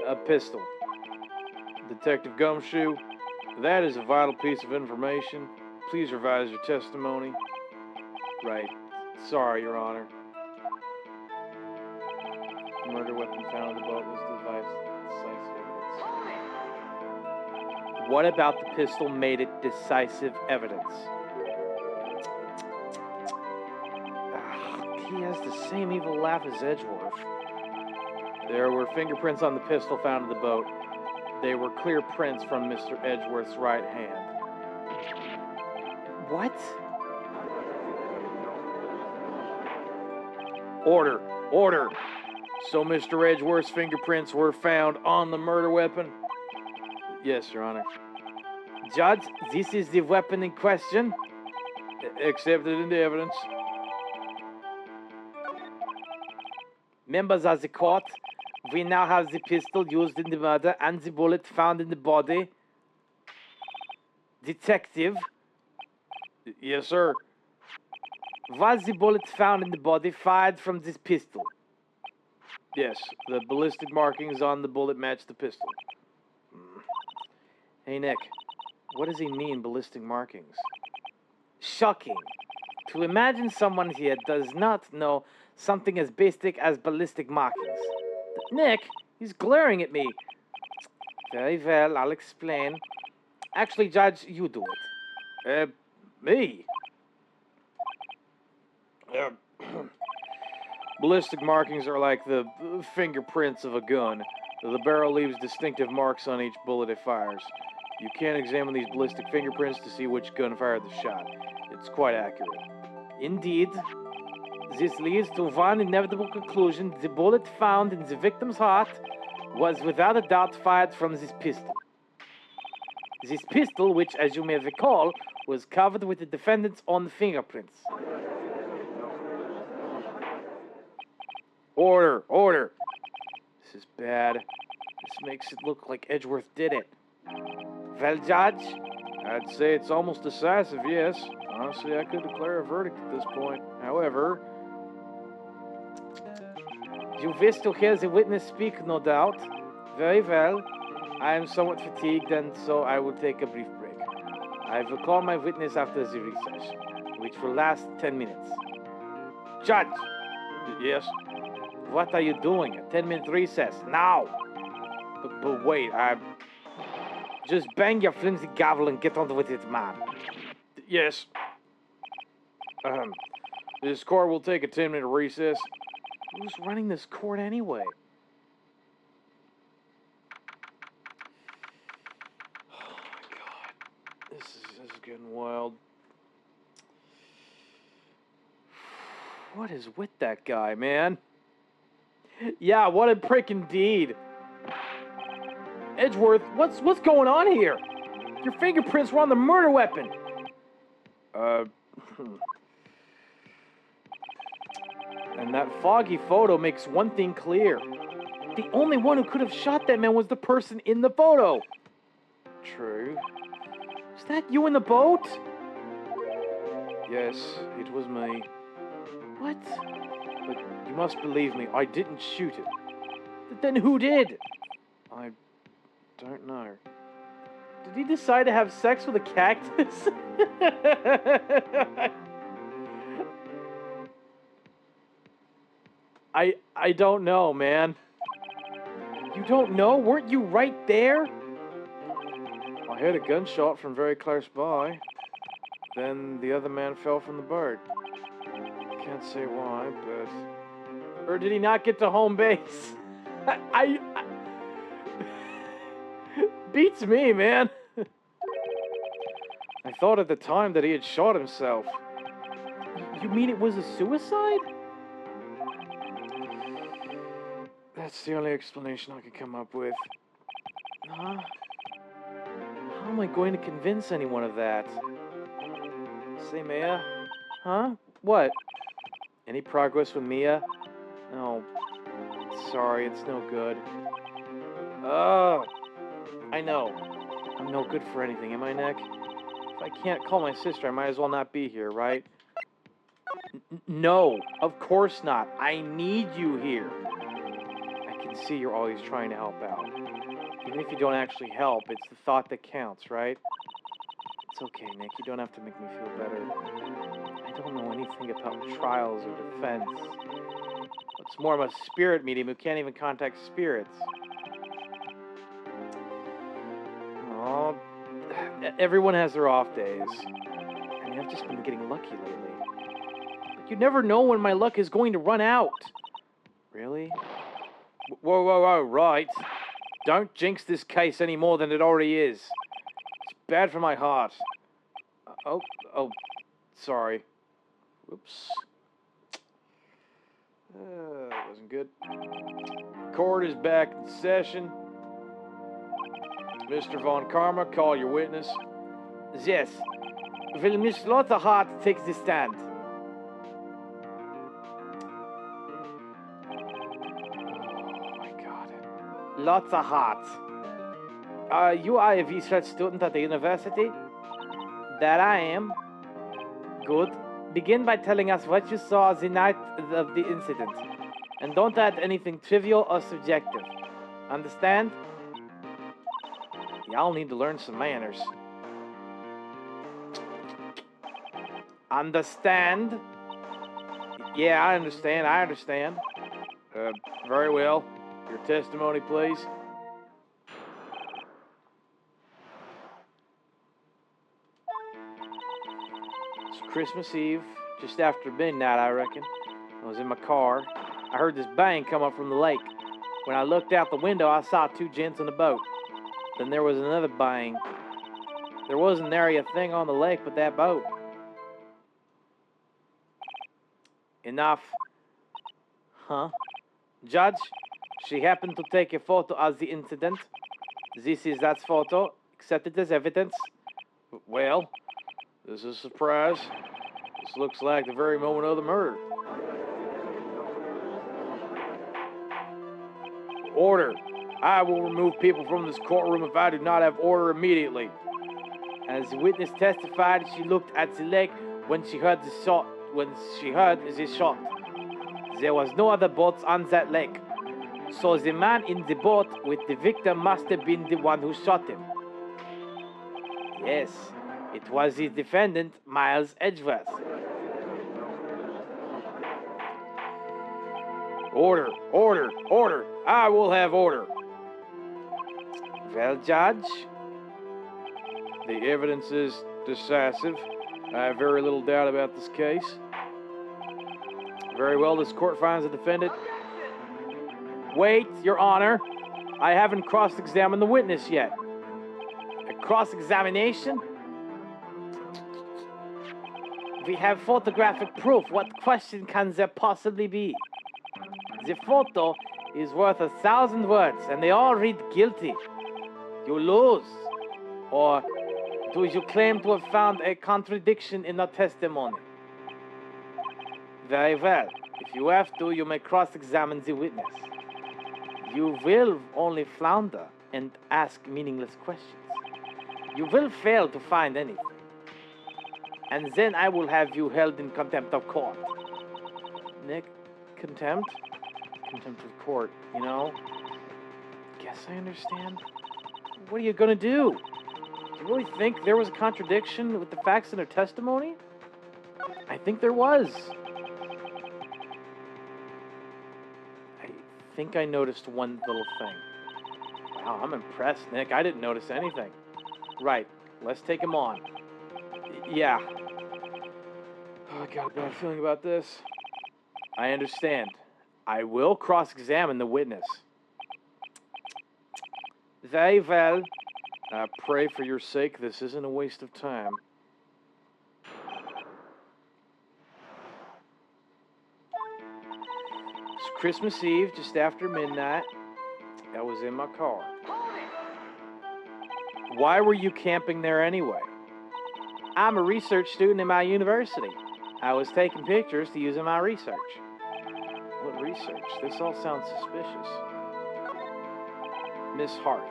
A pistol. Detective Gumshoe, that is a vital piece of information. Please revise your testimony. Right. Sorry, Your Honor. The murder weapon found in the boat was decisive evidence. What about the pistol made it decisive evidence? He has the same evil laugh as Edgeworth. There were fingerprints on the pistol found in the boat. They were clear prints from Mr. Edgeworth's right hand. What? Order! Order! So Mr. Edgeworth's fingerprints were found on the murder weapon? Yes, Your Honor. Judge, this is the weapon in question? Accepted into evidence. Members of the court, we now have the pistol used in the murder and the bullet found in the body. Detective. Yes, sir. Was the bullet found in the body fired from this pistol? Yes, the ballistic markings on the bullet match the pistol. Hey, Nick, what does he mean, ballistic markings? Shocking. To imagine someone here does not know something as basic as ballistic markings. Nick, he's glaring at me. Very well, I'll explain. Actually, Judge, you do it. Me? Ballistic markings are like the fingerprints of a gun. The barrel leaves distinctive marks on each bullet it fires. You can't examine these ballistic fingerprints to see which gun fired the shot. It's quite accurate. Indeed, this leads to one inevitable conclusion. The bullet found in the victim's heart was without a doubt fired from this pistol. This pistol, which, as you may recall, was covered with the defendant's own fingerprints. Order! Order! This is bad. This makes it look like Edgeworth did it. Well, Judge? I'd say it's almost decisive, yes. Honestly, I could declare a verdict at this point. However... You wish to hear the witness speak, no doubt. Very well. I am somewhat fatigued, and so I will take a brief break. I will call my witness after the recess, which will last 10 minutes. Judge! Yes? What are you doing? A 10-minute recess, now! But wait, just bang your flimsy gavel and get on with it, man. Yes. This court will take a 10-minute recess. Who's running this court anyway? Oh my god. This is getting wild. What is with that guy, man? Yeah, what a prick indeed. Edgeworth, what's going on here? Your fingerprints were on the murder weapon. And that foggy photo makes one thing clear. The only one who could have shot that man was the person in the photo. True. Is that you in the boat? Yes, it was me. What? But you must believe me, I didn't shoot him. Then who did? I don't know. Did he decide to have sex with a cactus? I don't know, man. You don't know? Weren't you right there? I heard a gunshot from very close by. Then the other man fell from the boat. Can't say why, but... Or did he not get to home base? I... Beats me, man. I thought at the time that he had shot himself. You mean it was a suicide? That's the only explanation I could come up with. Huh? How am I going to convince anyone of that? Say, Mia? Huh? What? Any progress with Mia? No. Sorry, it's no good. Oh, I know. I'm no good for anything, am I, Nick? If I can't call my sister, I might as well not be here, right? No, of course not. I need you here. I can see you're always trying to help out. Even if you don't actually help, it's the thought that counts, right? It's okay, Nick. You don't have to make me feel better. I don't know anything about trials or defense. What's more, I'm a spirit medium who can't even contact spirits. Oh, everyone has their off days. I mean, I've just been getting lucky lately. But you never know when my luck is going to run out. Really? Whoa, right. Don't jinx this case any more than it already is. It's bad for my heart. Oh, sorry. Whoops. That wasn't good. Court is back in session. Mr. Von Karma, call your witness. Yes. Will Miss Lotterhart take the stand? Oh my god. Lotterhart. You are a research student at the university? That I am. Good. Begin by telling us what you saw the night of the incident. And don't add anything trivial or subjective. Understand? Y'all need to learn some manners. Understand? Yeah, I understand. Very well. Your testimony, please. It's Christmas Eve, just after midnight, I reckon. I was in my car. I heard this bang come up from the lake. When I looked out the window, I saw two gents in a boat. Then there was another bang. There wasn't nary a thing on the lake but that boat. Enough. Huh? Judge, she happened to take a photo of the incident. This is that photo. Accept it as evidence. Well, this is a surprise. This looks like the very moment of the murder. Order. I will remove people from this courtroom if I do not have order immediately. As the witness testified, she looked at the lake when she heard the shot. There was no other boats on that lake. So the man in the boat with the victim must have been the one who shot him. Yes, it was the defendant, Miles Edgeworth. Order, order, order. I will have order. Well, Judge, the evidence is decisive. I have very little doubt about this case. Very well, this court finds the defendant. Wait, Your Honor. I haven't cross-examined the witness yet. A cross-examination? We have photographic proof. What question can there possibly be? The photo is worth 1,000 words, and they all read guilty. You lose. Or do you claim to have found a contradiction in the testimony? Very well. If you have to, you may cross-examine the witness. You will only flounder and ask meaningless questions. You will fail to find anything. And then I will have you held in contempt of court. Nick, contempt? Contempt of court, you know? Guess I understand. What are you gonna do? Do you really think there was a contradiction with the facts in her testimony? I think there was. I think I noticed one little thing. Wow, I'm impressed, Nick. I didn't notice anything. Right, let's take him on. Yeah. Oh, I got a bad feeling about this. I understand. I will cross-examine the witness. Very well. I pray for your sake this isn't a waste of time. It's Christmas Eve, just after midnight. I was in my car. Why were you camping there anyway? I'm a research student in my university. I was taking pictures to use in my research. What research? This all sounds suspicious. Miss Hart,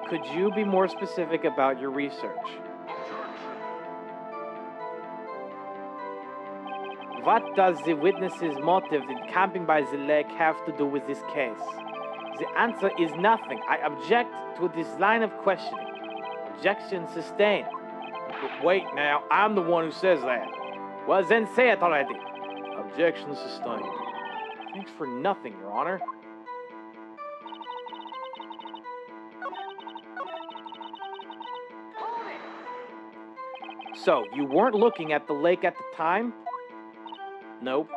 could you be more specific about your research? What does the witness's motive in camping by the lake have to do with this case? The answer is nothing. I object to this line of questioning. Objection sustained. But wait now, I'm the one who says that. Well, then say it already. Objection sustained. Thanks for nothing, Your Honor. So, you weren't looking at the lake at the time? Nope.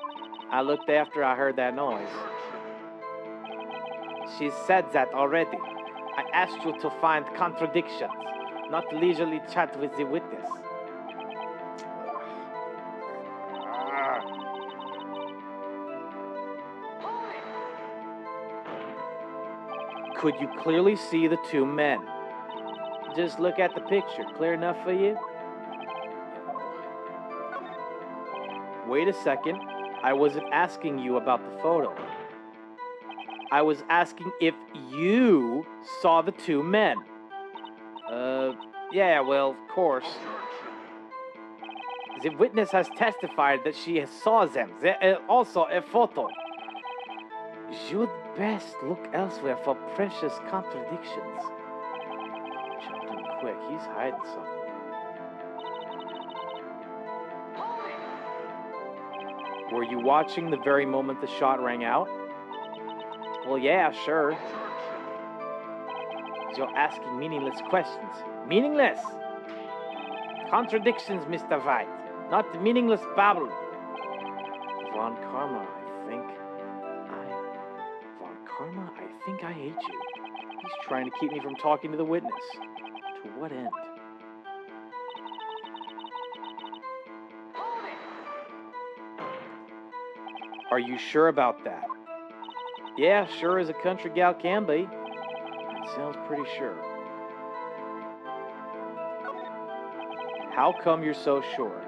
I looked after I heard that noise. She said that already. I asked you to find contradictions, not leisurely chat with the witness. Could you clearly see the two men? Just look at the picture. Clear enough for you? Wait a second. I wasn't asking you about the photo. I was asking if you saw the two men. Yeah, well, of course. The witness has testified that she saw them. There also a photo. You'd best look elsewhere for precious contradictions. Jumped in quick. He's hiding something. Were you watching the very moment the shot rang out? Well, yeah, sure. You're asking meaningless questions. Meaningless! Contradictions, Mr. Wright. Not meaningless babble. Von Karma, I think I hate you. He's trying to keep me from talking to the witness. To what end? Are you sure about that? Yeah, sure as a country gal can be. That sounds pretty sure. How come you're so sure?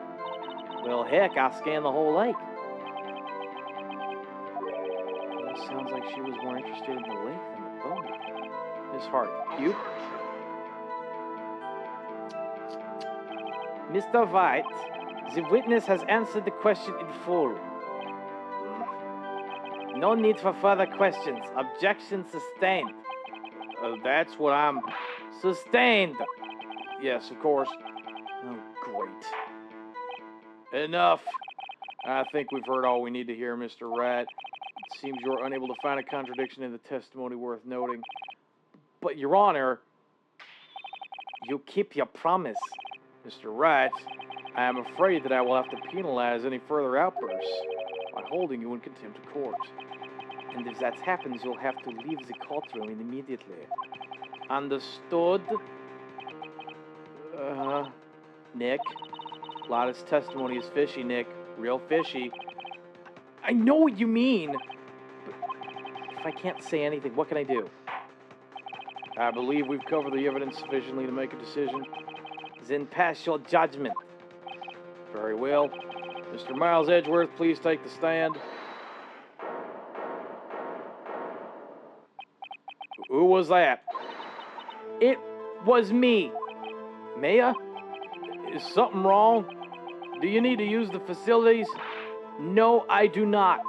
Well, heck, I scanned the whole lake. Well, it sounds like she was more interested in the lake than the boat. Miss Hart, you? Mr. White, the witness has answered the question in full. No need for further questions. Objection sustained. That's what I'm... Sustained! Yes, of course. Oh, great. Enough! I think we've heard all we need to hear, Mr. Wright. It seems you're unable to find a contradiction in the testimony worth noting. But, Your Honor, you keep your promise. Mr. Wright, I am afraid that I will have to penalize any further outbursts by holding you in contempt of court. And if that happens, you'll have to leave the courtroom immediately. Understood? Nick? Lotta's testimony is fishy, Nick. Real fishy. I know what you mean. But if I can't say anything, what can I do? I believe we've covered the evidence sufficiently to make a decision. Then pass your judgment. Very well. Mr. Miles Edgeworth, please take the stand. Who was that? It was me. Maya? Is something wrong? Do you need to use the facilities? No, I do not.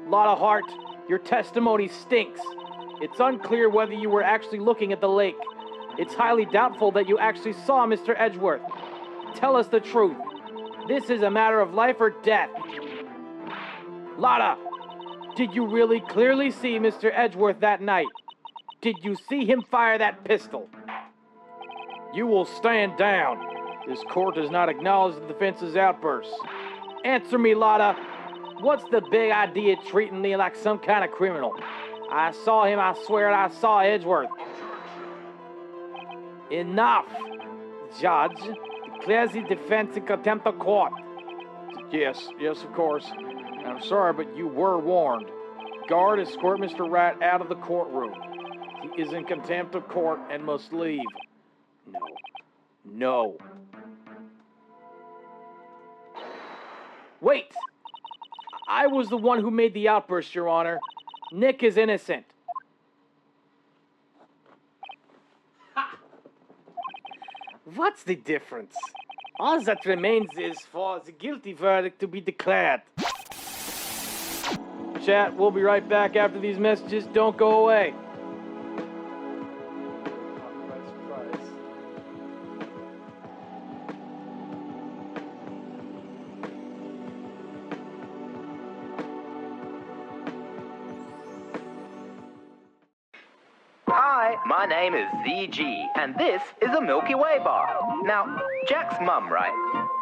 Lotta Hart, your testimony stinks. It's unclear whether you were actually looking at the lake. It's highly doubtful that you actually saw Mr. Edgeworth. Tell us the truth. This is a matter of life or death. Lotta, did you really clearly see Mr. Edgeworth that night? Did you see him fire that pistol? You will stand down. This court does not acknowledge the defense's outbursts. Answer me, Lotta. What's the big idea treating me like some kind of criminal? I saw him, I swear I saw Edgeworth. Enough! Judge, declares the defense in contempt of court. Yes, of course. I'm sorry, but you were warned. Guard, escort Mr. Wright out of the courtroom. He is in contempt of court and must leave. No. Wait! I was the one who made the outburst, Your Honor. Nick is innocent. What's the difference? All that remains is for the guilty verdict to be declared. Chat, we'll be right back after these messages. Don't go away. Hi, my name is ZG, and this is a Milky Way bar. Now, Jack's mum, right?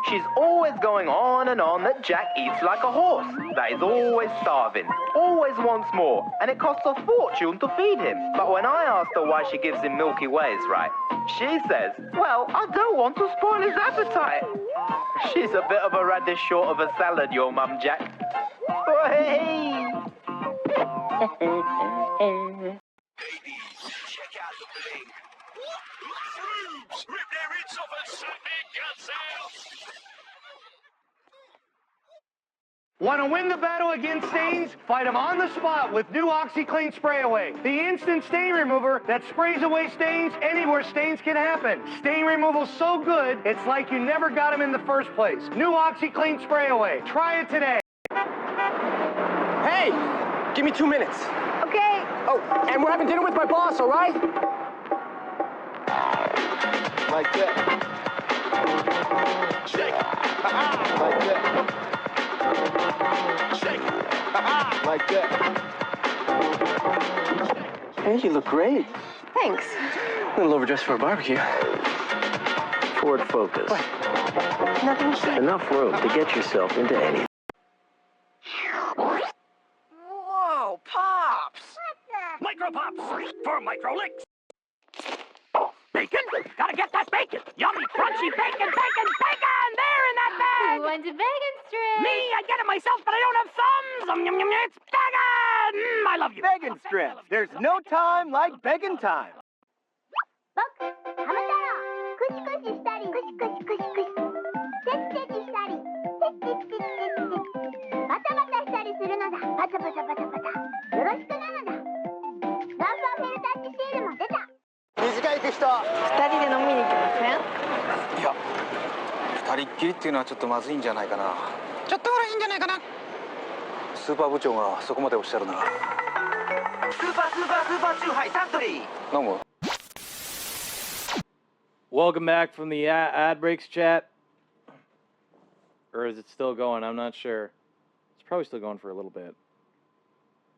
She's always going on and on that Jack eats like a horse, that he's always starving, always wants more, and it costs a fortune to feed him. But when I asked her why she gives him Milky Ways, right, she says, well, I don't want to spoil his appetite. She's a bit of a radish short of a salad, your mum, Jack. Hey! Want to win the battle against stains? Fight them on the spot with new OxyClean Spray Away. The instant stain remover that sprays away stains anywhere stains can happen. Stain removal's so good, it's like you never got them in the first place. New OxyClean Spray Away. Try it today. Hey, give me 2 minutes. Okay. Oh, and we're having dinner with my boss, all right? Like that. Shake. Like that. Shake. Like that. Hey, you look great. Thanks. A little overdressed for a barbecue. Ford Focus. What? Nothing chic. Enough room to get yourself into anything. Whoa, Pops! Micro Pops for Micro Licks. Bacon? Gotta get that bacon! Yummy, crunchy bacon, bacon, bacon! There in that bag! Who wants a bacon strip? Me, I get it myself, but I don't have thumbs! Yum, yum, yum, it's bacon! I love you. Begging strips. There's no time like begging time. 僕、ハム太郎。クシクシしたり、クシクシクシクシ。テチテチしたり、テチテチテチテチテチ。バタバタしたりするのだ。バタバタバタバタ。よろしくなのだ。ガンバーフェルタッチシールも出た。短い行く人。二人で飲みに行きません？いや、二人っきりっていうのはちょっとまずいんじゃないかな。ちょっとぐらいいいんじゃないかな。スーパー部長がそこまでおっしゃるなら。スーパーチューハイサントリー。飲む？ Welcome back from the ad breaks chat. Or is it still going? I'm not sure. It's probably still going for a little bit.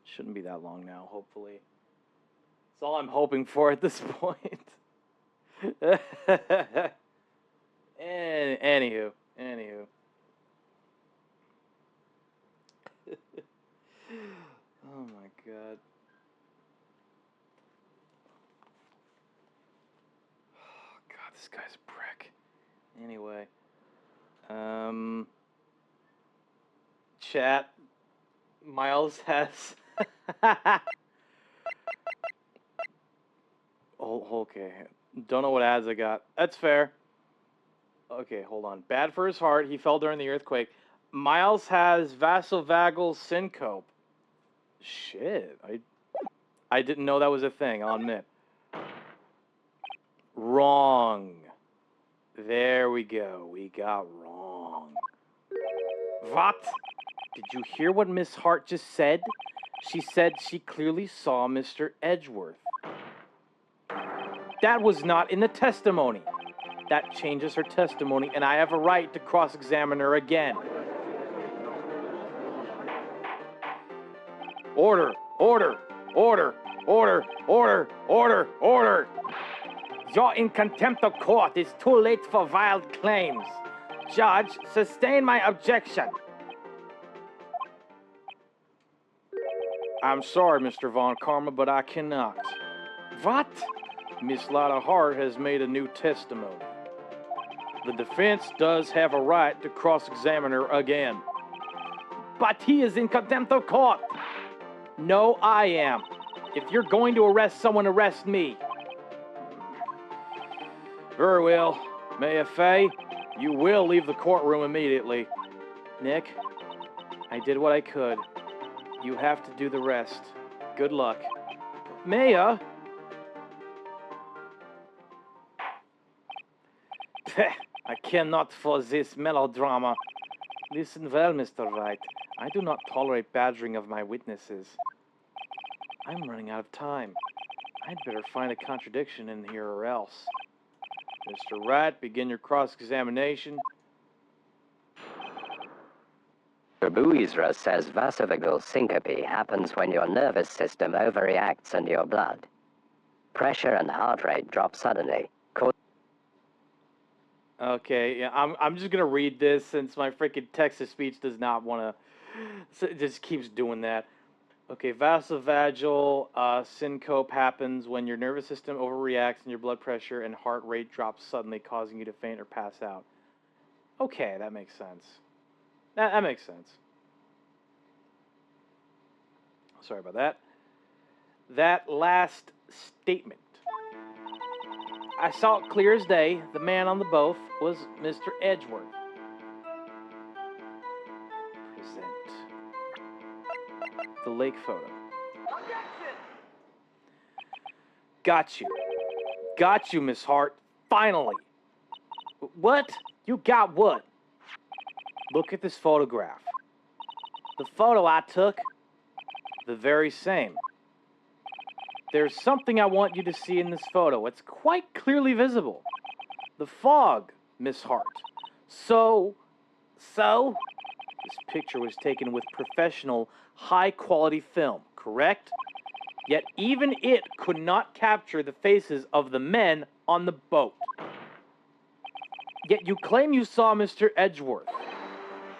Shouldn't be that long now, hopefully. That's all I'm hoping for at this point. Anywho. Oh my god. Oh god, this guy's a prick. Anyway. Chat. Miles has... Oh, okay. Don't know what ads I got. That's fair. Okay, hold on. Bad for his heart. He fell during the earthquake. Miles has vasovagal syncope. Shit. I didn't know that was a thing, I'll admit. Wrong. There we go. We got wrong. What? Did you hear what Miss Hart just said? She said she clearly saw Mr. Edgeworth. That was not in the testimony. That changes her testimony, and I have a right to cross-examine her again. Order, order, order, order, order, order, order. You're in contempt of court. It's too late for wild claims. Judge, sustain my objection. I'm sorry, Mr. Von Karma, but I cannot. What? Miss Lotta Hart has made a new testimony. The defense does have a right to cross-examine her again. But he is in contempt of court. No, I am. If you're going to arrest someone, arrest me. Very well. Maya Fey, you will leave the courtroom immediately. Nick, I did what I could. You have to do the rest. Good luck. Maya? I cannot for this melodrama. Listen well, Mr. Wright. I do not tolerate badgering of my witnesses. I'm running out of time. I'd better find a contradiction in here or else. Mr. Wright, begin your cross-examination. Buizra says vasovagal syncope happens when your nervous system overreacts and your blood pressure and heart rate drop suddenly. Okay, yeah, I'm just gonna read this since my freaking text-to-speech does not want to. So it just keeps doing that. Okay, vasovagal syncope happens when your nervous system overreacts and your blood pressure and heart rate drops suddenly, causing you to faint or pass out. Okay, that makes sense. That makes sense. Sorry about that. That last statement. I saw it clear as day. The man on the boat was Mr. Edgeworth. Present the lake photo. Got you. Got you, Miss Hart. Finally. What? You got what? Look at this photograph. The photo I took, the very same. There's something I want you to see in this photo. It's quite clearly visible. The fog, Miss Hart. So? This picture was taken with professional, high-quality film, correct? Yet even it could not capture the faces of the men on the boat. Yet you claim you saw Mr. Edgeworth.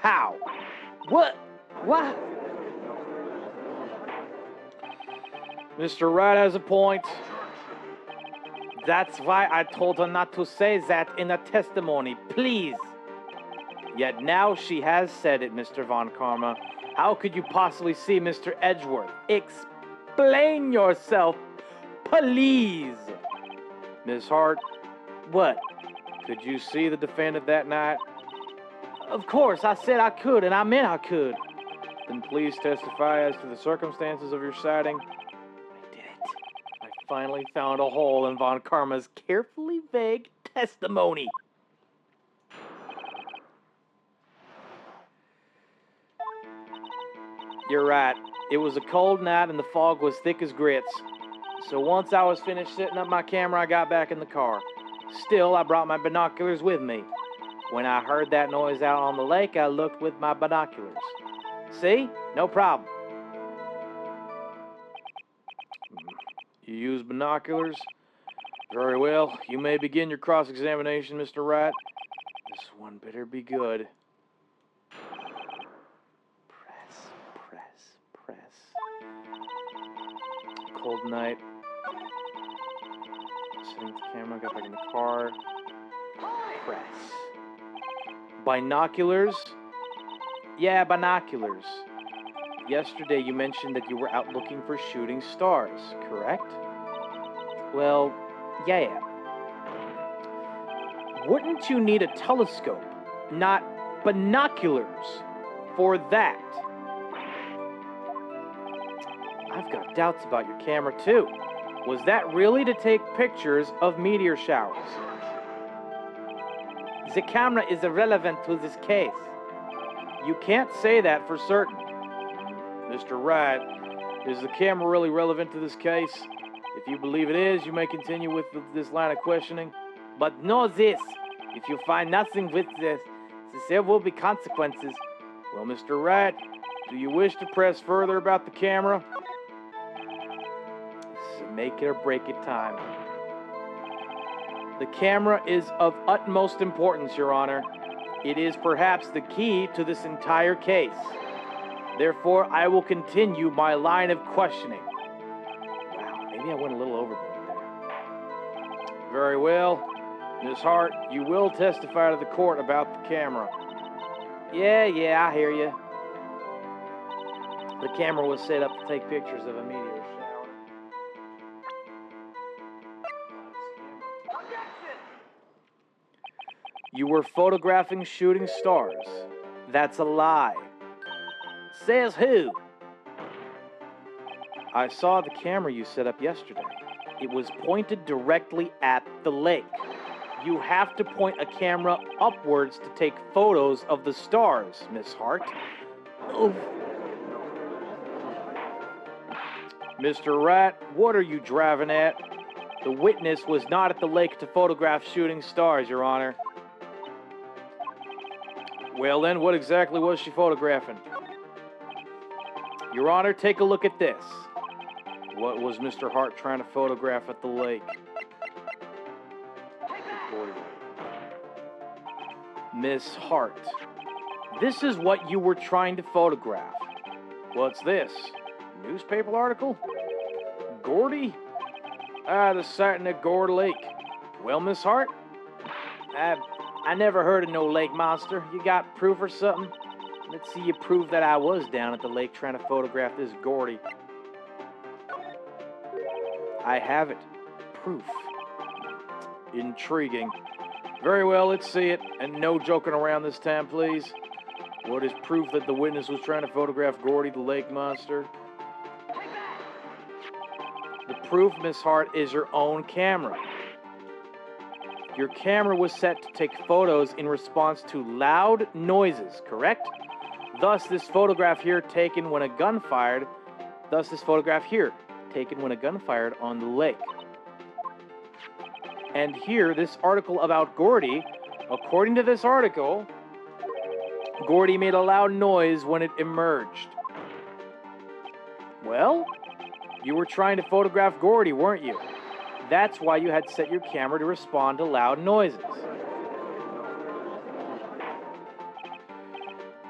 How? What? Mr. Wright has a point. That's why I told her not to say that in a testimony, please. Yet now she has said it, Mr. Von Karma. How could you possibly see Mr. Edgeworth? Explain yourself, please. Miss Hart, what? Could you see the defendant that night? Of course, I said I could, and I meant I could. Then please testify as to the circumstances of your sighting. I did it. I finally found a hole in Von Karma's carefully vague testimony. You're right. It was a cold night and the fog was thick as grits. So once I was finished setting up my camera, I got back in the car. Still, I brought my binoculars with me. When I heard that noise out on the lake, I looked with my binoculars. See? No problem. You use binoculars? Very well. You may begin your cross-examination, Mr. Wright. This one better be good. Press. Cold night. Setting the camera, got back in the car. Press. Binoculars? Yeah, binoculars. Yesterday you mentioned that you were out looking for shooting stars, correct? Well, yeah. Wouldn't you need a telescope, not binoculars, for that? I've got doubts about your camera, too. Was that really to take pictures of meteor showers? The camera is irrelevant to this case. You can't say that for certain. Mr. Wright, is the camera really relevant to this case? If you believe it is, you may continue with this line of questioning. But know this, if you find nothing with this, there will be consequences. Well, Mr. Wright, do you wish to press further about the camera? This is a make it or break it time. The camera is of utmost importance, Your Honor. It is perhaps the key to this entire case. Therefore, I will continue my line of questioning. Wow, maybe I went a little overboard there. Very well. Miss Hart, you will testify to the court about the camera. Yeah, I hear you. The camera was set up to take pictures of a meteor shower. You were photographing shooting stars. That's a lie. Says who? I saw the camera you set up yesterday. It was pointed directly at the lake. You have to point a camera upwards to take photos of the stars, Miss Hart. Oh. Mr. Wright, what are you driving at? The witness was not at the lake to photograph shooting stars, Your Honor. Well then, what exactly was she photographing? Your Honor, take a look at this. What was Mr. Hart trying to photograph at the lake? Miss Hart, this is what you were trying to photograph. What's this? Newspaper article? Gordy? The sighting at Gourd Lake. Well, Miss Hart, I never heard of no lake monster. You got proof or something? Let's see you prove that I was down at the lake trying to photograph this Gordy. I have it. Proof. Intriguing. Very well, let's see it. And no joking around this time, please. What is proof that the witness was trying to photograph Gordy the lake monster? The proof, Miss Hart, is your own camera. Your camera was set to take photos in response to loud noises, correct? Thus, this photograph here taken when a gun fired. Thus, this photograph here taken when a gun fired on the lake. And here, this article about Gordy, according to this article, Gordy made a loud noise when it emerged. Well, you were trying to photograph Gordy, weren't you? That's why you had set your camera to respond to loud noises.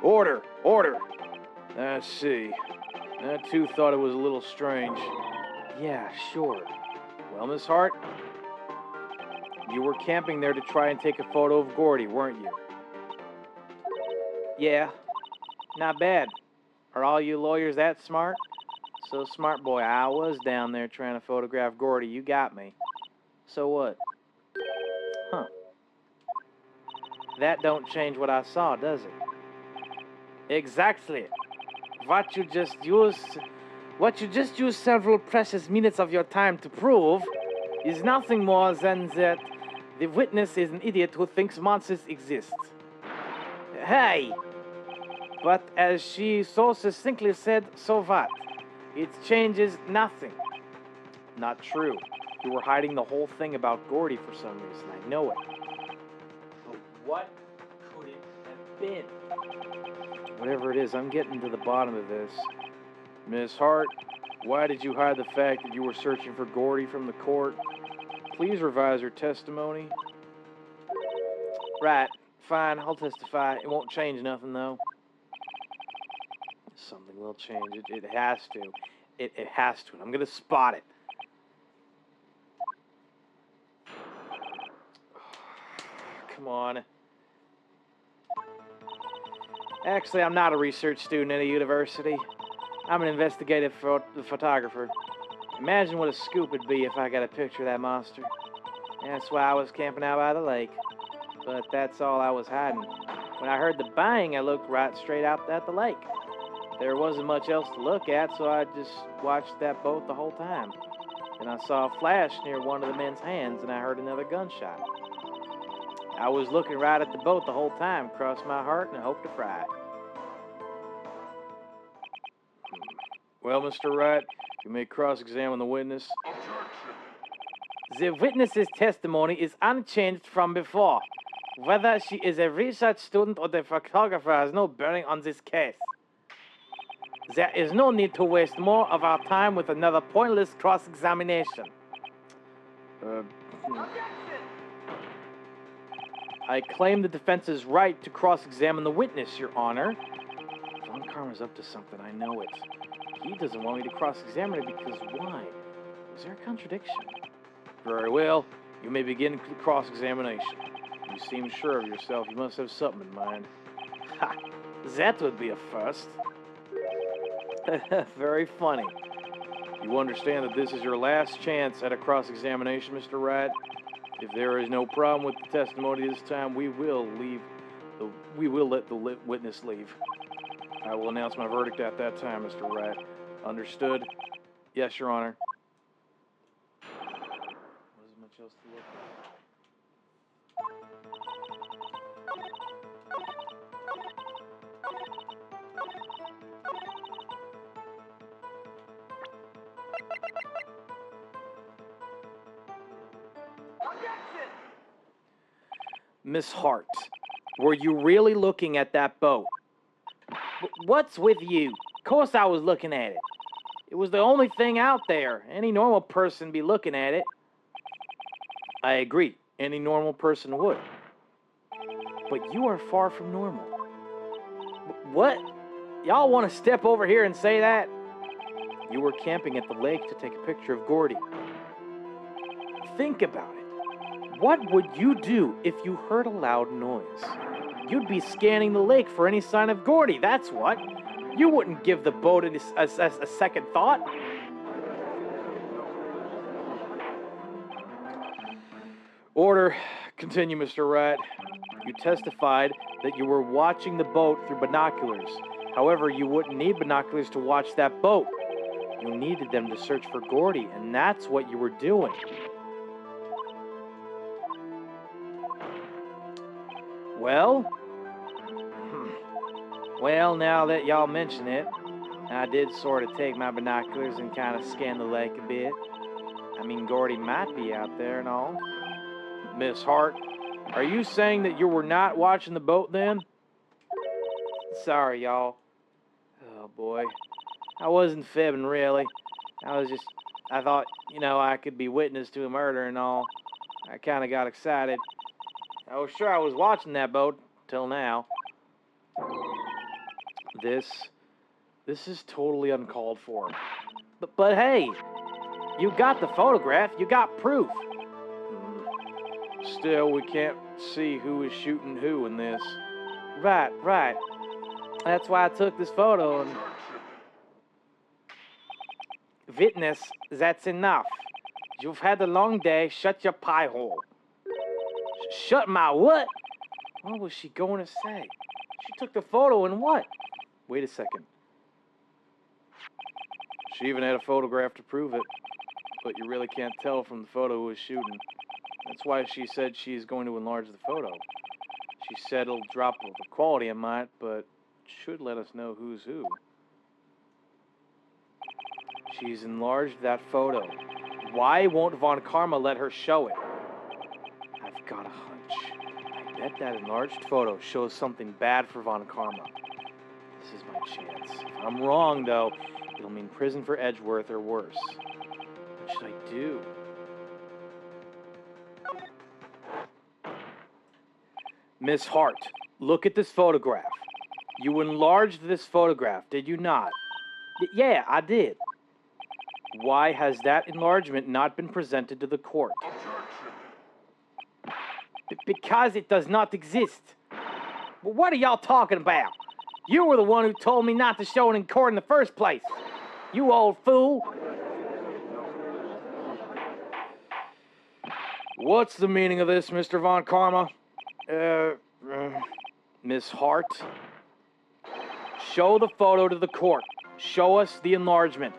Order, order. I see. I too thought it was a little strange. Yeah, sure. Well, Miss Hart, you were camping there to try and take a photo of Gordy, weren't you? Yeah, not bad. Are all you lawyers that smart? So smart, boy. I was down there trying to photograph Gordy. You got me. So what? Huh. That don't change what I saw, does it? Exactly. What you just used several precious minutes of your time to prove is nothing more than that the witness is an idiot who thinks monsters exist. Hey! But as she so succinctly said, so what? It changes nothing. Not true. You were hiding the whole thing about Gordy for some reason. I know it. But what could it have been? Whatever it is, I'm getting to the bottom of this. Miss Hart, why did you hide the fact that you were searching for Gordy from the court? Please revise your testimony. Right. Fine, I'll testify. It won't change nothing, though. Something will change. It has to. It has to. I'm going to spot it. Come on. Actually, I'm not a research student at a university. I'm an investigative photographer. Imagine what a scoop it'd be if I got a picture of that monster. That's why I was camping out by the lake. But that's all I was hiding. When I heard the bang, I looked right straight out at the lake. There wasn't much else to look at, so I just watched that boat the whole time. Then I saw a flash near one of the men's hands, and I heard another gunshot. I was looking right at the boat the whole time, crossed my heart, and I hoped to fry. Well, Mr. Wright, you may cross-examine the witness. The witness's testimony is unchanged from before. Whether she is a research student or the photographer has no bearing on this case. There is no need to waste more of our time with another pointless cross-examination. I claim the defense's right to cross-examine the witness, Your Honor. Von Karma's up to something, I know it. He doesn't want me to cross-examine it because why? Is there a contradiction? Very well. You may begin the cross-examination. You seem sure of yourself. You must have something in mind. Ha! That would be a first. Very funny. You understand that this is your last chance at a cross-examination, Mr. Wright? If there is no problem with the testimony this time, we will let the witness leave. I will announce my verdict at that time, Mr. Wright. Understood? Yes, Your Honor. Wasn't much else to look at. Miss Hart, were you really looking at that boat? What's with you? Of course I was looking at it. It was the only thing out there. Any normal person be looking at it. I agree. Any normal person would. But you are far from normal. What? Y'all want to step over here and say that? You were camping at the lake to take a picture of Gordy. Think about it. What would you do if you heard a loud noise? You'd be scanning the lake for any sign of Gordy, that's what. You wouldn't give the boat a second thought. Order. Continue, Mr. Wright. You testified that you were watching the boat through binoculars. However, you wouldn't need binoculars to watch that boat. You needed them to search for Gordy, and that's what you were doing. Well? Well, now that y'all mention it, I did sort of take my binoculars and kind of scan the lake a bit. I mean, Gordy might be out there and all. Miss Hart, are you saying that you were not watching the boat then? Sorry, y'all. Oh, boy. I wasn't fibbing, really. I thought, I could be witness to a murder and all. I kind of got excited. I was sure I was watching that boat till now. This is totally uncalled for. But hey, you got the photograph. You got proof. Still, we can't see who is shooting who in this. Right. That's why I took this photo. And... Witness, that's enough. You've had a long day. Shut your pie hole. Shut my what? What was she going to say? She took the photo and what? Wait a second. She even had a photograph to prove it. But you really can't tell from the photo who was shooting. That's why she said she's going to enlarge the photo. She said it'll drop the quality, it might, but should let us know who's who. She's enlarged that photo. Why won't Von Karma let her show it? I've got a hunch. I bet that enlarged photo shows something bad for Von Karma. This is my chance. If I'm wrong, though, it'll mean prison for Edgeworth or worse. What should I do? Miss Hart, look at this photograph. You enlarged this photograph, did you not? Yeah, I did. Why has that enlargement not been presented to the court? Because it does not exist. Well, what are y'all talking about? You were the one who told me not to show it in court in the first place. You old fool. What's the meaning of this, Mr. Von Karma? Miss Hart? Show the photo to the court. Show us the enlargement.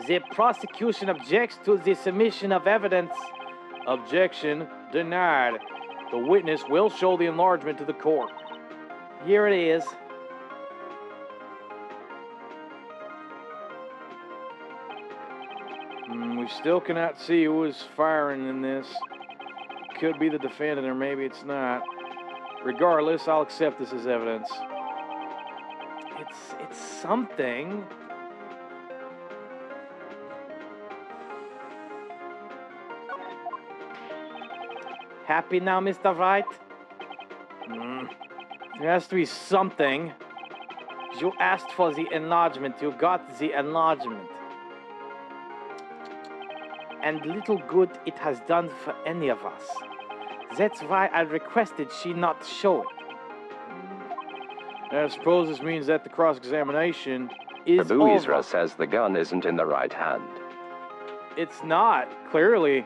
The prosecution objects to the submission of evidence. Objection denied. The witness will show the enlargement to the court. Here it is. We still cannot see who is firing in this. Could be the defendant or maybe it's not. Regardless, I'll accept this as evidence. It's something. Happy now, Mr. Wright? There has to be something. You asked for the enlargement. You got the enlargement. And little good it has done for any of us. That's why I requested she not show it. I suppose this means that the cross-examination is over. says the gun isn't in the right hand. It's not, clearly.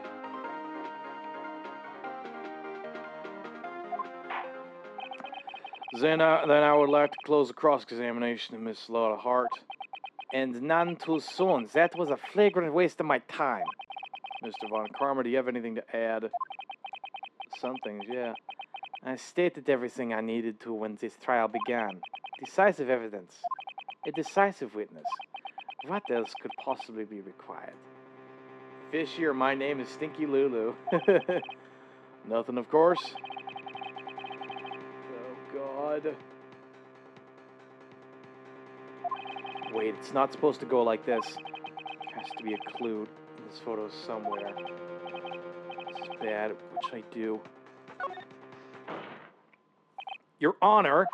Then I would like to close the cross-examination of Miss Laura Hart. And none too soon. That was a flagrant waste of my time. Mr. Von Karma, do you have anything to add? Some things, yeah. I stated everything I needed to when this trial began. Decisive evidence. A decisive witness. What else could possibly be required? Fish here, my name is Stinky Lulu. Nothing, of course. Oh, God. Wait, it's not supposed to go like this. There has to be a clue in this photo somewhere. This is bad. What should I do? Your Honor,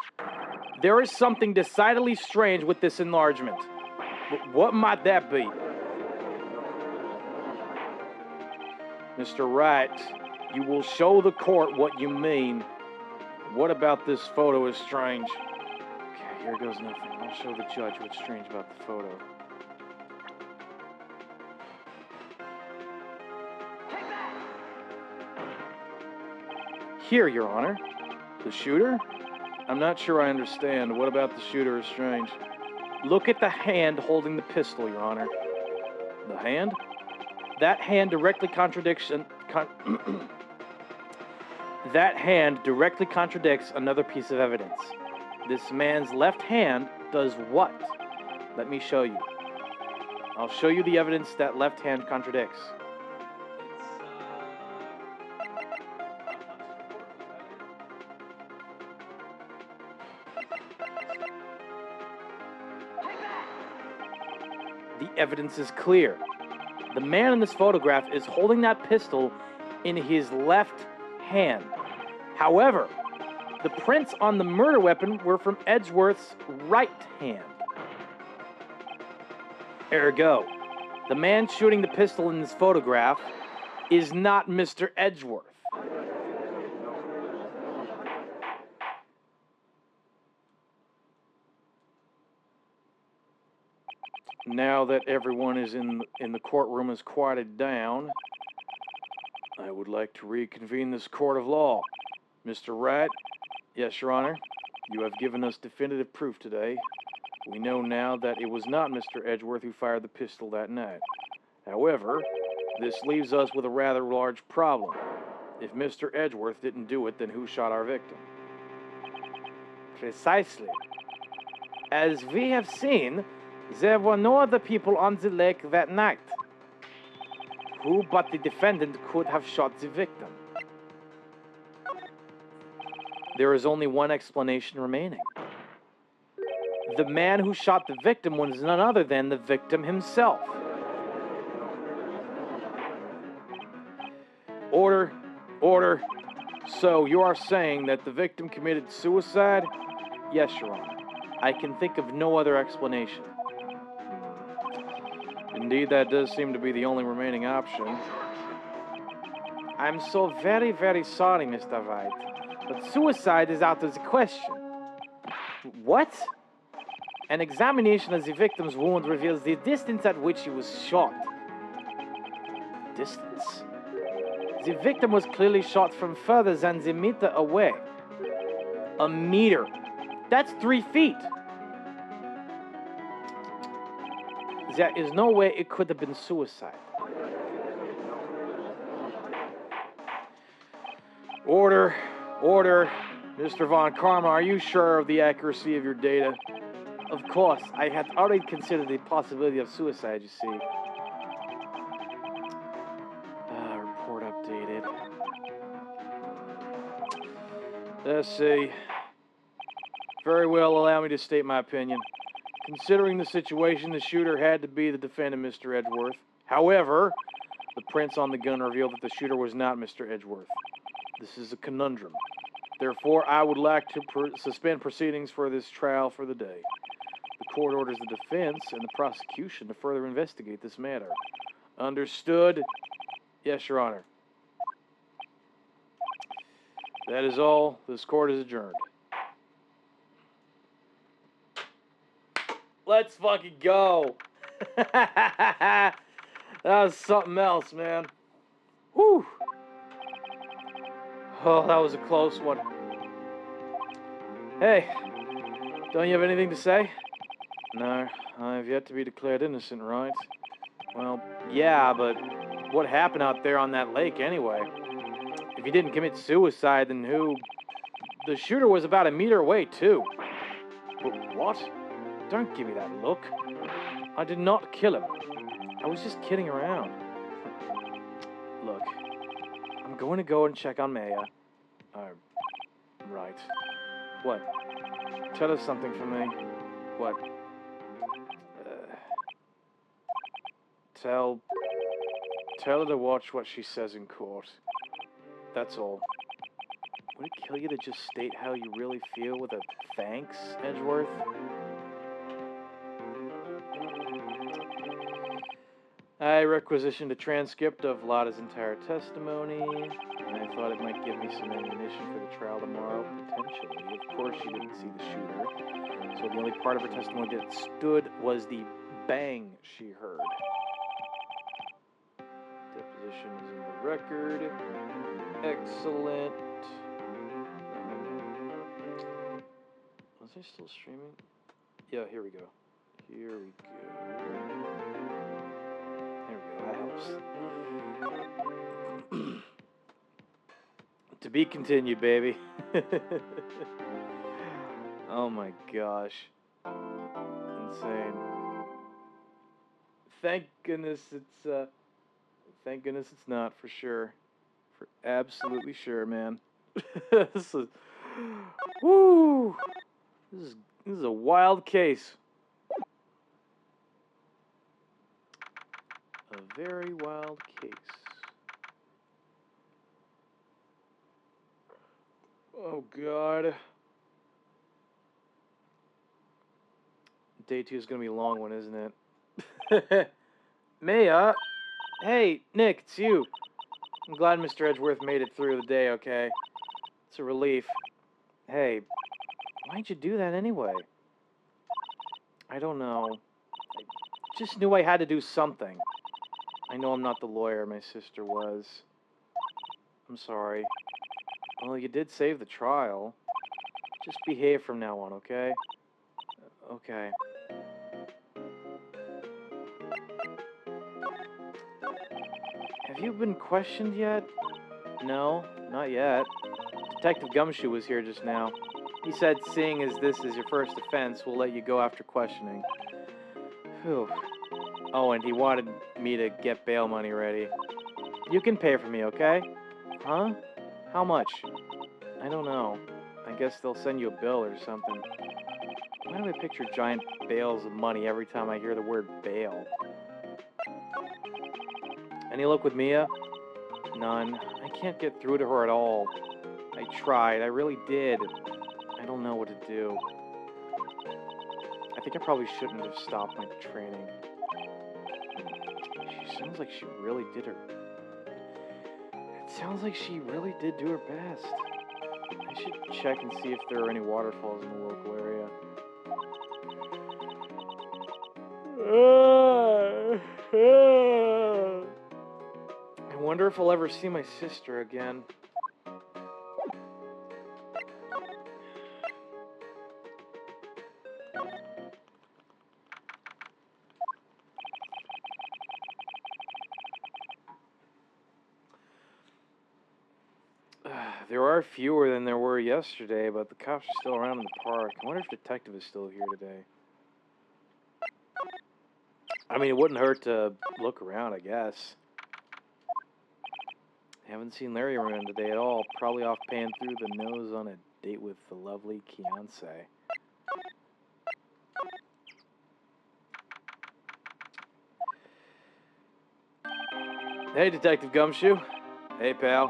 there is something decidedly strange with this enlargement. What might that be? Mr. Wright, you will show the court what you mean. What about this photo is strange? Okay, here goes nothing. I'll show the judge what's strange about the photo. Here, Your Honor. The shooter? I'm not sure I understand. What about the shooter is strange? Look at the hand holding the pistol, Your Honor. The hand? That hand directly contradicts... that hand directly contradicts another piece of evidence. This man's left hand does what? Let me show you. I'll show you the evidence that left hand contradicts. The evidence is clear. The man in this photograph is holding that pistol in his left hand. However, the prints on the murder weapon were from Edgeworth's right hand. Ergo, the man shooting the pistol in this photograph is not Mr. Edgeworth. Now that everyone is in the courtroom has quieted down, I would like to reconvene this court of law. Mr. Wright? Yes, Your Honor. You have given us definitive proof today. We know now that it was not Mr. Edgeworth who fired the pistol that night. However, this leaves us with a rather large problem. If Mr. Edgeworth didn't do it, then who shot our victim? Precisely. As we have seen, there were no other people on the lake that night. Who but the defendant could have shot the victim? There is only one explanation remaining. The man who shot the victim was none other than the victim himself. Order. Order. So, you are saying that the victim committed suicide? Yes, Your Honor. I can think of no other explanation. Indeed, that does seem to be the only remaining option. I'm so very, very sorry, Mr. Wright, but suicide is out of the question. What? An examination of the victim's wound reveals the distance at which he was shot. Distance? The victim was clearly shot from further than the meter away. A meter. That's 3 feet. There is no way it could have been suicide. Order. Order. Mr. Von Karma, are you sure of the accuracy of your data? Of course. I had already considered the possibility of suicide, you see. Report updated. Let's see. Very well, allow me to state my opinion. Considering the situation, the shooter had to be the defendant, Mr. Edgeworth. However, the prints on the gun reveal that the shooter was not Mr. Edgeworth. This is a conundrum. Therefore, I would like to suspend proceedings for this trial for the day. The court orders the defense and the prosecution to further investigate this matter. Understood? Yes, Your Honor. That is all. This court is adjourned. Let's fucking go. That was something else, man. Whew. Oh, that was a close one. Hey, don't you have anything to say? No, I've yet to be declared innocent, right? Well, yeah, but what happened out there on that lake anyway? If he didn't commit suicide, then who? The shooter was about a meter away, too. What? Don't give me that look. I did not kill him. I was just kidding around. Look, I'm going to go and check on Maya. Right. What? Tell us something for me. What? Tell her to watch what she says in court. That's all. Would it kill you to just state how you really feel with a thanks, Edgeworth? I requisitioned a transcript of Lotta's entire testimony, and I thought it might give me some ammunition for the trial tomorrow, potentially. Of course, she didn't see the shooter, so the only part of her testimony that stood was the bang she heard. Deposition is in the record. Excellent. Was I still streaming? Yeah, here we go. Here we go. That helps. To be continued, baby. Oh my gosh. Insane. Thank goodness it's not, for sure. For absolutely sure, man. This is, woo! This is a wild case. A very wild case. Oh, God. Day 2 is going to be a long one, isn't it? Maya? Hey, Nick, it's you. I'm glad Mr. Edgeworth made it through the day, okay? It's a relief. Hey, why'd you do that anyway? I don't know. I just knew I had to do something. I know I'm not the lawyer my sister was. I'm sorry. Well, you did save the trial. Just behave from now on, okay? Okay. Have you been questioned yet? No, not yet. Detective Gumshoe was here just now. He said, seeing as this is your first offense, we'll let you go after questioning. Phew. Oh, and he wanted me to get bail money ready. You can pay for me, okay? Huh? How much? I don't know. I guess they'll send you a bill or something. Why do I picture giant bales of money every time I hear the word bail? Any luck with Mia? None. I can't get through to her at all. I tried. I really did. I don't know what to do. I think I probably shouldn't have stopped my training. She sounds like she really did her... It sounds like she really did do her best. I should check and see if there are any waterfalls in the local area. I wonder if I'll ever see my sister again. There are fewer than there were yesterday, but the cops are still around in the park. I wonder if Detective is still here today. I mean, it wouldn't hurt to look around, I guess. Haven't seen Larry around today at all. Probably off paying through the nose on a date with the lovely Kianse. Hey, Detective Gumshoe. Hey, pal.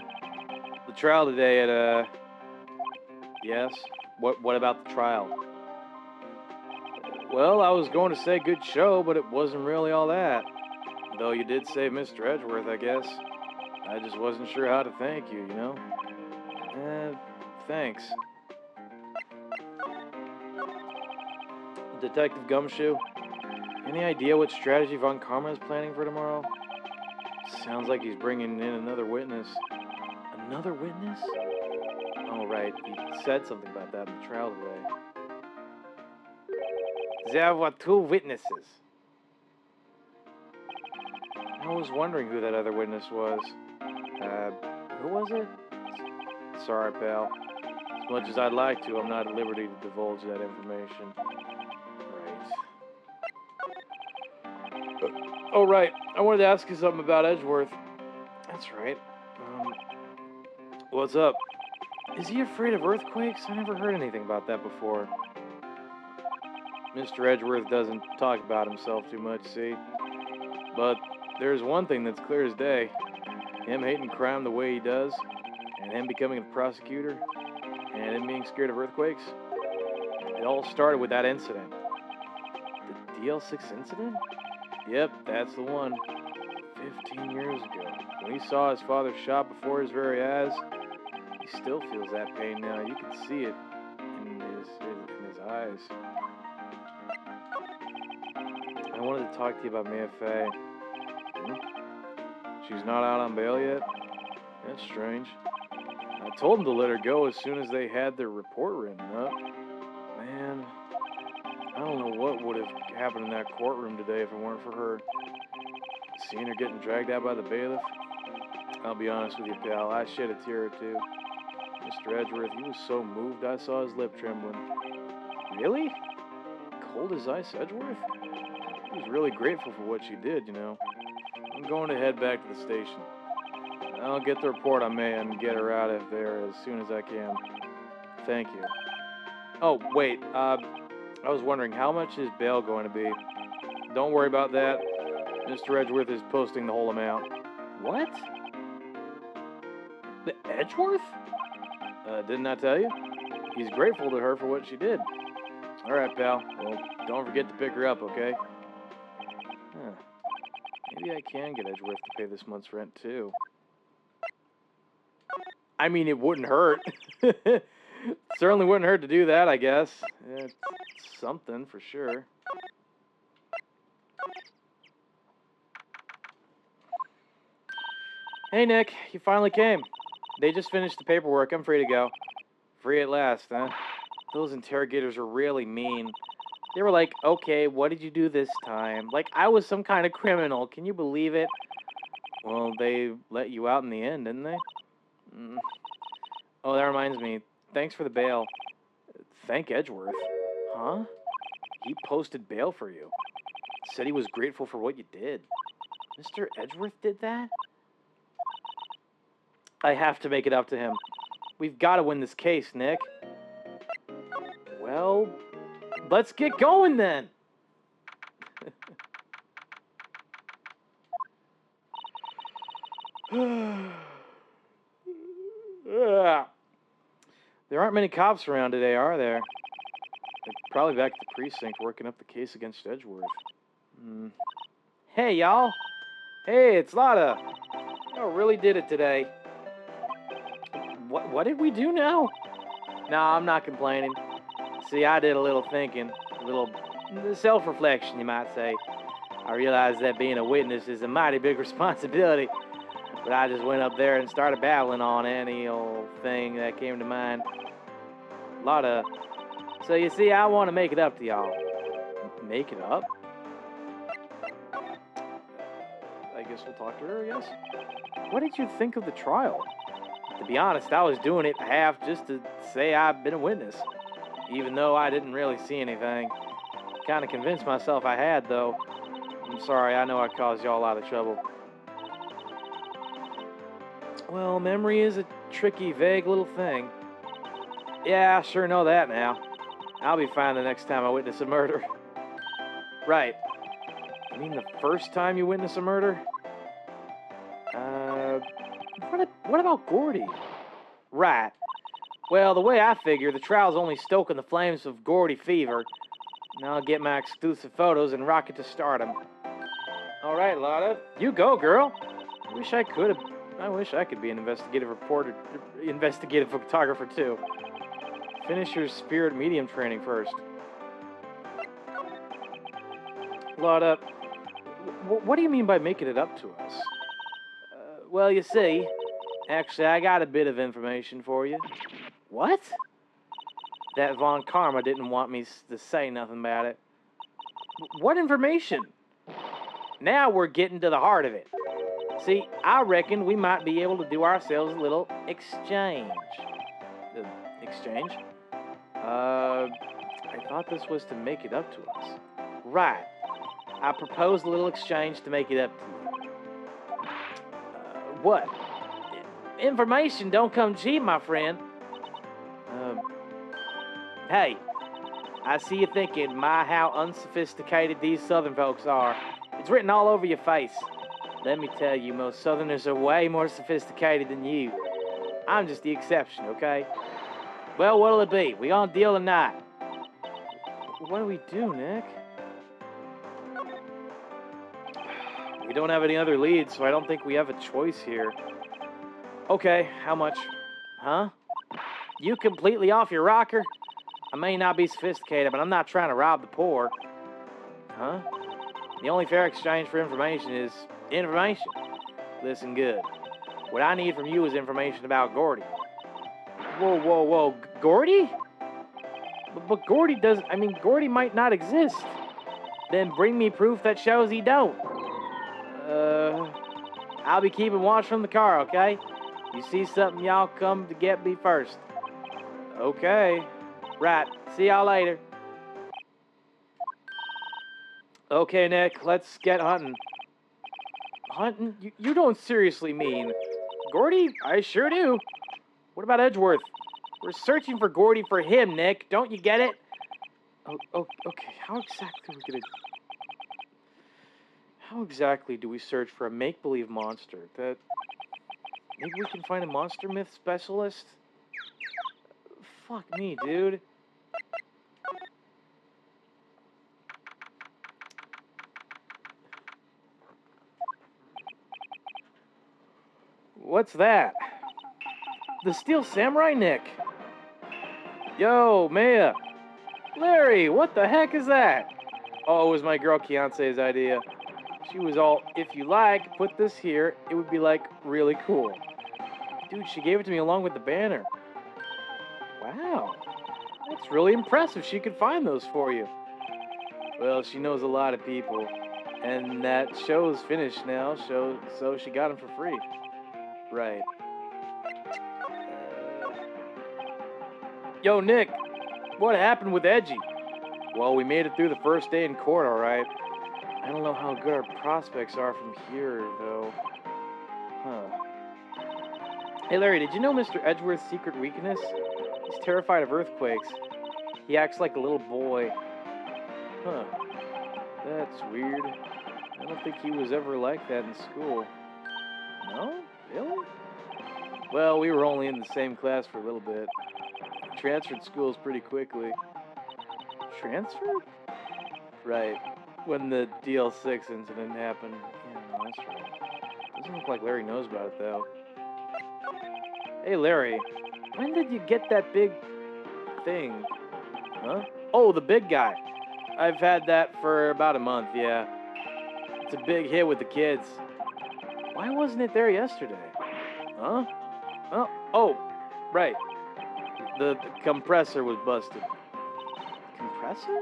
The trial today at, Yes? What about the trial? Well, I was going to say good show, but it wasn't really all that. Though you did save Mr. Edgeworth, I guess. I just wasn't sure how to thank you, you know? Thanks. Detective Gumshoe, any idea what strategy Von Karma is planning for tomorrow? Sounds like he's bringing in another witness. Another witness? Oh, right. He said something about that in the trial today. There were 2 witnesses. I was wondering who that other witness was. Who was it? Sorry, pal. As much as I'd like to, I'm not at liberty to divulge that information. Right. Oh, right. I wanted to ask you something about Edgeworth. That's right. What's up? Is he afraid of earthquakes? I never heard anything about that before. Mr. Edgeworth doesn't talk about himself too much, see? But there's one thing that's clear as day. Him hating crime the way he does, and him becoming a prosecutor, and him being scared of earthquakes. It all started with that incident. The DL6 incident? Yep, that's the one. 15 years ago. When he saw his father shot before his very eyes, he still feels that pain now. You can see it in his eyes. I wanted to talk to you about Mia Fey. She's not out on bail yet? That's strange. I told them to let her go as soon as they had their report written up. Man, I don't know what would have happened in that courtroom today if it weren't for her. Seeing her getting dragged out by the bailiff? I'll be honest with you, pal, I shed a tear or two. Mr. Edgeworth, he was so moved I saw his lip trembling. Really? Cold as ice, Edgeworth? He was really grateful for what she did, you know. I'm going to head back to the station. I'll get the report on Maya and get her out of there as soon as I can. Thank you. Oh, wait, I was wondering, how much is bail going to be? Don't worry about that. Mr. Edgeworth is posting the whole amount. What? The Edgeworth? Didn't I tell you? He's grateful to her for what she did. All right, pal. Well, don't forget to pick her up, okay? Huh. Maybe I can get Edgeworth to pay this month's rent, too. I mean, it wouldn't hurt. Certainly wouldn't hurt to do that, I guess. It's something, for sure. Hey, Nick. You finally came. They just finished the paperwork. I'm free to go. Free at last, huh? Those interrogators are really mean. They were like, okay, what did you do this time? Like I was some kind of criminal. Can you believe it? Well, they let you out in the end, didn't they? Oh, that reminds me. Thanks for the bail. Thank Edgeworth. Huh? He posted bail for you. Said he was grateful for what you did. Mr. Edgeworth did that? I have to make it up to him. We've got to win this case, Nick. Well, let's get going then. There aren't many cops around today, are there? They're probably back at the precinct working up the case against Edgeworth. Hey, y'all. Hey, it's Lotta. Oh, really did it today. What did we do now? No, I'm not complaining. See, I did a little thinking, a little self-reflection, you might say. I realized that being a witness is a mighty big responsibility, but I just went up there and started babbling on any old thing that came to mind. Lotta. So you see, I want to make it up to y'all. Make it up? I guess we'll talk to her, I guess. What did you think of the trial? To be honest, I was doing it half just to say I've been a witness, even though I didn't really see anything. Kind of convinced myself I had, though. I'm sorry, I know I caused y'all a lot of trouble. Well, memory is a tricky, vague little thing. Yeah, I sure know that now. I'll be fine the next time I witness a murder. Right. You mean the first time you witness a murder? What about Gordy? Right. Well, the way I figure, the trial's only stoking the flames of Gordy fever. Now I'll get my exclusive photos and rocket to stardom. All right, Lotta. You go, girl. I wish I could be an investigative photographer, too. Finish your spirit medium training first. Lotta, what do you mean by making it up to us? Well, you see, actually, I got a bit of information for you. What? That Von Karma didn't want me to say nothing about it. What information? Now we're getting to the heart of it. See, I reckon we might be able to do ourselves a little exchange. Exchange? I thought this was to make it up to us. Right. I propose a little exchange to make it up to you. What? Information don't come cheap, my friend. Hey, I see you thinking, how unsophisticated these Southern folks are. It's written all over your face. Let me tell you, most Southerners are way more sophisticated than you. I'm just the exception, okay? Well, what'll it be? We on deal or not? What do we do, Nick? We don't have any other leads, so I don't think we have a choice here. Okay, how much? Huh? You completely off your rocker? I may not be sophisticated, but I'm not trying to rob the poor. Huh? The only fair exchange for information is information. Listen good. What I need from you is information about Gordy. Whoa. Gordy? But Gordy Gordy might not exist. Then bring me proof that shows he don't. I'll be keeping watch from the car, okay? You see something, y'all come to get me first. Okay. Right. See y'all later. Okay, Nick, let's get hunting. Hunting? You don't seriously mean... Gordy? I sure do. What about Edgeworth? We're searching for Gordy for him, Nick. Don't you get it? Oh, okay. How exactly do we search for a make-believe monster? Maybe we can find a monster myth specialist? Fuck me, dude. What's that? The Steel Samurai, Nick. Yo, Maya. Larry, what the heck is that? Oh, it was my girl Keonce's idea. She was all, if you like, put this here, it would be like really cool. Dude, she gave it to me along with the banner. Wow. That's really impressive. She could find those for you. Well, she knows a lot of people. And that show's finished now, so she got them for free. Right. Yo, Nick. What happened with Edgy? Well, we made it through the first day in court, all right. I don't know how good our prospects are from here, though. Huh. Hey, Larry, did you know Mr. Edgeworth's secret weakness? He's terrified of earthquakes. He acts like a little boy. Huh. That's weird. I don't think he was ever like that in school. No? Really? Well, we were only in the same class for a little bit. I transferred schools pretty quickly. Transferred? Right. When the DL6 incident happened. Yeah, no, that's right. Doesn't look like Larry knows about it, though. Hey, Larry. When did you get that big thing? Huh? Oh, the big guy. I've had that for about a month, yeah. It's a big hit with the kids. Why wasn't it there yesterday? Huh? Oh, right. The compressor was busted. Compressor?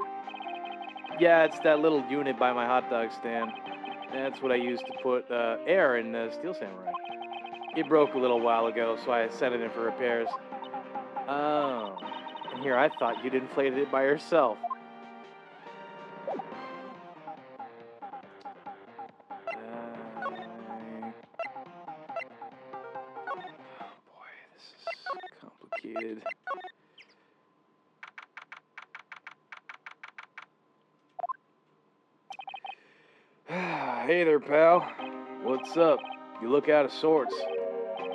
Yeah, it's that little unit by my hot dog stand. That's what I used to put air in Steel Samurai. It broke a little while ago, so I sent it in for repairs. Oh. And here, I thought you'd inflated it by yourself. Boy, this is complicated. Hey there, pal. What's up? You look out of sorts.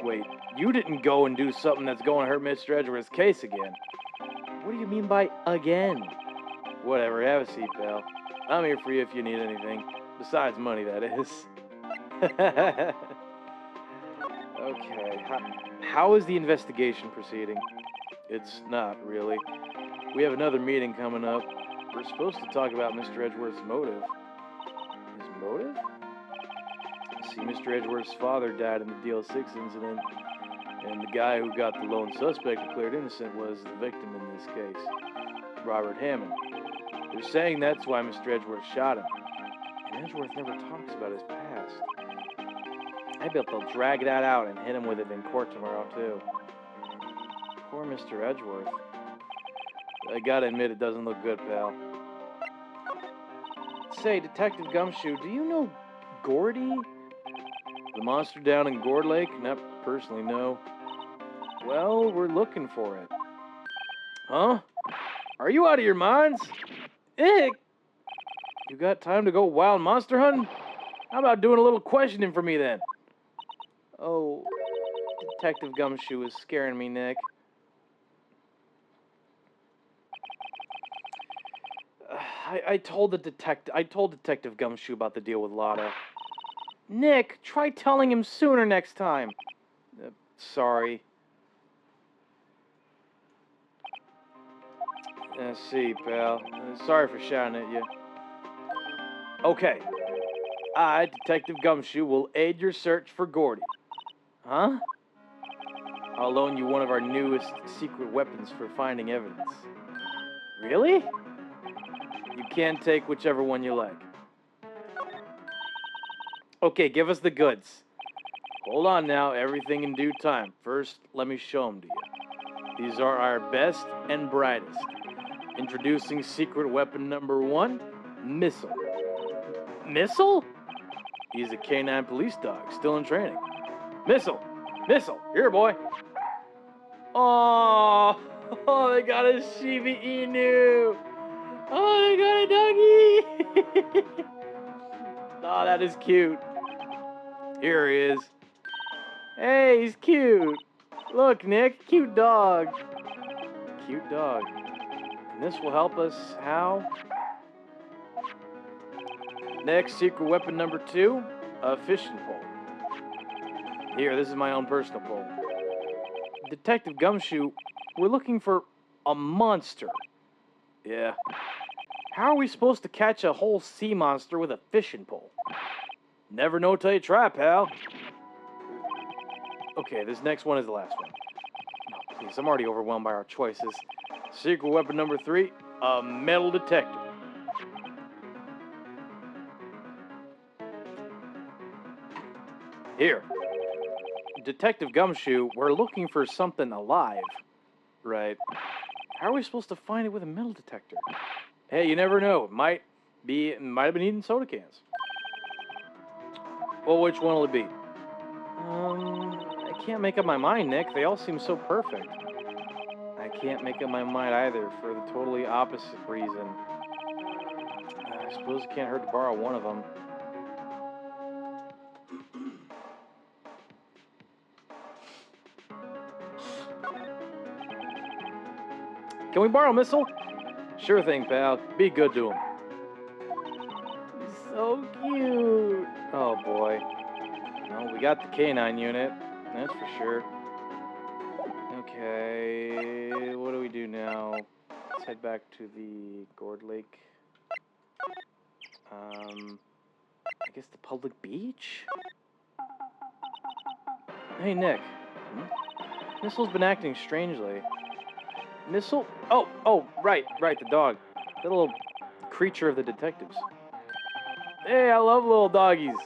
Wait, you didn't go and do something that's going to hurt Mr. Edgeworth's case again. What do you mean by again? Whatever, have a seat, pal. I'm here for you if you need anything. Besides money, that is. Okay, how is the investigation proceeding? It's not, really. We have another meeting coming up. We're supposed to talk about Mr. Edgeworth's motive. His motive? See, Mr. Edgeworth's father died in the DL6 incident, and the guy who got the lone suspect declared innocent was the victim in this case, Robert Hammond. They're saying that's why Mr. Edgeworth shot him. And Edgeworth never talks about his past. I bet they'll drag that out and hit him with it in court tomorrow, too. Poor Mr. Edgeworth. I gotta admit, it doesn't look good, pal. Say, Detective Gumshoe, do you know Gordy? The monster down in Gourd Lake? Not personally, no. Well, we're looking for it. Huh? Are you out of your minds? Ick! You got time to go wild monster hunting? How about doing a little questioning for me, then? Oh, Detective Gumshoe is scaring me, Nick. I told Detective Gumshoe about the deal with Lotta. Nick, try telling him sooner next time. Sorry. See, pal. Sorry for shouting at you. Okay. I, Detective Gumshoe, will aid your search for Gordy. Huh? I'll loan you one of our newest secret weapons for finding evidence. Really? You can take whichever one you like. Okay, give us the goods. Hold on now, everything in due time. First, let me show them to you. These are our best and brightest. Introducing secret weapon number 1, Missile. Missile? He's a canine police dog, still in training. Missile! Missile! Here, boy! Oh, they got a Shiba Inu! Oh, they got a doggy! Oh, that is cute. Here he is. Hey, he's cute. Look, Nick, cute dog. Cute dog. And this will help us how? Next, secret weapon number 2, a fishing pole. Here, this is my own personal pole. Detective Gumshoe, we're looking for a monster. Yeah. How are we supposed to catch a whole sea monster with a fishing pole? Never know till you try, pal. Okay, this next one is the last one. No, please, I'm already overwhelmed by our choices. Secret weapon number 3, a metal detector. Here. Detective Gumshoe, we're looking for something alive. Right. How are we supposed to find it with a metal detector? Hey, you never know. It might have been eating soda cans. Well, which one will it be? I can't make up my mind, Nick. They all seem so perfect. I can't make up my mind either for the totally opposite reason. I suppose it can't hurt to borrow one of them. Can we borrow a missile? Sure thing, pal. Be good to him. So cute. Oh, boy. Well, we got the K9 unit. That's for sure. Okay, what do we do now? Let's head back to the Gourd Lake. I guess the public beach? Hey, Nick. Missile's been acting strangely. Missile? Oh, right, the dog. That little creature of the detectives. Hey, I love little doggies.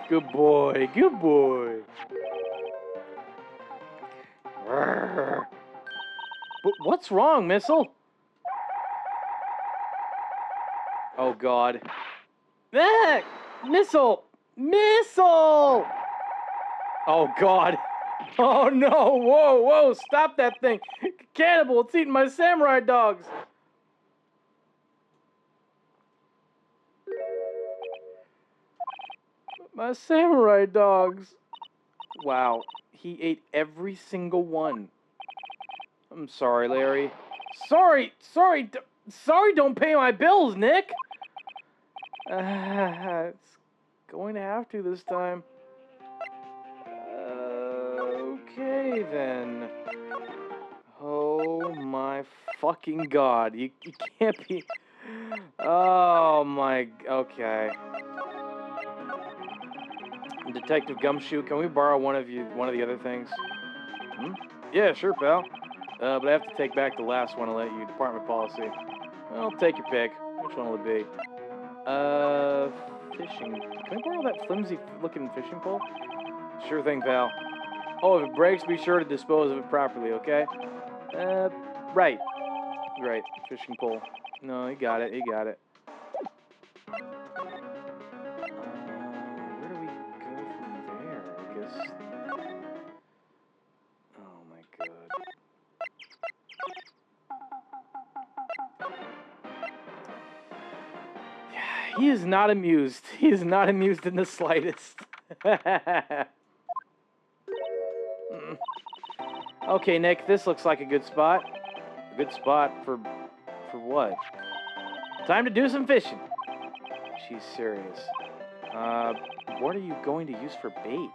Good boy, good boy. But what's wrong, Missile? Oh, God. Ah! Missile! Missile! Oh, God. Oh, no. Whoa, stop that thing. Cannibal, it's eating my samurai dogs. My samurai dogs. Wow, he ate every single one. I'm sorry, Larry. Sorry, don't pay my bills, Nick. It's going to have to this time. Okay, then. Oh, my fucking God. You can't be... Oh, my... Okay. Detective Gumshoe, can we borrow one of the other things? Yeah, sure, pal. But I have to take back the last one I let you. Department policy. Well, take your pick. Which one will it be? Fishing. Can we borrow that flimsy-looking fishing pole? Sure thing, pal. Oh, if it breaks, be sure to dispose of it properly, okay? Right. Fishing pole. No, you got it. Where do we go from there? I guess... Oh, my God. He is not amused. He is not amused in the slightest. Okay, Nick, this looks like a good spot. A good spot for what? Time to do some fishing. She's serious. What are you going to use for bait?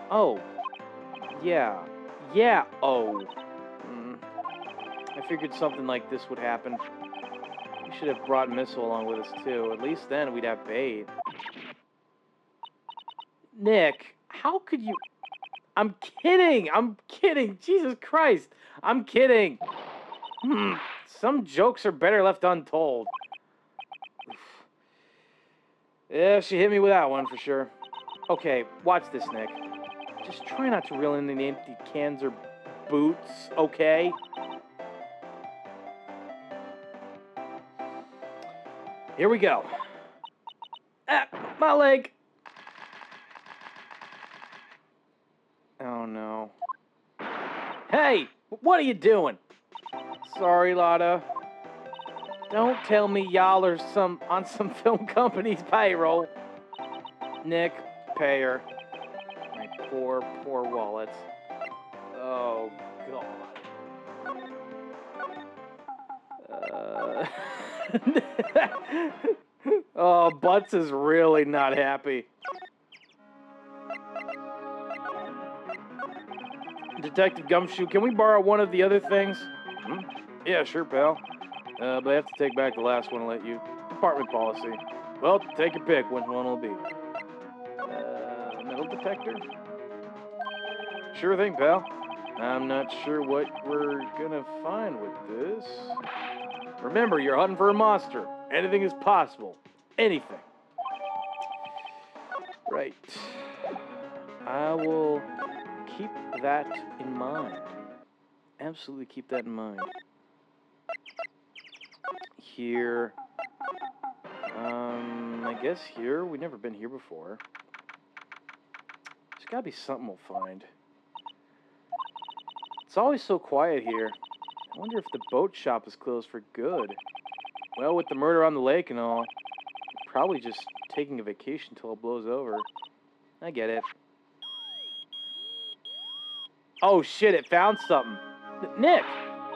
Oh. Yeah. Oh. I figured something like this would happen. We should have brought Missile along with us, too. At least then we'd have bait. Nick, how could you... I'm kidding! Jesus Christ! I'm kidding! Some jokes are better left untold. Yeah, she hit me with that one, for sure. Okay, watch this, Nick. Just try not to reel in any empty cans or boots, okay? Here we go. Ah, my leg. Oh, no. Hey, what are you doing? Sorry, Lotta. Don't tell me y'all are on some film company's payroll. Nick, pay her. My poor wallets. Oh, God. Oh, Butts is really not happy. Detective Gumshoe, can we borrow one of the other things? Yeah, sure, pal. But I have to take back the last one I let you. Department policy. Well, take your pick. Which one will it be? Metal detector? Sure thing, pal. I'm not sure what we're gonna find with this. Remember, you're hunting for a monster. Anything is possible. Anything. Right. I will keep that in mind. Absolutely keep that in mind. here. I guess here. We've never been here before. There's gotta be something we'll find. It's always so quiet here. I wonder if the boat shop is closed for good. Well, with the murder on the lake and all, probably just taking a vacation till it blows over. I get it. Oh shit, it found something. Nick,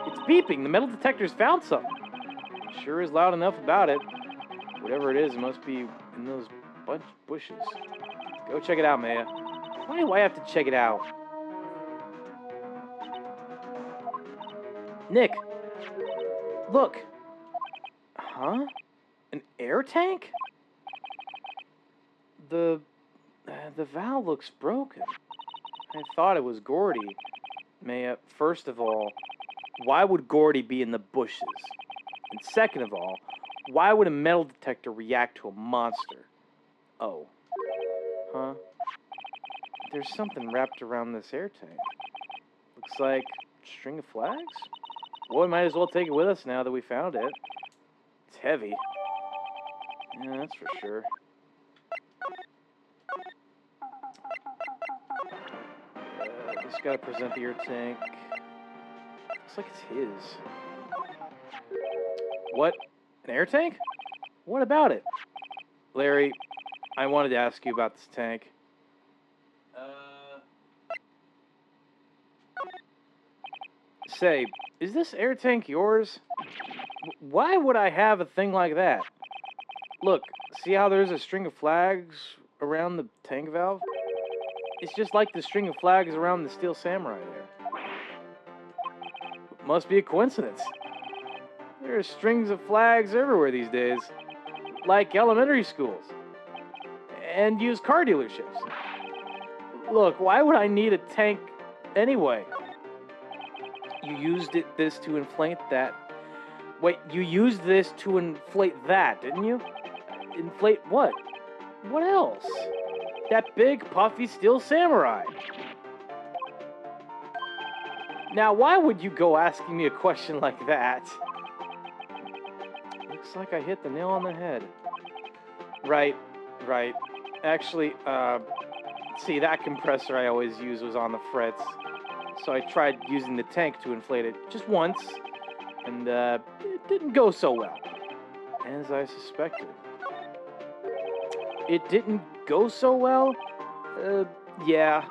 it's beeping. The metal detector's found something. Sure is loud enough about it. Whatever it is, it must be in those bushes. Go check it out, Maya. Why do I have to check it out? Nick, look. Huh? An air tank? The valve looks broken. I thought it was Gordy. Maya, first of all, why would Gordy be in the bushes? And second of all, why would a metal detector react to a monster? Oh. Huh? There's something wrapped around this air tank. Looks like a string of flags? Well, we might as well take it with us now that we found it. It's heavy. Yeah, that's for sure. Just gotta present the air tank. Looks like it's his. What? An air tank? What about it? Larry, I wanted to ask you about this tank. Say, is this air tank yours? Why would I have a thing like that? Look, see how there's a string of flags around the tank valve? It's just like the string of flags around the Steel Samurai there. Must be a coincidence. There are strings of flags everywhere these days. Like elementary schools. And used car dealerships. Look, why would I need a tank anyway? You used this to inflate that. Wait, you used this to inflate that, didn't you? Inflate what? What else? That big, puffy Steel Samurai. Now, why would you go asking me a question like that? Looks like I hit the nail on the head. Right. Actually, see, that compressor I always use was on the frets. So I tried using the tank to inflate it just once, and it didn't go so well, as I suspected. It didn't go so well? Yeah.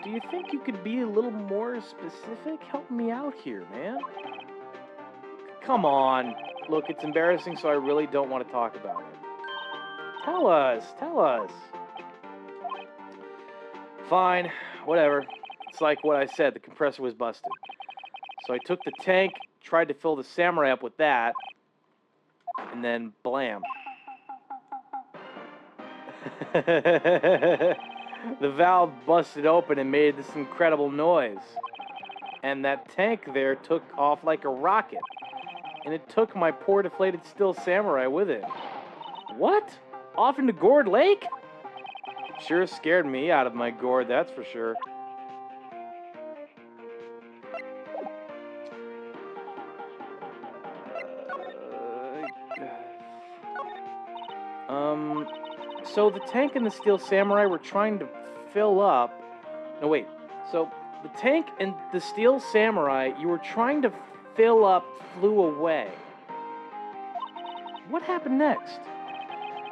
Do you think you could be a little more specific? Help me out here, man. Come on. Look, it's embarrassing, so I really don't want to talk about it. Tell us. Fine, whatever. It's like what I said, the compressor was busted. So I took the tank, tried to fill the Samurai up with that, and then blam. The valve busted open and made this incredible noise. And that tank there took off like a rocket. And it took my poor deflated Steel Samurai with it. What? Off into Gourd Lake? Sure scared me out of my gourd, that's for sure. So the tank and the Steel Samurai were trying to fill up. No, wait. So the tank and the Steel Samurai you were trying to fill up flew away. What happened next?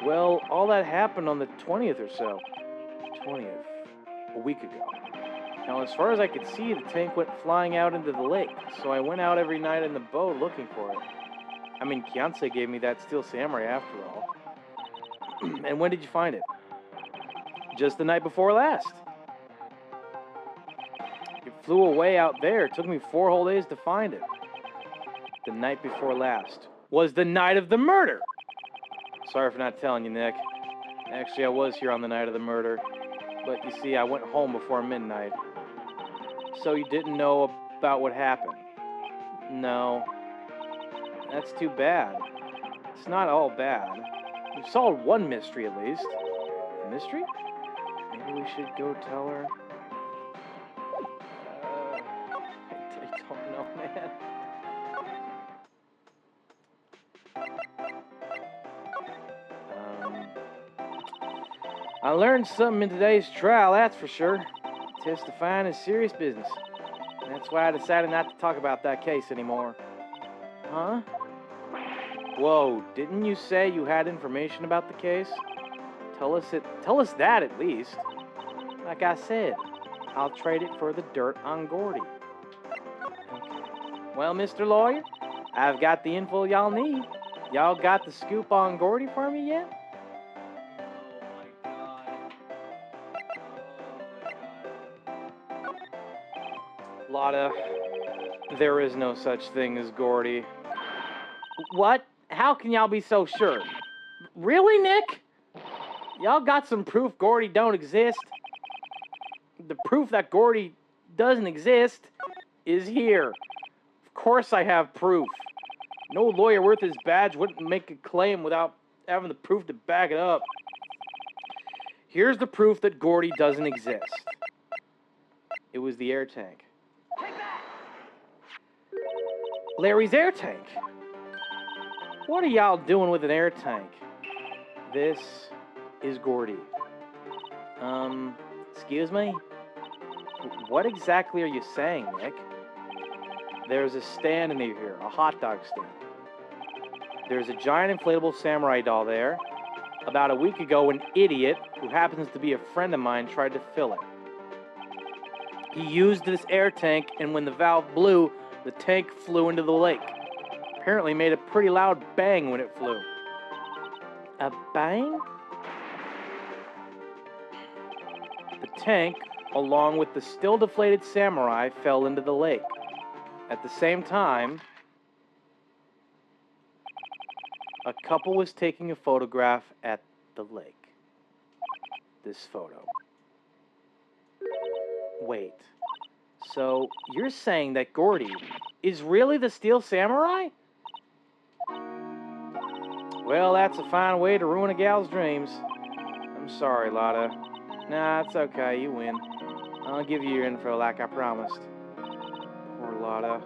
Well, all that happened on the 20th or so. 20th. A week ago. Now, as far as I could see, the tank went flying out into the lake. So I went out every night in the boat looking for it. I mean, Kianse gave me that Steel Samurai after all. And when did you find it? Just the night before last. It flew away out there. It took me 4 whole days to find it. The night before last was the night of the murder. Sorry for not telling you, Nick. Actually, I was here on the night of the murder. But you see, I went home before midnight. So you didn't know about what happened? No. That's too bad. It's not all bad. We've solved one mystery at least. A mystery? Maybe we should go tell her. I don't know, man. I learned something in today's trial, that's for sure. Testifying is serious business. That's why I decided not to talk about that case anymore. Huh? Whoa, didn't you say you had information about the case? Tell us that at least. Like I said, I'll trade it for the dirt on Gordy. Okay. Well, Mr. Lawyer, I've got the info y'all need. Y'all got the scoop on Gordy for me yet? Lotta, there is no such thing as Gordy. What? How can y'all be so sure? Really, Nick? Y'all got some proof Gordy don't exist? The proof that Gordy doesn't exist is here. Of course I have proof. No lawyer worth his badge wouldn't make a claim without having the proof to back it up. Here's the proof that Gordy doesn't exist. It was the air tank. Larry's air tank. What are y'all doing with an air tank? This is Gordy. Excuse me? What exactly are you saying, Nick? There's a stand near here, a hot dog stand. There's a giant inflatable samurai doll there. About a week ago, an idiot, who happens to be a friend of mine, tried to fill it. He used this air tank, and when the valve blew, the tank flew into the lake. Apparently made a pretty loud bang when it flew. A bang? The tank, along with the still deflated samurai, fell into the lake. At the same time, a couple was taking a photograph at the lake. This photo. Wait. So, you're saying that Gordy is really the Steel Samurai? Well, that's a fine way to ruin a gal's dreams. I'm sorry, Lotta. Nah, it's okay, you win. I'll give you your info like I promised. Poor Lotta.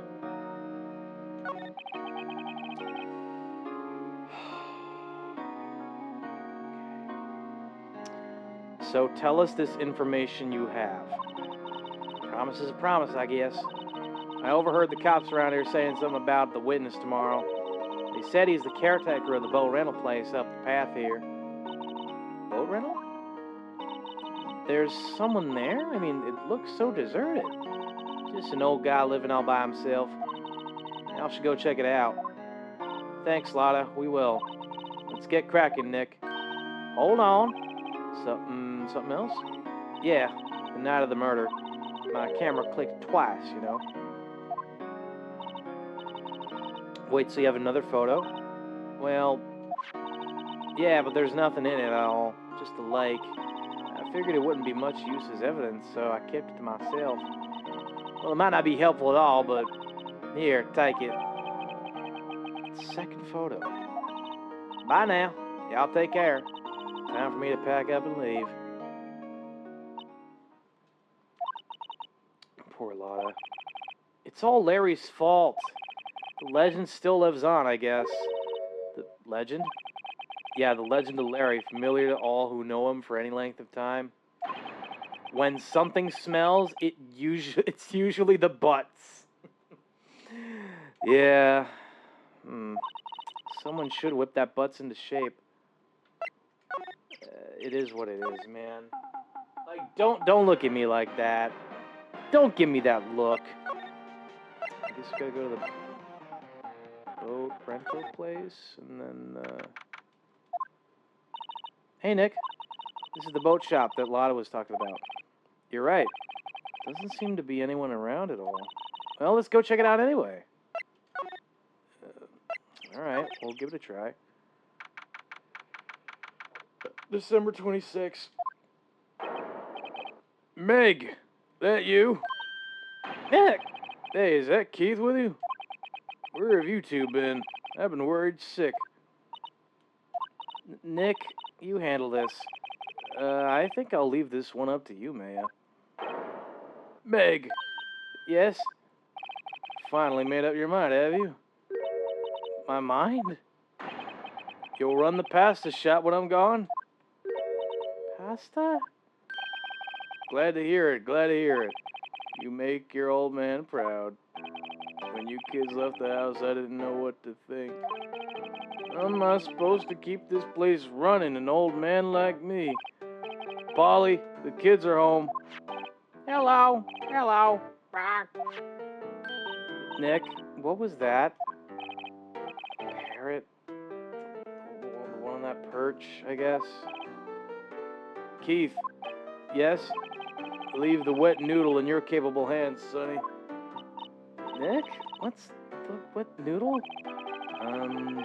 So tell us this information you have. Promise is a promise, I guess. I overheard the cops around here saying something about the witness tomorrow. They said he's the caretaker of the boat rental place up the path here. Boat rental? There's someone there? I mean, it looks so deserted. Just an old guy living all by himself. I should go check it out. Thanks, Lotta. We will. Let's get cracking, Nick. Hold on. Something else? Yeah, the night of the murder. My camera clicked twice, you know. Wait, so you have another photo? Well, yeah, but there's nothing in it at all. Just a lake. I figured it wouldn't be much use as evidence, so I kept it to myself. Well, it might not be helpful at all, but here, take it. Second photo. Bye now. Y'all take care. Time for me to pack up and leave. Poor Lotta. It's all Larry's fault. The legend still lives on, I guess. The legend? Yeah, the legend of Larry, familiar to all who know him for any length of time. When something smells, it's usually the butts. Yeah. Someone should whip that butts into shape. It is what it is, man. Like, don't look at me like that. Don't give me that look. I guess we gotta go to the boat rental place, and then, Hey, Nick. This is the boat shop that Lotta was talking about. You're right. Doesn't seem to be anyone around at all. Well, let's go check it out anyway. Alright, we'll give it a try. December 26th. Meg, that you? Nick! Hey, is that Keith with you? Where have you two been? I've been worried sick. Nick, you handle this. I think I'll leave this one up to you, Maya. Meg! Yes? Finally made up your mind, have you? My mind? You'll run the pasta shop when I'm gone? Pasta? Glad to hear it, glad to hear it. You make your old man proud. When you kids left the house, I didn't know what to think. How am I supposed to keep this place running, an old man like me? Polly, the kids are home. Hello. Hello. Nick, what was that? A parrot? The one on that perch, I guess? Keith, yes? Leave the wet noodle in your capable hands, Sonny. Nick? What noodle?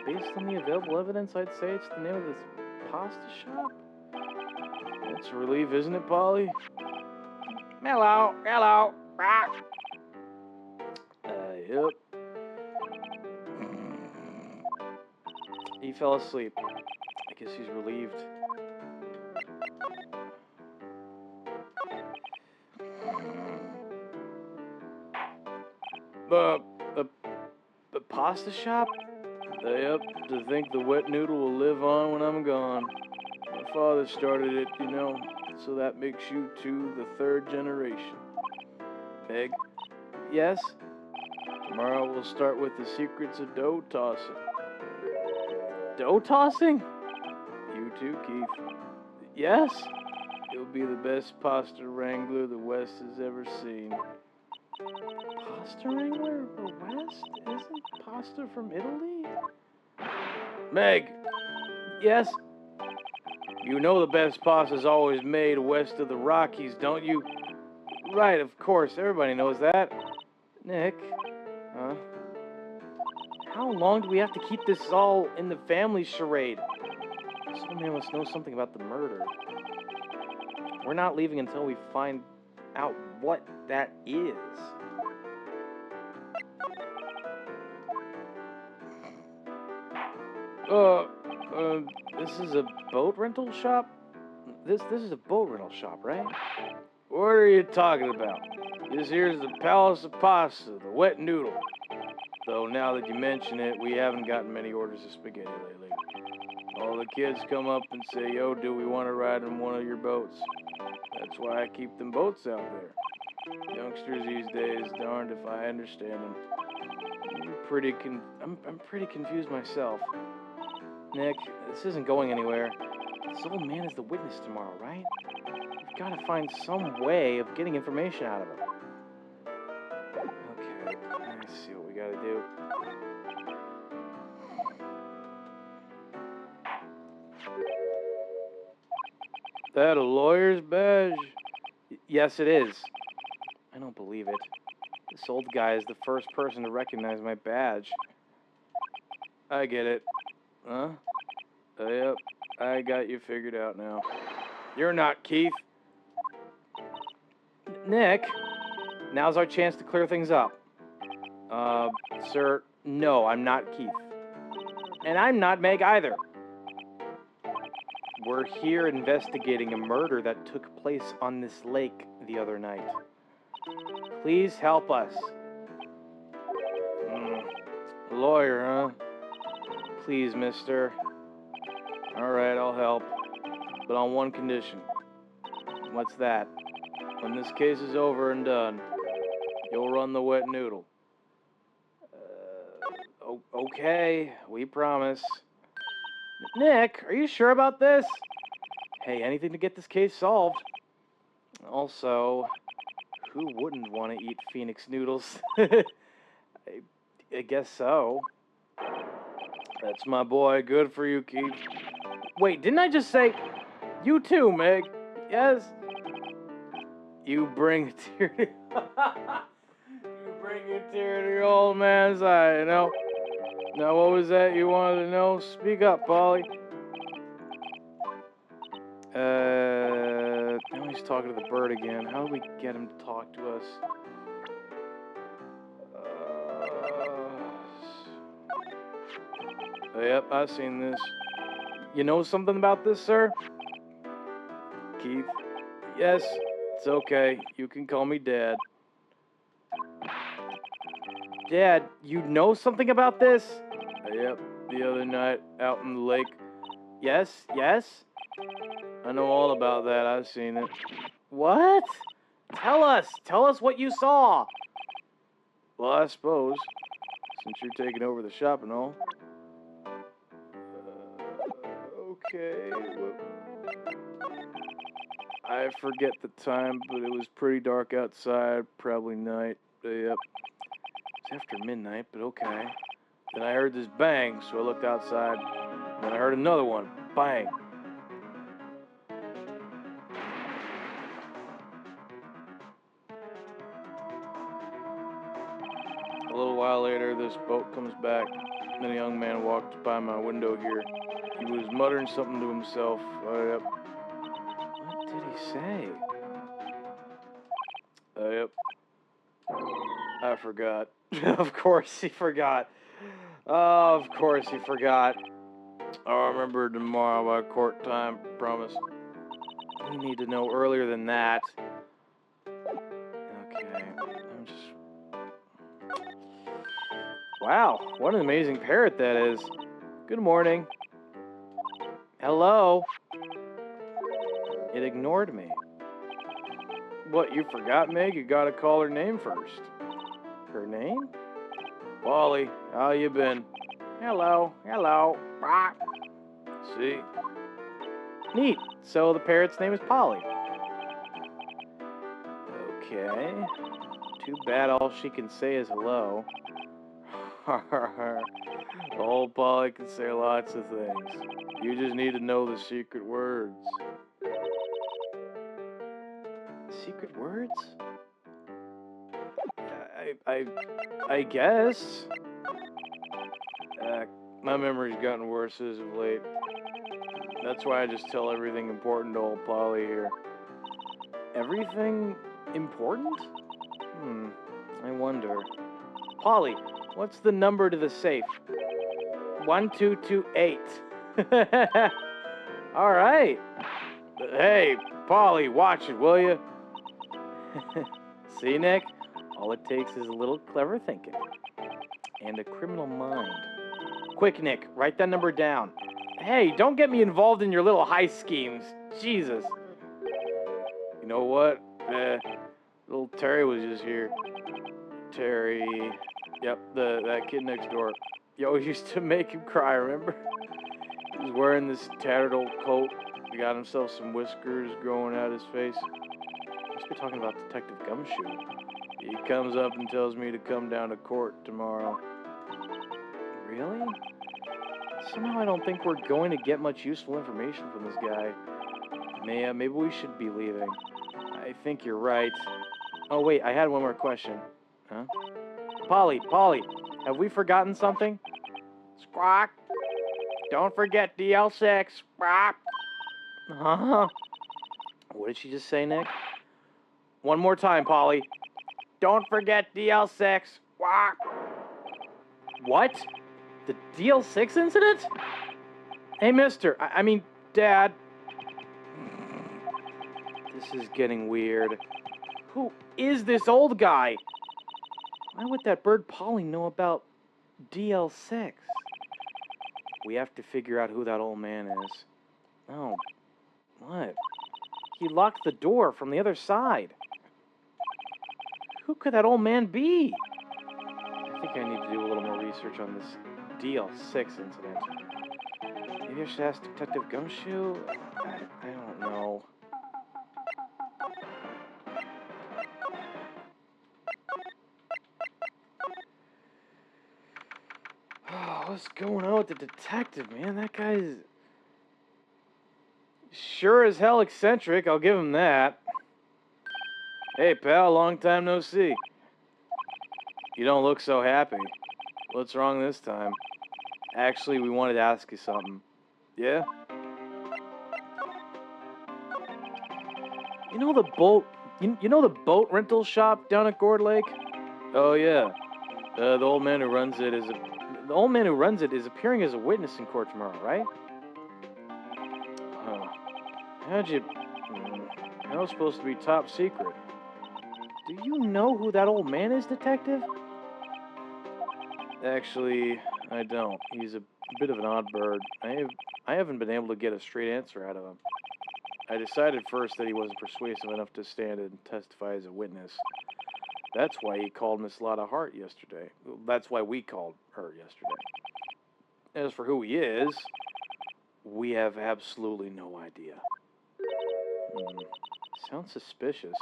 Based on the available evidence, I'd say it's the name of this pasta shop. That's a relief, isn't it, Polly? Hello. Hello. Yep. He fell asleep. I guess he's relieved. The pasta shop? Yep, to think the wet noodle will live on when I'm gone. My father started it, you know, so that makes you two the third generation. Meg? Yes? Tomorrow we'll start with the secrets of dough tossing. Dough tossing? You too, Keith. Yes? You'll be the best pasta wrangler the West has ever seen. Pasta wrangler of the West? Isn't pasta from Italy? Meg! Yes? You know the best pasta's always made west of the Rockies, don't you? Right, of course. Everybody knows that. Nick? Huh? How long do we have to keep this all in the family charade? This old man must know something about the murder. We're not leaving until we find out what that is. This is a boat rental shop? This is a boat rental shop, right? What are you talking about? This here's the Palace of Pasta, the wet noodle. Though now that you mention it, we haven't gotten many orders of spaghetti lately. All the kids come up and say, yo, do we want to ride in one of your boats? That's why I keep them boats out there. Youngsters these days, darned if I understand them. I'm pretty confused myself. Nick, this isn't going anywhere. This old man is the witness tomorrow, right? We've got to find some way of getting information out of him. Okay, let's see what we got to do. That a lawyer's badge? Yes, it is. I don't believe it. This old guy is the first person to recognize my badge. I get it. Huh? Yep, I got you figured out now. You're not Keith. Nick, now's our chance to clear things up. Sir, no, I'm not Keith. And I'm not Meg either. We're here investigating a murder that took place on this lake the other night. Please help us. Lawyer, huh? Please, mister. Alright, I'll help. But on one condition. What's that? When this case is over and done, you'll run the wet noodle. Okay, we promise. Nick, are you sure about this? Hey, anything to get this case solved. Also, who wouldn't want to eat Phoenix noodles? I guess so. That's my boy. Good for you, Keith. Wait, didn't I just say... You too, Meg. Yes? You bring a tear to... You bring a tear to your old man's eye, you know? Now, what was that you wanted to know? Speak up, Polly. Now he's talking to the bird again. How do we get him to talk to us? Yep, I've seen this. You know something about this, sir? Keith? Yes, it's okay. You can call me Dad. Dad, you know something about this? Yep, the other night, out in the lake. Yes? I know all about that. I've seen it. What? Tell us what you saw. Well, I suppose, since you're taking over the shop and all. Okay. I forget the time, but it was pretty dark outside, probably night. Yep. It's after midnight, but okay. Then I heard this bang, so I looked outside. Then I heard another one. Bang. A little while later, this boat comes back. Then a young man walked by my window here. He was muttering something to himself. Yep. What did he say? Yep. I forgot. Of course he forgot. Oh, of course he forgot. I'll remember tomorrow by court time, promise. We need to know earlier than that. Okay, I'm just... Wow, what an amazing parrot that is. Good morning. Hello? It ignored me. What, you forgot, Meg? You gotta call her name first. Her name? Polly, how you been? Hello, hello. See? Neat. So the parrot's name is Polly. Okay. Too bad all she can say is hello. Old Polly can say lots of things. You just need to know the secret words. Secret words? I guess. My memory's gotten worse as of late. That's why I just tell everything important to old Polly here. Everything important? I wonder. Polly, what's the number to the safe? 1228. All right. Hey, Polly, watch it, will you? See, Nick? All it takes is a little clever thinking. And a criminal mind. Quick, Nick, write that number down. Hey, don't get me involved in your little heist schemes. Jesus. You know what? Little Terry was just here. Terry. Yep, that kid next door. You always used to make him cry, remember? He was wearing this tattered old coat. He got himself some whiskers growing out his face. Must be talking about Detective Gumshoe. He comes up and tells me to come down to court tomorrow. Really? Somehow I don't think we're going to get much useful information from this guy. Maybe we should be leaving. I think you're right. Oh, wait, I had one more question. Huh? Polly, have we forgotten something? Squawk. Don't forget DL6. Squawk. Huh? What did she just say, Nick? One more time, Polly. Don't forget DL6. Squawk. What? The DL6 incident? Hey, mister. I mean, Dad. This is getting weird. Who is this old guy? Why would that bird Polly know about DL6? We have to figure out who that old man is. Oh, what? He locked the door from the other side. Who could that old man be? I think I need to do a little more research on this DL6 incident. Maybe I should ask Detective Gumshoe? I don't know. Oh, what's going on with the detective, man? That guy's sure as hell eccentric, I'll give him that. Hey, pal, long time no see. You don't look so happy. What's wrong this time? Actually, we wanted to ask you something. Yeah? You know the boat... You know the boat rental shop down at Gourd Lake? Oh, yeah. The old man who runs it is... The old man who runs it is appearing as a witness in court tomorrow, right? Huh. How'd you... That was supposed to be top secret. Do you know who that old man is, Detective? Actually, I don't. He's a bit of an odd bird. I haven't been able to get a straight answer out of him. I decided first that he wasn't persuasive enough to stand and testify as a witness. That's why he called Miss Lotta Hart yesterday. That's why we called her yesterday. As for who he is, we have absolutely no idea. Sounds suspicious.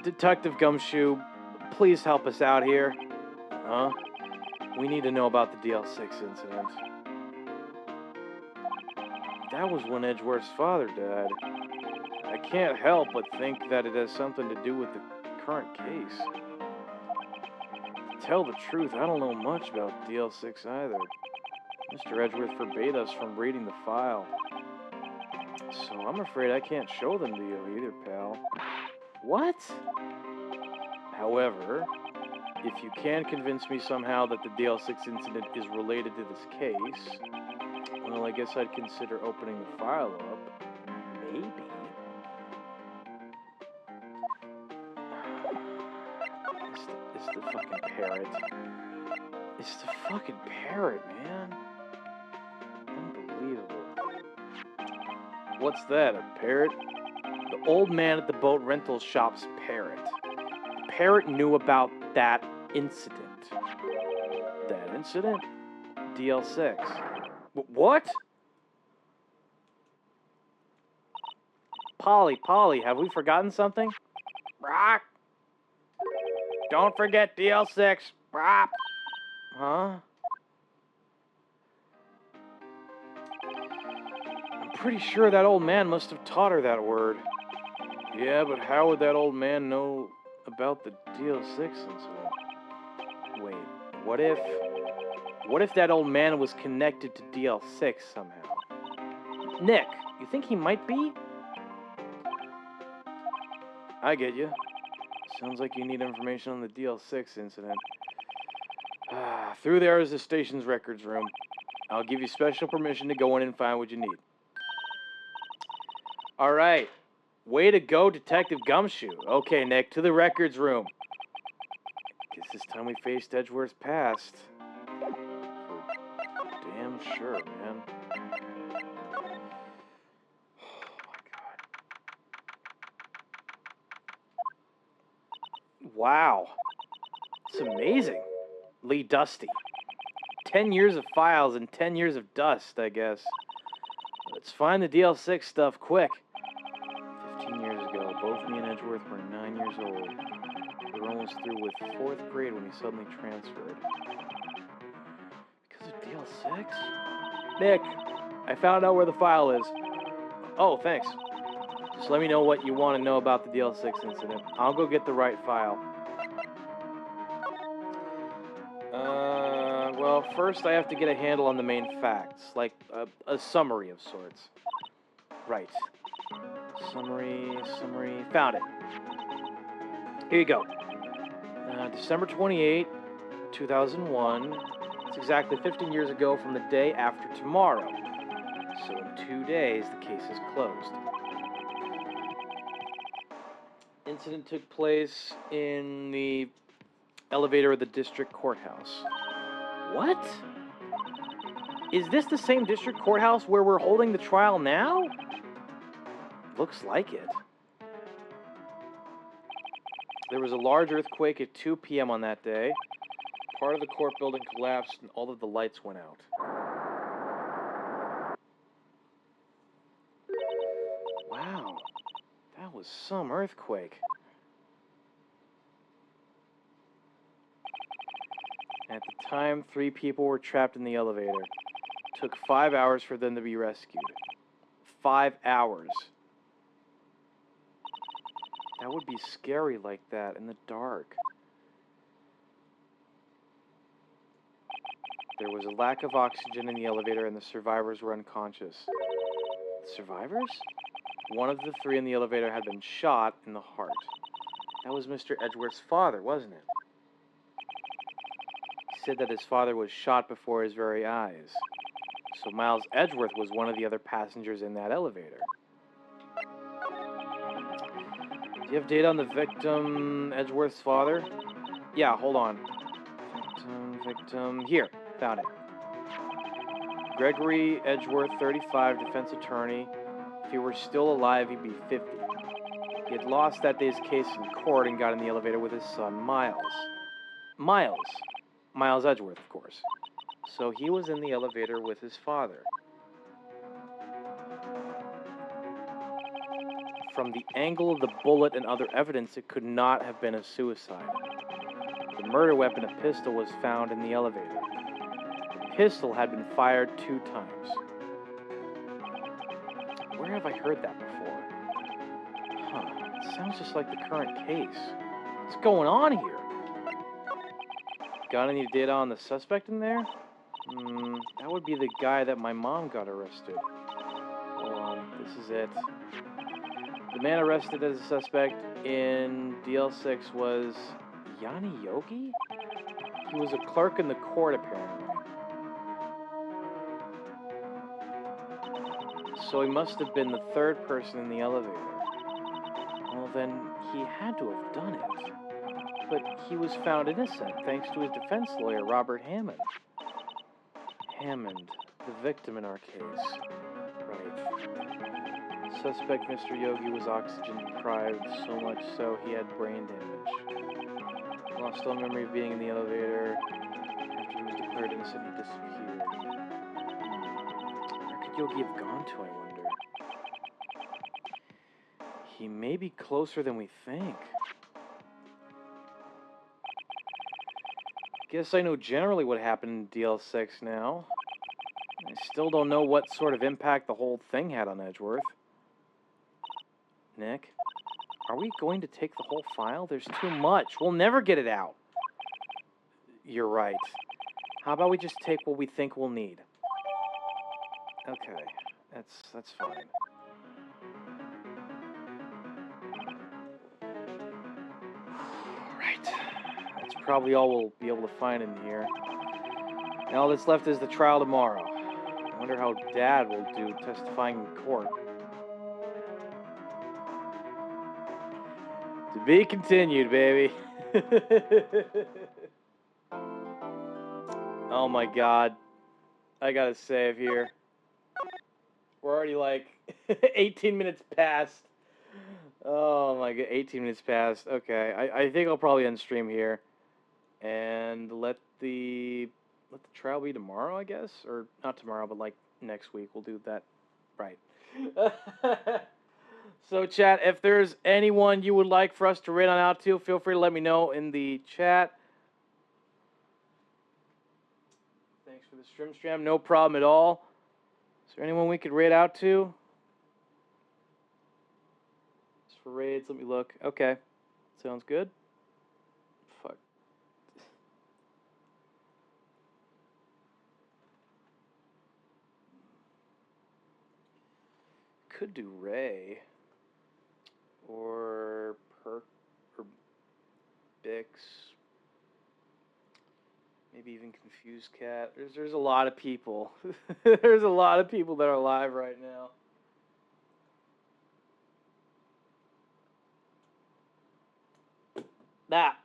Detective Gumshoe, please help us out here. Huh? We need to know about the DL6 incident. That was when Edgeworth's father died. I can't help but think that it has something to do with the current case. To tell the truth, I don't know much about DL6 either. Mr. Edgeworth forbade us from reading the file. So I'm afraid I can't show them to you either, pal. What? However, if you can convince me somehow that the DL6 incident is related to this case, well, I guess I'd consider opening the file up. Maybe. It's the fucking parrot. It's the fucking parrot, man. Unbelievable. What's that, a parrot? The old man at the boat rental shop's parrot. The parrot knew about that incident. That incident? DL6. What? Polly, have we forgotten something? Brock! Don't forget DL6. Brock! Huh? I'm pretty sure that old man must have taught her that word. Yeah, but how would that old man know about the DL6 incident? Wait, what if that old man was connected to DL6 somehow? Nick, you think he might be? I get you. Sounds like you need information on the DL6 incident. Through there is the station's records room. I'll give you special permission to go in and find what you need. Alright. Way to go, Detective Gumshoe. Okay, Nick, to the records room. Guess this time we faced Edgeworth's past. For damn sure, man. Wow. It's amazing. Lee Dusty. 10 years of files and 10 years of dust, I guess. Let's find the DL6 stuff quick. 15 years ago, both me and Edgeworth were 9 years old. We were almost through with 4th grade when he suddenly transferred. Because of DL6? Nick, I found out where the file is. Oh, thanks. Just let me know what you want to know about the DL6 incident. I'll go get the right file. Well, first I have to get a handle on the main facts, like a summary of sorts. Right. Summary. Found it. Here you go. December 28, 2001. It's exactly 15 years ago from the day after tomorrow. So in 2 days, the case is closed. Incident took place in the elevator of the district courthouse. What? Is this the same district courthouse where we're holding the trial now? Looks like it. There was a large earthquake at 2 p.m. on that day. Part of the court building collapsed and all of the lights went out. Wow. That was some earthquake. At the time, 3 people were trapped in the elevator. It took 5 hours for them to be rescued. 5 hours. That would be scary like that in the dark. There was a lack of oxygen in the elevator and the survivors were unconscious. Survivors? One of the 3 in the elevator had been shot in the heart. That was Mr. Edgeworth's father, wasn't it? He said that his father was shot before his very eyes. So Miles Edgeworth was one of the other passengers in that elevator. Do you have data on the victim, Edgeworth's father? Yeah, hold on. Victim. Here, found it. Gregory Edgeworth, 35, defense attorney. If he were still alive, he'd be 50. He had lost that day's case in court and got in the elevator with his son, Miles. Miles Edgeworth, of course. So he was in the elevator with his father. From the angle of the bullet and other evidence, it could not have been a suicide. The murder weapon, a pistol, was found in the elevator. The pistol had been fired 2 times. Where have I heard that before? Huh, it sounds just like the current case. What's going on here? Got any data on the suspect in there? That would be the guy that my mom got arrested. Hold on, this is it. The man arrested as a suspect in DL6 was Yanni Yogi? He was a clerk in the court, apparently. So he must have been the 3rd person in the elevator. Well, then he had to have done it. But he was found innocent, thanks to his defense lawyer, Robert Hammond. Hammond, the victim in our case. Right. Suspect Mr. Yogi was oxygen deprived, so much so he had brain damage. Lost all memory of being in the elevator. After he was declared innocent, he disappeared. Where could Yogi have gone to, I wonder? He may be closer than we think. Guess I know generally what happened in DL6 now. I still don't know what sort of impact the whole thing had on Edgeworth. Nick, are we going to take the whole file? There's too much. We'll never get it out. You're right. How about we just take what we think we'll need? Okay, that's fine. Right. That's probably all we'll be able to find in here. And all that's left is the trial tomorrow. I wonder how Dad will do testifying in court. To be continued, baby. Oh my God. I gotta save here. We're already like 18 minutes past. Oh my God, 18 minutes past. Okay, I think I'll probably end stream here. And let the trial be tomorrow, I guess? Or not tomorrow, but like next week. We'll do that. Right. So, chat, if there's anyone you would like for us to raid on out to, feel free to let me know in the chat. Thanks for the stream. No problem at all. Is there anyone we could raid out to? Just for raids, let me look. Okay. Sounds good. Fuck. Could do Ray. Or Perk, or Bix, maybe even Confused Cat. There's a lot of people. There's a lot of people that are live right now. That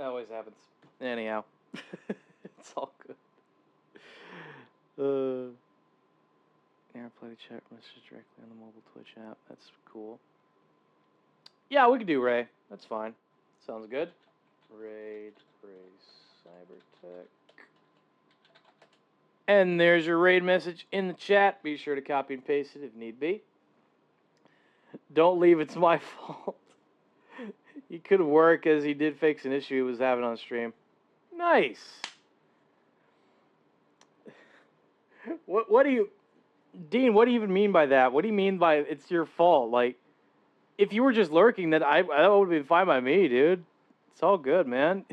always happens. Anyhow, it's all good. Airplay chat message directly on the mobile Twitch app. That's cool. Yeah, we could do Ray. That's fine. Sounds good. Raid, Cybertech. And there's your raid message in the chat. Be sure to copy and paste it if need be. Don't leave, it's my fault. He could work as he did fix an issue he was having on stream. Nice. What do you... Dean, what do you even mean by that? What do you mean by it's your fault? Like, if you were just lurking, then that would have been fine by me, dude. It's all good, man.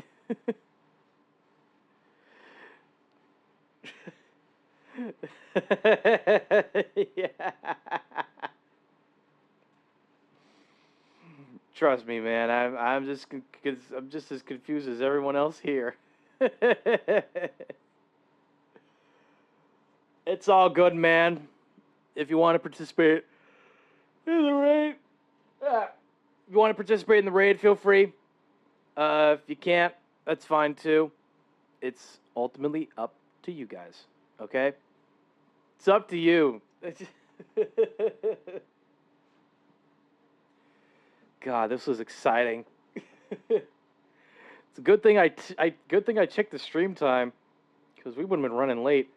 Yeah. Trust me, man. I'm just as confused as everyone else here. It's all good, man. If you want to participate in the raid, if you want to participate in the raid, feel free. If you can't, that's fine too. It's ultimately up to you guys. Okay? It's up to you. God, this was exciting. It's a good thing I checked the stream time, because we wouldn't have been running late.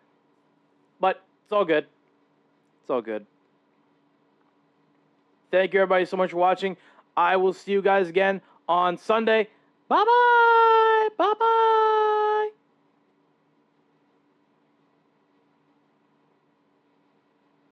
But it's all good. It's all good. Thank you everybody so much for watching. I will see you guys again on Sunday. Bye-bye!